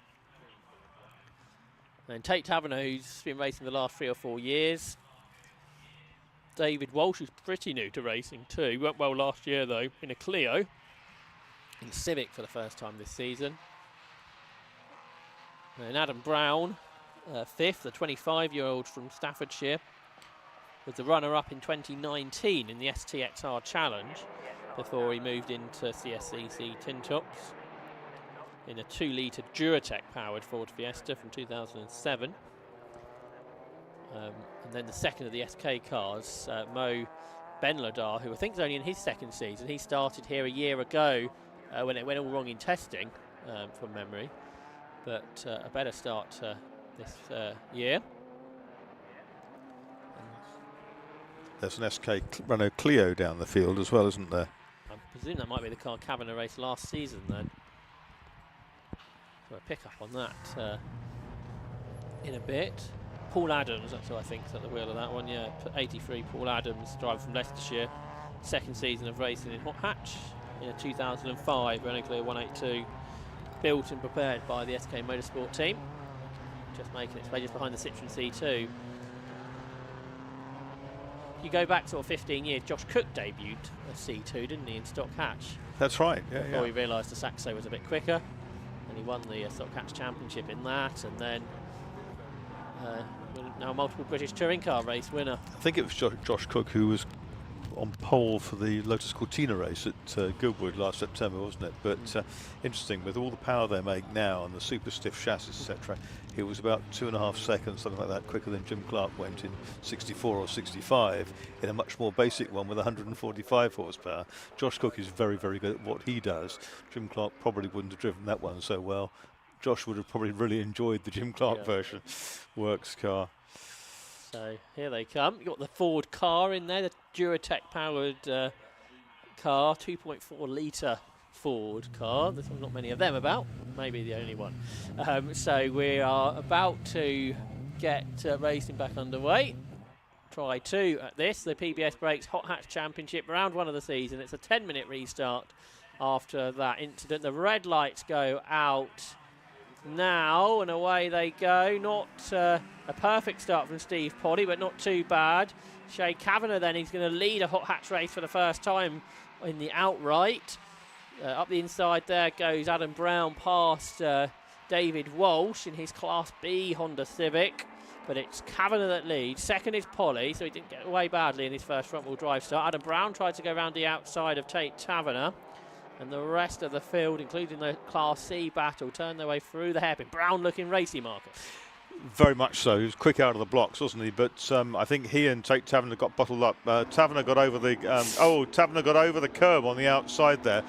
And Tate Taverner, who's been racing the last 3 or 4 years. David Walsh, who's pretty new to racing too. He went well last year though in a Clio. In Civic for the first time this season. And Adam Brown, 5th, the 25-year-old from Staffordshire, was the runner-up in 2019 in the STXR Challenge before he moved into CSCC Tin Tops in a 2-litre Duratec-powered Ford Fiesta from 2007. And then the second of the SK cars, Mo Benladar, who I think is only in his 2nd season. He started here a year ago when it went all wrong in testing, from memory. But a better start this year. There's an SK Renault Clio down the field as well, isn't there? I presume that might be the car Kavanagh raced last season then. So a pick up on that in a bit. Paul Adams, that's who I think is at the wheel of that one, yeah. 83 Paul Adams, driver from Leicestershire. 2nd season of racing in hot hatch in a 2005 Renault Clio 182. Built and prepared by the SK Motorsport team. Just making its way just behind the Citroen C2. You go back sort of 15 years, Josh Cook debuted a C2, didn't he, in stock hatch? That's right, yeah. Before he realised the Saxo was a bit quicker. And he won the stock hatch championship in that, and then now multiple British touring car race winner. I think it was Josh Cook who was on pole for the Lotus Cortina race at Goodwood last September, wasn't it? But interesting, with all the power they make now and the super stiff chassis, etc., he was about 2.5 seconds, something like that, quicker than Jim Clark went in 64 or 65 in a much more basic one with 145 horsepower. Josh Cook is very, very good at what he does. Jim Clark probably wouldn't have driven that one so well. Josh would have probably really enjoyed the Jim Clark version, works car. So here they come. You've got the Ford car in there, the Duratec powered car, 2.4 litre Ford car. There's not many of them about, maybe the only one. So we are about to get racing back underway. Try 2 at this, the PBS Brakes Hot Hatch Championship, round 1 of the season. It's a 10-minute restart after that incident. The red lights go out now, and away they go. Not a perfect start from Steve Poddy, but not too bad. Shay Kavanagh then, he's going to lead a hot hatch race for the first time in the outright. Up the inside there goes Adam Brown past David Walsh in his Class B Honda Civic, but it's Kavanagh that leads. Second is Polly, so he didn't get away badly in his first front-wheel drive start. Adam Brown tried to go around the outside of Tate Taverner, and the rest of the field, including the Class C battle, turned their way through the hairpin. Brown looking racy, Marcus. Very much so. He was quick out of the blocks, wasn't he? But I think he and Tate Taverner got bottled up. Taverner got over the Taverner got over the curb on the outside there.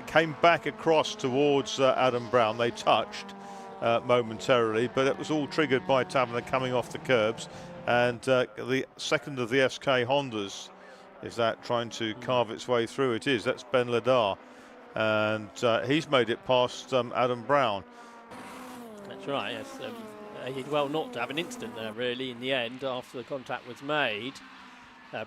Came back across towards Adam Brown. They touched momentarily, but it was all triggered by Taverner coming off the curbs. And the second of the SK Hondas is that trying to carve its way through. It is. That's Ben Ladar. and he's made it past Adam Brown. That's right, yes. He did well not to have an incident there, really, in the end, after the contact was made.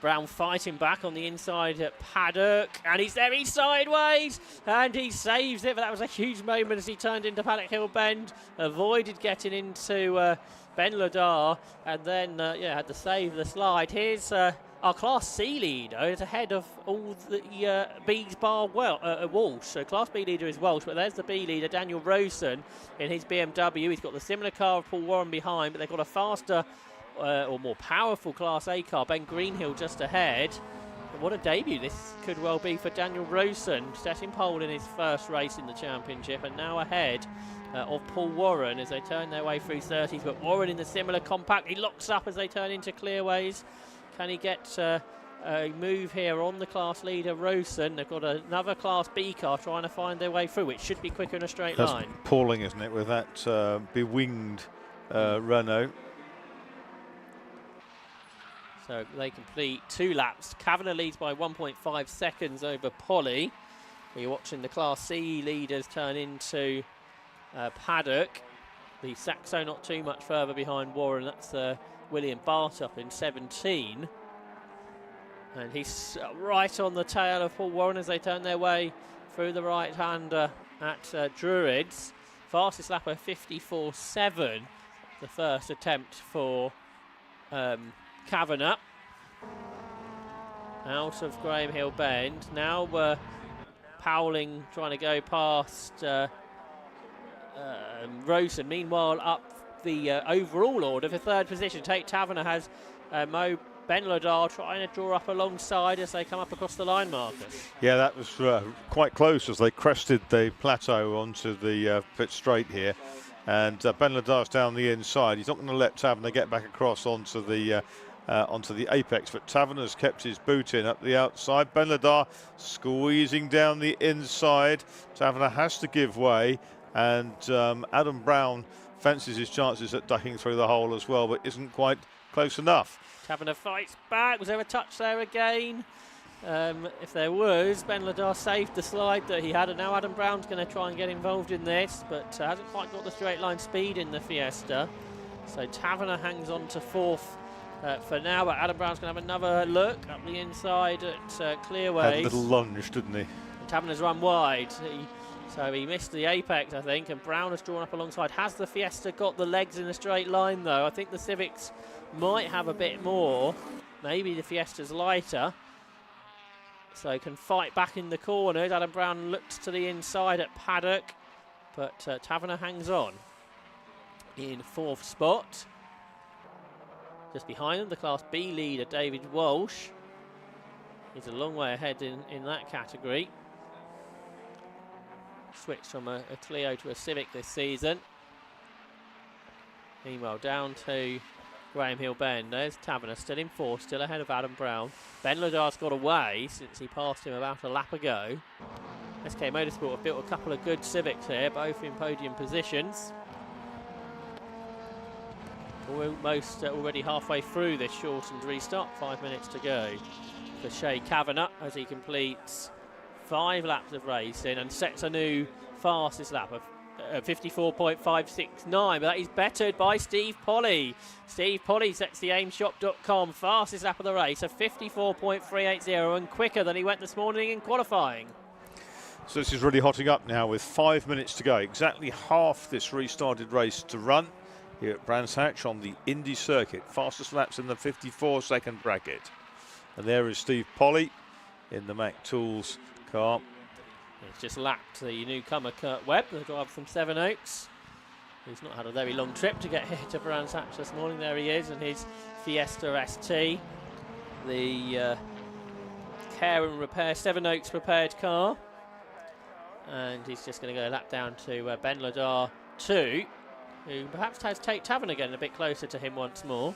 Brown fighting back on the inside at Paddock, and he's there, he's sideways, and he saves it, but that was a huge moment as he turned into Paddock Hill Bend, avoided getting into Ben Ladar, and then had to save the slide. Here's our Class C leader, is ahead of all the B's bar Walsh. So Class B leader is Walsh, but there's the B leader, Daniel Rosen, in his BMW. He's got the similar car of Paul Warren behind, but they've got a faster or more powerful Class A car, Ben Greenhill just ahead. But what a debut this could well be for Daniel Rosen, setting pole in his first race in the championship, and now ahead of Paul Warren as they turn their way through 30s. But Warren in the similar compact, he locks up as they turn into clearways. Can he get a move here on the class leader Rosen? They've got another Class B car trying to find their way through, which should be quicker in a straight line. That's appalling, isn't it, with that bewinged Renault. So they complete 2 laps. Kavanagh leads by 1.5 seconds over Polly. We're watching the Class C leaders turn into Paddock. The Saxo not too much further behind Warren. That's William Bartop in 17. And he's right on the tail of Paul Warren as they turn their way through the right-hander at Druids. Fastest lap of 54.7. The first attempt for Kavanagh. Out of Graham Hill Bend. Now we're Powling trying to go past Rosen. Meanwhile, up the overall order for third position, Tate Taverner has Mo Ben Ladar trying to draw up alongside as they come up across the line markers. Yeah, that was quite close as they crested the plateau onto the pit straight here. And Ben Ladar's down the inside. He's not going to let Taverner get back across onto the apex, but Taverner's kept his boot in up the outside. Ben Ladar squeezing down the inside. Taverner has to give way, and Adam Brown fancies his chances at ducking through the hole as well, but isn't quite close enough. Taverner fights back. Was there a touch there again? If there was, Ben Ladar saved the slide that he had, and now Adam Brown's going to try and get involved in this, but hasn't quite got the straight line speed in the Fiesta. So Taverner hangs on to fourth for now, but Adam Brown's going to have another look up the inside at Clearways. Had a little lunge, didn't he? And Taverner's run wide. So he missed the apex, I think, and Brown has drawn up alongside. Has the Fiesta got the legs in a straight line, though? I think the Civics might have a bit more. Maybe the Fiesta's lighter. So can fight back in the corners. Adam Brown looks to the inside at Paddock, but Taverner hangs on in fourth spot. Just behind him, the Class B leader, David Walsh. He's a long way ahead in that category. Switched from a Clio to a Civic this season. Meanwhile, down to Graham Hill Bend. There's Taverner still in fourth, still ahead of Adam Brown. Ben Ladar's got away since he passed him about a lap ago. SK Motorsport have built a couple of good Civics here, both in podium positions. Almost already halfway through this shortened restart, 5 minutes to go for Shay Kavanagh as he completes 5 laps of racing and sets a new fastest lap of 54.569, but that is bettered by Steve Polly. Steve Polly sets the aimshop.com fastest lap of the race of 54.380 and quicker than he went this morning in qualifying. So this is really hotting up now with 5 minutes to go. Exactly half this restarted race to run here at Brands Hatch on the Indy circuit. Fastest laps in the 54-second bracket. And there is Steve Polly in the Mac Tools car. He's just lapped the newcomer Kurt Webb, the driver from Sevenoaks. He's not had a very long trip to get here to Brands Hatch this morning. There he is in his Fiesta ST, the care and repair Sevenoaks prepared car. And he's just going to go a lap down to Ben Ladar 2, who perhaps has Tate Taverner again a bit closer to him once more.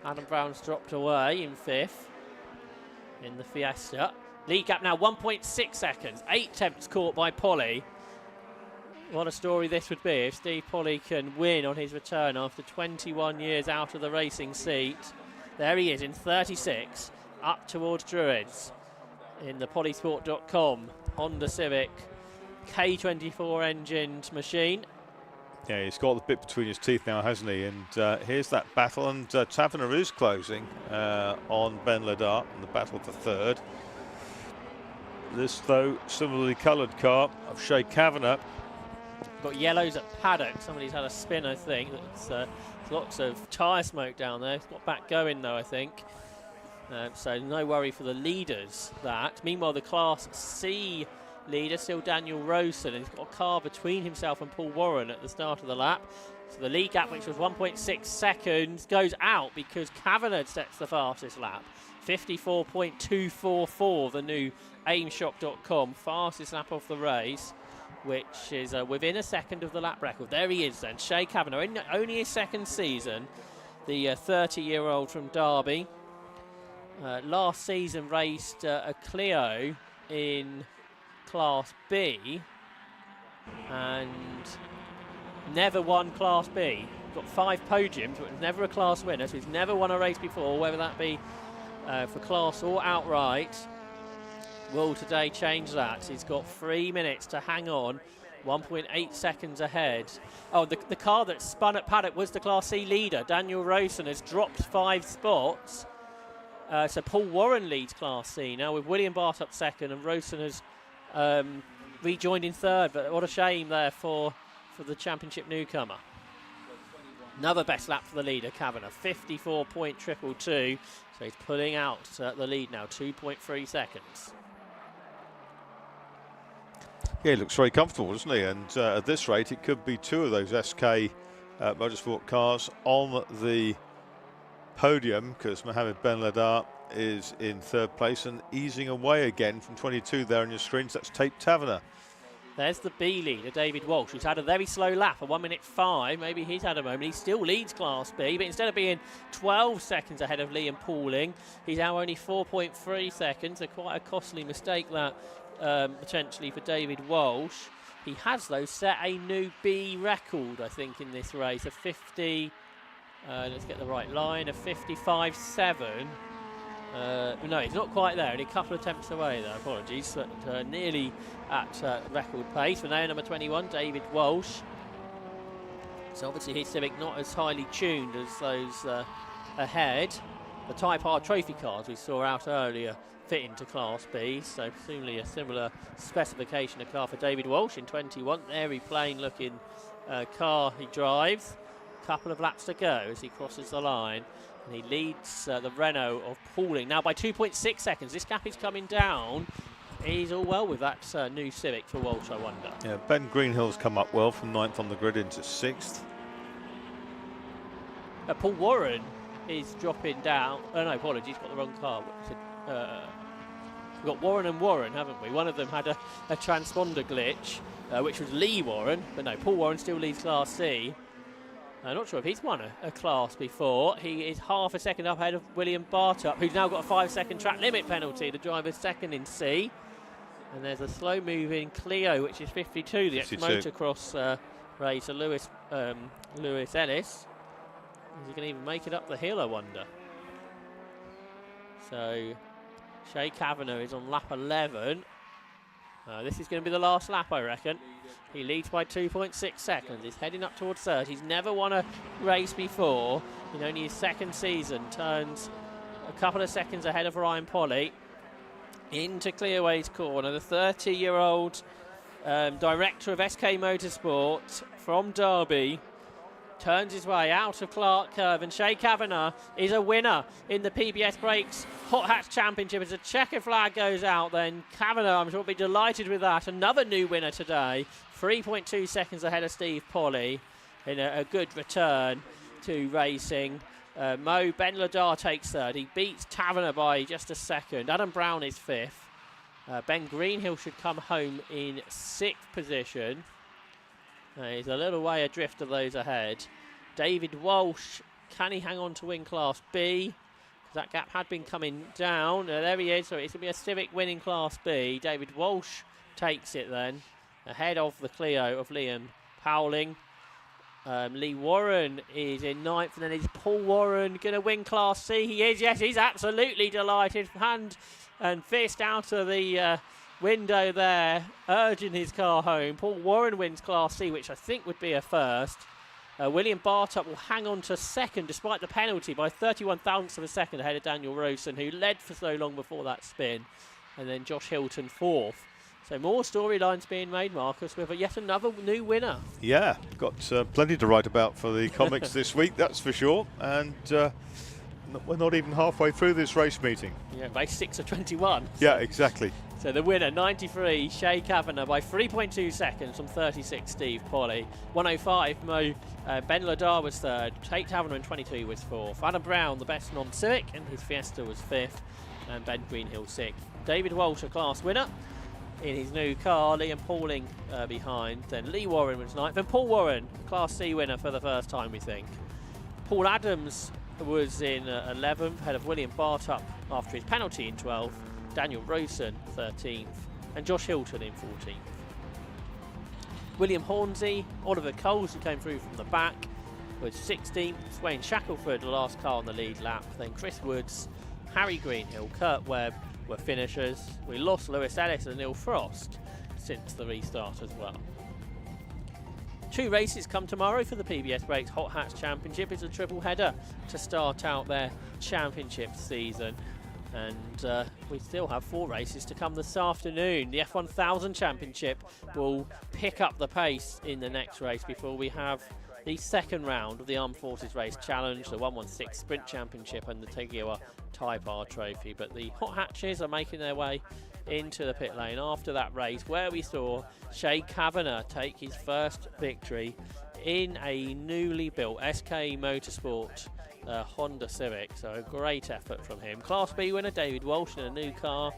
Adam Brown's dropped away in fifth in the Fiesta. Lead gap now 1.6 seconds. 8 attempts caught by Polly. What a story this would be if Steve Polly can win on his return after 21 years out of the racing seat. There he is in 36, up towards Druids in the polysport.com Honda Civic K24 engined machine. Yeah, he's got the bit between his teeth now, hasn't he? And here's that battle, and Taverner is closing on Ben Ladart in the battle for third. This, though, similarly coloured car of Shea Kavanagh. Got yellows at paddock. Somebody's had a spin, I think. There's lots of tyre smoke down there. It's got back going, though, I think. So no worry for the leaders, that. Meanwhile, the Class C leader, still Daniel Rosen, and he's got a car between himself and Paul Warren at the start of the lap. So the lead gap, which was 1.6 seconds, goes out because Kavanagh sets the fastest lap. 54.244, the new aimshop.com fastest lap of the race, which is within a second of the lap record. There he is then, Shea Kavanagh, in only his second season, the 30-year-old from Derby. Last season raced a Clio in Class B and never won Class B. Got 5 podiums, but was never a class winner, so he's never won a race before, whether that be for class or outright. Will today change that? He's got 3 minutes to hang on, 1.8 seconds ahead. Oh, the car that spun at paddock was the Class C leader. Daniel Rosen has dropped 5 spots. So Paul Warren leads Class C now with William Bartop second, and Rosen has rejoined in third. But what a shame there for the championship newcomer. Another best lap for the leader, Kavanagh, 54.222. So he's pulling out the lead now, 2.3 seconds. Yeah, he looks very comfortable, doesn't he? And at this rate, it could be 2 of those SK Motorsport cars on the podium, because Mohammed Ben Ladart is in third place and easing away again from 22 there on your screens. That's Tate Taverner. There's the B leader, David Walsh, who's had a very slow lap, a 1:05. Maybe he's had a moment. He still leads Class B, but instead of being 12 seconds ahead of Liam Pauling, he's now only 4.3 seconds. So quite a costly mistake that potentially for David Walsh. He has, though, set a new B record, I think, in this race, a 50. Let's get the right line, a 55.7. No, he's not quite there, only a couple of attempts away there, apologies, but nearly at record pace. For now, number 21, David Walsh. So obviously his Civic not as highly tuned as those ahead. The Type R trophy cars we saw out earlier fit into Class B, so presumably a similar specification of car for David Walsh in 21. Very plain looking car he drives. Couple of laps to go as he crosses the line, and he leads the Renault of Pauling now by 2.6 seconds. This gap is coming down. He's all well with that new Civic for Walsh, I wonder. Yeah, Ben Greenhill's come up well from 9th on the grid into 6th. Paul Warren is dropping down. Oh no, apologies, got the wrong car. We've got Warren and Warren, haven't we? One of them had a transponder glitch, which was Lee Warren, but no, Paul Warren still leads Class C. I'm not sure if he's won a class before. He is half a second up ahead of William Bartop, who's now got a 5-second track limit penalty. The driver's second in C. And there's a slow-moving Clio, which is 52, the ex-motocross racer, Lewis Ellis. Is he going to even make it up the hill, I wonder? So, Shea Kavanagh is on lap 11. This is going to be the last lap, I reckon. He leads by 2.6 seconds. He's heading up towards third. He's never won a race before. In only his second season, turns a couple of seconds ahead of Ryan Polly into Clearway's corner. The 30-year-old director of SK Motorsport from Derby turns his way out of Clark Curve, and Shea Kavanagh is a winner in the PBS Brakes Hot Hats Championship. As a checker flag goes out, then Kavanagh, I'm sure, will be delighted with that. Another new winner today, 3.2 seconds ahead of Steve Polly in a good return to racing. Ben Ladart takes third. He beats Taverner by just a second. Adam Brown is fifth. Ben Greenhill should come home in 6th position. He's a little way adrift of those ahead. David Walsh, can he hang on to win Class B? Because that gap had been coming down. There he is, so it's going to be a Civic win in Class B. David Walsh takes it then, ahead of the Clio of Liam Pauling. Lee Warren is in 9th, and then is Paul Warren going to win Class C? He is, yes, he's absolutely delighted. Hand and fist out of the window there, urging his car home. Paul Warren wins Class C, which I think would be a first. William Bartup will hang on to second despite the penalty by 31 thousandths of a second ahead of Daniel Rosen, who led for so long before that spin. And then Josh Hilton fourth. So more storylines being made, Marcus, with yet another new winner. Yeah, got plenty to write about for the comics this week, that's for sure. And we're not even halfway through this race meeting. Yeah, race 6 of 21. Yeah, exactly. So the winner, 93, Shay Kavanagh by 3.2 seconds from 36, Steve Polly. 105, Ben Ladar was third. Tate Taverner in 22 was fourth. Adam Brown, the best non-Civic, and his Fiesta was fifth. And Ben Greenhill sixth. David Walsh, a class winner in his new car. Liam Pauling behind. Then Lee Warren was ninth. And Paul Warren, Class C winner for the first time, we think. Paul Adams was in 11th, ahead of William Bartup after his penalty in 12th. Daniel Rosen 13th, and Josh Hilton in 14th. William Hornsey, Oliver Coles, who came through from the back, was 16th. Wayne Shackelford, the last car on the lead lap. Then Chris Woods, Harry Greenhill, Kurt Webb were finishers. We lost Lewis Ellis and Neil Frost since the restart as well. 2 races come tomorrow for the PBS Brakes Hot Hats Championship. It's a triple header to start out their championship season. And we still have 4 races to come this afternoon. The F1000 Championship will pick up the pace in the next race before we have the second round of the Armed Forces Race Challenge, the 116 Sprint Championship and the Tegiwa Type R Trophy. But the Hot Hatches are making their way into the pit lane after that race, where we saw Shay Kavanagh take his first victory in a newly built SK Motorsport Honda Civic. So a great effort from him. Class B winner David Walsh in a new car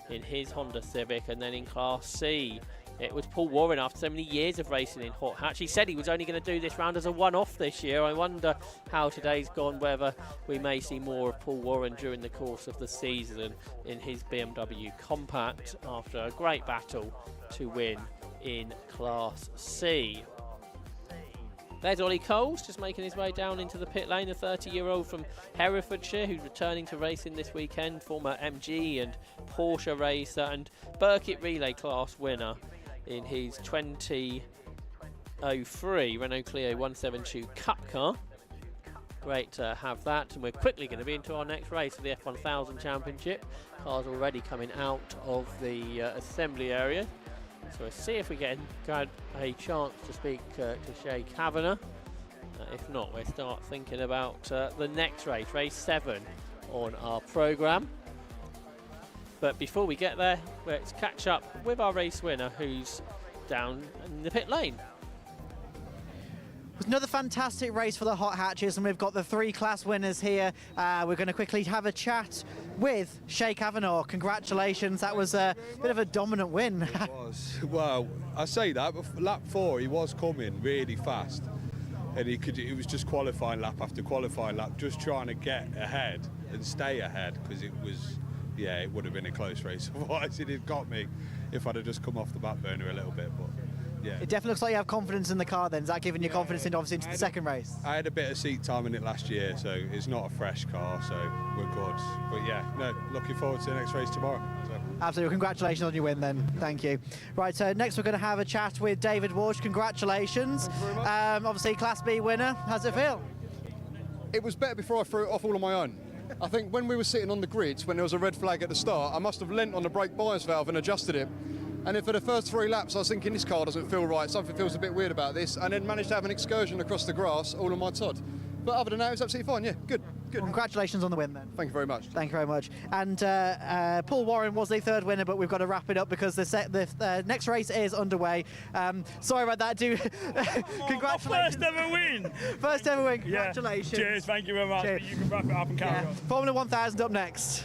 in his Honda Civic. And then in Class C, it was Paul Warren after so many years of racing in Hot Hatch. He said he was only going to do this round as a one-off this year. I wonder how today's gone, whether we may see more of Paul Warren during the course of the season in his BMW Compact after a great battle to win in Class C. There's Ollie Coles, just making his way down into the pit lane, a 30-year-old from Herefordshire who's returning to racing this weekend, former MG and Porsche racer and Burkitt Relay Class winner in his 2003 Renault Clio 172 Cup car. Great to have that, and we're quickly going to be into our next race of the F1000 Championship. Cars already coming out of the assembly area. So we'll see if we get a chance to speak to Shay Kavanagh. If not, we'll start thinking about the next race, race 7 on our programme. But before we get there, let's catch up with our race winner who's down in the pit lane. It was another fantastic race for the Hot Hatches, and we've got the 3 class winners here. We're going to quickly have a chat with Shay Kavanagh. Congratulations, that was a bit of a dominant win. It was. Well, I say that, but lap 4 he was coming really fast, and it was just qualifying lap after qualifying lap, just trying to get ahead and stay ahead, because it would have been a close race. Otherwise, it got me if I'd have just come off the back burner a little bit. But yeah, it definitely looks like you have confidence in the car then. Is that giving you confidence into the second race? I had a bit of seat time in it last year, so it's not a fresh car, so we're good. But yeah, no, looking forward to the next race tomorrow. So. Absolutely, congratulations on your win then. Thank you. Right, so next we're going to have a chat with David Walsh. Congratulations. Obviously, Class B winner. How's it feel? It was better before I threw it off all on my own. I think when we were sitting on the grids, when there was a red flag at the start, I must have leant on the brake bias valve and adjusted it. And then for the first 3 laps, I was thinking, this car doesn't feel right, something feels a bit weird about this, and then managed to have an excursion across the grass all on my Todd. But other than that, it was absolutely fine, yeah, good. Well, congratulations on the win then. Thank you very much. Thank you very much. And Paul Warren was the 3rd winner, but we've got to wrap it up because the next race is underway. Sorry about that, congratulations. First ever win. First ever win, congratulations. Yeah. Cheers, thank you very much. You can wrap it up and carry on. Formula 1000 up next.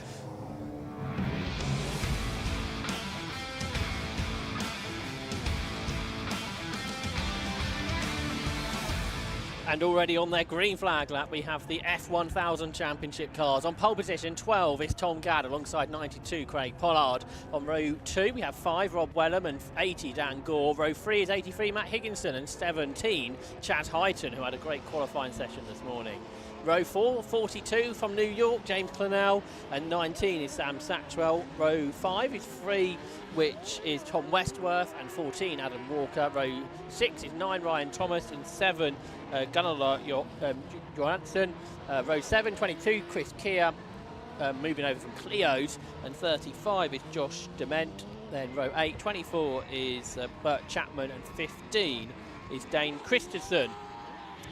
And already on their green flag lap, we have the F1000 Championship cars. On pole position, 12 is Tom Gadd alongside 92 Craig Pollard. On row 2, we have 5 Rob Wellham and 80 Dan Gore. Row 3 is 83 Matt Higginson and 17 Chaz Hyton, who had a great qualifying session this morning. Row 4, 42 from New York, James Clennell, and 19 is Sam Satchwell. Row 5 is 3, which is Tom Westworth, and 14 Adam Walker. Row 6 is 9 Ryan Thomas, and 7 Gunnar Johansson. Row 7, 22 Chris Keir, moving over from Clio's, and 35 is Josh Dement. Then row 8, 24 is Bert Chapman, and 15 is Dane Christensen.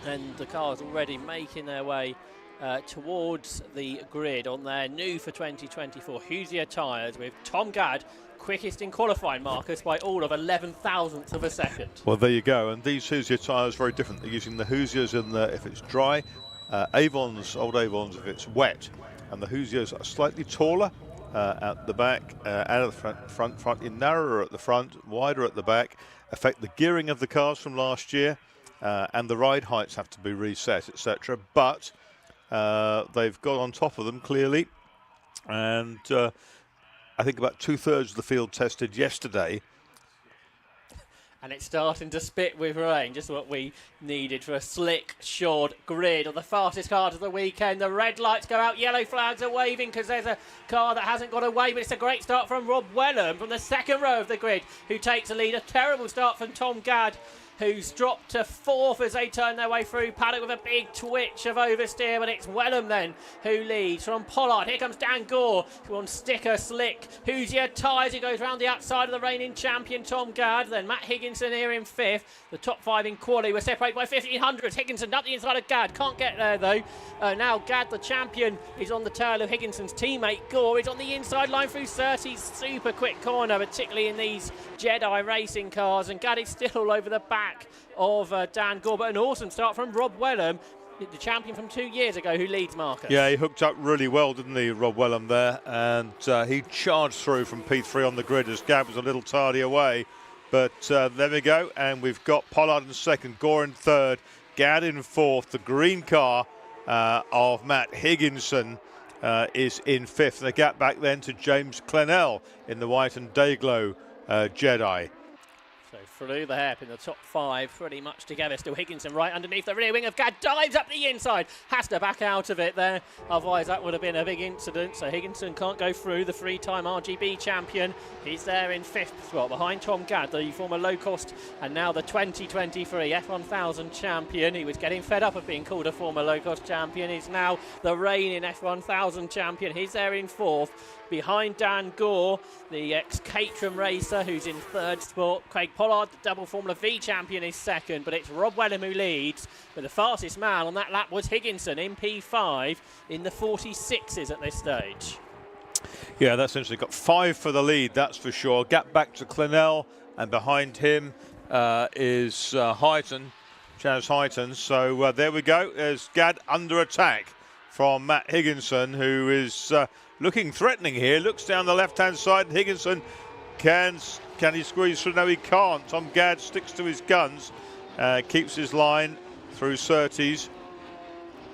And the cars already making their way towards the grid on their new for 2024 Hoosier tyres, with Tom Gadd quickest in qualifying, Marcus, by all of 11 thousandths of a second. Well, there you go. And these Hoosier tyres are very different. They're using the Hoosiers if it's dry, Avons, old Avons if it's wet. And the Hoosiers are slightly taller at the back, out of the front, narrower at the front, wider at the back, affect the gearing of the cars from last year. And the ride heights have to be reset, etc. But they've got on top of them clearly, and I think about 2/3 of the field tested yesterday. And it's starting to spit with rain, just what we needed for a slick, short grid on the fastest car of the weekend. The red lights go out, yellow flags are waving because there's a car that hasn't got away, but it's a great start from Rob Wellham from the second row of the grid, who takes the lead. A terrible start from Tom Gadd, who's dropped to 4th as they turn their way through paddock with a big twitch of oversteer, but it's Wellham then who leads from Pollard. Here comes Dan Gore, who on sticker slick. Hoosier tyres, who goes round the outside of the reigning champion Tom Gadd. Then Matt Higginson here in 5th. The top 5 in quali were separated by 1500. Higginson up the inside of Gadd, can't get there though. Now Gadd, the champion, is on the tail of Higginson's teammate Gore. He's on the inside line through 30. Super quick corner, particularly in these Jedi racing cars, and Gadd is still all over the back of Dan Gore. But an awesome start from Rob Wellham, the champion from 2 years ago, who leads, Marcus. Yeah, he hooked up really well, didn't he, Rob Wellham there? And he charged through from P3 on the grid as Gadd was a little tardy away. But there we go, and we've got Pollard in second, Gore in third, Gadd in fourth. The green car of Matt Higginson is in fifth. The gap back then to James Clennell in the white and Dayglow Jedi. So through the hairpin, the top 5 pretty much together. Still Higginson right underneath the rear wing of Gadd, dives up the inside, has to back out of it there, otherwise that would have been a big incident. So Higginson can't go through. The 3-time RGB champion, he's there in 5th spot behind Tom Gadd, the former low cost and now the 2023 F1000 champion. He was getting fed up of being called a former low cost champion. He's now the reigning F1000 champion. He's there in 4th. Behind Dan Gore, the ex-Caterham racer, who's in 3rd spot. Craig Pollard, the double Formula V champion, is 2nd, but it's Rob Wellham who leads. But the fastest man on that lap was Higginson in P5 in the 46s at this stage. Yeah, that's interesting. Got 5 for the lead, that's for sure. Gap back to Clennell, and behind him is Highton, Chaz Highton. So there we go. There's Gadd under attack from Matt Higginson, who is looking threatening here. Looks down the left-hand side, and Higginson can he squeeze through? No, he can't. Tom Gadd sticks to his guns, keeps his line through Surtees.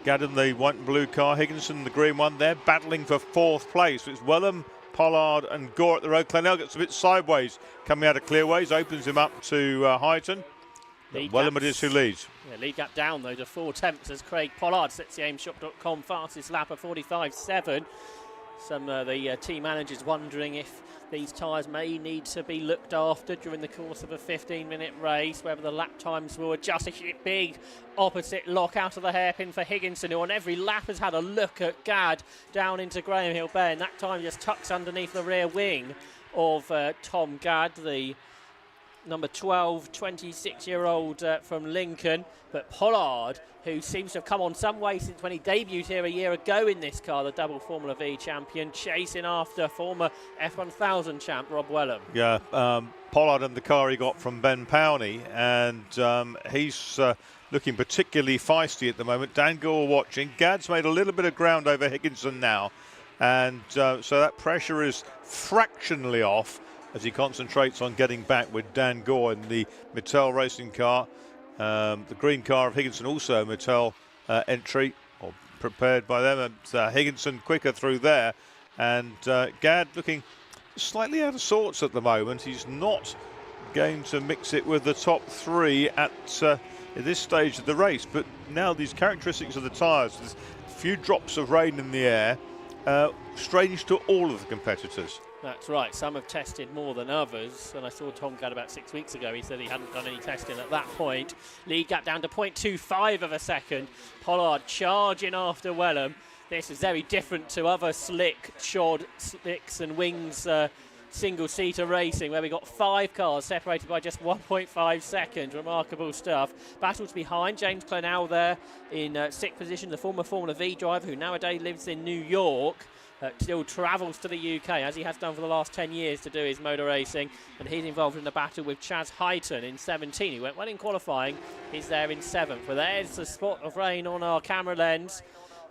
Gadd in the white and blue car, Higginson in the green one. They're battling for 4th place. It's Wellham, Pollard and Gore at the road. Clennell gets a bit sideways coming out of clearways, opens him up to Highton. Wellham it is who leads. Yeah, lead gap down though to 4 tenths as Craig Pollard sets the aimshop.com fastest lap of 45.7. Some of the team managers wondering if these tyres may need to be looked after during the course of a 15-minute race, whether the lap times will adjust. A big opposite lock out of the hairpin for Higginson, who on every lap has had a look at Gadd down into Graham Hill Bend. That time just tucks underneath the rear wing of Tom Gadd, the number 12, 26-year-old from Lincoln. But Pollard, who seems to have come on some way since when he debuted here a year ago in this car, the double Formula V champion, chasing after former F1000 champ Rob Wellham. Yeah, Pollard and the car he got from Ben Powney, and he's looking particularly feisty at the moment. Dan Gore watching. Gadd's made a little bit of ground over Higginson now, and so that pressure is fractionally off as he concentrates on getting back with Dan Gore in the Mattel racing car. The green car of Higginson also Mattel entry, or prepared by them. And Higginson quicker through there. And Gadd looking slightly out of sorts at the moment. He's not going to mix it with the top 3 at at this stage of the race. But now these characteristics of the tyres, there's a few drops of rain in the air, strange to all of the competitors. That's right, some have tested more than others, and I saw Tom Gadd about 6 weeks ago. He said he hadn't done any testing at that point. Lead gap down to 0.25 of a second. Pollard charging after Wellham. This is very different to other shod slicks and wings single-seater racing, where we got 5 cars separated by just 1.5 seconds. Remarkable stuff. Battles behind. James Clenell there in 6th position, the former Formula V driver who nowadays lives in New York. Still travels to the UK, as he has done for the last 10 years, to do his motor racing, and he's involved in a battle with Chaz Hyton in 17. He went well in qualifying. He's there in 7th. But there's a spot of rain on our camera lens.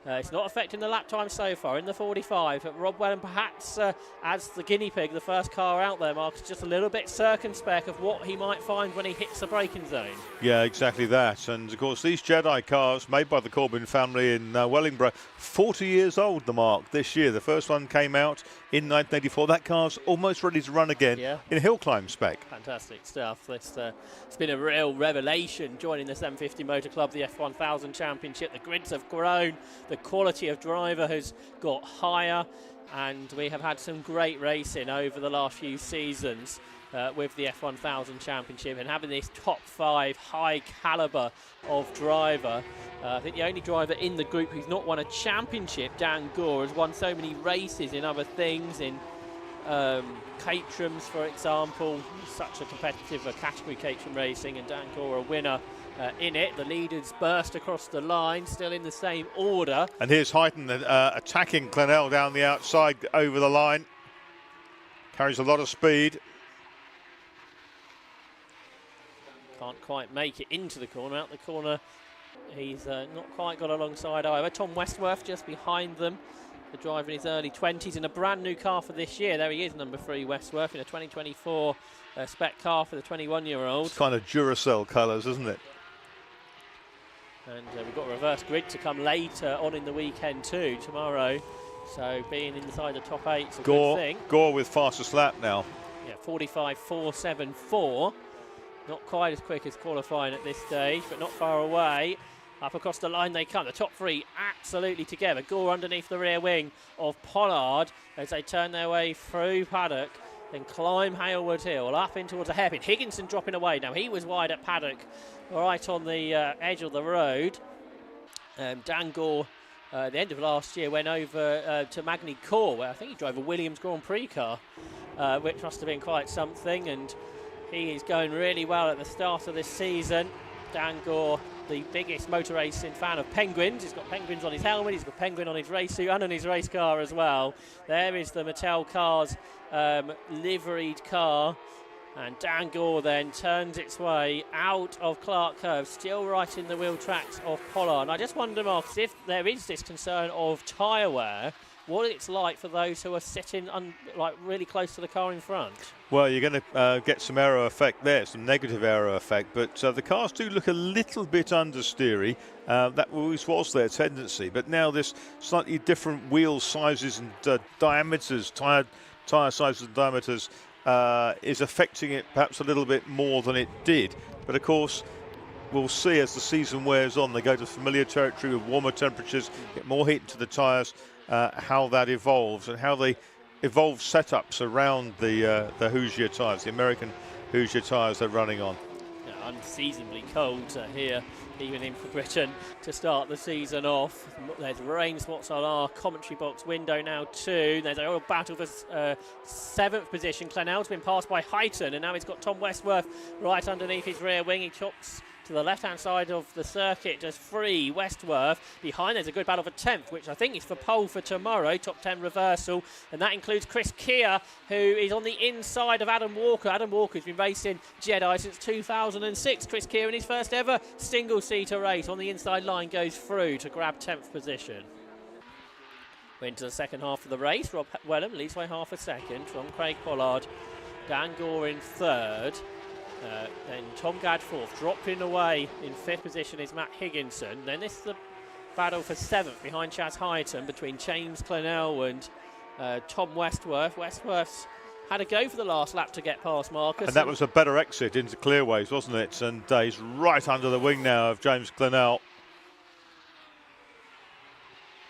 It's not affecting the lap time so far in the 45, but Rob Wellham perhaps as the guinea pig, the first car out there, Mark, is just a little bit circumspect of what he might find when he hits the braking zone. Yeah, exactly that. And of course these Jedi cars made by the Corbin family in Wellingborough, 40 years old, the Mark, this year. The first one came out in 1984. That car's almost ready to run again in hill climb spec. Fantastic stuff. It's been a real revelation joining the 750 Motor Club, the F1000 Championship. The grids have grown, the quality of driver has got higher, and we have had some great racing over the last few seasons with the F1000 Championship, and having this top 5 high calibre of driver. I think the only driver in the group who's not won a championship, Dan Gore, has won so many races in other things, in Caterhams, for example. Such a competitive category, Caterham racing, and Dan Gore a winner in it. The leaders burst across the line, still in the same order. And here's Hyton attacking Clenell down the outside over the line. Carries a lot of speed. Can't quite make it into the corner. Out the corner, he's not quite got alongside either. Tom Westworth just behind them, the driver in his early 20s in a brand new car for this year. There he is, number 3, Westworth, in a 2024 spec car for the 21-year-old. It's kind of Duracell colours, isn't it? And we've got a reverse grid to come later on in the weekend too, tomorrow. So being inside the top 8 is a good thing. Gore with fastest lap now. Yeah, 45.474. Not quite as quick as qualifying at this stage, but not far away. Up across the line they come. The top 3 absolutely together. Gore underneath the rear wing of Pollard as they turn their way through paddock, then climb Halewood Hill up in towards a hairpin. Higginson dropping away. Now he was wide at paddock, right on the edge of the road. Dan Gore, at the end of last year, went over to Magny Corr, where I think he drove a Williams Grand Prix car, which must have been quite something, and he is going really well at the start of this season. Dan Gore, the biggest motor racing fan of penguins. He's got penguins on his helmet, he's got penguin on his race suit and on his race car as well. There is the Mattel Cars liveried car, and Dan Gore then turns its way out of Clark Curve, still right in the wheel tracks of Pollard. And I just wonder, Marcus, if there is this concern of tyre wear, what it's like for those who are sitting really close to the car in front. Well, you're going to get some aero effect there, some negative aero effect, but the cars do look a little bit understeery. That always was their tendency, but now this slightly different wheel sizes and diameters, tyre sizes and diameters, is affecting it perhaps a little bit more than it did. But of course, we'll see as the season wears on, they go to familiar territory with warmer temperatures, get more heat into the tyres, how that evolves and how they evolve setups around the Hoosier tyres, the American Hoosier tyres they're running on. Yeah, unseasonably cold here, even in Britain, to start the season off. There's rain spots on our commentary box window now too. There's a real battle for 7th position. Clenell's been passed by Hyton, and now he's got Tom Westworth right underneath his rear wing. He chops to the left-hand side of the circuit, just free Westworth. Behind there's a good battle for 10th, which I think is for pole for tomorrow, top 10 reversal, and that includes Chris Keir, who is on the inside of Adam Walker. Adam Walker's been racing Jedi since 2006. Chris Keir in his first ever single-seater race on the inside line goes through to grab 10th position. We're into the second half of the race. Rob Wellham leads by half a second from Craig Pollard. Dan Gore in 3rd. Then Tom Gadd 4th, dropping away in 5th position is Matt Higginson. Then this is the battle for 7th behind Chaz Hyton between James Clenell and Tom Westworth. Westworth's had a go for the last lap to get past Marcus. And that was a better exit into clearways, wasn't it? And he's right under the wing now of James Glenelg.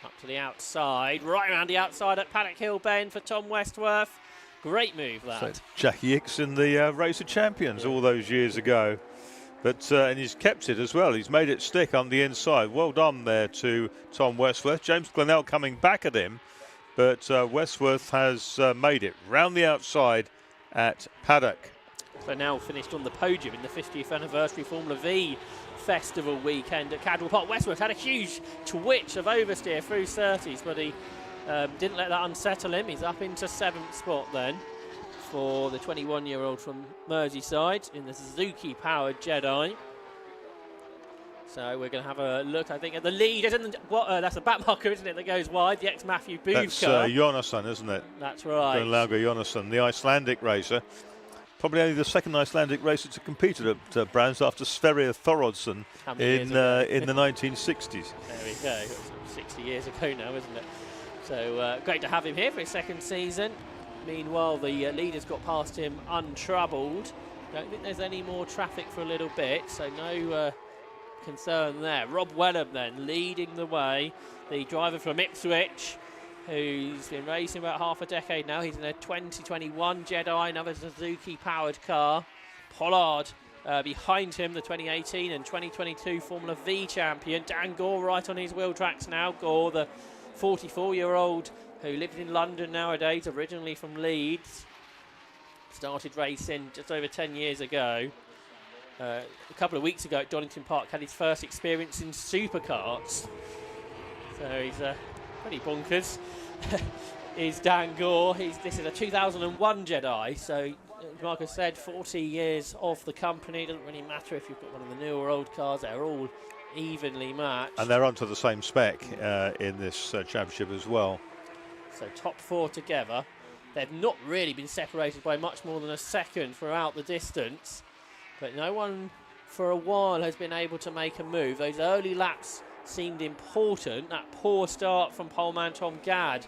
Up to the outside, right around the outside at Paddock Hill Bend for Tom Westworth. Great move, that. So Jackie Hicks in the Race of Champions all those years ago. But and he's kept it as well. He's made it stick on the inside. Well done there to Tom Westworth. James Glenelg coming back at him. But Westworth has made it round the outside at Paddock. So now finished on the podium in the 50th anniversary Formula V festival weekend at Cadwell Park. Westworth had a huge twitch of oversteer through 30s, but he didn't let that unsettle him. He's up into 7th spot then for the 21-year-old from Merseyside in the Suzuki-powered Jedi. So we're going to have a look, I think, at the lead. That's a back marker, isn't it, that goes wide? The ex-Matthew Booth That's car. Jonasson, isn't it? That's right. Glenelg Jonasson, the Icelandic racer. Probably only the second Icelandic racer to compete at Brands after Sverrir Thorodsson in the 1960s. There we go. 60 years ago now, isn't it? So great to have him here for his second season. Meanwhile, the leader's got past him untroubled. Don't think there's any more traffic for a little bit, so no concern there. Rob Wellham then leading the way, the driver from Ipswich, who's been racing about half a decade now. He's in a 2021 Jedi, another Suzuki-powered car. Pollard behind him, the 2018 and 2022 Formula V champion. Dan Gore right on his wheel tracks now. Gore, the 44-year-old who lives in London nowadays, originally from Leeds. Started racing just over 10 years ago. A couple of weeks ago at Donington Park, had his first experience in supercarts. So he's pretty bonkers. Is Dan Gore. This is a 2001 Jedi, so as Marcus said, 40 years of the company. Doesn't really matter if you've got one of the newer old cars, they're all evenly matched. And they're onto the same spec in this championship as well. So top four together. They've not really been separated by much more than a second throughout the distance, but no one for a while has been able to make a move. Those early laps seemed important. That poor start from poleman Tom Gadd,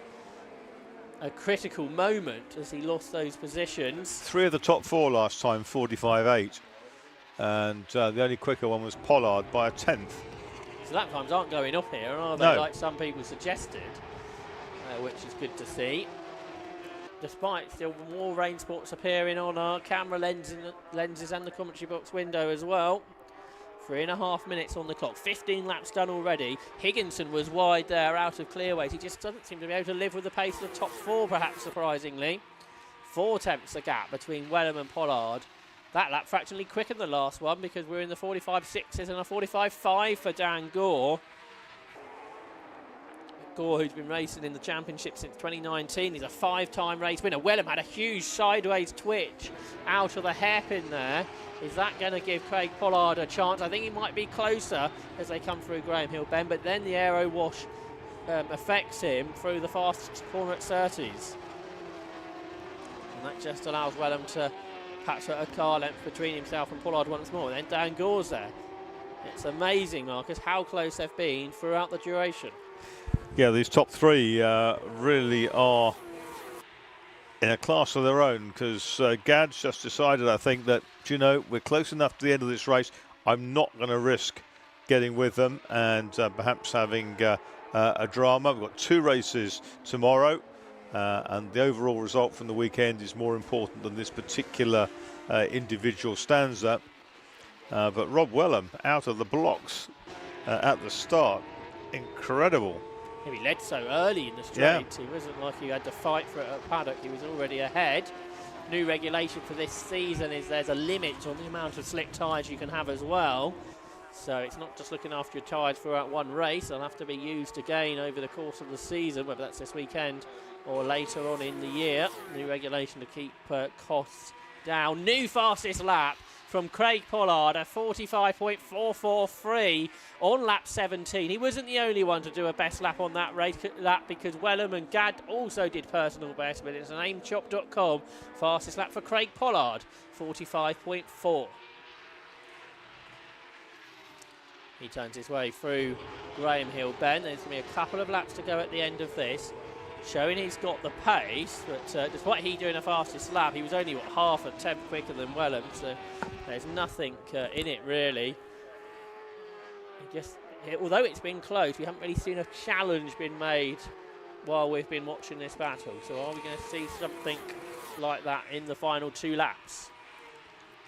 a critical moment as he lost those positions. 3 of the top 4 last time, 45.8, and the only quicker one was Pollard by a 10th. So lap times aren't going up here, are they? No. Like some people suggested, which is good to see. Despite still more rain spots appearing on our camera lenses and the commentary box window as well. 3.5 minutes on the clock, 15 laps done already. Higginson was wide there out of clearways. He just doesn't seem to be able to live with the pace of the top 4, perhaps surprisingly. 4 tenths a gap between Wellham and Pollard. That lap fractionally quicker than the last one because we're in the 45.6s and a 45.5 for Dan Gore. Gore, who's been racing in the championship since 2019, he's a 5-time race winner. Wellham had a huge sideways twitch out of the hairpin there. Is that going to give Craig Pollard a chance? I think he might be closer as they come through Graham Hill Bend, but then the aero wash affects him through the fastest corner at Surtees. And that just allows Wellham to patch a car length between himself and Pollard once more. Then Dan Gore's there. It's amazing, Marcus, how close they've been throughout the duration. Yeah, these top 3 really are in a class of their own, because Gadd's just decided, I think, that, do you know, we're close enough to the end of this race. I'm not going to risk getting with them and perhaps having a drama. We've got 2 races tomorrow, and the overall result from the weekend is more important than this particular individual stanza. But Rob Wellham out of the blocks at the start. Incredible. He led so early in the straight. Yeah. It wasn't like he had to fight for it at Paddock. He was already ahead. New regulation for this season is there's a limit on the amount of slick tyres you can have as well. So it's not just looking after your tyres throughout one race. They'll have to be used again over the course of the season, whether that's this weekend or later on in the year. New regulation to keep costs down. New fastest lap from Craig Pollard, a 45.443 on lap 17. He wasn't the only one to do a best lap on that lap because Wellham and Gadd also did personal best, but it's an aimchop.com fastest lap for Craig Pollard, 45.4. He turns his way through Graham Hill Bend. There's going to be a couple of laps to go at the end of this. showing he's got the pace, but despite he doing a fastest lap, he was only half a tenth quicker than Wellham, so there's nothing in it really. Although it's been close, we haven't really seen a challenge been made while we've been watching this battle. So are we going to see something like that in the final 2 laps?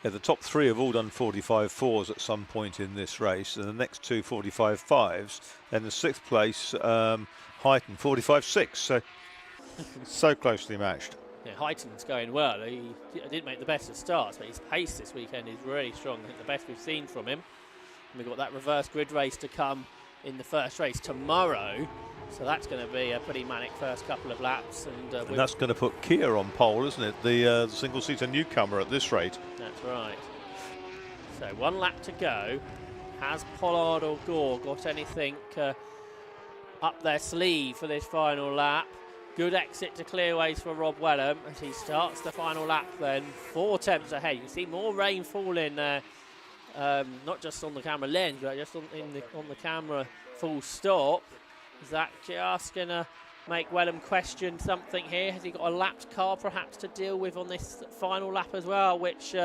Yeah, the top 3 have all done 45.4s at some point in this race, and the next 2 45.5s, and the 6th place Heighton 45.6. So closely matched. Yeah, Heighton's going well. He didn't make the best of starts, but his pace this weekend is really strong. I think the best we've seen from him. And we've got that reverse grid race to come in the first race tomorrow. So that's going to be a pretty manic first couple of laps. And that's going to put Kia on pole, isn't it? The single-seater newcomer at this rate. That's right. So 1 lap to go. Has Pollard or Gore got anything up their sleeve for this final lap? Good exit to clearways for Rob Wellham as he starts the final lap then. 4 tenths ahead. You can see more rain falling there. Not just on the camera lens, but just on the camera full stop. Is that just going to make Wellham question something here? Has he got a lapped car perhaps to deal with on this final lap as well? Which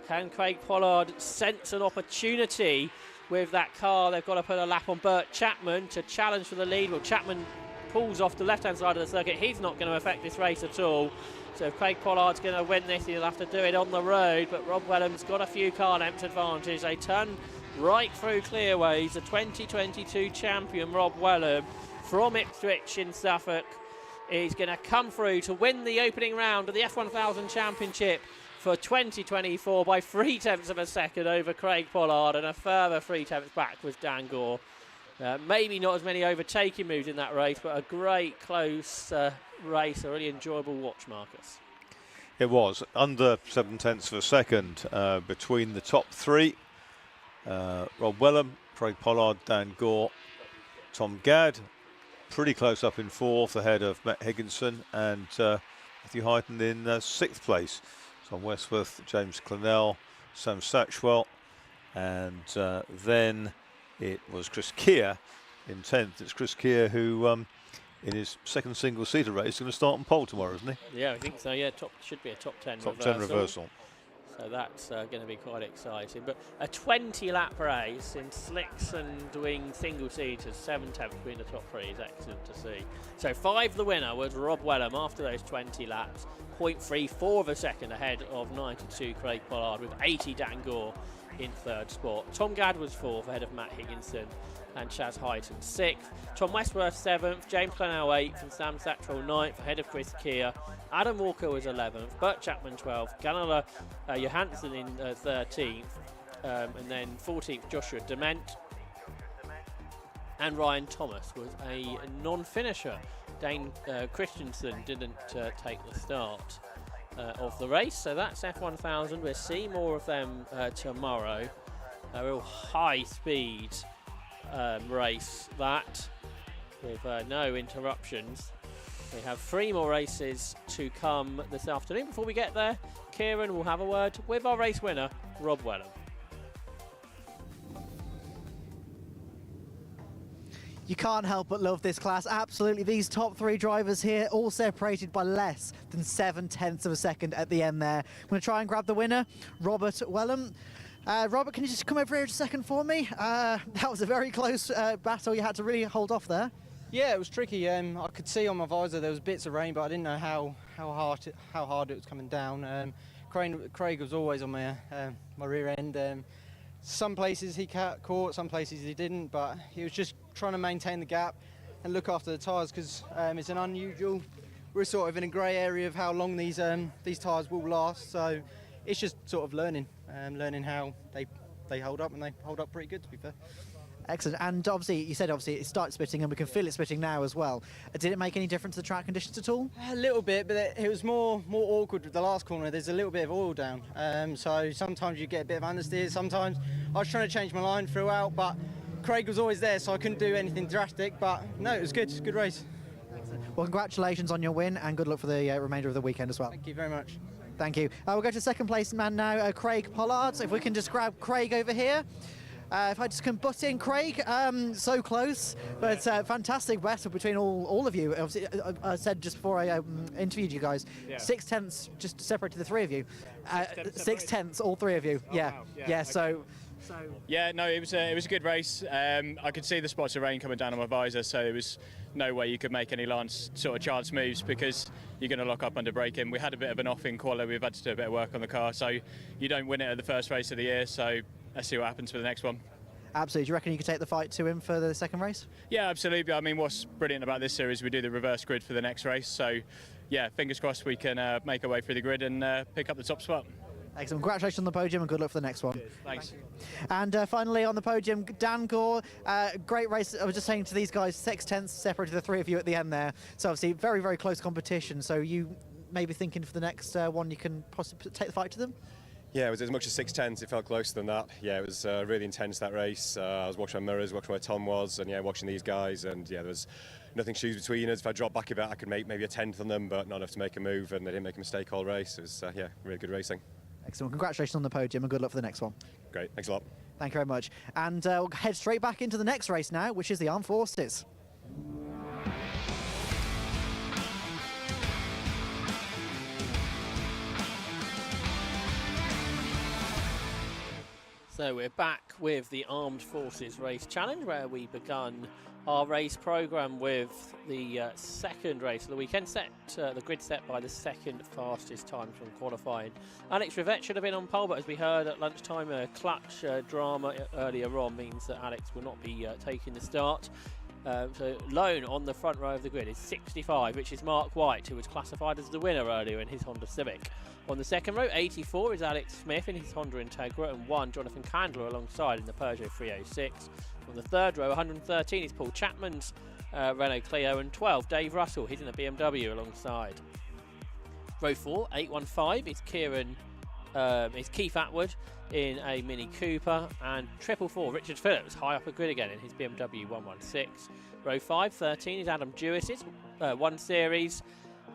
can Craig Pollard sense an opportunity with that car? They've got to put a lap on Bert Chapman to challenge for the lead. Well, Chapman pulls off the left-hand side of the circuit. He's not going to affect this race at all. So if Craig Pollard's going to win this, he'll have to do it on the road. But Rob Wellham's got a few car lengths advantage. They turn right through clearways. The 2022 champion, Rob Wellham, from Ipswich in Suffolk, is going to come through to win the opening round of the F1000 Championship for 2024 by 3 tenths of a second over Craig Pollard, and a further 3 tenths back was Dan Gore. Maybe not as many overtaking moves in that race, but a great close race, a really enjoyable watch, Marcus. It was under 7 tenths of a second between the top 3. Rob Wellham, Craig Pollard, Dan Gore, Tom Gadd, pretty close up in 4th ahead of Matt Higginson, and Matthew Heighton in 6th place. Tom Westworth, James Clennell, Sam Satchwell, and then it was Chris Keir in 10th. It's Chris Keir who, in his second single-seater race, is going to start on pole tomorrow, isn't he? Yeah, I think so. Yeah, should be a top 10 top reversal. 10 reversal. So that's going to be quite exciting. But a 20-lap race in slicks and doing single-seaters, 7 tenths between the top 3 is excellent to see. So 5 the winner was Rob Wellham after those 20 laps. 0.34 of a second ahead of 92 Craig Pollard, with 80 Dan Gore in 3rd spot. Tom Gadd was 4th ahead of Matt Higginson and Chaz Heighton 6th. Tom Westworth 7th, James Clennell 8th, and Sam Satchwell 9th ahead of Chris Keir. Adam Walker was 11th, Bert Chapman 12th, Gunnar Johansson in 13th, and then 14th Joshua Dement. And Ryan Thomas was a non-finisher. Dane Christensen didn't take the start of the race, so that's F1000. We'll see more of them tomorrow. A real high-speed race that, with no interruptions. We have 3 more races to come this afternoon. Before we get there, Kieran will have a word with our race winner, Rob Wellham. You can't help but love this class. Absolutely, these top 3 drivers here, all separated by less than 7 tenths of a second at the end there. I'm going to try and grab the winner, Robert Wellham. Robert, can you just come over here a second for me? That was a very close battle. You had to really hold off there. Yeah, it was tricky. I could see on my visor there was bits of rain, but I didn't know how hard it was coming down. Craig was always on my rear end. Some places he caught, some places he didn't, but he was just trying to maintain the gap and look after the tyres, because it's an unusual. We're sort of in a grey area of how long these tyres will last, so it's just sort of learning how they hold up, and they hold up pretty good, to be fair. Excellent. And obviously, you said it started spitting, and we can feel it spitting now as well. Did it make any difference to the track conditions at all? A little bit, but it was more awkward with the last corner. There's a little bit of oil down, so sometimes you get a bit of understeer. Sometimes I was trying to change my line throughout, but Craig was always there, so I couldn't do anything drastic. But no, it was good. Good race. Well, congratulations on your win, and good luck for the remainder of the weekend as well. Thank you very much. Thank you. We'll go to second place man now, Craig Pollard. So if we can just grab Craig over here. If I just can butt in, Craig, so close, but fantastic battle between all of you. Obviously, I said just before I interviewed you guys, 6/10 just separated the three of you. 6/10, all three of you. Oh, yeah, wow. yeah. So. Yeah, no, it was a good race. I could see the spots of rain coming down on my visor, so there was no way you could make any lance sort of chance moves because you're going to lock up under braking. We had a bit of an off in quali. We've had to do a bit of work on the car, so you don't win it at the first race of the year. So let's see what happens for the next one. Absolutely. Do you reckon you could take the fight to him for the second race? Yeah, absolutely. I mean, what's brilliant about this series, we do the reverse grid for the next race. So, yeah, fingers crossed we can make our way through the grid and pick up the top spot. Excellent. Congratulations on the podium and good luck for the next one. Thanks. And finally on the podium, Dan Gore, great race. I was just saying to these guys, 6/10 separated the three of you at the end there. So obviously very, very close competition. So you maybe thinking for the next one you can possibly take the fight to them? Yeah, it was as much as 6/10. It felt closer than that. Yeah, it was really intense, that race. I was watching my mirrors, watching where Tom was, and yeah, watching these guys. And yeah, there was nothing shoes between us. If I dropped back a bit, I could make maybe a 10th on them, but not enough to make a move. And they didn't make a mistake all race. It was yeah, really good racing. Excellent. Congratulations on the podium and good luck for the next one. Great. Thanks a lot. Thank you very much. And we'll head straight back into the next race now, which is the Armed Forces. So we're back with the Armed Forces Race Challenge, where we begun our race programme with the second race of the weekend, the grid set by the second fastest time from qualifying. Alex Rivette should have been on pole, but as we heard at lunchtime, a clutch drama earlier on means that Alex will not be taking the start. So lone on the front row of the grid is 65, which is Mark White, who was classified as the winner earlier in his Honda Civic. On the second row, 84 is Alex Smith in his Honda Integra, and 1 Jonathan Candler alongside in the Peugeot 306. On the third row, 113 is Paul Chapman's Renault Clio, and 12 Dave Russell, he's in the BMW alongside. Row 4, 815 is Keith Atwood in a Mini Cooper, and 444 Richard Phillips high up the grid again in his BMW 116. Row 5, 13 is Adam Jewis's 1 Series,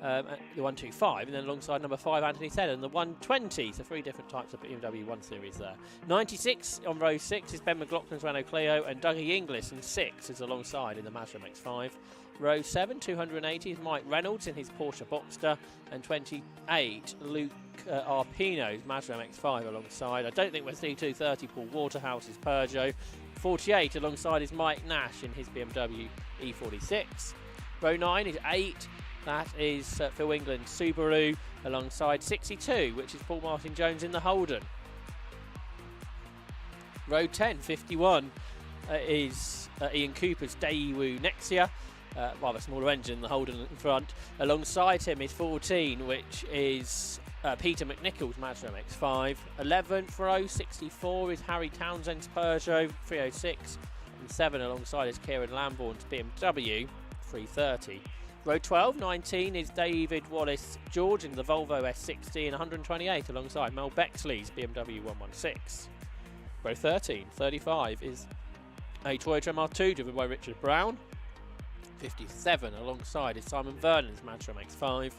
the 125, and then alongside number 5 Anthony Seddon, the 120, so 3 different types of BMW 1 Series there. 96 on row 6 is Ben McLaughlin's Renault Clio, and Dougie Inglis in 6 is alongside in the Mazda MX-5. Row 7, 280 is Mike Reynolds in his Porsche Boxster, and 28 Luke Arpino's Mazda MX-5 alongside. I don't think we'll see 230 Paul Waterhouse's Peugeot. 48 alongside is Mike Nash in his BMW E46. Row 9 is 8. That is Phil England's Subaru alongside 62, which is Paul Martin Jones in the Holden. Row 10, 51 is Ian Cooper's Daewoo Nexia, rather smaller engine in the Holden in front. Alongside him is 14, which is Peter McNichol's Mazda MX-5. 11th row, 64 is Harry Townsend's Peugeot 306, and 7 alongside is Kieran Lambourne's BMW 330. Row 12, 19 is David Wallace George in the Volvo S60, and 128 alongside Mel Bexley's BMW 116. Row 13, 35 is a Toyota MR2 driven by Richard Brown. 57 alongside is Simon Vernon's Mazda MX-5.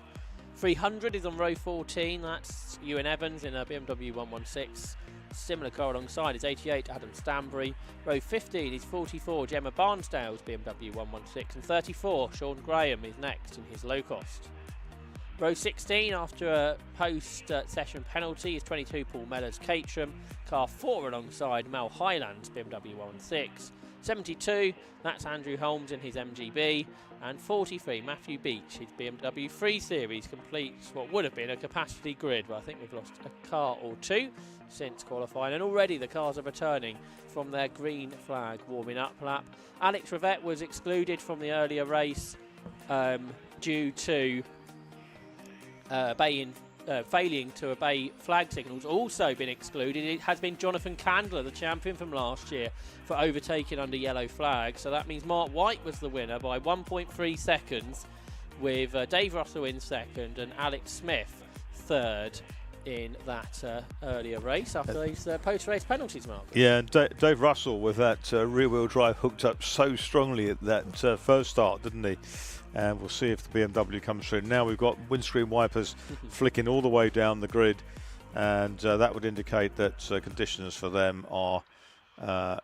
300 is on row 14, that's Ewan Evans in a BMW 116. Similar car alongside is 88 Adam Stanbury. Row 15 is 44 Gemma Barnsdale's BMW 116, and 34 Sean Graham is next in his low cost. Row 16 after a post-session penalty is 22 Paul Mellor's Caterham. Car 4 alongside Mel Highland's BMW 116. 72, that's Andrew Holmes in his MGB, and 43, Matthew Beach, his BMW 3 Series, completes what would have been a capacity grid, but I think we've lost a car or two since qualifying, and already the cars are returning from their green flag warming up lap. Alex Rivette was excluded from the earlier race due to failing to obey flag signals. Also been excluded, it has been Jonathan Candler, the champion from last year, for overtaking under yellow flag. So that means Mark White was the winner by 1.3 seconds, with Dave Russell in second and Alex Smith third in that earlier race after these post-race penalties, Mark. Yeah, and Dave Russell with that rear-wheel drive hooked up so strongly at that first start, didn't he? And we'll see if the BMW comes through. Now we've got windscreen wipers flicking all the way down the grid, and that would indicate that conditions for them are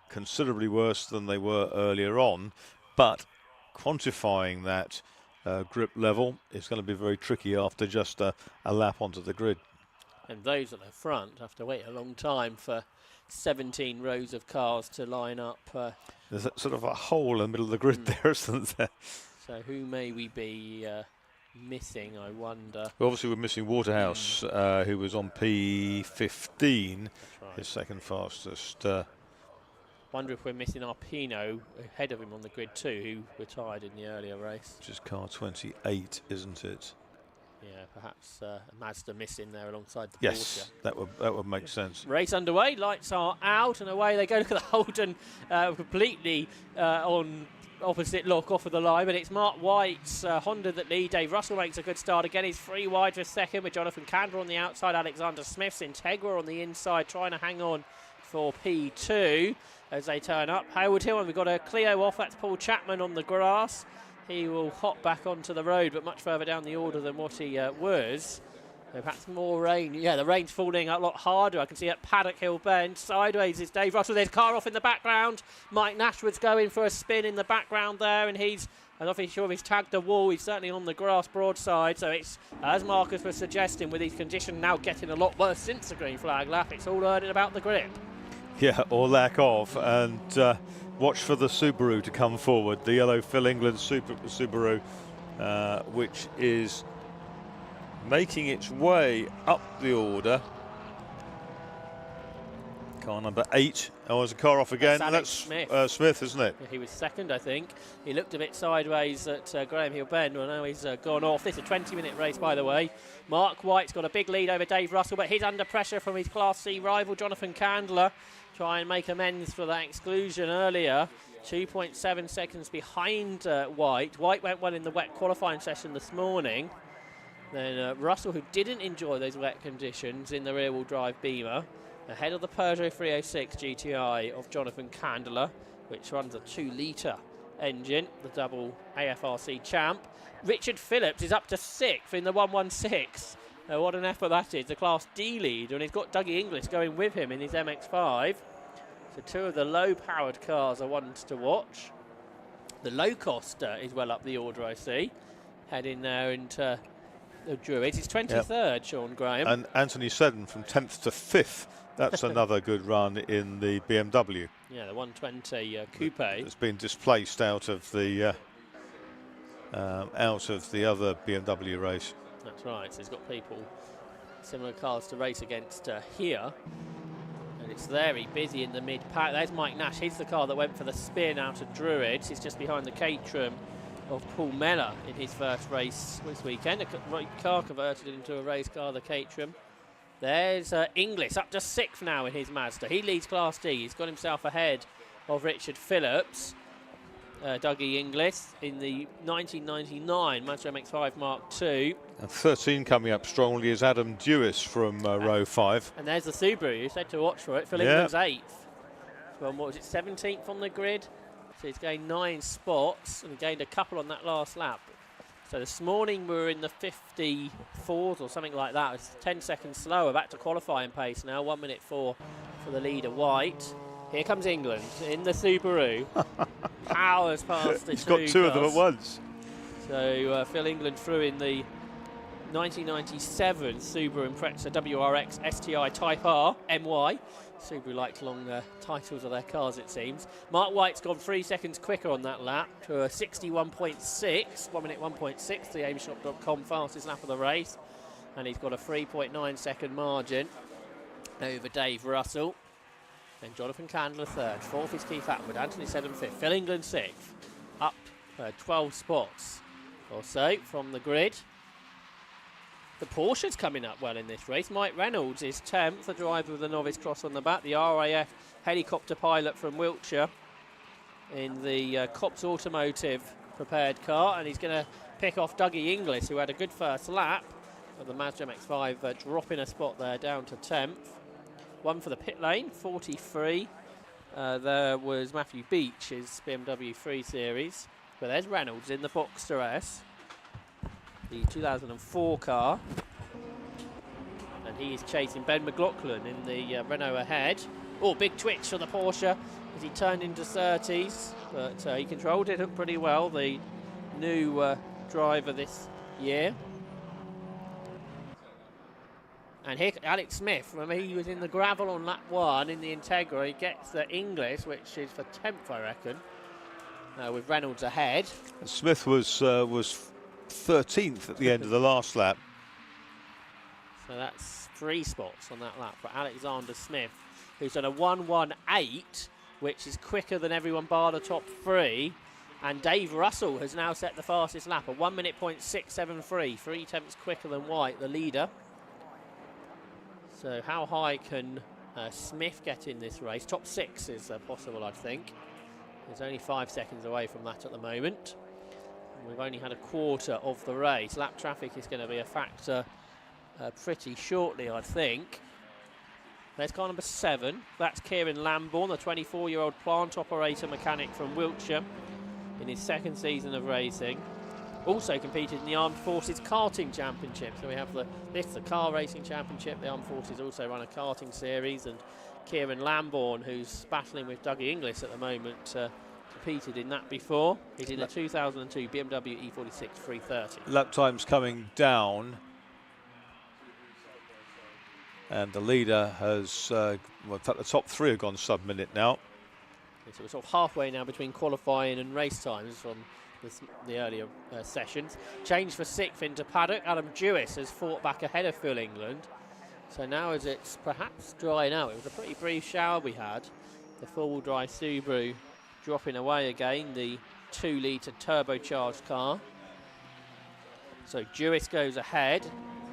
considerably worse than they were earlier on, but quantifying that grip level is going to be very tricky after just a lap onto the grid. And those at the front have to wait a long time for 17 rows of cars to line up. There's sort of a hole in the middle of the grid there, isn't there? So who may we be missing, I wonder? Well, obviously we're missing Waterhouse, who was on P15, right. His second fastest. Wonder if we're missing Arpino ahead of him on the grid too, who retired in the earlier race. Which is car 28, isn't it? Yeah, perhaps a Mazda missing there alongside the Yes, Porsche. that would make sense. Race underway, lights are out and away they go. Look at the Holden completely on opposite lock off of the line, but it's Mark White's Honda that lead. Dave Russell makes a good start again. He's 3 wide for second with Jonathan Candler on the outside. Alexander Smith's Integra on the inside trying to hang on for P2 as they turn up. Hayward Hill, and we've got a Clio off. That's Paul Chapman on the grass. He will hop back onto the road, but much further down the order than what he was. So perhaps more rain. Yeah, the rain's falling a lot harder. I can see at Paddock Hill Bend. Sideways is Dave Russell. There's a car off in the background. Mike Nashwood's going for a spin in the background there, and I'm not sure if he's tagged the wall. He's certainly on the grass broadside. So it's, as Marcus was suggesting, with these conditions now getting a lot worse since the green flag lap, it's all learning about the grip. Yeah, or lack of, and watch for the Subaru to come forward, the yellow Phil England Subaru, which is making its way up the order. Car number 8. Oh, there's a car off again. That's Smith. Smith, isn't it? Yeah, he was second, I think. He looked a bit sideways at Graham Hill Bend. Well, now he's gone off. This is a 20-minute race, by the way. Mark White's got a big lead over Dave Russell, but he's under pressure from his Class C rival, Jonathan Candler. Try and make amends for that exclusion earlier. 2.7 seconds behind White. White went well in the wet qualifying session this morning. Then Russell, who didn't enjoy those wet conditions in the rear-wheel drive Beamer, ahead of the Peugeot 306 GTI of Jonathan Candler, which runs a 2-litre engine, the double AFRC champ. Richard Phillips is up to 6th in the 116. What an effort that is, the Class D lead, and he's got Dougie Inglis going with him in his MX-5. So 2 of the low-powered cars are ones to watch. The low cost is well up the order, I see, heading there into the Druids. It's 23rd, yep. Sean Graham. And Anthony Seddon from 10th to 5th. That's another good run in the BMW. Yeah, the 120 coupe. It's been displaced out of the other BMW race. That's right. So he's got people, similar cars to race against here. And it's very busy in the mid-pack. There's Mike Nash. He's the car that went for the spin out of Druids. He's just behind the Caterham of Paul Mellor in his first race this weekend. A car converted into a race car, the Caterham. There's Inglis up to 6th now in his Mazda. He leads Class D. He's got himself ahead of Richard Phillips. Dougie Inglis in the 1999 Mazda MX-5 Mark II. And 13 coming up strongly is Adam Dewis from row 5. And there's the Subaru. You said to watch for it. Phil England's 8th. Well, what was it, 17th on the grid? So he's gained 9 spots and gained a couple on that last lap. So this morning we were in the 54s or something like that. It's 10 seconds slower, back to qualifying pace now. 1 minute 4 for the leader, White. Here comes England in the Subaru. Powers past the He's got 2 of them at once. So Phil England threw in the 1997 Subaru Impreza WRX STI Type R MY. Subaru likes long titles of their cars, it seems. Mark White's gone 3 seconds quicker on that lap to a 61.6, 1 minute 1.6, the aimshop.com fastest lap of the race. And he's got a 3.9 second margin over Dave Russell. Then Jonathan Candler 3rd, 4th is Keith Atwood, Anthony Seddon 5th, Phil England 6th, up 12 spots or so from the grid. The Porsche's coming up well in this race. Mike Reynolds is 10th, the driver with the novice cross on the back. The RAF helicopter pilot from Wiltshire in the Cops Automotive prepared car. And he's going to pick off Dougie Inglis, who had a good first lap. But the Mazda MX-5 dropping a spot there down to 10th. One for the pit lane, 43. There was Matthew Beach, his BMW 3 Series. But there's Reynolds in the Boxster S, the 2004 car. And he is chasing Ben McLaughlin in the Renault ahead. Oh, big twitch for the Porsche as he turned into 30s, but he controlled it pretty well, the new driver this year. And here, Alex Smith, remember he was in the gravel on lap 1 in the Integra. He gets the English, which is for 10th, I reckon, with Reynolds ahead. And Smith was 13th at the end of the last lap. So that's 3 spots on that lap for Alexander Smith, who's done a 1:18, which is quicker than everyone bar the top 3. And Dave Russell has now set the fastest lap, a 1:06.73, 3 tenths quicker than White, the leader. So how high can Smith get in this race? Top 6 is possible, I think. He's only 5 seconds away from that at the moment. And we've only had a quarter of the race. Lap traffic is going to be a factor pretty shortly, I think. There's car number 7. That's Kieran Lambourne, the 24-year-old plant operator mechanic from Wiltshire in his 2nd season of racing. Also competed in the Armed Forces Karting Championship. So we have the car racing championship. The Armed Forces also run a karting series, and Kieran Lambourne, who's battling with Dougie Inglis at the moment, competed in that before. He's in the 2002 BMW E46 330. Lap time's coming down, and the leader has, well, in fact, the top 3 have gone sub-minute now. Okay, so we're sort of halfway now between qualifying and race times from the earlier sessions. Change for 6th into paddock. Adam Jewis has fought back ahead of Phil England. So now as it's perhaps drying out, it was a pretty brief shower we had. The four-wheel drive Subaru dropping away again, the 2-litre turbocharged car. So Jewis goes ahead,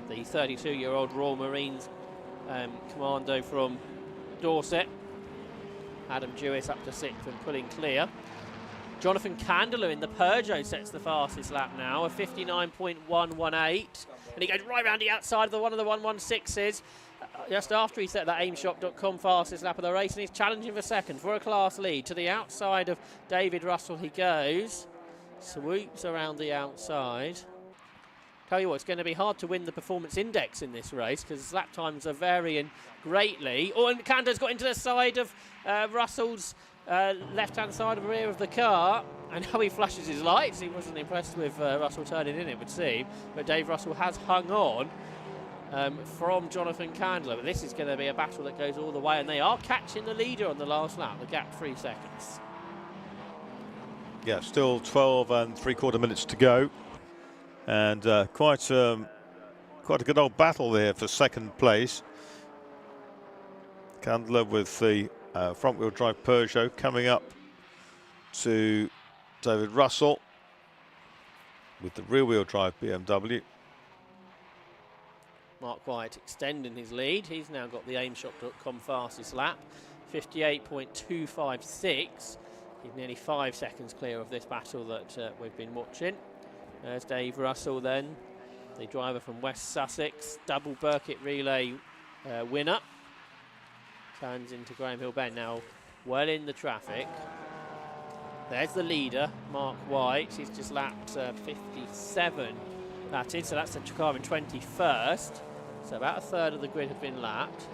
the 32-year-old Royal Marines commando from Dorset. Adam Jewis up to 6th and pulling clear. Jonathan Candler in the Peugeot sets the fastest lap now, a 59.118. And he goes right round the outside of one of the 116s. Just after he set that aimshop.com fastest lap of the race, and he's challenging for 2nd for a class lead. To the outside of David Russell he goes. Swoops around the outside. Tell you what, it's going to be hard to win the performance index in this race because lap times are varying greatly. Oh, and Candler's got into the side of Russell's left-hand side of the rear of the car, and now he flashes his lights. He wasn't impressed with Russell turning in, it would seem, but Dave Russell has hung on from Jonathan Candler. But this is going to be a battle that goes all the way, and they are catching the leader on the last lap, the gap 3 seconds. Yeah, still 12 and 3/4 minutes to go, and quite a good old battle there for 2nd place. Candler with the front-wheel drive Peugeot coming up to David Russell with the rear-wheel drive BMW. Mark White extending his lead. He's now got the aimshop.com fastest lap, 58.256. He's nearly 5 seconds clear of this battle that we've been watching. There's Dave Russell then, the driver from West Sussex, double Burkitt relay winner. Turns into Graham Hill Bend now, well in the traffic. There's the leader, Mark White. He's just lapped 57. That is, so that's the car in 21st. So about a third of the grid have been lapped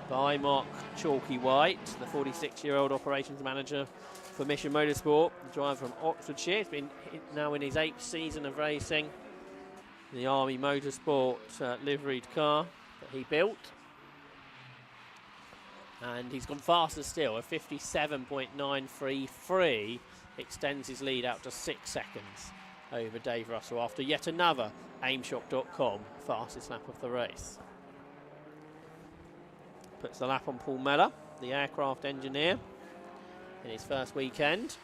by Mark Chalky White, the 46-year-old operations manager for Mission Motorsport, the driver from Oxfordshire. He's been now in his 8th season of racing the Army Motorsport liveried car that he built. And he's gone faster still, a 57.933, extends his lead out to 6 seconds over Dave Russell after yet another aimshop.com fastest lap of the race. Puts the lap on Paul Meller, the aircraft engineer, in his first weekend.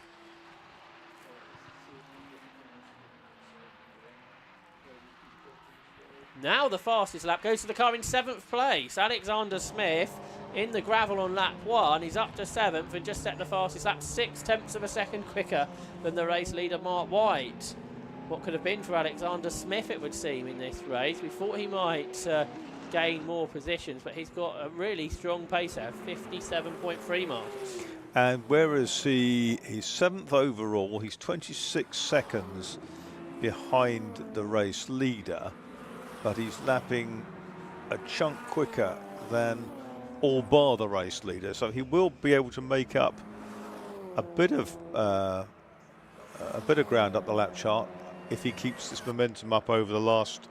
Now the fastest lap goes to the car in 7th place, Alexander Smith. In the gravel on lap 1, he's up to 7th and just set the fastest lap 6 tenths of a second quicker than the race leader Mark White. What could have been for Alexander Smith, it would seem, in this race. We thought he might gain more positions, but he's got a really strong pace there, 57.3 miles. And whereas he's 7th overall, he's 26 seconds behind the race leader, but he's lapping a chunk quicker than all bar the race leader, so he will be able to make up a bit of ground up the lap chart if he keeps this momentum up over the last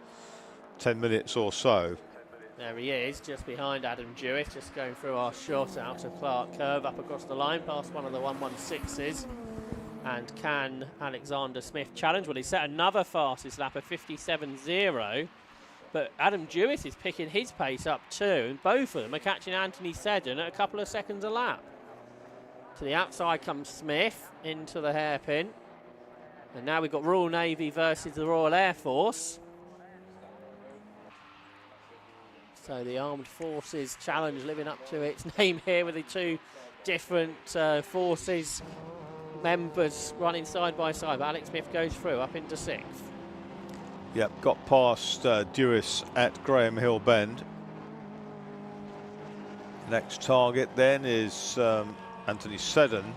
10 minutes or so. There he is, just behind Adam Jewett, just going through our short out of Clark curve up across the line past one of the 116s. And can Alexander Smith challenge? Well, he set another fastest lap of 57.0, but Adam Jewett is picking his pace up too, and both of them are catching Anthony Seddon at a couple of seconds a lap. To the outside comes Smith into the hairpin, and now we've got Royal Navy versus the Royal Air Force. So the Armed Forces Challenge living up to its name here with the two different forces members running side by side, but Alex Smith goes through up into 6th. Yep, got past Dewis at Graham Hill Bend. Next target then is Anthony Seddon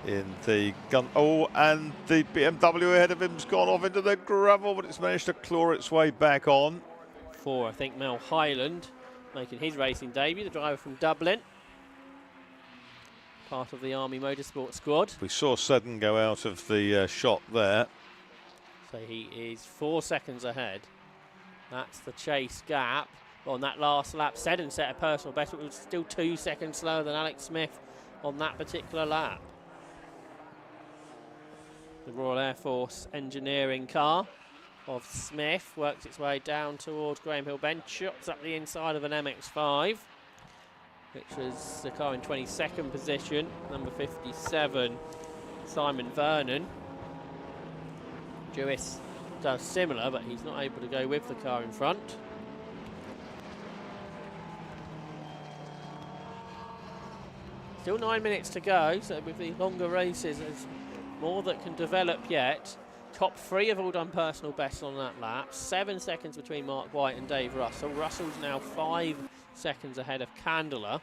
in the gun. Oh, and the BMW ahead of him's gone off into the gravel, but it's managed to claw its way back on. 4, I think, Mel Hyland making his racing debut, the driver from Dublin. Part of the Army Motorsport squad. We saw Seddon go out of the shot there. So he is 4 seconds ahead. That's the chase gap. On that last lap, Seddon set a personal best, but was still 2 seconds slower than Alex Smith on that particular lap. The Royal Air Force engineering car of Smith works its way down towards Graham Hill Bend, chops up the inside of an MX-5, which was the car in 22nd position, number 57, Simon Vernon. Jewis does similar, but he's not able to go with the car in front. Still 9 minutes to go, so with the longer races, there's more that can develop yet. Top 3 have all done personal bests on that lap. 7 seconds between Mark White and Dave Russell. Russell's now 5 seconds ahead of Candler.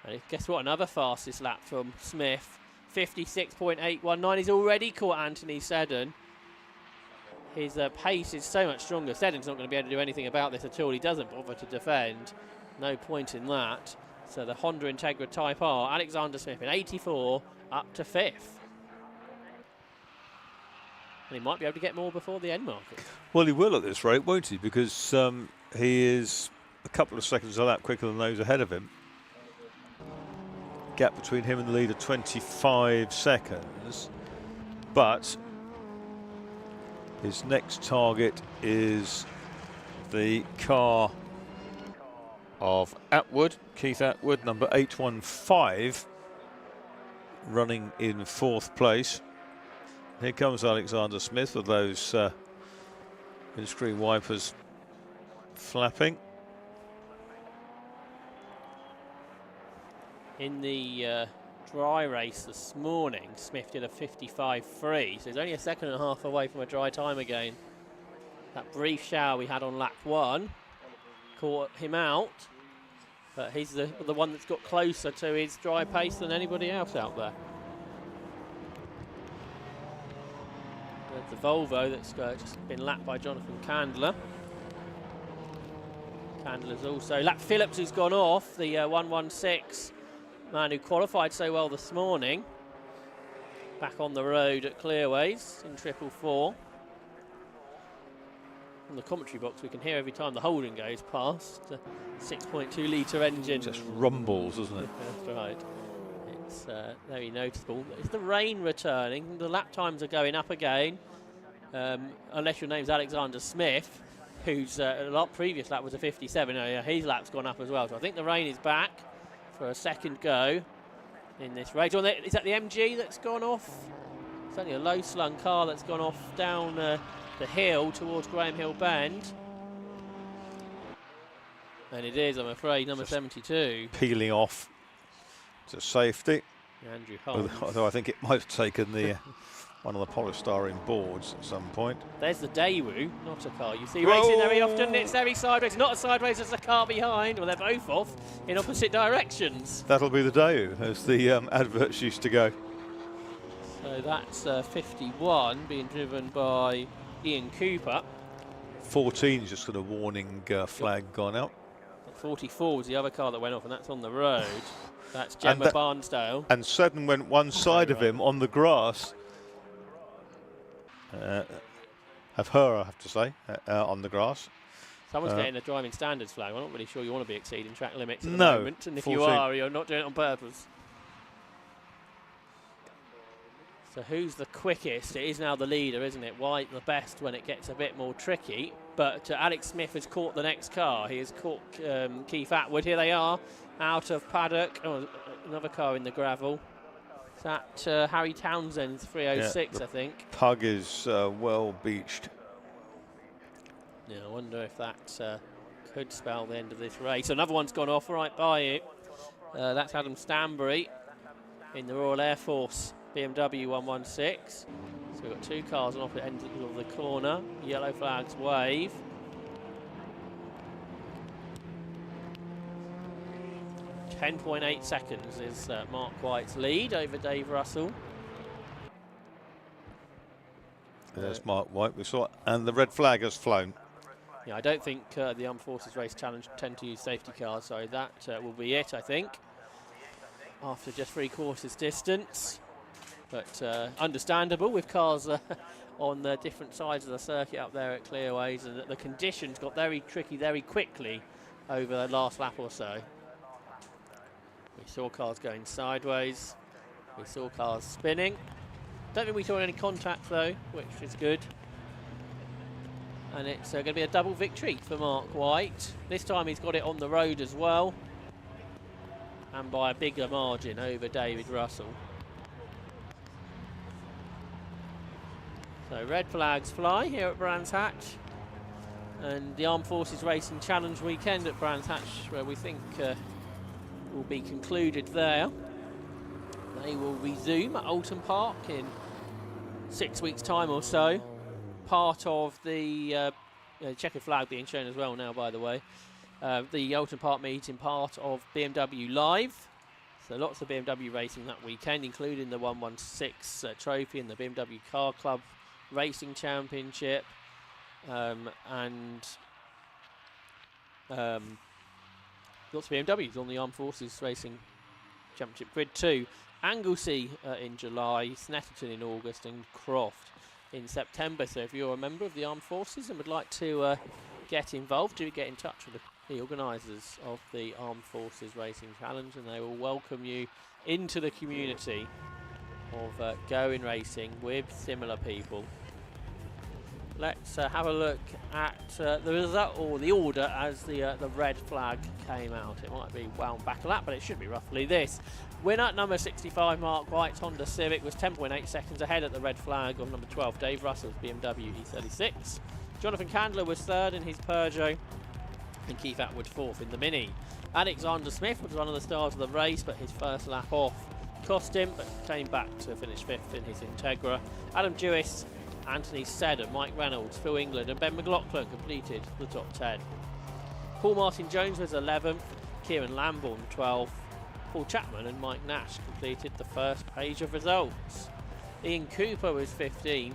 And guess what? Another fastest lap from Smith. 56.819. He's already caught Anthony Seddon. His pace is so much stronger. Seddon's not going to be able to do anything about this at all. He doesn't bother to defend. No point in that. So the Honda Integra Type R, Alexander Smith in 84 up to 5th. And he might be able to get more before the end market. Well, he will at this rate, won't he? Because he is a couple of seconds a lap quicker than those ahead of him. Gap between him and the leader, 25 seconds. But his next target is the car of Atwood, Keith Atwood, number 815, running in 4th place. Here comes Alexander Smith with those windscreen wipers flapping. In the dry race this morning, Smith did a 55.3, so he's only a second and a half away from a dry time again. That brief shower we had on lap 1 caught him out, but he's the one that's got closer to his dry pace than anybody else out there. The Volvo that's just been lapped by Jonathan Candler. Candler's also lapped Phillips, who's gone off, the 116 man who qualified so well this morning. Back on the road at Clearways in 444. From the commentary box, we can hear every time the Holden goes past. The 6.2 litre engine. Just rumbles, doesn't it? That's right. It's very noticeable. Is the rain returning? The lap times are going up again. Unless your name's Alexander Smith, whose previous lap was a 57. Oh, yeah, his lap's gone up as well. So I think the rain is back for a second go in this race. Is that the MG that's gone off? It's only a low-slung car that's gone off down the hill towards Graham Hill Bend. And it is, I'm afraid, number 72. Peeling off to safety. Andrew Holmes. Although I think it might have taken the one of the polystyrene boards at some point. There's the Daewoo, not a car. You see racing very often, it's very sideways. Not a sideways, it's a car behind. Well, they're both off in opposite directions. That'll be the Daewoo, as the adverts used to go. So that's 51 being driven by Ian Cooper. 14's just got a warning flag gone out. 44 was the other car that went off, and that's on the road. That's Gemma Barnsdale. And Seddon went one side of him on the grass. Of her, I have to say, on the grass. Someone's getting a driving standards flag. I'm not really sure you want to be exceeding track limits at the No, moment, and if 14. you are, you're not doing it on purpose. So who's the quickest? It is now the leader, isn't it? White the best when it gets a bit more tricky. But Alex Smith has caught the next car. He has caught Keith Atwood. Here they are, out of paddock. Oh, another car in the gravel. Is that Harry Townsend's 306, I think. Pug is well beached. Yeah, I wonder if that could spell the end of this race. Another one's gone off right by it. That's Adam Stanbury in the Royal Air Force BMW 116. So we've got two cars on opposite ends of the corner. Yellow flags wave. .8 seconds is Mark White's lead over Dave Russell. There's Mark White, we saw it, and the red flag has flown. Yeah, I don't think the Armed Forces Race Challenge tend to use safety cars, so that will be it, I think, after just 3 quarters distance. But understandable with cars on the different sides of the circuit up there at Clearways, and the conditions got very tricky very quickly over the last lap or so. We saw cars going sideways, we saw cars spinning. Don't think we saw any contact though, which is good. And it's going to be a double victory for Mark White. This time he's got it on the road as well, and by a bigger margin over David Russell. So red flags fly here at Brands Hatch, and the Armed Forces Racing Challenge weekend at Brands Hatch, where we think will be concluded there. They will resume at Oulton Park in 6 weeks' time or so. Part of the checkered flag being shown as well now, by the way. The Oulton Park meeting, part of BMW Live. So lots of BMW racing that weekend, including the 116 trophy and the BMW Car Club Racing Championship, and lots of BMWs on the Armed Forces Racing Championship grid too. Anglesey in July, Snetterton in August, and Croft in September. So if you're a member of the Armed Forces and would like to get involved, do get in touch with the organisers of the Armed Forces Racing Challenge, and they will welcome you into the community of going racing with similar people. Let's have a look at the result, or the order, as the red flag came out. It might be wound back a lap, but it should be roughly this. Winner number 65, Mark White's Honda Civic, was 10.8 seconds ahead at the red flag of number 12, Dave Russell's BMW E36. Jonathan Candler was third in his Peugeot, and Keith Atwood fourth in the Mini. Alexander Smith was one of the stars of the race, but his first lap off cost him, but came back to finish fifth in his Integra. Adam Jewis, Anthony Seddon, Mike Reynolds, Phil England and Ben McLaughlin completed the top 10. Paul Martin Jones was 11th, Kieran Lambourne 12th, Paul Chapman and Mike Nash completed the first page of results. Ian Cooper was 15th,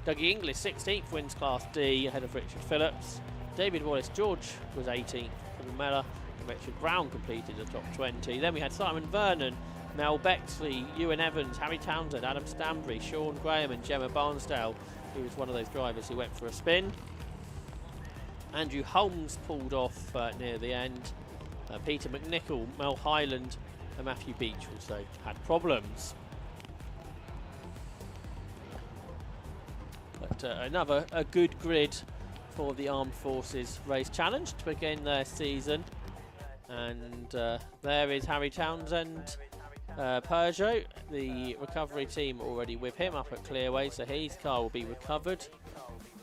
Dougie English 16th, wins Class D ahead of Richard Phillips. David Wallace-George was 18th, Paul Mellor and Richard Brown completed the top 20. Then we had Simon Vernon, Mel Bexley, Ewan Evans, Harry Townsend, Adam Stanbury, Sean Graham and Gemma Barnsdale, who was one of those drivers who went for a spin. Andrew Holmes pulled off near the end. Peter McNichol, Mel Highland and Matthew Beach also had problems. But another good grid for the Armed Forces Race Challenge to begin their season. And there is Harry Townsend, Peugeot, the recovery team already with him up at Clearway, so his car will be recovered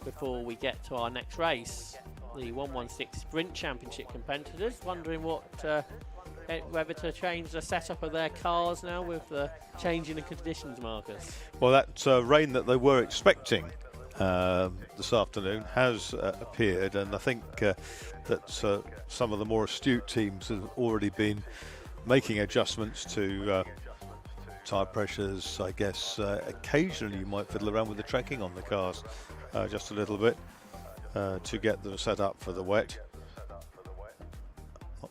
before we get to our next race. The 116 Sprint Championship competitors wondering whether to change the setup of their cars now with the change in the conditions, Marcus. Well, that rain that they were expecting this afternoon has appeared, and I think that some of the more astute teams have already been making adjustments to tyre pressures. I guess occasionally you might fiddle around with the trekking on the cars just a little bit to get them set up for the wet.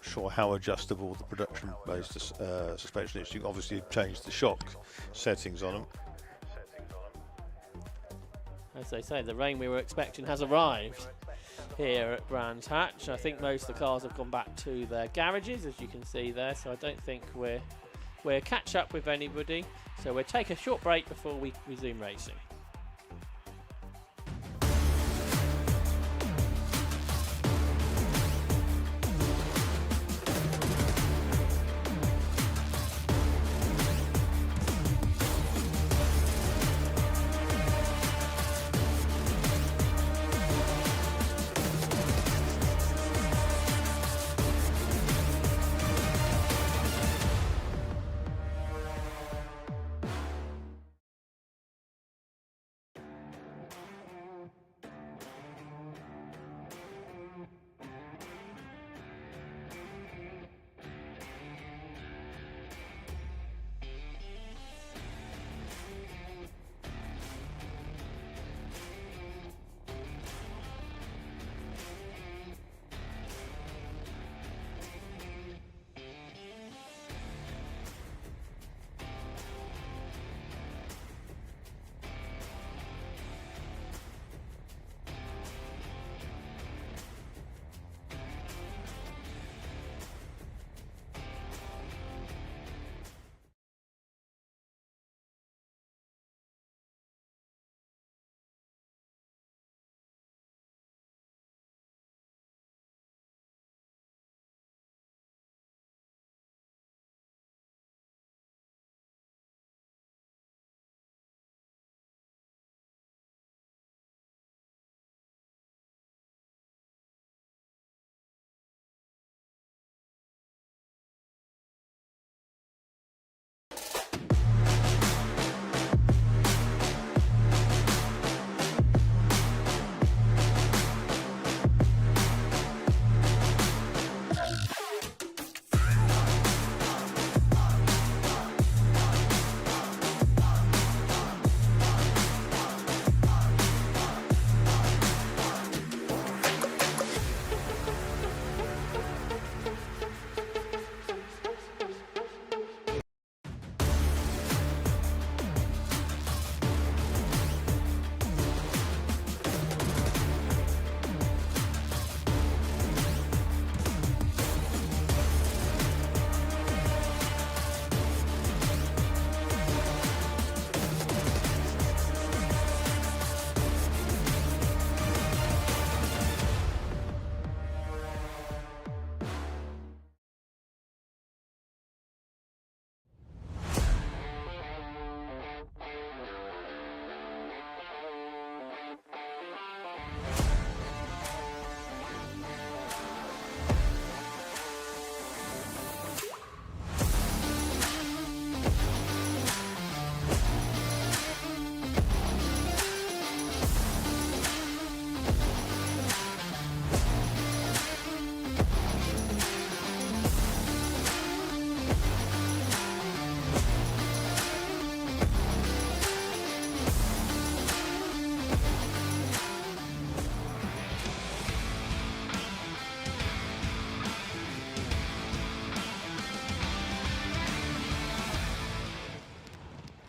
sure how adjustable the production-based suspension is. You can obviously change the shock settings on them. As they say, the rain we were expecting has arrived here at Brands Hatch. I think most of the cars have gone back to their garages, as you can see there, so I don't think we're catch up with anybody. So we'll take a short break before we resume racing.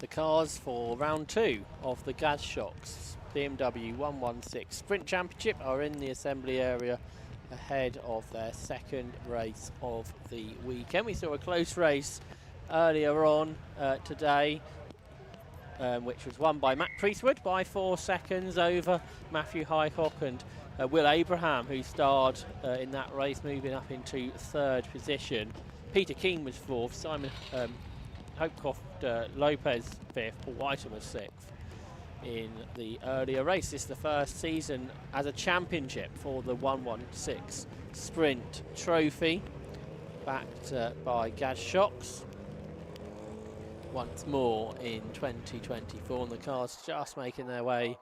The cars for round 2 of the Gas Shocks BMW 116 Sprint Championship are in the assembly area ahead of their second race of the weekend. We saw a close race earlier on today, which was won by Matt Priestwood by 4 seconds over Matthew Highcock and Will Abraham, who starred in that race, moving up into 3rd position. Peter Keane was 4th, Simon Hopecroft Lopez 5th, Paul Whiten was 6th in the earlier race. This is the first season as a championship for the 116 Sprint Trophy, backed by Gas Shocks once more in 2024, and the cars just making their way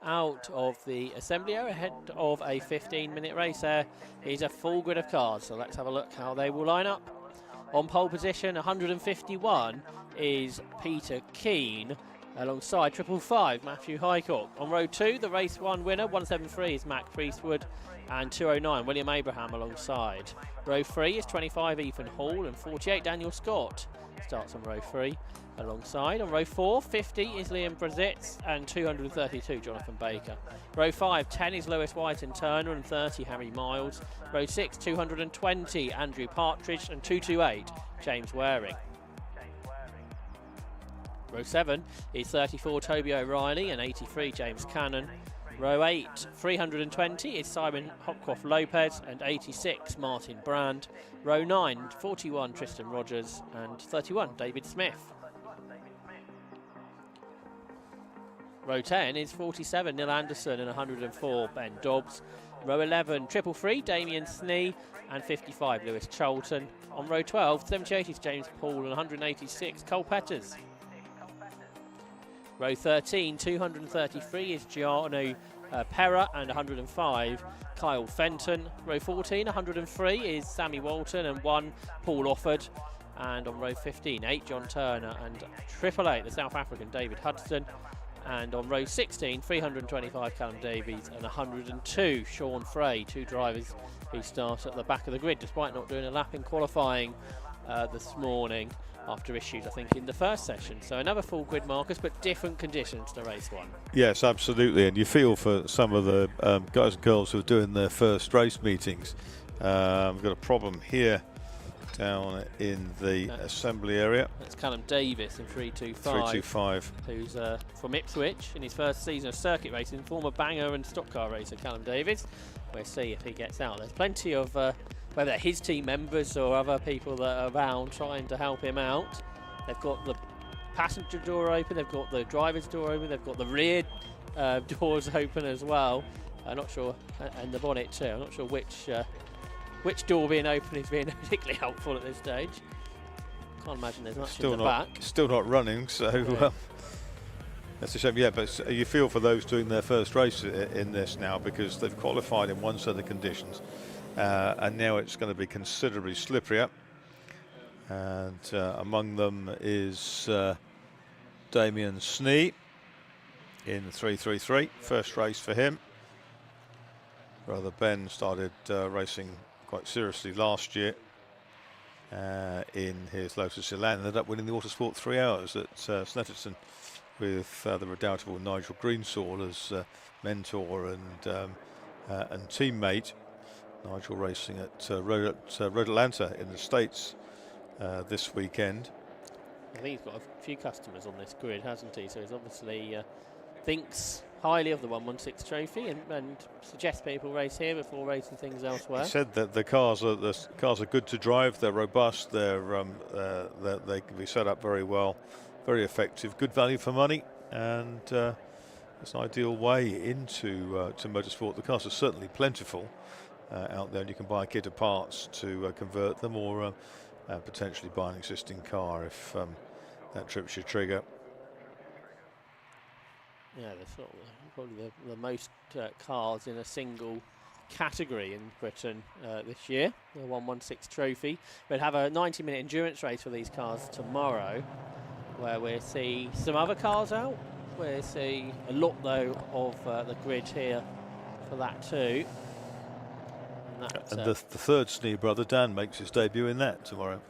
out of the assembly area ahead of a 15-minute race. There is a full grid of cars, so let's have a look how they will line up. On pole position, 151, is Peter Keane. alongside 555 Matthew Highcock. On row 2, the race 1 winner, 173 is Mac Priestwood, and 209 William Abraham alongside. Row 3 is 25 Ethan Hall and 48 Daniel Scott. Starts on row 3 alongside. On row 4, 50 is Liam Brazitz and 232 Jonathan Baker. Row 5, 10 is Lewis White and Turner and 30 Harry Miles. Row 6, 220 Andrew Partridge and 228 James Waring. Row 7 is 34 Toby O'Reilly and 83 James Cannon. Row 8, 320 is Simon Hopcroft Lopez and 86 Martin Brand. Row 9, 41 Tristan Rogers and 31 David Smith. Row 10 is 47 Neil Anderson and 104 Ben Dobbs. Row 11, 333 Damien Snee and 55 Lewis Charlton. On row 12, 78 is James Paul and 186 Cole Petters. Row 13, 233 is Giano Perra and 105 Kyle Fenton. Row 14, 103 is Sammy Walton and 1 Paul Offord. And on row 15, 8 John Turner and 888 the South African David Hudson. And on row 16, 325 Callum Davies and 102 Sean Frey, 2 drivers who start at the back of the grid despite not doing a lap in qualifying this morning after issues, I think, in the first session. So another full grid, Marcus, but different conditions to race 1. Yes, absolutely, and you feel for some of the guys and girls who are doing their first race meetings. We've got a problem here down in the assembly area. That's Callum Davis in 325. 325. Who's from Ipswich in his first season of circuit racing, former banger and stock car racer Callum Davis. We'll see if he gets out. There's plenty of whether they're his team members or other people that are around trying to help him out. They've got the passenger door open, they've got the driver's door open, they've got the rear doors open as well. I'm not sure, and the bonnet too. I'm not sure which door being open is being particularly helpful at this stage. Can't imagine there's much in the back. Still not running, so yeah. That's a shame. Yeah, but you feel for those doing their first race in this now, because they've qualified in one set of conditions, and now it's going to be considerably slipperier. And among them is Damien Snee in 333, first race for him. Brother Ben started racing quite seriously last year in his Lotus Elan, ended up winning the Autosport 3 Hours at Snetterton with the redoubtable Nigel Greensall as mentor and teammate. Nigel racing at Road Atlanta in the States this weekend. I think he's got a few customers on this grid, hasn't he? So he's obviously thinks highly of the 116 trophy and suggests people race here before racing things elsewhere. He said that the cars are good to drive. They're robust. They can be set up very well, very effective, good value for money, and it's an ideal way into to motorsport. The cars are certainly plentiful out there, and you can buy a kit of parts to convert them, or potentially buy an existing car if that trips your trigger. Yeah, there's sort of probably the most cars in a single category in Britain this year, the 116 trophy. We'll have a 90-minute endurance race for these cars tomorrow, where we'll see some other cars out. We'll see a lot, though, of the grid here for that too. And the third Snee brother, Dan, makes his debut in that tomorrow.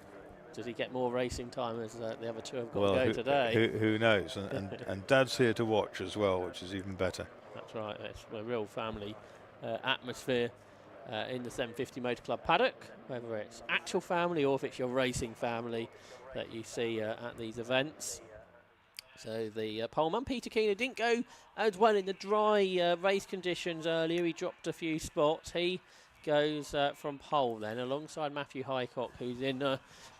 Does he get more racing time as the other two have got to go today? Who knows? And Dad's here to watch as well, which is even better. That's right. It's a real family atmosphere in the 750 Motor Club paddock, whether it's actual family or if it's your racing family that you see at these events. So the poleman, Peter Keener, didn't go as well in the dry race conditions earlier. He dropped a few spots. He goes from pole then alongside Matthew Highcock, who's in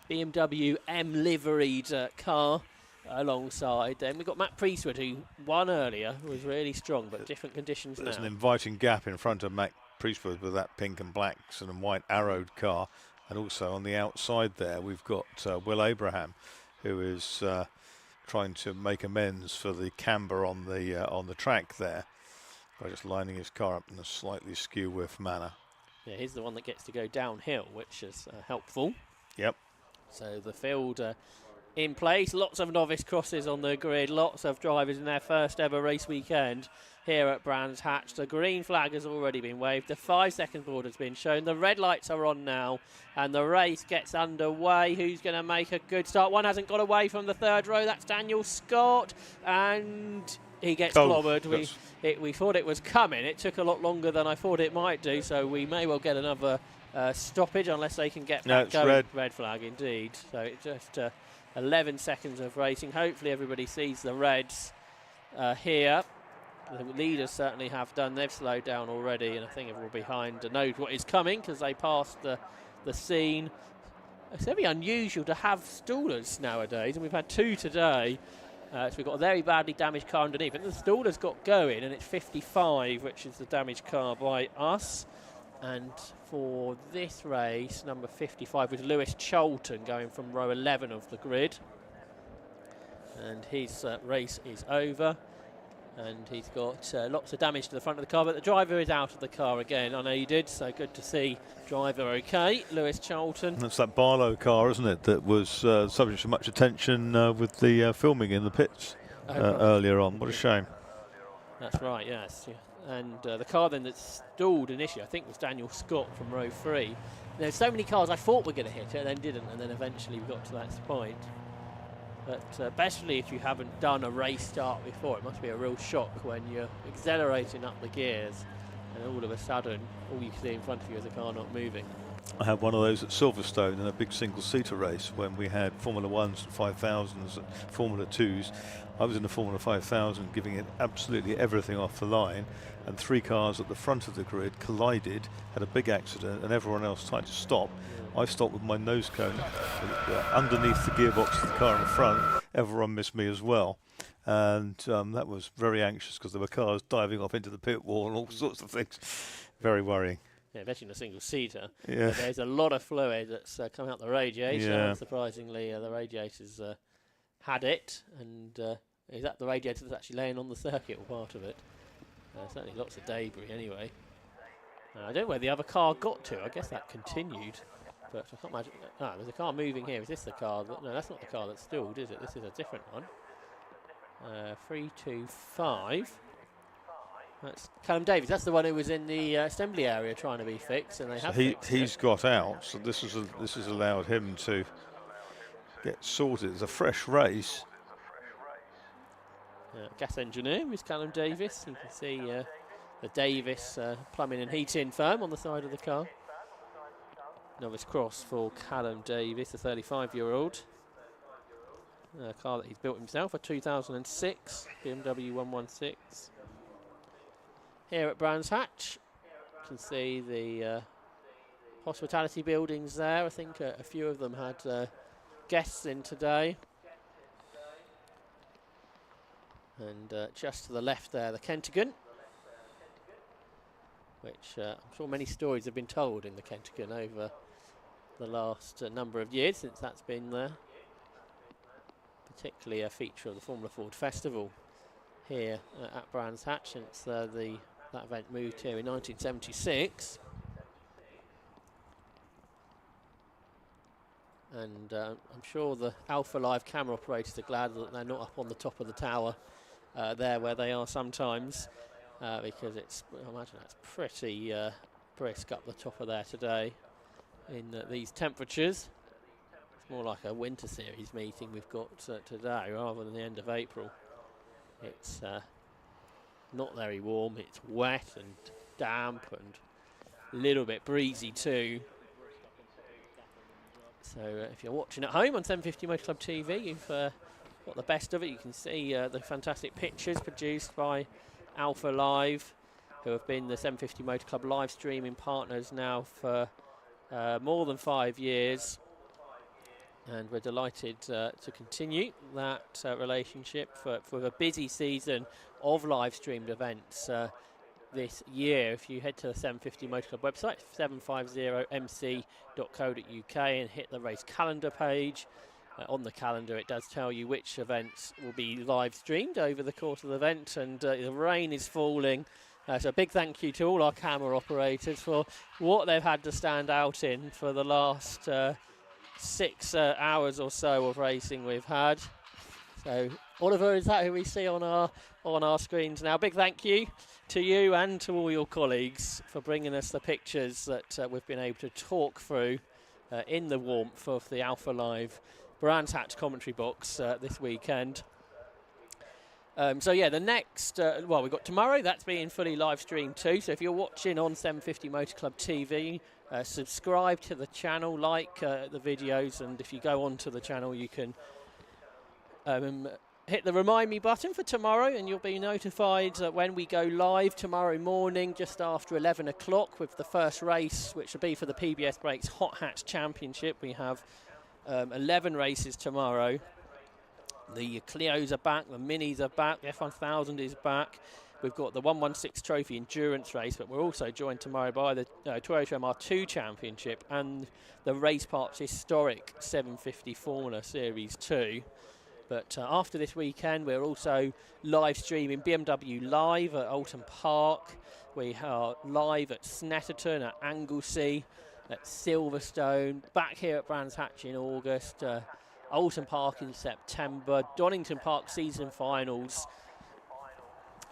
BMW M liveried car alongside them. We've got Matt Priestwood, who won earlier, was really strong, but different conditions There's now. an inviting gap in front of Matt Priestwood with that pink and black and white arrowed car, and also on the outside there we've got Will Abraham, who is trying to make amends for the camber on the track there by just lining his car up in a slightly skew whiff manner. Yeah, he's the one that gets to go downhill, which is helpful. Yep. So the field in place. Lots of novice crosses on the grid, lots of drivers in their first ever race weekend here at Brands Hatch. The green flag has already been waved, the 5-second board has been shown, the red lights are on now, and the race gets underway. Who's going to make a good start? One hasn't got away from the third row, that's Daniel Scott, and he gets clobbered. We thought it was coming. It took a lot longer than I thought it might do, so we may well get another stoppage unless they can get back going. Red flag indeed. So it's just 11 seconds of racing. Hopefully everybody sees the reds here. The leaders certainly have done. They've slowed down already, and I think everyone behind knows what is coming because they passed the scene. It's very unusual to have stallers nowadays, and we've had 2 today. So we've got a very badly damaged car underneath, and the staller's got going, and it's 55, which is the damaged car by us. And for this race, number 55 was Lewis Cholton going from row 11 of the grid. And his race is over. And he's got lots of damage to the front of the car, but the driver is out of the car again, unaided, so good to see driver okay, Lewis Cholton. That's that Barlow car, isn't it, that was subject to much attention with the filming in the pits earlier on. What a shame. That's right, yes. Yeah. And the car then that stalled initially, I think, was Daniel Scott from row 3. There's so many cars I thought were going to hit it, and then didn't, and then eventually we got to that point. But especially if you haven't done a race start before, it must be a real shock when you're accelerating up the gears and all of a sudden all you can see in front of you is a car not moving. I had one of those at Silverstone in a big single-seater race when we had Formula 1s and 5000s and Formula 2s. I was in the Formula 5000 giving it absolutely everything off the line, and 3 cars at the front of the grid collided, had a big accident, and everyone else tried to stop. I stopped with my nose cone underneath the gearbox of the car in front. Everyone missed me as well. And that was very anxious because there were cars diving off into the pit wall and all sorts of things. Very worrying. Yeah, especially in a single-seater. Yeah. There's a lot of fluid that's coming out the radiator. Yeah. Unsurprisingly, the radiator's had it. And is that the radiator that's actually laying on the circuit or part of it? Certainly lots of debris anyway. I don't know where the other car got to. I guess that continued. But I can't imagine. There's a car moving here. Is this the car? No, that's not the car that's stalled, is it? This is a different one. 325. That's Callum Davies. That's the one who was in the assembly area trying to be fixed, and they have fixed it. He's got out, so this has allowed him to get sorted. It's a fresh race. Gas engineer is Callum Davies. You can see the Davis plumbing and heating firm on the side of the car. Novice cross for Callum Davis, the 35-year-old. A car that he's built himself, a 2006 BMW 116. Here at Brands Hatch, you can see the hospitality buildings there. I think a few of them had guests in today. And just to the left there, the Kentagon, which I'm sure many stories have been told in the Kentagon over the last number of years since that's been there. Particularly a feature of the Formula Ford Festival here at Brands Hatch since that event moved here in 1976. And I'm sure the Alpha Live camera operators are glad that they're not up on the top of the tower there where they are sometimes, because I imagine that's pretty brisk up the top of there today in these temperatures. It's more like a winter series meeting we've got today rather than the end of April. It's not very warm, it's wet and damp and a little bit breezy too. So if you're watching at home on 750 Motor Club TV, you've got the best of it. You can see the fantastic pictures produced by Alpha Live, who have been the 750 Motor Club live streaming partners now for more than 5 years. And we're delighted to continue that relationship for a busy season of live streamed events this year. If you head to the 750 Motor Club website, 750mc.co.uk, and hit the race calendar page, on the calendar it does tell you which events will be live streamed over the course of the event, and the rain is falling. So a big thank you to all our camera operators for what they've had to stand out in for the last 6 hours or so of racing we've had. So Oliver, is that who we see on our screens now? Big thank you to you and to all your colleagues for bringing us the pictures that we've been able to talk through in the warmth of the Alpha Live Brands Hatch commentary box this weekend. So yeah, the next, we've got tomorrow, that's being fully live streamed too. So if you're watching on 750 Motor Club TV, subscribe to the channel, like the videos, and if you go onto the channel, you can hit the remind me button for tomorrow, and you'll be notified when we go live tomorrow morning just after 11 o'clock with the first race, which will be for the PBS Brakes Hot Hatch Championship. We have 11 races tomorrow. The Clios are back, the Minis are back, the F1000 is back. We've got the 116 Trophy Endurance race, but we're also joined tomorrow by the Toyota MR2 Championship and the Race Parts Historic 750 Formula Series 2. But after this weekend, we're also live streaming BMW Live at Alton Park. We are live at Snetterton, at Anglesey, at Silverstone, back here at Brands Hatch in August, Alton Park in September, Donington Park season finals,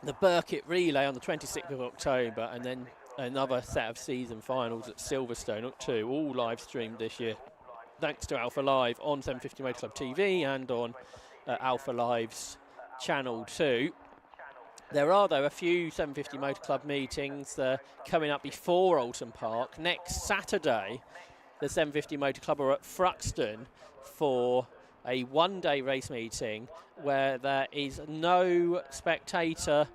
the Burkitt Relay on the 26th of October, and then another set of season finals at Silverstone too, all live streamed this year. Thanks to Alpha Live on 750 Motor Club TV and on Alpha Live's Channel 2. There are, though, a few 750 Motor Club meetings coming up before Alton Park. Next Saturday, the 750 Motor Club are at Thruxton for a one-day race meeting where there is no spectator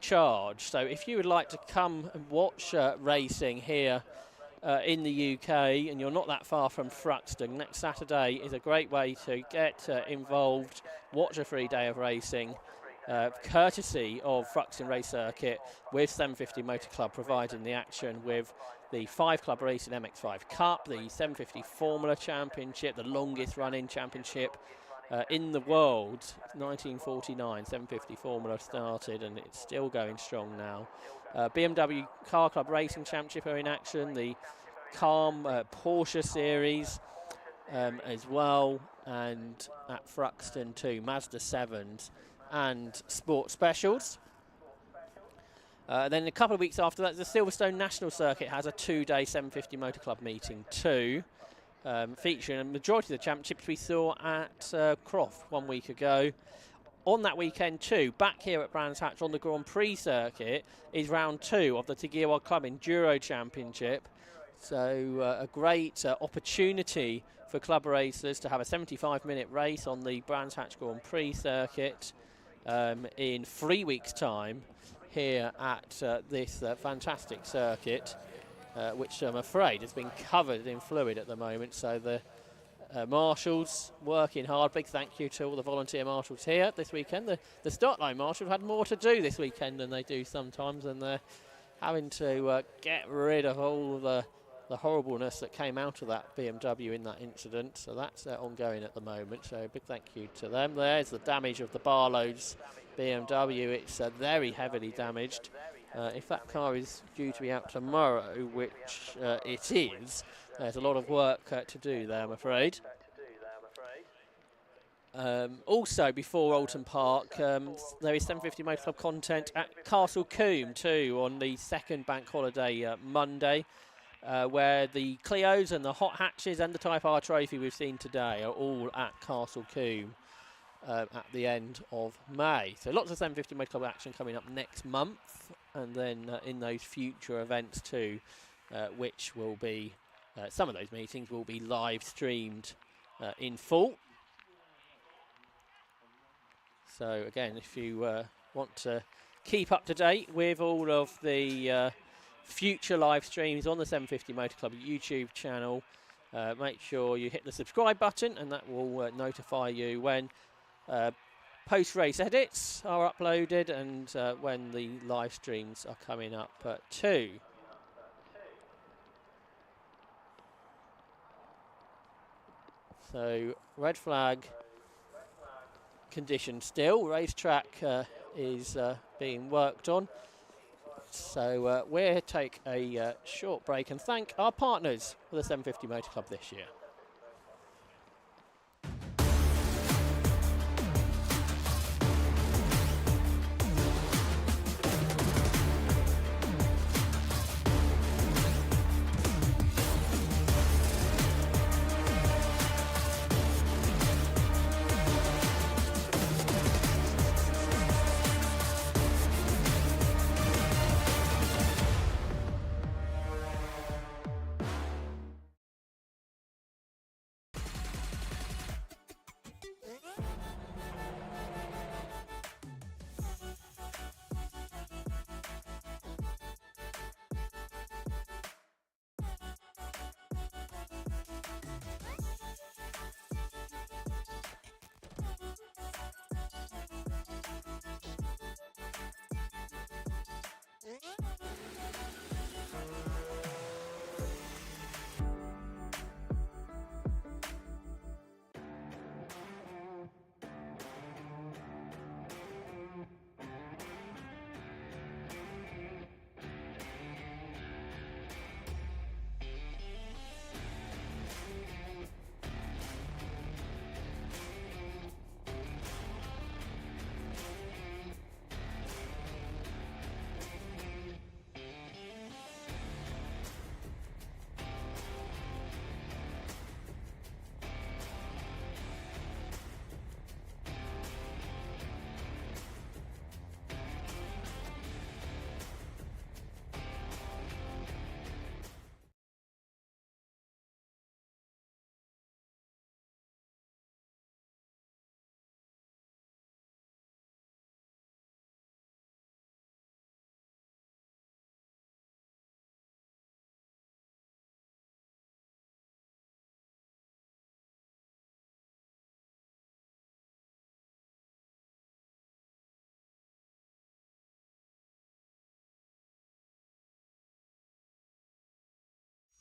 charge. So if you would like to come and watch racing here in the UK and you're not that far from Thruxton, next Saturday is a great way to get involved, watch a free day of racing, courtesy of Thruxton Race Circuit, with 750 Motor Club providing the action with the 5 Club Racing MX5 Cup, the 750 Formula Championship, the longest running championship in the world. 1949 750 Formula started and it's still going strong now. BMW Car Club Racing Championship are in action, the Calm Porsche Series as well, and at Thruxton too, Mazda 7s and Sport Specials. Then a couple of weeks after that, the Silverstone National Circuit has a 2-day 750 Motor Club meeting too, featuring a majority of the championships we saw at Croft 1 week ago. On that weekend too, back here at Brands Hatch on the Grand Prix circuit, is round 2 of the Tiguan Club Enduro Championship. So a great opportunity for club racers to have a 75-minute race on the Brands Hatch Grand Prix circuit in 3 weeks' time here at this fantastic circuit, which I'm afraid has been covered in fluid at the moment. So the marshals working hard. Big thank you to all the volunteer marshals here this weekend. The start line marshals had more to do this weekend than they do sometimes, and they're having to get rid of all the horribleness that came out of that BMW in that incident. So that's ongoing at the moment. So big thank you to them. There's the damage of the Barlow's BMW. It's very heavily damaged. If that car is due to be out tomorrow, which it is, there's a lot of work to do there, I'm afraid. Also, before Alton Park, there is 750 Motor Club content at Castle Combe too on the second bank holiday Monday, where the Clios and the Hot Hatches and the Type R Trophy we've seen today are all at Castle Combe at the end of May. So lots of 750 Motor Club action coming up next month, and then in those future events too, which will be, some of those meetings will be live streamed in full. So again, if you want to keep up to date with all of the future live streams on the 750 Motor Club YouTube channel, make sure you hit the subscribe button, and that will notify you when post-race edits are uploaded and when the live streams are coming up too. So red flag condition still, racetrack is being worked on. So we'll take a short break and thank our partners for the 750 Motor Club this year.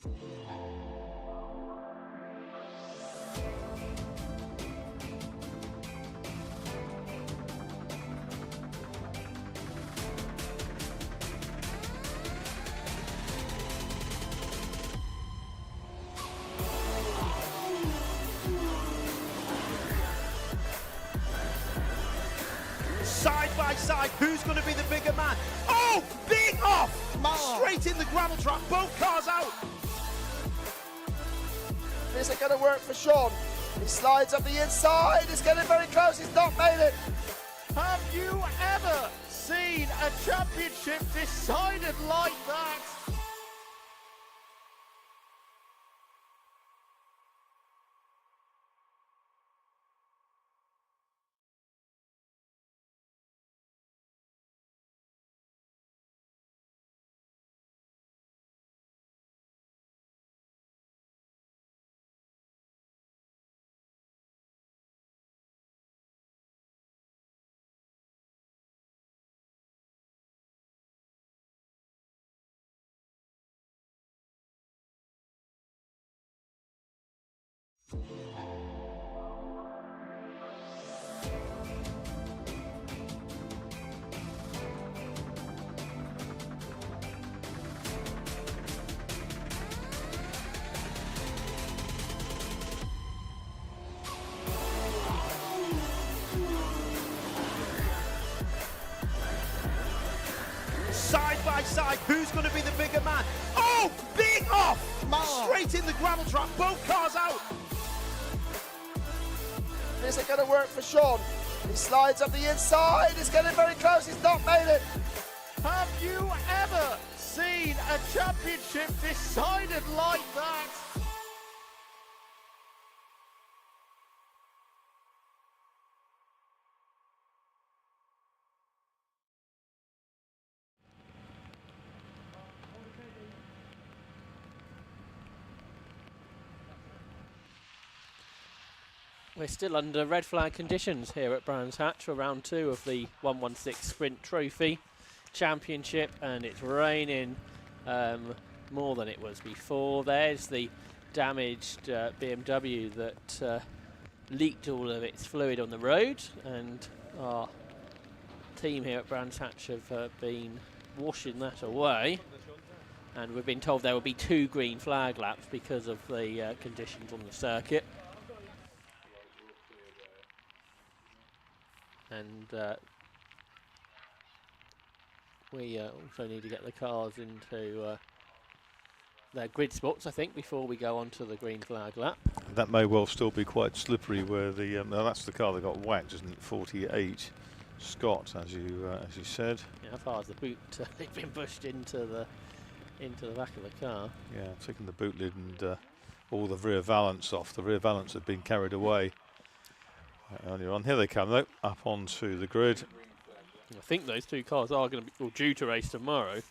Side by side, who's going to be the bigger man? Oh, big off! Straight in the gravel trap, both cars out. Is it going to work for Sean? He slides up the inside, it's getting very close, he's not made it. Have you ever seen a championship decided like that? Side by side, who's going to be the bigger man? Oh, big off! Straight in the gravel trap, both cars out. Is it going to work for Sean? He slides up the inside, it's getting very close, he's not made it. Have you ever seen a championship decided like that? We're still under red flag conditions here at Brands Hatch for round 2 of the 116 Sprint Trophy Championship, and it's raining more than it was before. There's the damaged BMW that leaked all of its fluid on the road, and our team here at Brands Hatch have been washing that away, and we've been told there will be 2 green flag laps because of the conditions on the circuit. And we also need to get the cars into their grid spots, I think, before we go on to the green flag lap. That may well still be quite slippery where the no, that's the car that got whacked, isn't it? 48 Scott, as you said. Yeah, how far has the boot been pushed into the back of the car? Yeah, taking the boot lid and all the rear valance off. The rear valance had been carried away earlier on. Here they come though, up onto the grid. I think those 2 cars are going to be due to race tomorrow,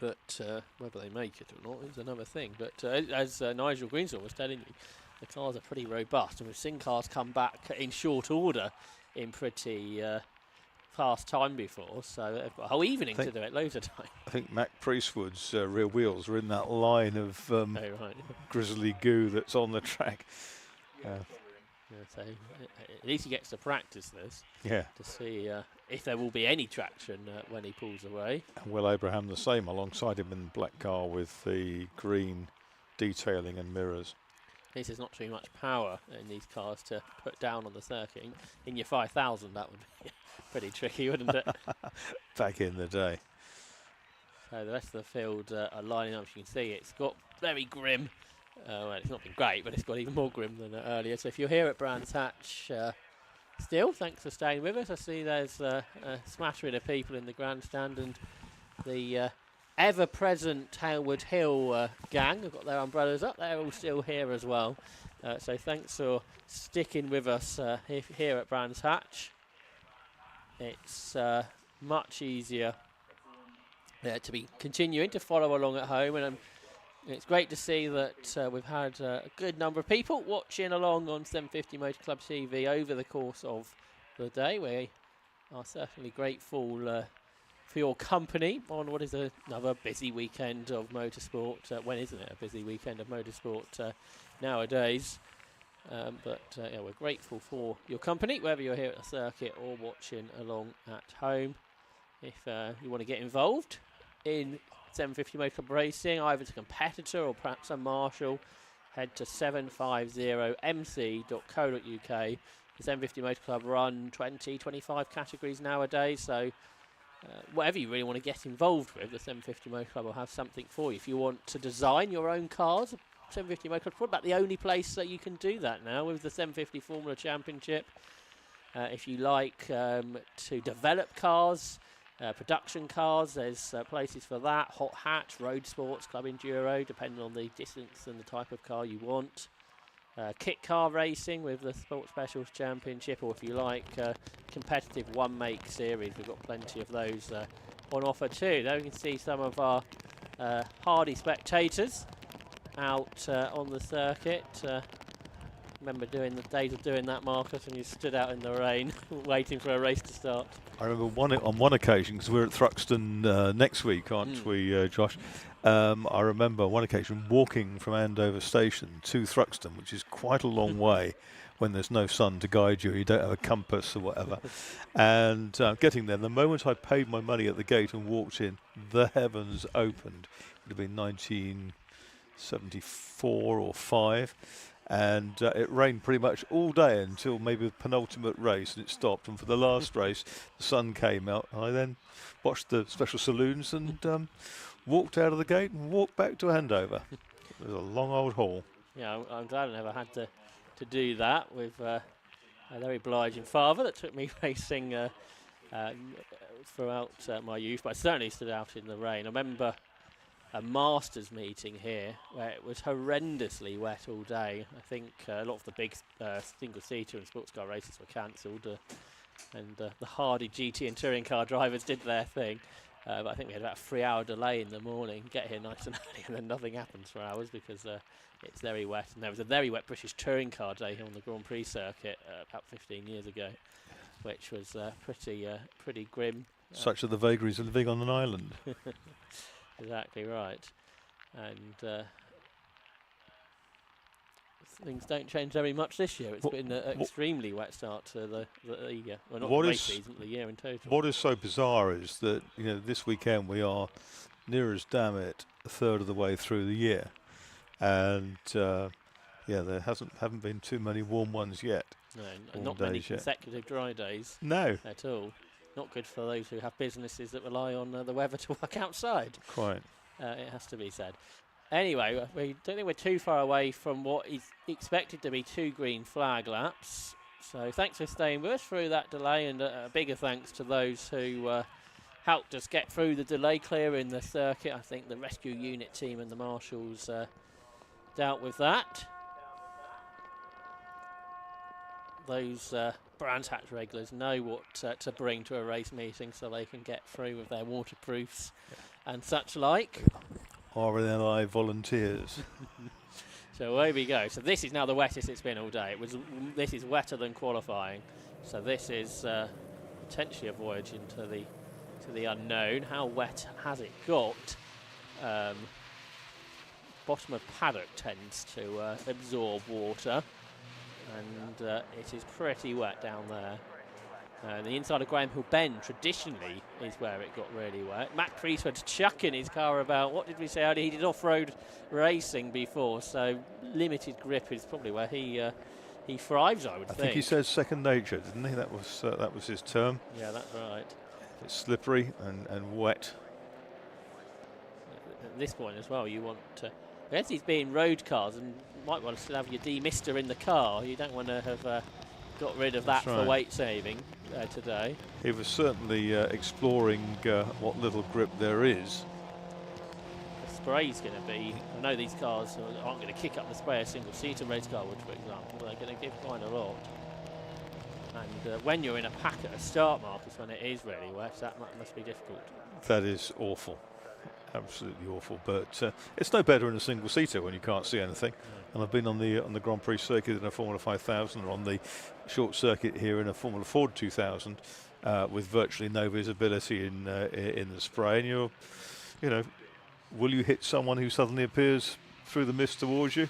but whether they make it or not is another thing. But as Nigel Greenswell was telling you, the cars are pretty robust, and we've seen cars come back in short order in pretty fast time before, so they've got a whole evening to do it, loads of time. I think Mac Priestwood's rear wheels are in that line of right. grizzly goo that's on the track. Yeah, so at least he gets to practice this. Yeah. To see if there will be any traction when he pulls away. And Will Abraham the same alongside him in the black car with the green detailing and mirrors. At least there's not too much power in these cars to put down on the circuit. In your 5,000, that would be pretty tricky, wouldn't it? Back in the day. So the rest of the field are lining up. As you can see, it's got very grim. Well, it's not been great, but it's got even more grim than earlier. So if you're here at Brands Hatch still, thanks for staying with us. I see there's a smattering of people in the grandstand, and the ever-present Hailwood Hill gang have got their umbrellas up. They're all still here as well. So thanks for sticking with us here at Brands Hatch. It's much easier to be continuing to follow along at home, and it's great to see that we've had a good number of people watching along on 750 Motor Club TV over the course of the day. We are certainly grateful for your company on what is another busy weekend of motorsport. When isn't it a busy weekend of motorsport nowadays? Yeah, we're grateful for your company, whether you're here at the circuit or watching along at home. If you want to get involved in 750 Motor Club racing, either as a competitor or perhaps a marshal, head to 750mc.co.uk. The 750 Motor Club run 20, 25 categories nowadays, so whatever you really want to get involved with, the 750 Motor Club will have something for you. If you want to design your own cars, 750 Motor Club, probably about the only place that you can do that now with the 750 Formula Championship. If you like to develop cars, production cars, there's places for that. Hot Hat, Road Sports, Club Enduro, depending on the distance and the type of car you want. Kit car racing with the Sports Specials Championship, or if you like competitive one-make series, we've got plenty of those on offer too. There you can see some of our hardy spectators out on the circuit. Remember doing the days of doing that, Marcus, and you stood out in the rain waiting for a race to start. I remember on one occasion, because we're at Thruxton next week, aren't we, Josh? I remember one occasion walking from Andover Station to Thruxton, which is quite a long way when there's no sun to guide you, you don't have a compass or whatever. And getting there, the moment I paid my money at the gate and walked in, the heavens opened. It would have been 1974 or 5. And it rained pretty much all day until maybe the penultimate race, and it stopped. And for the last race, the sun came out. I then watched the special saloons and walked out of the gate and walked back to Andover. It was a long old haul. Yeah, I'm glad I never had to do that with a very obliging father that took me racing throughout my youth. But I certainly stood out in the rain. I remember a Masters meeting here where it was horrendously wet all day. I think a lot of the big single-seater and sports car races were cancelled, and the hardy GT and touring car drivers did their thing. But I think we had about a 3-hour delay in the morning, get here nice and early, and then nothing happens for hours because it's very wet. And there was a very wet British touring car day here on the Grand Prix circuit about 15 years ago, which was pretty grim. Such are the vagaries of living on an island. Exactly right. And things don't change very much this year. It's been an extremely wet start to the year. Well, not the race season, but the year in total. What is so bizarre is that, you know, this weekend we are near as damn it a third of the way through the year, and yeah, there haven't been too many warm ones yet. No, and not many consecutive dry days. No, at all. Not good for those who have businesses that rely on the weather to work outside. Quite. It has to be said. Anyway, we don't think we're too far away from what is expected to be 2 green flag laps. So thanks for staying with us through that delay, and a bigger thanks to those who helped us get through the delay, clearing the circuit. I think the rescue unit team and the marshals dealt with that. Those Brands Hatch regulars know what to bring to a race meeting, so they can get through with their waterproofs and such like. RNLI volunteers. So away we go. So this is now the wettest it's been all day. This is wetter than qualifying. So this is potentially a voyage into the unknown. How wet has it got? Bottom of paddock tends to absorb water, and it is pretty wet down there. The inside of Graham Hill Bend traditionally is where it got really wet. Matt Priestwood's chucking his car about. What did we say earlier? He did off-road racing before, so limited grip is probably where he thrives, I would think. I think he says second nature, didn't he? That was his term. Yeah, that's right. It's slippery and wet. At this point as well, you want to... I guess he's being road cars, and you might want to still have your demister in the car. You don't want to have got rid of that for weight saving today. He was certainly exploring what little grip there is. The spray's going to be... I know these cars aren't going to kick up the spray a single-seater race car would, for example. They're going to give quite a lot. And when you're in a pack at a start, Marcus, when it is really wet, that must be difficult. That is awful. absolutely awful. But it's no better in a single seater when you can't see anything. And I've been on the Grand Prix circuit in a Formula 5000, or on the short circuit here in a Formula Ford 2000, with virtually no visibility in the spray. And you know, will you hit someone who suddenly appears through the mist towards you?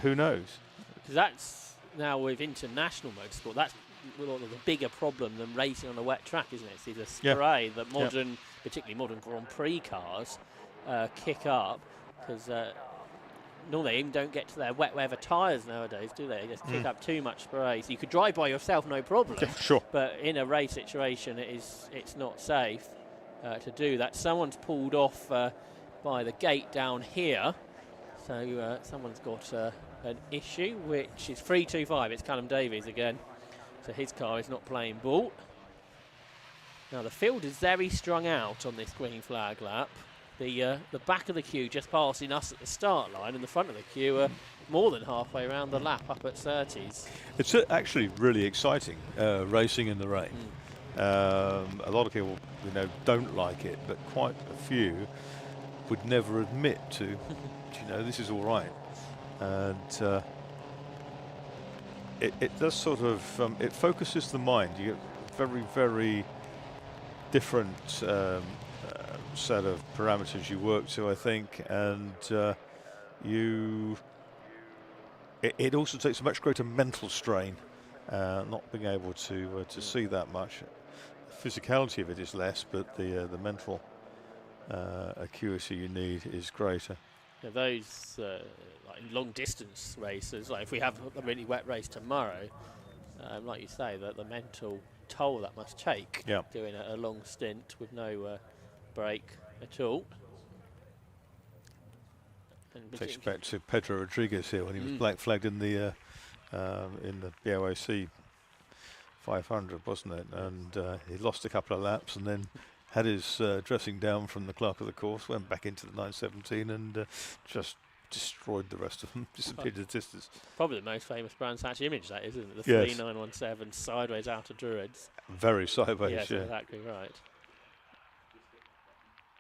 Who knows? Because that's now with international motorsport. That's the bigger problem than racing on a wet track, isn't it? See the spray that modern, particularly modern Grand Prix cars, kick up, because normally they even don't get to their wet weather tyres nowadays, do they? They just kick up too much spray. So you could drive by yourself, no problem. Yeah, sure. But in a race situation, it's not safe to do that. Someone's pulled off by the gate down here, so someone's got an issue, which is 325. It's Callum Davies again. So his car is not playing ball. Now the field is very strung out on this green flag lap. The back of the queue just passing us at the start line, and the front of the queue are more than halfway around the lap up at 30s. It's actually really exciting racing in the rain. A lot of people, don't like it, but quite a few would never admit to, this is all right. And it does sort of, it focuses the mind. You get very, very different set of parameters you work to, I think, and it also takes a much greater mental strain, not being able to see that much. The physicality of it is less, but the mental acuity you need is greater. Yeah, those like long distance races, like if we have a really wet race tomorrow, like you say, that the mental toll that must take, doing a long stint with no break at all. Takes back to Pedro Rodriguez here when he was black flagged in the BOAC 500, wasn't it? And he lost a couple of laps and then had his dressing down from the clerk of the course, went back into the 917 and just destroyed the rest of them, disappeared the distance. Probably the most famous Brands Hatch image, that isn't it? The 3917 sideways out of Druids. Very sideways, yes, exactly right.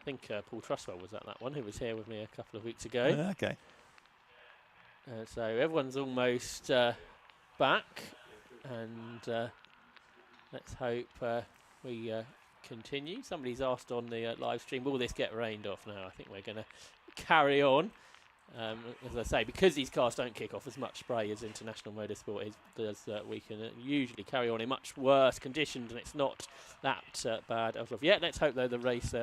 I think Paul Truswell was at that one, who was here with me a couple of weeks ago. Okay. So everyone's almost back, and let's hope we continue. Somebody's asked on the live stream, will this get rained off now? I think we're going to carry on. As I say, because these cars don't kick off as much spray as international motorsport does, we can usually carry on in much worse conditions, and it's not that bad as of yet. Let's hope, though, the race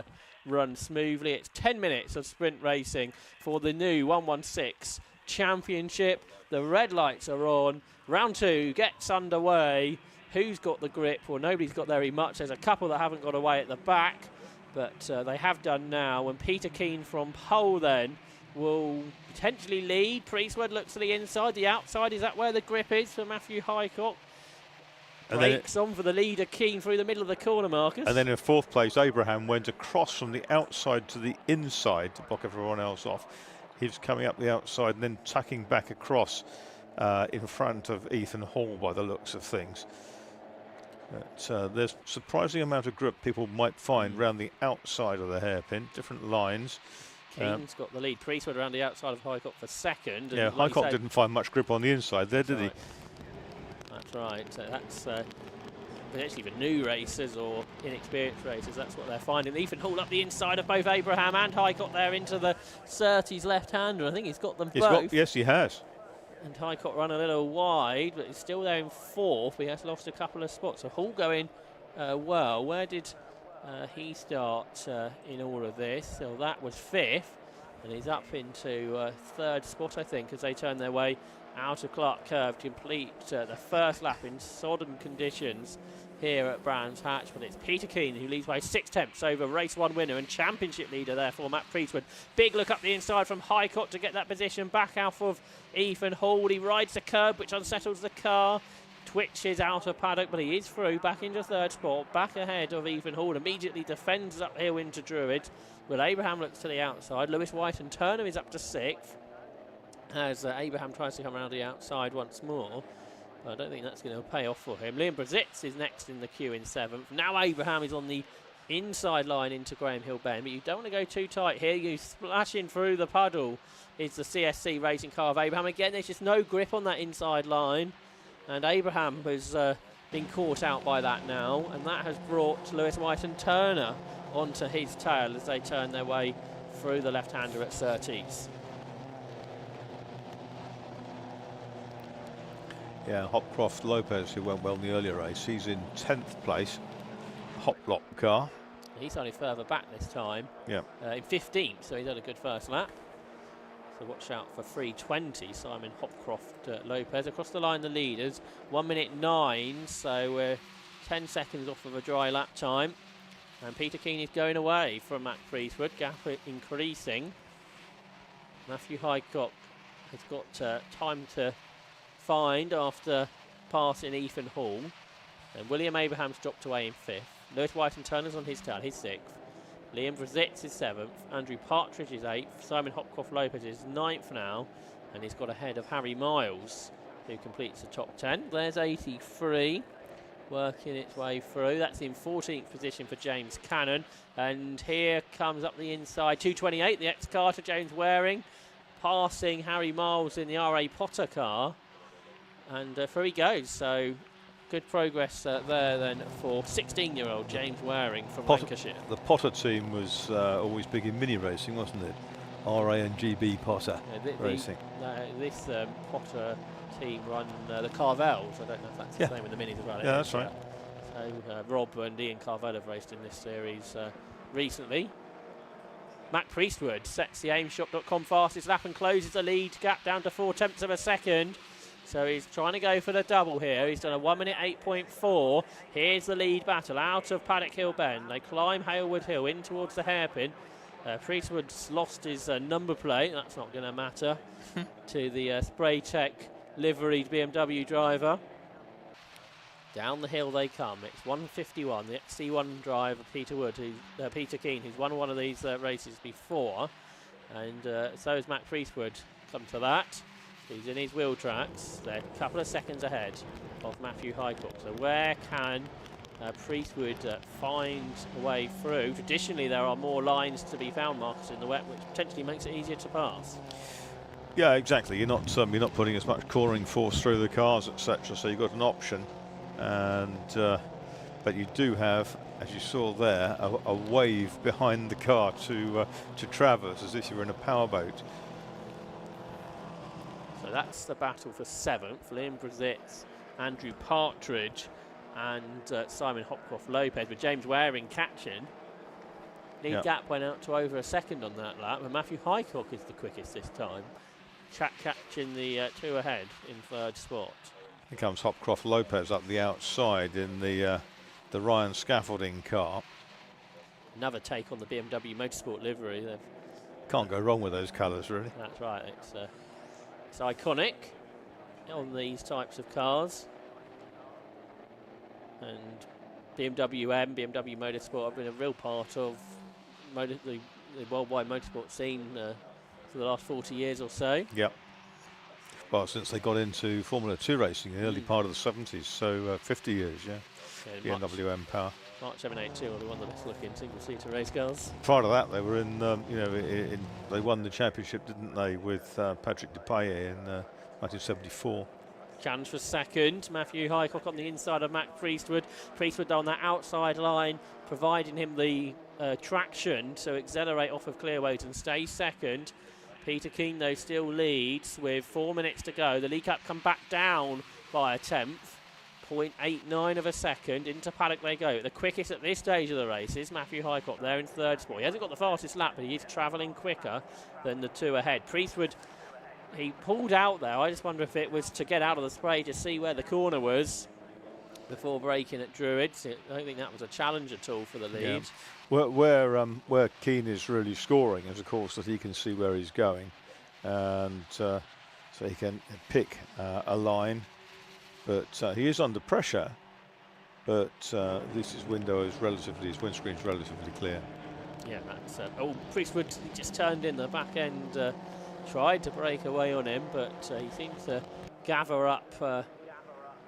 runs smoothly. It's 10 minutes of sprint racing for the new 116 Championship. The red lights are on. Round 2 gets underway. Who's got the grip? Well, nobody's got very much. There's a couple that haven't got away at the back, but they have done now. And Peter Keane from pole then will potentially lead. Priestwood looks to the inside. The outside, is that where the grip is for Matthew Highcock? Brakes on for the leader, Keane, through the middle of the corner, Marcus. And then in fourth place, Abraham went across from the outside to the inside to block everyone else off. He's coming up the outside and then tucking back across in front of Ethan Hall by the looks of things. But there's a surprising amount of grip people might find around the outside of the hairpin, different lines. Keane's got the lead. Priestwood around the outside of Highcock for second. Yeah, like Highcock didn't find much grip on the inside there, did he? That's right. So that's potentially for new racers or inexperienced racers. That's what they're finding. Ethan Hall up the inside of both Abraham and Highcock there into the Surtees left-hander. I think he's got them both. Yes, he has. And Highcock run a little wide, but he's still there in fourth. He has lost a couple of spots. So Hall going well. Where did he start in all of this? So that was fifth, and he's up into third spot, I think, as they turn their way out of Clark Curve to complete the first lap in sodden conditions here at Brands Hatch. But it's Peter Keane who leads by 6/10 over race 1 winner and championship leader therefore Matt Priestwood. Big look up the inside from Highcock to get that position back out of Ethan Hall. He rides the curb, which unsettles the car. Twitches out of paddock, but he is through back into third spot, back ahead of Ethan Hall. Immediately defends uphill into Druid, but Abraham looks to the outside. Lewis White and Turner is up to 6th as Abraham tries to come around the outside once more. But I don't think that's going to pay off for him. Liam Brazitz is next in the queue in 7th. Now Abraham is on the inside line into Graham Hill Bend, but you don't want to go too tight here. You splashing through the puddle is the CSC racing car of Abraham. Again, there's just no grip on that inside line, and Abraham has been caught out by that now, and that has brought Lewis White and Turner onto his tail as they turn their way through the left-hander at Surtees. Yeah, Hopcroft Lopez, who went well in the earlier race, he's in 10th place. Hop block car. He's only further back this time. Yeah. In 15th, so he's had a good first lap. So watch out for 3:20, Simon Hopcroft Lopez. Across the line, the leaders, 1 minute 9, so we're 10 seconds off of a dry lap time. And Peter Keane is going away from Matt Priestwood, gap increasing. Matthew Highcock has got time to find after passing Ethan Hall. And William Abraham's dropped away in 5th. Lewis White and Turner's on his tail, he's 6th. Liam Brazitz is 7th. Andrew Partridge is 8th. Simon Hopcroft Lopez is 9th now. And he's got ahead of Harry Miles, who completes the top 10. There's 83, working its way through. That's in 14th position for James Cannon. And here comes up the inside, 228, the ex-Carter, James Waring, passing Harry Miles in the R.A. Potter car. And through he goes, so good progress there then for 16-year-old James Waring from Lancashire. The Potter team was always big in mini racing, wasn't it? RA and GB Potter racing. This Potter team run the Carvels. I don't know if that's the same with the minis as well. Yeah, that's right. So Rob and Ian Carvel have raced in this series recently. Matt Priestwood sets the aimshot.com fastest lap and closes the lead gap down to 0.4 of a second. So he's trying to go for the double here. He's done a 1 minute 8.4. Here's the lead battle out of Paddock Hill Bend. They climb Halewood Hill in towards the hairpin. Priestwood's lost his number plate. That's not going to matter to the Spray Tech liveried BMW driver. Down the hill they come. It's 151. The XC1 driver Peter Keane, who's won one of these races before, and so is Matt Priestwood. Come to that. He's in his wheel tracks. They're a couple of seconds ahead of Matthew Highcock. So where can Priestwood find a way through? Traditionally, there are more lines to be found, Marcus, in the wet, which potentially makes it easier to pass. Yeah, exactly. You're not putting as much coring force through the cars, etc. So you've got an option, and but you do have, as you saw there, a wave behind the car to traverse as if you were in a powerboat. So that's the battle for 7th. Liam Brazitz, Andrew Partridge and Simon Hopcroft Lopez, with James Waring catching. Lead gap went out to over a second on that lap, and Matthew Highcock is the quickest this time. Catching the 2 ahead in 3rd spot. Here comes Hopcroft Lopez up the outside in the Ryan scaffolding car. Another take on the BMW Motorsport livery. Can't go wrong with those colours, really. That's right. It's iconic on these types of cars. And BMW Motorsport have been a real part of the worldwide motorsport scene for the last 40 years or so. Yep. Well, since they got into Formula 2 racing in the early part of the 70s, so 50 years, BMW M Power. March 782 were one of the best looking single-seater race cars. Prior to that, they were in, they won the championship, didn't they, with Patrick Depailler in 1974. Challenge for 2nd. Matthew Highcock on the inside of Matt Priestwood. Priestwood on that outside line, providing him the traction to accelerate off of Clearways and stay 2nd. Peter Keane, though, still leads with 4 minutes to go. The lead gap come back down by a 10th. 0.89 of a second. Into paddock they go. The quickest at this stage of the race is Matthew Highcock there in 3rd spot. He hasn't got the fastest lap, but he is travelling quicker than the 2 ahead. Priestwood, he pulled out there. I just wonder if it was to get out of the spray to see where the corner was before braking at Druids. I don't think that was a challenge at all for the lead. Yeah. Where Keane is really scoring is, of course, that he can see where he's going, and so he can pick a line. But he is under pressure. But his windscreen's relatively clear. Yeah, that's Priestwood just turned in the back end. Tried to break away on him, but he seems to gather up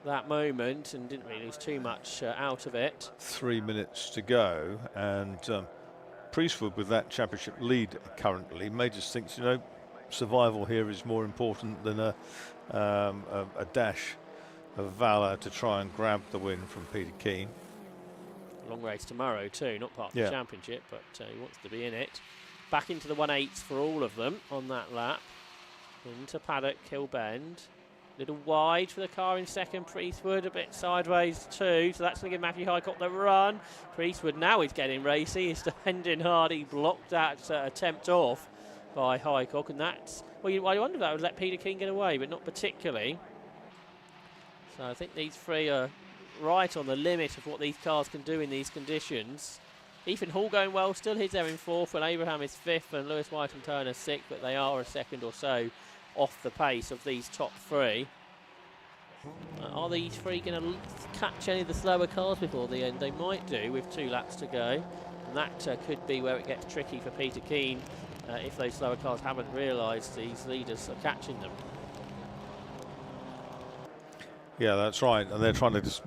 that moment and didn't really lose too much out of it. 3 minutes to go, and Priestwood with that championship lead currently may just think, you know, survival here is more important than a dash of valour to try and grab the win from Peter Keane. Long race tomorrow too, not part of the championship, but he wants to be in it. Back into the 1/8 for all of them on that lap. Into paddock, Hill Bend. Little wide for the car in second. Priestwood a bit sideways too, so that's going to give Matthew Highcock the run. Priestwood now is getting racy. He's defending hard. He blocked that attempt off by Highcock, and that's, well, you wonder if that would let Peter Keane get away, but not particularly. So I think these three are right on the limit of what these cars can do in these conditions. Ethan Hall going well still. He's there in 4th, and Abraham is 5th, and Lewis White and Turner 6th, but they are a second or so off the pace of these top 3. Are these 3 going to catch any of the slower cars before the end? They might do with 2 laps to go, and that could be where it gets tricky for Peter Keane if those slower cars haven't realised these leaders are catching them. Yeah, that's right, and they're trying to just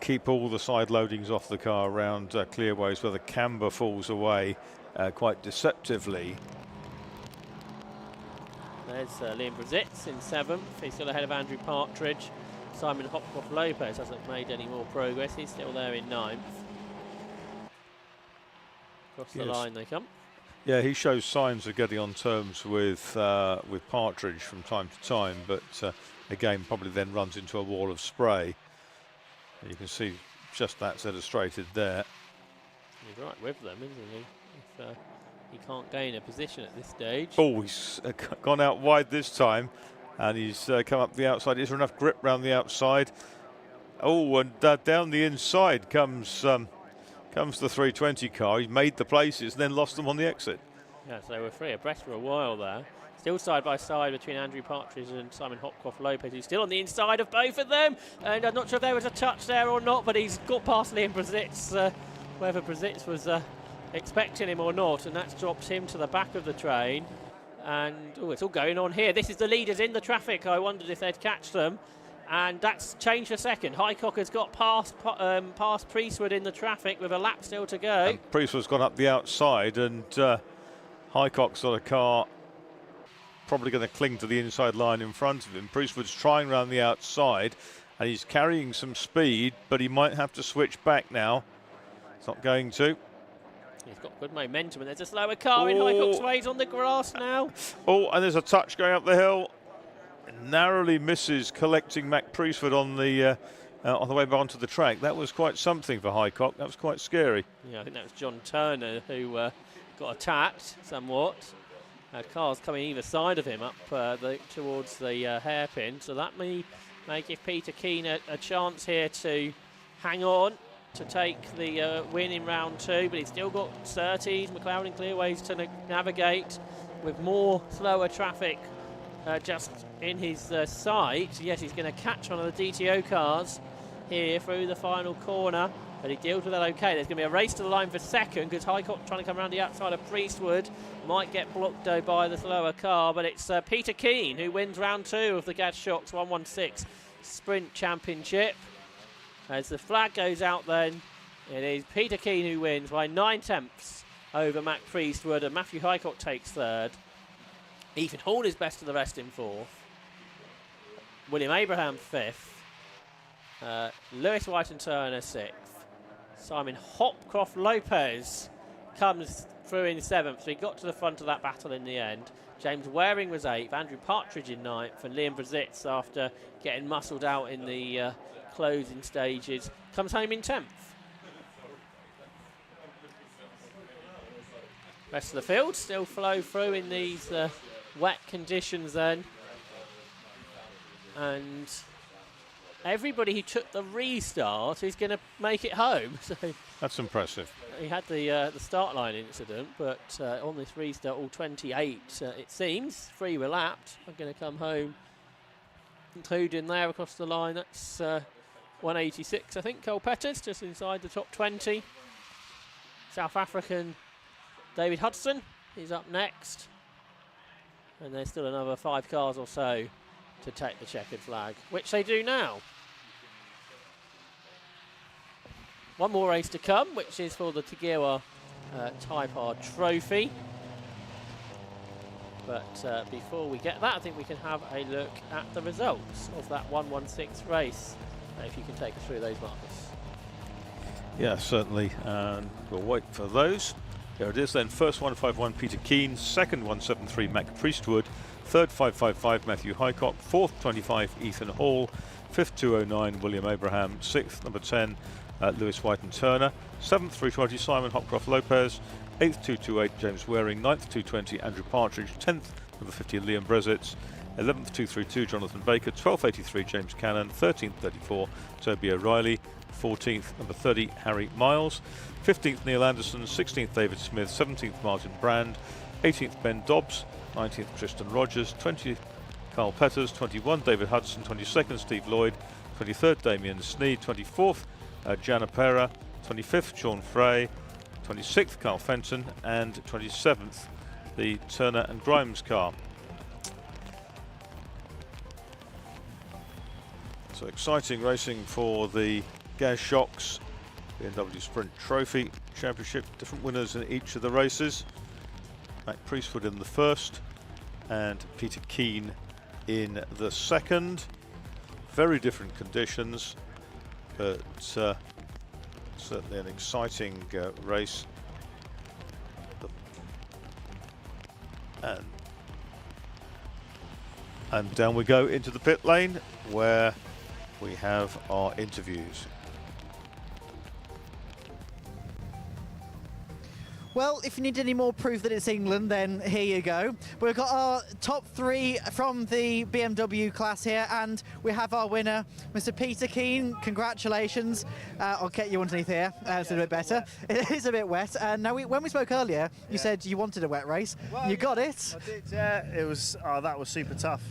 keep all the side loadings off the car around clearways where the camber falls away quite deceptively. There's Liam Brazitz in 7th. He's still ahead of Andrew Partridge. Simon Hopcroft Lopez hasn't made any more progress. He's still there in 9th. Across the line they come. Yeah, he shows signs of getting on terms with Partridge from time to time, but again, probably then runs into a wall of spray. You can see just that's illustrated there. He's right with them, isn't he? If he can't gain a position at this stage. Oh, he's gone out wide this time, and he's come up the outside. Is there enough grip round the outside? Oh, and down the inside comes the 320 car. He's made the places and then lost them on the exit. Yeah, so they were 3 abreast for a while there. Still side by side between Andrew Partridge and Simon Hopcroft Lopez, who's still on the inside of both of them. And I'm not sure if there was a touch there or not, but he's got past Liam Brazitz, whether Brazitz was expecting him or not, and that's dropped him to the back of the train. And it's all going on here. This is the leaders in the traffic. I wondered if they'd catch them, and that's changed a second. Highcock has got past Priestwood in the traffic with a lap still to go. And Priestwood's gone up the outside, and Highcock's got a car probably going to cling to the inside line in front of him. Priestwood's trying around the outside, and he's carrying some speed, but he might have to switch back now. It's not going to. He's got good momentum, and there's a slower car in Highcock's ways on the grass now. Oh, and there's a touch going up the hill. Narrowly misses collecting Mac Priestwood on the way back onto the track. That was quite something for Highcock. That was quite scary. Yeah, I think that was John Turner who got attacked somewhat. Cars coming either side of him up towards the hairpin, so that may give Peter Keane a chance here to hang on to take the win in round 2, but he's still got Surtees, McLaren and Clearways to navigate with more slower traffic just in his sight. Yes, he's going to catch one of the DTO cars here through the final corner, but he deals with that okay. There's going to be a race to the line for second because Highcock trying to come around the outside of Priestwood. Might get blocked though by the slower car, but it's Peter Keane who wins round 2 of the Gad Shocks 116 Sprint Championship. As the flag goes out then, it is Peter Keane who wins by 9/10 over Mac Priestwood, and Matthew Highcock takes 3rd. Ethan Hall is best of the rest in 4th. William Abraham 5th. Lewis White and Turner 6th. Simon Hopcroft Lopez comes through in 7th, so he got to the front of that battle in the end. James Waring was 8th, Andrew Partridge in 9th, and Liam Brazitz, after getting muscled out in the closing stages, comes home in 10th. Rest of the field still flow through in these wet conditions then. And everybody who took the restart is going to make it home. So that's impressive. He had the start line incident, but on this restart, all 28, it seems, 3 were lapped, are going to come home, including there across the line. That's 186, I think, Cole Pettis, just inside the top 20. South African David Hudson is up next. And there's still another 5 cars or so to take the checkered flag, which they do now. one more race to come, which is for the Tagewa Type R Trophy. But before we get that, I think we can have a look at the results of that 116 race. If you can take us through those, Marcus. Yeah, certainly, and we'll wait for those. There it is then. First 151 Peter Keane, second 173 Mac Priestwood, third 555 Matthew Highcock, fourth 25 Ethan Hall, fifth 209 William Abraham, sixth number 10 Lewis White and Turner, seventh 320 Simon Hopcroft Lopez, eighth 228 James Waring, ninth 220 Andrew Partridge, 10th number 50 Liam Brezitz, 11th 232 Jonathan Baker, 12th 83 James Cannon, 13th 34 Toby O'Reilly, 14th number 30 Harry Miles, 15th Neil Anderson, 16th David Smith, 17th Martin Brand, 18th Ben Dobbs, 19th Tristan Rogers, 20th Carl Petters, 21 David Hudson, 22nd Steve Lloyd, 23rd Damien Sneed, 24th Jana Pera, 25th Sean Frey, 26th Carl Fenton, and 27th the Turner and Grimes car. So exciting racing for the Gaz Shocks BMW Sprint Trophy Championship. Different winners in each of the races. Mac Priestwood in the first and Peter Keane in the second. Very different conditions, but certainly an exciting race. And down we go into the pit lane where we have our interviews. Well, if you need any more proof that it's England, then here you go. We've got our top three from the BMW class here, and we have our winner, Mr. Peter Keane. Congratulations. I'll get you underneath here. It's a bit better. It is a bit wet. Now, when we spoke earlier, you said you wanted a wet race. Well, you got it. I did, yeah. It was, that was super tough.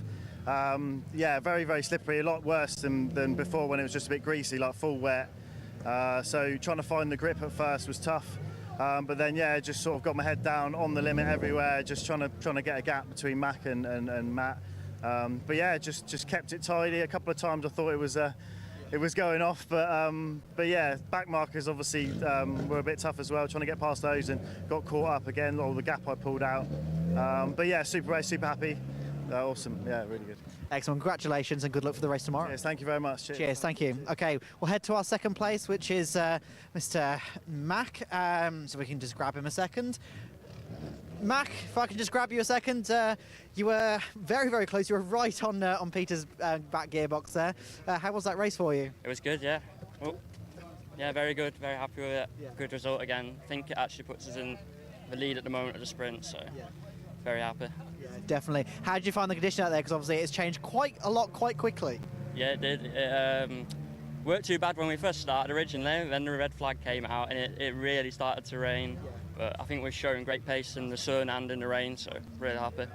Yeah, very, very slippery. A lot worse than before when it was just a bit greasy, like full wet. So trying to find the grip at first was tough. But then, yeah, just sort of got my head down on the limit everywhere, just trying to get a gap between Mac and Matt. But yeah, just kept it tidy. A couple of times I thought it was going off, but yeah, back markers obviously were a bit tough as well, trying to get past those and got caught up again, all the gap I pulled out. But yeah, super race, super happy. Awesome, yeah, really good. Excellent, congratulations and good luck for the race tomorrow. Yes, thank you very much. Cheers. Cheers, thank you. Okay, we'll head to our second place, which is Mr. Mac, so we can just grab him a second. Mac, if I can just grab you a second, you were very, very close. You were right on Peter's back gearbox there. How was that race for you? It was good, yeah. Oh, yeah, very good, very happy with it. Yeah. Good result again. I think it actually puts us in the lead at the moment of the sprint, so very happy. Yeah, definitely. How did you find the condition out there? Because obviously it's changed quite a lot, quite quickly. Yeah, it did. It weren't too bad when we first started originally, then the red flag came out and it really started to rain. Yeah. But I think we're showing great pace in the sun and in the rain, so really happy.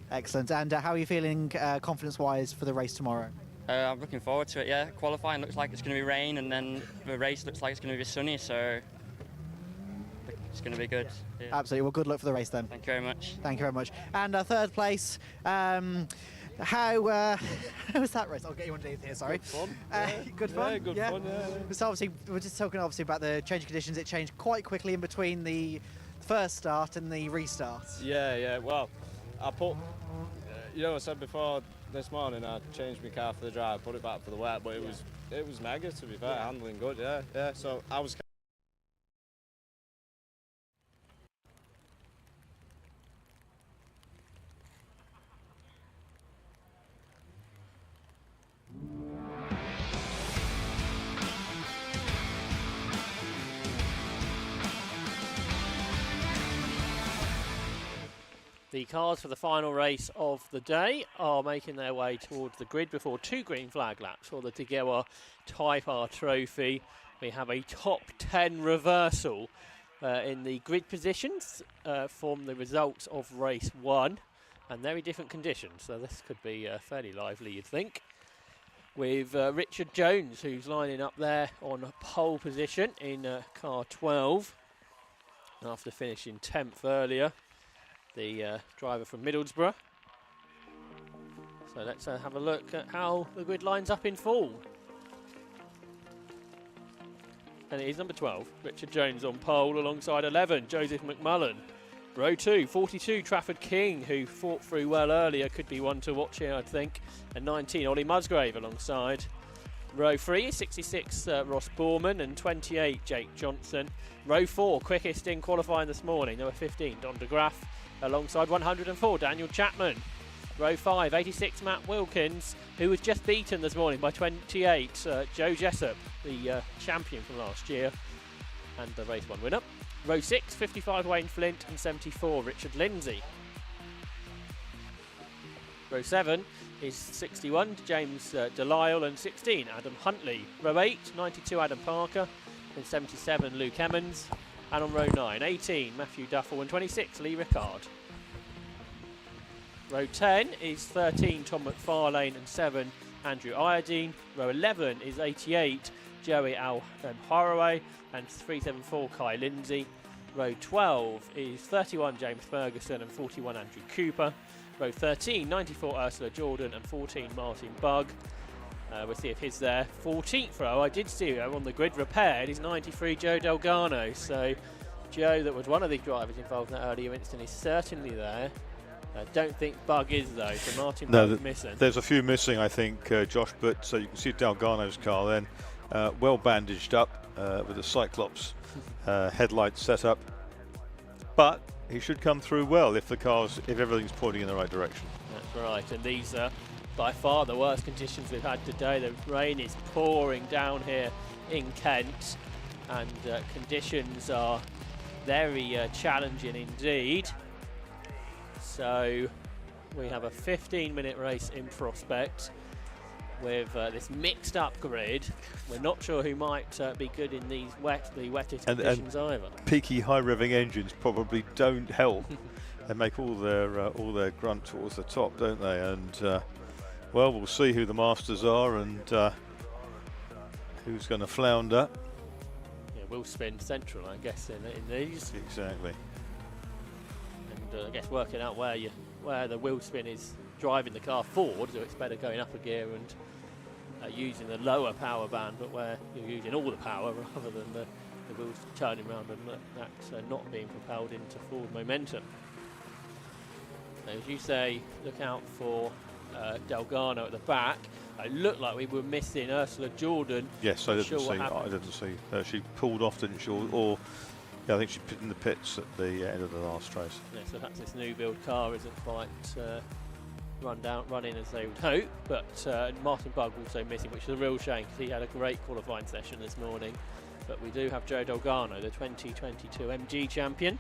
Excellent. And how are you feeling confidence-wise for the race tomorrow? I'm looking forward to it, yeah. Qualifying looks like it's going to be rain, and then the race looks like it's going to be sunny, so it's going to be good. Yeah. Absolutely. Well, good luck for the race then. Thank you very much. Thank you very much. And third place, how was that race? I'll get you underneath here, sorry. Good fun. Good fun? Yeah, good fun, yeah. So obviously, we're just talking obviously about the change of conditions. It changed quite quickly in between the first start and the restart. Yeah, well, I put, I said before this morning I changed my car for the dry, put it back for the wet, but it was mega, to be fair, handling good, yeah. So I was The cars for the final race of the day are making their way towards the grid before two green flag laps for the Tagewa Type R Trophy. We have a top 10 reversal in the grid positions from the results of race 1, and very different conditions, so this could be fairly lively, you'd think. With Richard Jones, who's lining up there on pole position in car 12 after finishing 10th earlier. The driver from Middlesbrough. So let's have a look at how the grid lines up in full. and it is number 12, Richard Jones on pole alongside 11, Joseph McMullen. Row 2, 42, Trafford King, who fought through well earlier, could be one to watch here, I think. And 19, Ollie Musgrave alongside. Row 3 is 66, Ross Borman, and 28, Jake Johnson. Row 4, quickest in qualifying this morning, number 15, Don de Graaf, alongside 104, Daniel Chapman. Row 5, 86, Matt Wilkins, who was just beaten this morning by 28, Joe Jessup, the champion from last year, and the race 1 winner. Row 6, 55, Wayne Flint, and 74, Richard Lindsay. Row 7 is 61, James Delisle, and 16, Adam Huntley. Row 8, 92, Adam Parker, and 77, Luke Emmons. And on row 9, 18, Matthew Duffel, and 26, Lee Rickard. Row 10 is 13, Tom McFarlane, and 7, Andrew Iodine. Row 11 is 88, Joey Al-Haraway, and 374, Kai Lindsay. Row 12 is 31, James Ferguson, and 41, Andrew Cooper. Row 13, 94, Ursula Jordan, and 14, Martin Bugg. We'll see if he's there. 14th row, I did see him on the grid repaired, is 93, Joe Delgado. So Joe, that was one of the drivers involved in that earlier incident, is certainly there. I don't think Bugg is though, so Martin Bugg missing. There's a few missing, I think, Josh, but so you can see Delgano's car then, well bandaged up with the Cyclops headlights set up. But he should come through well if everything's pointing in the right direction. That's right, and these are by far the worst conditions we've had today. The rain is pouring down here in Kent, and conditions are very challenging indeed. So we have a 15-minute race in prospect with this mixed up grid. We're not sure who might be good in these the wettest conditions either. Peaky high revving engines probably don't help. They make all their grunt towards the top, don't they? And well, we'll see who the masters are and who's going to flounder. Yeah, we'll spin central, I guess, in these. Exactly. And I guess working out where the wheel spin is driving the car forward, so it's better going up a gear and using the lower power band, but where you're using all the power rather than the wheels turning around and that's not being propelled into forward momentum. Now, as you say, look out for Delgado at the back. It looked like we were missing Ursula Jordan. Yes, I didn't see. She pulled off, didn't she? Or yeah, I think she put in the pits at the end of the last race. Yeah, so perhaps this new build car isn't quite running as they would hope, but Martin Bugg also missing, which is a real shame because he had a great qualifying session this morning. But we do have Joe Delgado, the 2022 MG champion.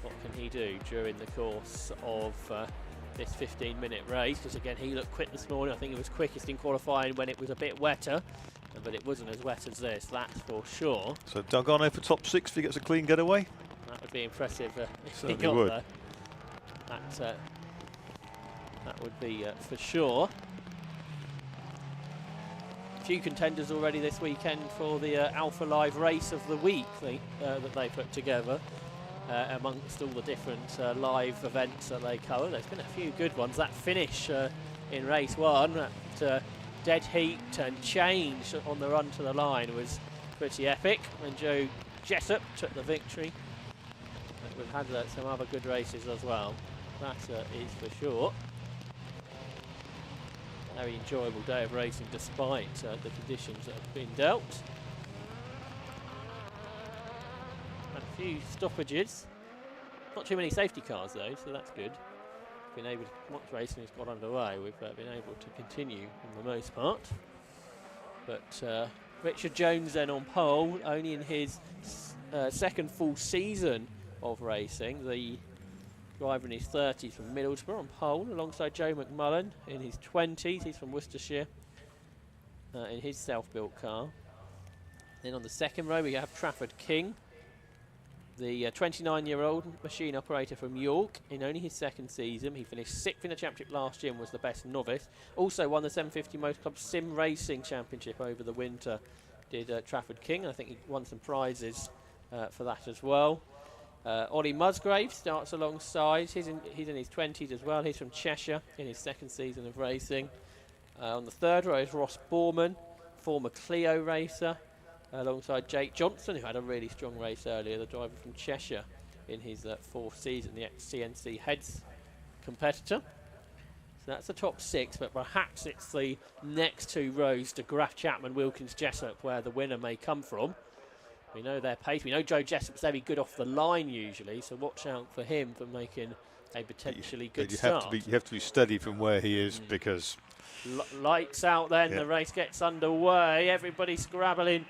What can he do during the course of this 15-minute race? Because again, he looked quick this morning. I think he was quickest in qualifying when it was a bit wetter, but it wasn't as wet as this, that's for sure. So Delgado for top 6 if he gets a clean getaway? That would be impressive if he Certainly got would. there. That would be for sure. A few contenders already this weekend for the Alpha Live race of the week that they put together. Amongst all the different live events that they cover, there's been a few good ones. That finish in race 1, that dead heat and change on the run to the line was pretty epic, and Joe Jessup took the victory. But we've had some other good races as well, that is for sure. Very enjoyable day of racing despite the conditions that have been dealt. Had a few stoppages. Not too many safety cars though, so that's good. Been able to, once racing has got underway, we've been able to continue for the most part. But Richard Jones then on pole, only in his second full season of racing. The driver in his 30s from Middlesbrough on pole, alongside Joe McMullen in his 20s. He's from Worcestershire in his self-built car. Then on the second row we have Trafford King, the 29-year-old machine operator from York in only his second season. He finished 6th in the championship last year and was the best novice. Also won the 750 Motor Club Sim Racing Championship over the winter, did Trafford King. I think he won some prizes for that as well. Ollie Musgrave starts alongside. He's in his 20s as well. He's from Cheshire in his second season of racing. On the third row is Ross Borman, former Clio racer. alongside Jake Johnson, who had a really strong race earlier, the driver from Cheshire in his 4th season, the ex-CNC Heads competitor. So that's the top 6, but perhaps it's the next 2 rows, De Graaf, Chapman, Wilkins, Jessup, where the winner may come from. We know their pace. We know Joe Jessup's very good off the line usually, so watch out for him for making a potentially good start. You have to be steady from where he is because... Lights out then, the race gets underway. Everybody scrabbling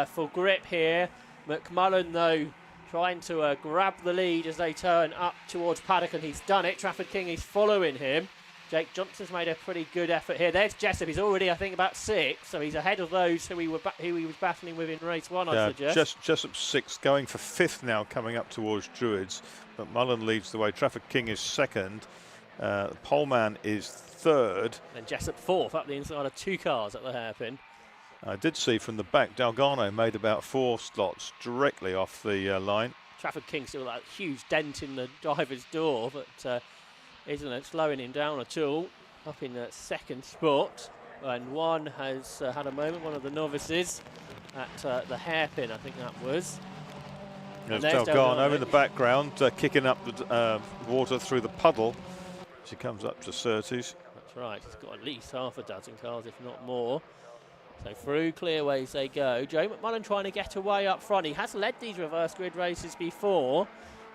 for grip here. McMullen, though, trying to grab the lead as they turn up towards Paddock, and he's done it. Trafford King is following him. Jake Johnson's made a pretty good effort here. There's Jessup. He's already, I think, about 6, so he's ahead of those who he was battling with in race 1, I suggest. Jessup's 6, going for 5th now, coming up towards Druids. McMullen leads the way. Trafford King is 2nd. Poleman is 3rd. And Jessup 4th, up the inside of 2 cars at the hairpin. I did see from the back, Delgado made about 4 slots directly off the line. Trafford King still that huge dent in the driver's door, but isn't slowing him down at all. Up in the 2nd spot, and one has had a moment, one of the novices at the hairpin, I think that was. There's Delgado in the background, kicking up the water through the puddle. She comes up to Surtees. That's right, he's got at least half a dozen cars, if not more. So through clearways they go. Joe McMullen trying to get away up front. He has led these reverse grid races before.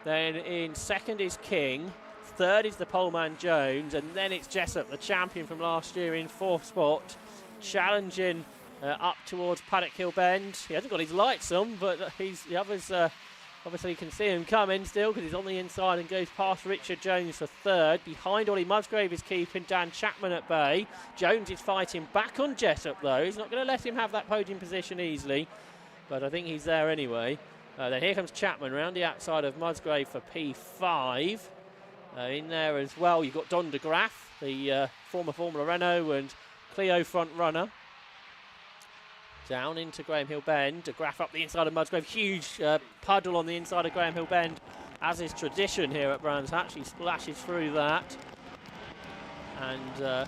Then in 2nd is King. 3rd is the poleman Jones, and then it's Jessup, the champion from last year, in 4th spot, challenging up towards Paddock Hill Bend. He hasn't got his lights on, but the others obviously can see him coming still because he's on the inside and goes past Richard Jones for 3rd. Behind Ollie Musgrave is keeping Dan Chapman at bay. Jones is fighting back on Jessup though. He's not going to let him have that podium position easily, but I think he's there anyway. Then here comes Chapman round the outside of Musgrave for P5. In there as well, you've got Don de Graaf, the former Formula Renault and Clio front runner. Down into Graham Hill Bend. De Graaf up the inside of Musgrave. Huge puddle on the inside of Graham Hill Bend, as is tradition here at Brands Hatch. He splashes through that. And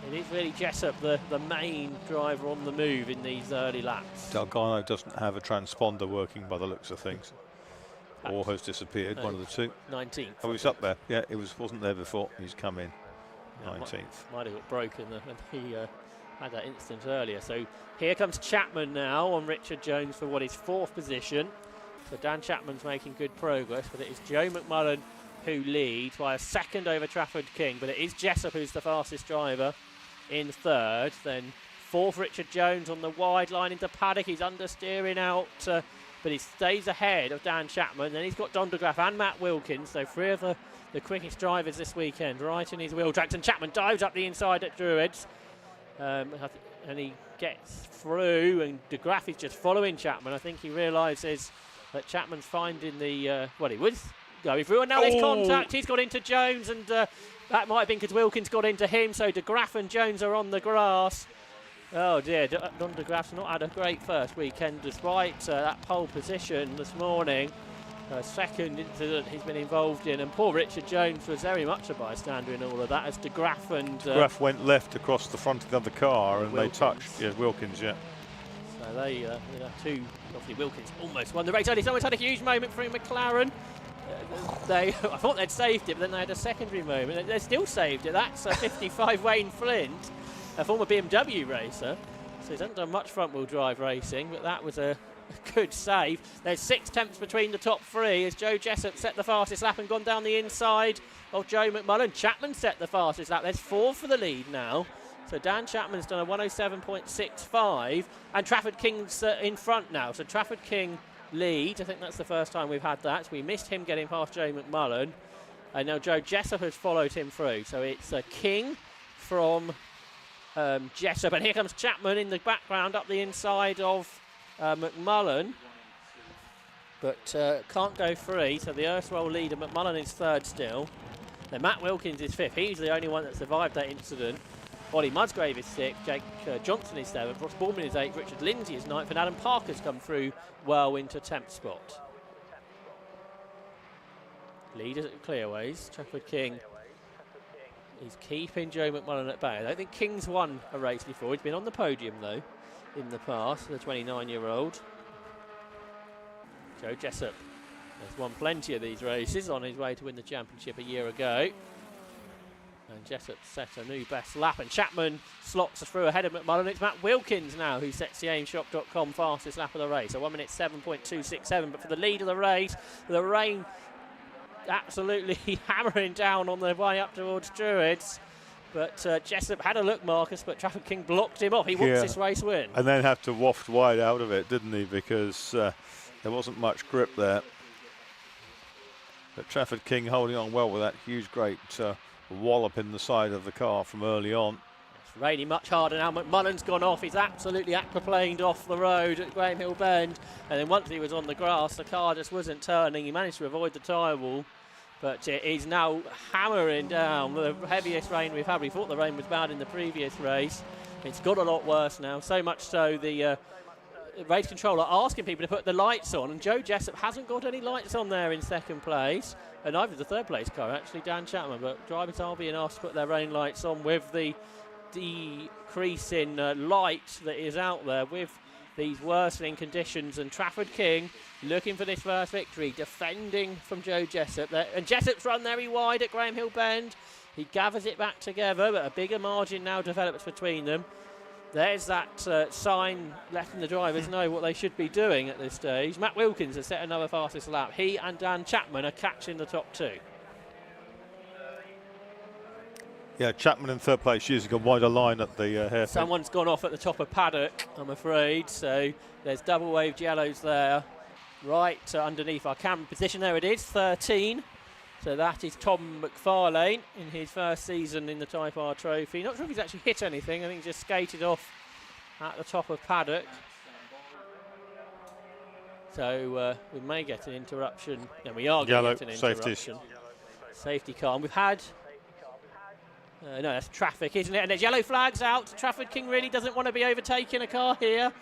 it is really Jessup, the main driver on the move in these early laps. Delgado doesn't have a transponder working by the looks of things. Or has disappeared, one of the 2. 19th. Oh, he's up there. Yeah, it wasn't there before. He's come in. 19th. Might have got broken when he had that incident earlier. So here comes Chapman now on Richard Jones for what is 4th position. So Dan Chapman's making good progress, but it is Joe McMullen who leads by a 2nd over Trafford King. But it is Jessup who's the fastest driver in 3rd. Then 4th Richard Jones on the wide line into Paddock. He's understeering out. But he stays ahead of Dan Chapman. Then he's got Don de Graaf and Matt Wilkins, so 3 of the quickest drivers this weekend, right in his wheel tracks. And Chapman dives up the inside at Druids, and he gets through, and de Graaf is just following Chapman. I think he realises that Chapman's finding the, he was going through, and now there's contact. He's got into Jones, and that might have been because Wilkins got into him, so de Graaf and Jones are on the grass. Oh dear, Don de Graaf's not had a great first weekend despite that pole position this morning. 2nd incident he's been involved in, and poor Richard Jones was very much a bystander in all of that as de Graaf and... de Graaf went left across the front of the other car and Wilkins. They touched. Yeah, Wilkins, yeah. So they, obviously Wilkins almost won the race. He's almost had a huge moment through McLaren. I thought they'd saved it, but then they had a secondary moment. They still saved it. That's 55 Wayne Flint, a former BMW racer. So he's hasn't done much front-wheel drive racing, but that was a good save. There's 6 tenths between the top 3 as Joe Jessup set the fastest lap and gone down the inside of Joe McMullen. Chapman set the fastest lap. There's 4 for the lead now. So Dan Chapman's done a 107.65, and Trafford King's in front now. So Trafford King leads. I think that's the first time we've had that. So we missed him getting past Joe McMullen, and now Joe Jessup has followed him through. So it's King from Jessup, and here comes Chapman in the background up the inside of McMullen, but can't go free. So the erstwhile leader McMullen is 3rd still. Then Matt Wilkins is 5th. He's the only one that survived that incident. Ollie Musgrave is 6th, Jake Johnson is 7th, Ross Borman is 8th, Richard Lindsay is 9th, and Adam Parker's come through well into 10th spot. Leaders at clearways, Trafford King is keeping Joe McMullen at bay. I don't think King's won a race before. He's been on the podium though. in the past, the 29-year-old. Joe Jessup has won plenty of these races, on his way to win the championship a year ago. And Jessup set a new best lap, and Chapman slots through ahead of McMullen. It's Matt Wilkins now who sets the aimshop.com fastest lap of the race. So 1 minute 7.267, but for the lead of the race, the rain absolutely hammering down on the way up towards Druids. But Jessup had a look, Marcus, but Trafford King blocked him off. He wants this race win. And then had to waft wide out of it, didn't he? Because there wasn't much grip there. But Trafford King holding on well with that huge, great wallop in the side of the car from early on. It's raining much harder now. McMullen's gone off. He's absolutely aquaplaned off the road at Graham Hill Bend. And then once he was on the grass, the car just wasn't turning. He managed to avoid the tyre wall. But it is now hammering down, the heaviest rain we've had. We thought the rain was bad in the previous race. It's got a lot worse now, so much so the race controller asking people to put the lights on, and Joe Jessup hasn't got any lights on there in second place, and neither the third place car, actually, Dan Chapman. But drivers are being asked to put their rain lights on with the decrease in light that is out there with these worsening conditions. And Trafford King looking for this first victory, defending from Joe Jessup there. And Jessup's run very wide at Graham Hill Bend. He gathers it back together, but a bigger margin now develops between them. There's that sign letting the drivers know what they should be doing at this stage. Matt Wilkins has set another fastest lap. He and Dan Chapman are catching the top two. Yeah, Chapman in third place using a wider line at the hairpin. Someone's gone off at the top of paddock, I'm afraid. So there's double waved yellows there, right underneath our camera position. There it is, 13. So that is Tom McFarlane in his first season in the Type R Trophy. Not sure if he's actually hit anything. I think he just skated off at the top of paddock. So we may get an interruption. And we are going to get an interruption. Safety car. And we've had... no, that's traffic, isn't it? And there's yellow flags out. Trafford King really doesn't want to be overtaking a car here.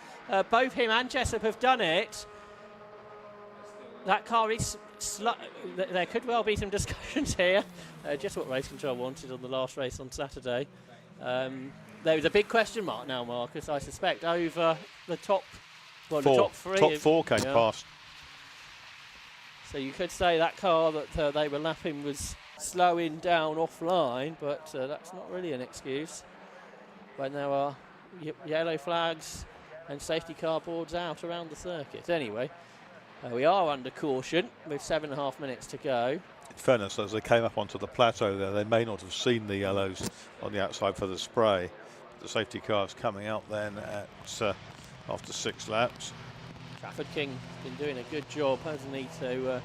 Both him and Jessup have done it. That car is... there could well be some discussions here. Just what race control wanted on the last race on Saturday. There is a big question mark now, Marcus, I suspect, over the top... Well, the top three. Top four came past. So you could say that car that they were lapping was slowing down offline, but that's not really an excuse when there are yellow flags and safety car boards out around the circuit. Anyway, we are under caution with 7.5 minutes to go. In fairness, as they came up onto the plateau there, they may not have seen the yellows on the outside for the spray. The safety car's coming out then at after 6 laps. Trafford King been doing a good job, hasn't he, to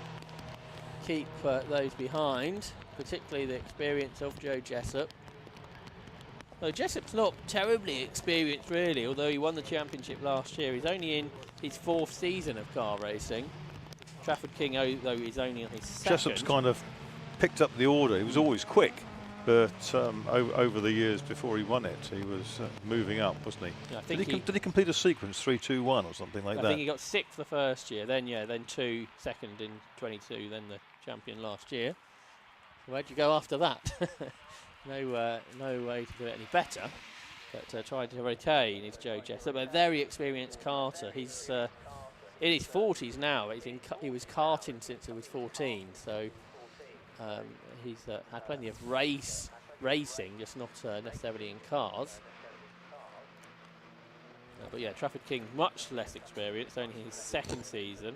keep those behind, particularly the experience of Joe Jessup. Well, Jessup's not terribly experienced, really, although he won the championship last year. He's only in his 4th season of car racing. Trafford King, though, he's only on his 2nd. Jessup's kind of picked up the order. He was always quick, but over the years before he won it, he was moving up, wasn't he? Yeah, I think did he complete a sequence 3-2-1 or something like that? I think he got 6th the first year, then 2 second in 22, then the champion last year. Where'd you go after that? No way to do it any better. But trying to retain is Joe Jessup, a very experienced karter. He's in his 40s now. He was karting since he was 14, so he's had plenty of racing, just not necessarily in cars. But yeah, Trafford King much less experienced, only his 2nd season.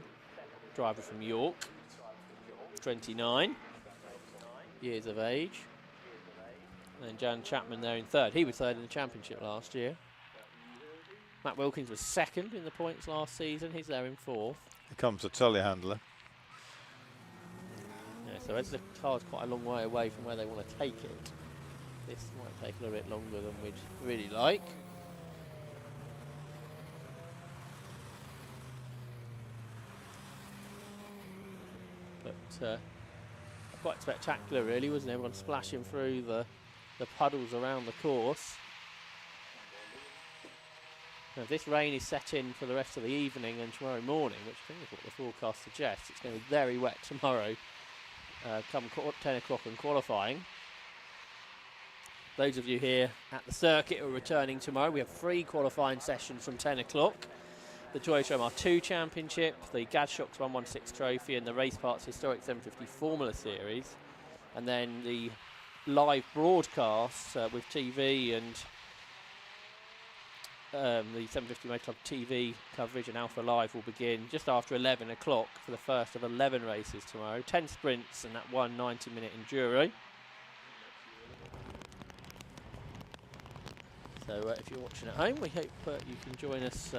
Driver from York, 29 years of age. And Jan Chapman there in 3rd. He was 3rd in the championship last year. Matt Wilkins was 2nd in the points last season. He's there in 4th. Here comes the telehandler. Yeah, so as the car's quite a long way away from where they want to take it, this might take a little bit longer than we'd really like. But quite spectacular, really, wasn't it? Everyone splashing through the puddles around the course. Now, if this rain is set in for the rest of the evening and tomorrow morning, which I think is what the forecast suggests, it's going to be very wet tomorrow, come 10 o'clock and qualifying. those of you here at the circuit who are returning tomorrow, we have 3 qualifying sessions from 10 o'clock. The Toyota MR2 Championship, the Gadshocks 116 Trophy and the Race Parts Historic 750 Formula Series. And then the live broadcasts with TV and the 750 Motor Club TV coverage and Alpha Live will begin just after 11 o'clock for the first of 11 races tomorrow. 10 sprints and that 1 90-minute enduro. So if you're watching at home, we hope you can join us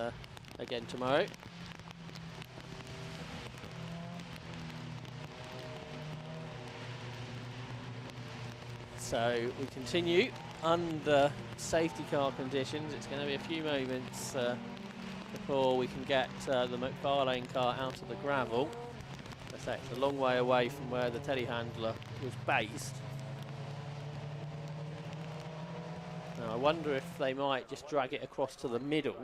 again tomorrow. So we continue under safety car conditions. It's going to be a few moments before we can get the McFarlane car out of the gravel. As I say, it's a long way away from where the telehandler was based. Now I wonder if they might just drag it across to the middle.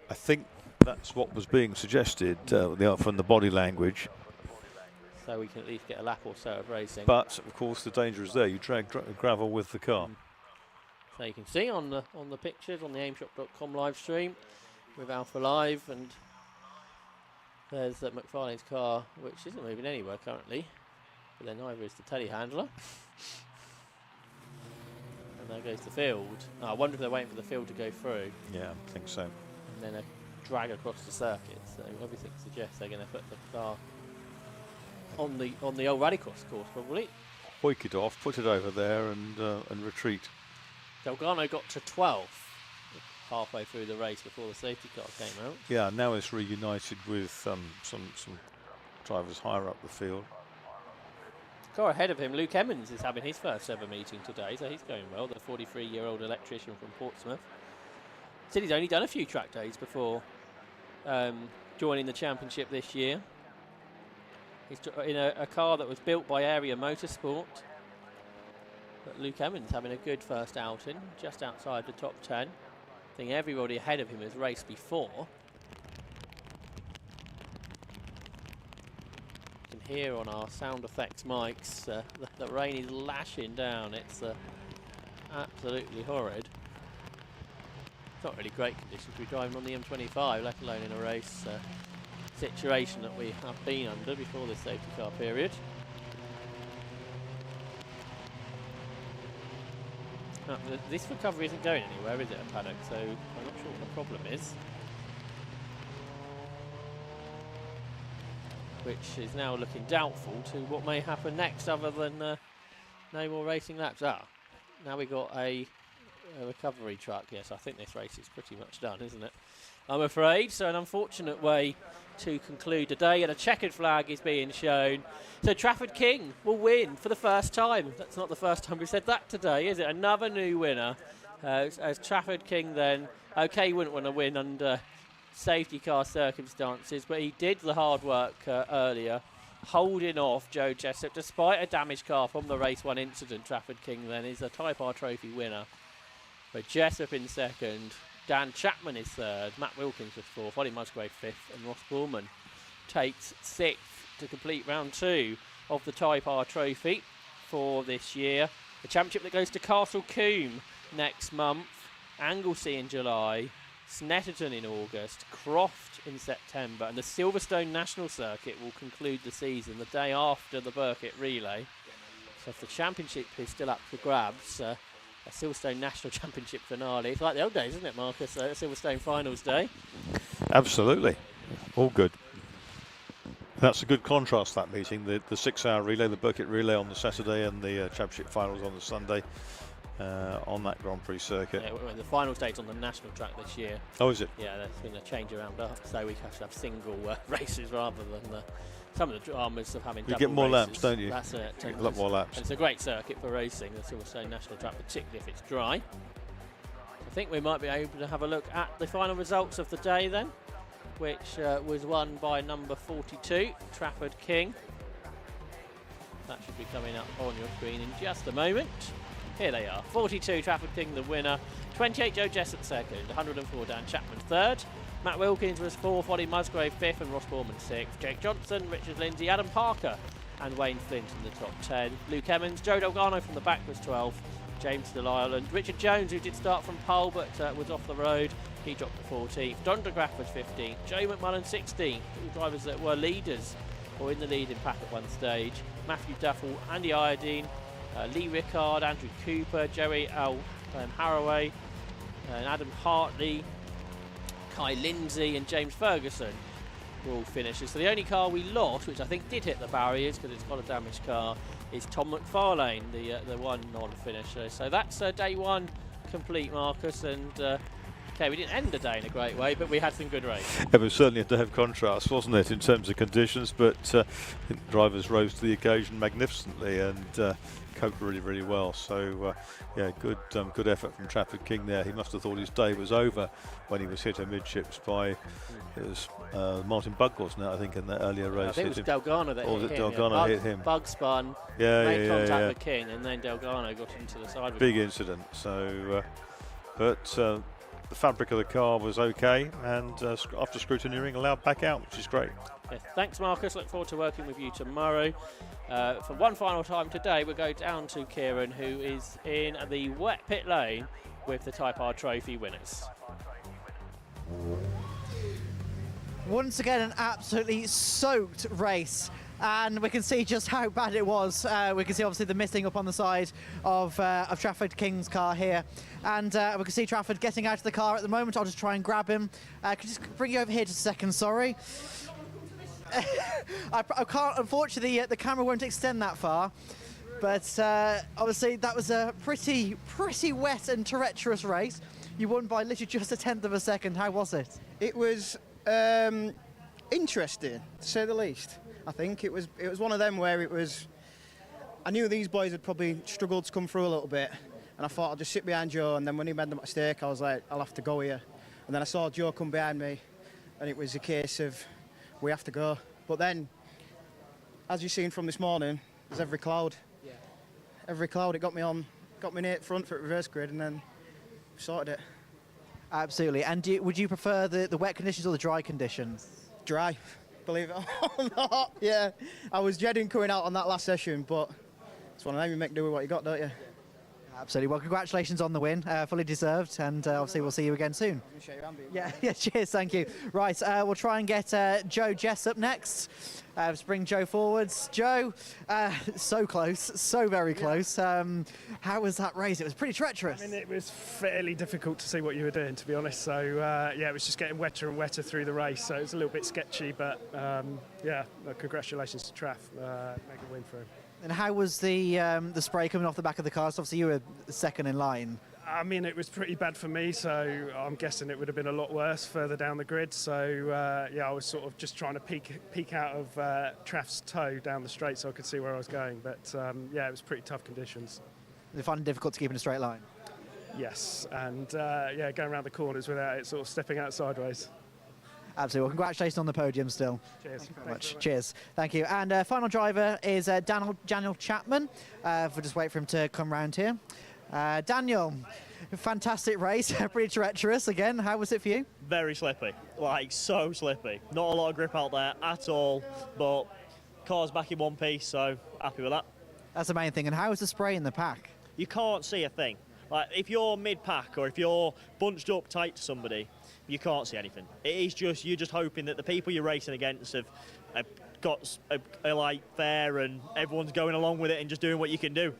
I think that's what was being suggested from the body language. So we can at least get a lap or so of racing. But of course the danger is there. You drag gravel with the car. So you can see on the pictures on the aimshop.com live stream with Alpha Live, and there's McFarlane's car, which isn't moving anywhere currently, but then neither is the telehandler. And there goes the field. I wonder if they're waiting for the field to go through. Yeah, I think so. And then a drag across the circuit. So everything suggests they're going to put the car on the old Rallycross course, probably. Hoik it off, put it over there, and retreat. Delgado got to 12th halfway through the race before the safety car came out. Yeah, now it's reunited with some drivers higher up the field. Car ahead of him, Luke Emmons, is having his first ever meeting today, so he's going well. The 43-year-old electrician from Portsmouth. Said he's only done a few track days before joining the championship this year. He's in a car that was built by Area Motorsport. But Luke Emmons having a good first outing, just outside the top 10. I think everybody ahead of him has raced before. You can hear on our sound effects mics the rain is lashing down. It's absolutely horrid. It's not really great conditions to be driving on the M25, let alone in a race situation that we have been under before this safety car period. This recovery isn't going anywhere, is it, at paddock? So I'm not sure what the problem is. Which is now looking doubtful to what may happen next, other than no more racing laps. Now we've got a recovery truck. Yes, I think this race is pretty much done, isn't it? I'm afraid. So an unfortunate way to conclude the day, and a checkered flag is being shown. So Trafford King will win for the first time. That's not the first time we've said that today, is it? Another new winner. As Trafford King then, okay, he wouldn't want to win under safety car circumstances, but he did the hard work earlier, holding off Joe Jessup despite a damaged car from the race 1 incident. Trafford King then is a Type R Trophy winner. But Jessup in second, Dan Chapman is third, Matt Wilkins was fourth, Ollie Musgrave fifth, and Ross Borman takes sixth to complete round 2 of the Type R Trophy for this year. The championship that goes to Castle Combe next month, Anglesey in July, Snetterton in August, Croft in September, and the Silverstone National Circuit will conclude the season the day after the Burkitt Relay. So if the championship is still up for grabs, a Silverstone National Championship finale. It's like the old days, isn't it, Marcus? Silverstone Finals Day. Absolutely. All good. That's a good contrast, that meeting. The 6-hour relay, the Burkitt Relay on the Saturday, and the championship finals on the Sunday on that Grand Prix circuit. Yeah, the final stage on the national track this year. Oh, is it? Yeah, there's been a change around, so we have to have single races rather than some of the dramas of having double You get more races. Laps, don't you? That's it. A lot more laps. And it's a great circuit for racing, the Silverstone National Track, particularly if it's dry. I think we might be able to have a look at the final results of the day then, which was won by number 42, Trafford King. That should be coming up on your screen in just a moment. Here they are. 42, Trafford King, the winner. 28, Joe Jessup second. 104, Dan Chapman third. Matt Wilkins was fourth, Ollie Musgrave fifth, and Ross Borman sixth. Jake Johnson, Richard Lindsay, Adam Parker, and Wayne Flint in the top 10. Luke Emmons, Joe Delgado from the back was 12th. James Delisle, and Richard Jones, who did start from pole but was off the road. He dropped to 14th. Don de Graaf was 15th. Joe McMullen 16th. All drivers that were leaders or in the leading pack at one stage. Matthew Duffel, Andy Iodine, Lee Rickard, Andrew Cooper, Joey Haraway, and Adam Hartley, Kai Lindsay and James Ferguson were all finishers. So the only car we lost, which I think did hit the barriers because it's got a damaged car, is Tom McFarlane, the one non-finisher. So that's day one complete, Marcus, and okay, we didn't end the day in a great way, but we had some good races. It was certainly a day of contrast, wasn't it, in terms of conditions, but I think the drivers rose to the occasion magnificently and coped really, really well. So yeah, good effort from Trafford King there. He must have thought his day was over when he was hit amidships by, it was Martin Bugg, wasn't it, I think, in that earlier race. I think it was Delgado that hit him. Delgado hit him. Bug spun, made contact with King, and then Delgado got into the side. Big incident. So, but the fabric of the car was okay, and after scrutineering, allowed back out, which is great. Yeah, thanks, Marcus. Look forward to working with you tomorrow. For one final time today, we'll go down to Kieran, who is in the wet pit lane with the Type R Trophy winners. Once again, an absolutely soaked race. And we can see just how bad it was. We can see obviously the missing up on the side of Trafford King's car here. And we can see Trafford getting out of the car at the moment. I'll just try and grab him. Could you just bring you over here just a second, sorry. I can't, unfortunately, the camera won't extend that far. But obviously that was a pretty wet and treacherous race. You won by literally just 1/10 of a second. How was it? It was interesting, to say the least. I think it was one of them where it was, I knew these boys had probably struggled to come through a little bit, and I thought I'll just sit behind Joe, and then when he made the mistake I was like, I'll have to go here. And then I saw Joe come behind me, and it was a case of we have to go. But then, as you've seen from this morning, there's every cloud. Yeah. Every cloud, it got me near front for reverse grid, and then sorted it. Absolutely. And would you prefer the wet conditions or the dry conditions? Dry. Believe it or not, yeah. I was dreading coming out on that last session, but it's one of them, you make do with what you got, don't you? Absolutely. Well, congratulations on the win, fully deserved, and obviously we'll see you again soon. Yeah, cheers, thank you. Right, we'll try and get Joe Jess up next. Let's bring Joe forwards. Joe, so close, so very close. How was that race? It was pretty treacherous. I mean, it was fairly difficult to see what you were doing, to be honest. So, yeah, it was just getting wetter and wetter through the race, so it was a little bit sketchy, but yeah, congratulations to Traff. Make a win for him. And how was the spray coming off the back of the car? So obviously you were second in line. I mean, it was pretty bad for me, so I'm guessing it would have been a lot worse further down the grid. So yeah, I was sort of just trying to peek out of Traff's toe down the straight so I could see where I was going. But yeah, it was pretty tough conditions. Did you find it difficult to keep in a straight line? Yes, and yeah, going around the corners without it sort of stepping out sideways. Absolutely. Well, congratulations on the podium still. Cheers. Thank you very much. Cheers. Thank you. And final driver is Daniel Chapman. We'll just wait for him to come round here. Daniel, fantastic race. Pretty treacherous again. How was it for you? Very slippy. Like, so slippy. Not a lot of grip out there at all, but car's back in one piece, so happy with that. That's the main thing. And how was the spray in the pack? You can't see a thing. Like, if you're mid-pack or if you're bunched up tight to somebody, you can't see anything. It is just, you're just hoping that the people you're racing against have got a light there and everyone's going along with it and just doing what you can do.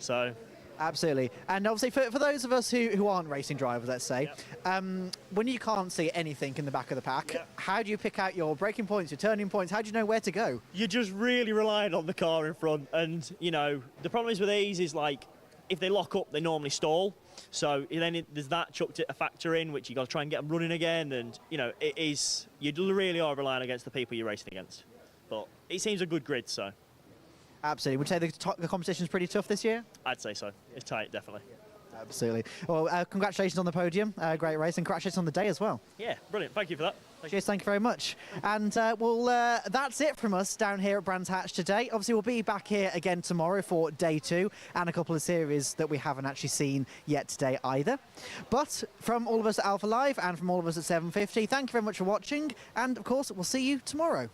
So. Absolutely. And obviously for those of us who aren't racing drivers, let's say, when you can't see anything in the back of the pack, how do you pick out your braking points, your turning points? How do you know where to go? You're just really relying on the car in front. And, you know, the problem is with these is, like, if they lock up, they normally stall. So then there's that chucked a factor in, which you got to try and get them running again. And, you know, it is, you really are relying against the people you're racing against. But it seems a good grid, so. Absolutely. Would you say the competition's pretty tough this year? I'd say so. It's tight, definitely. Absolutely. Well, congratulations on the podium. Great race, and congratulations on the day as well. Yeah, brilliant. Thank you for that. Cheers, thank you very much. And well, that's it from us down here at Brands Hatch today. Obviously, we'll be back here again tomorrow for day 2 and a couple of series that we haven't actually seen yet today either. But from all of us at Alpha Live and from all of us at 750, thank you very much for watching. And of course, we'll see you tomorrow.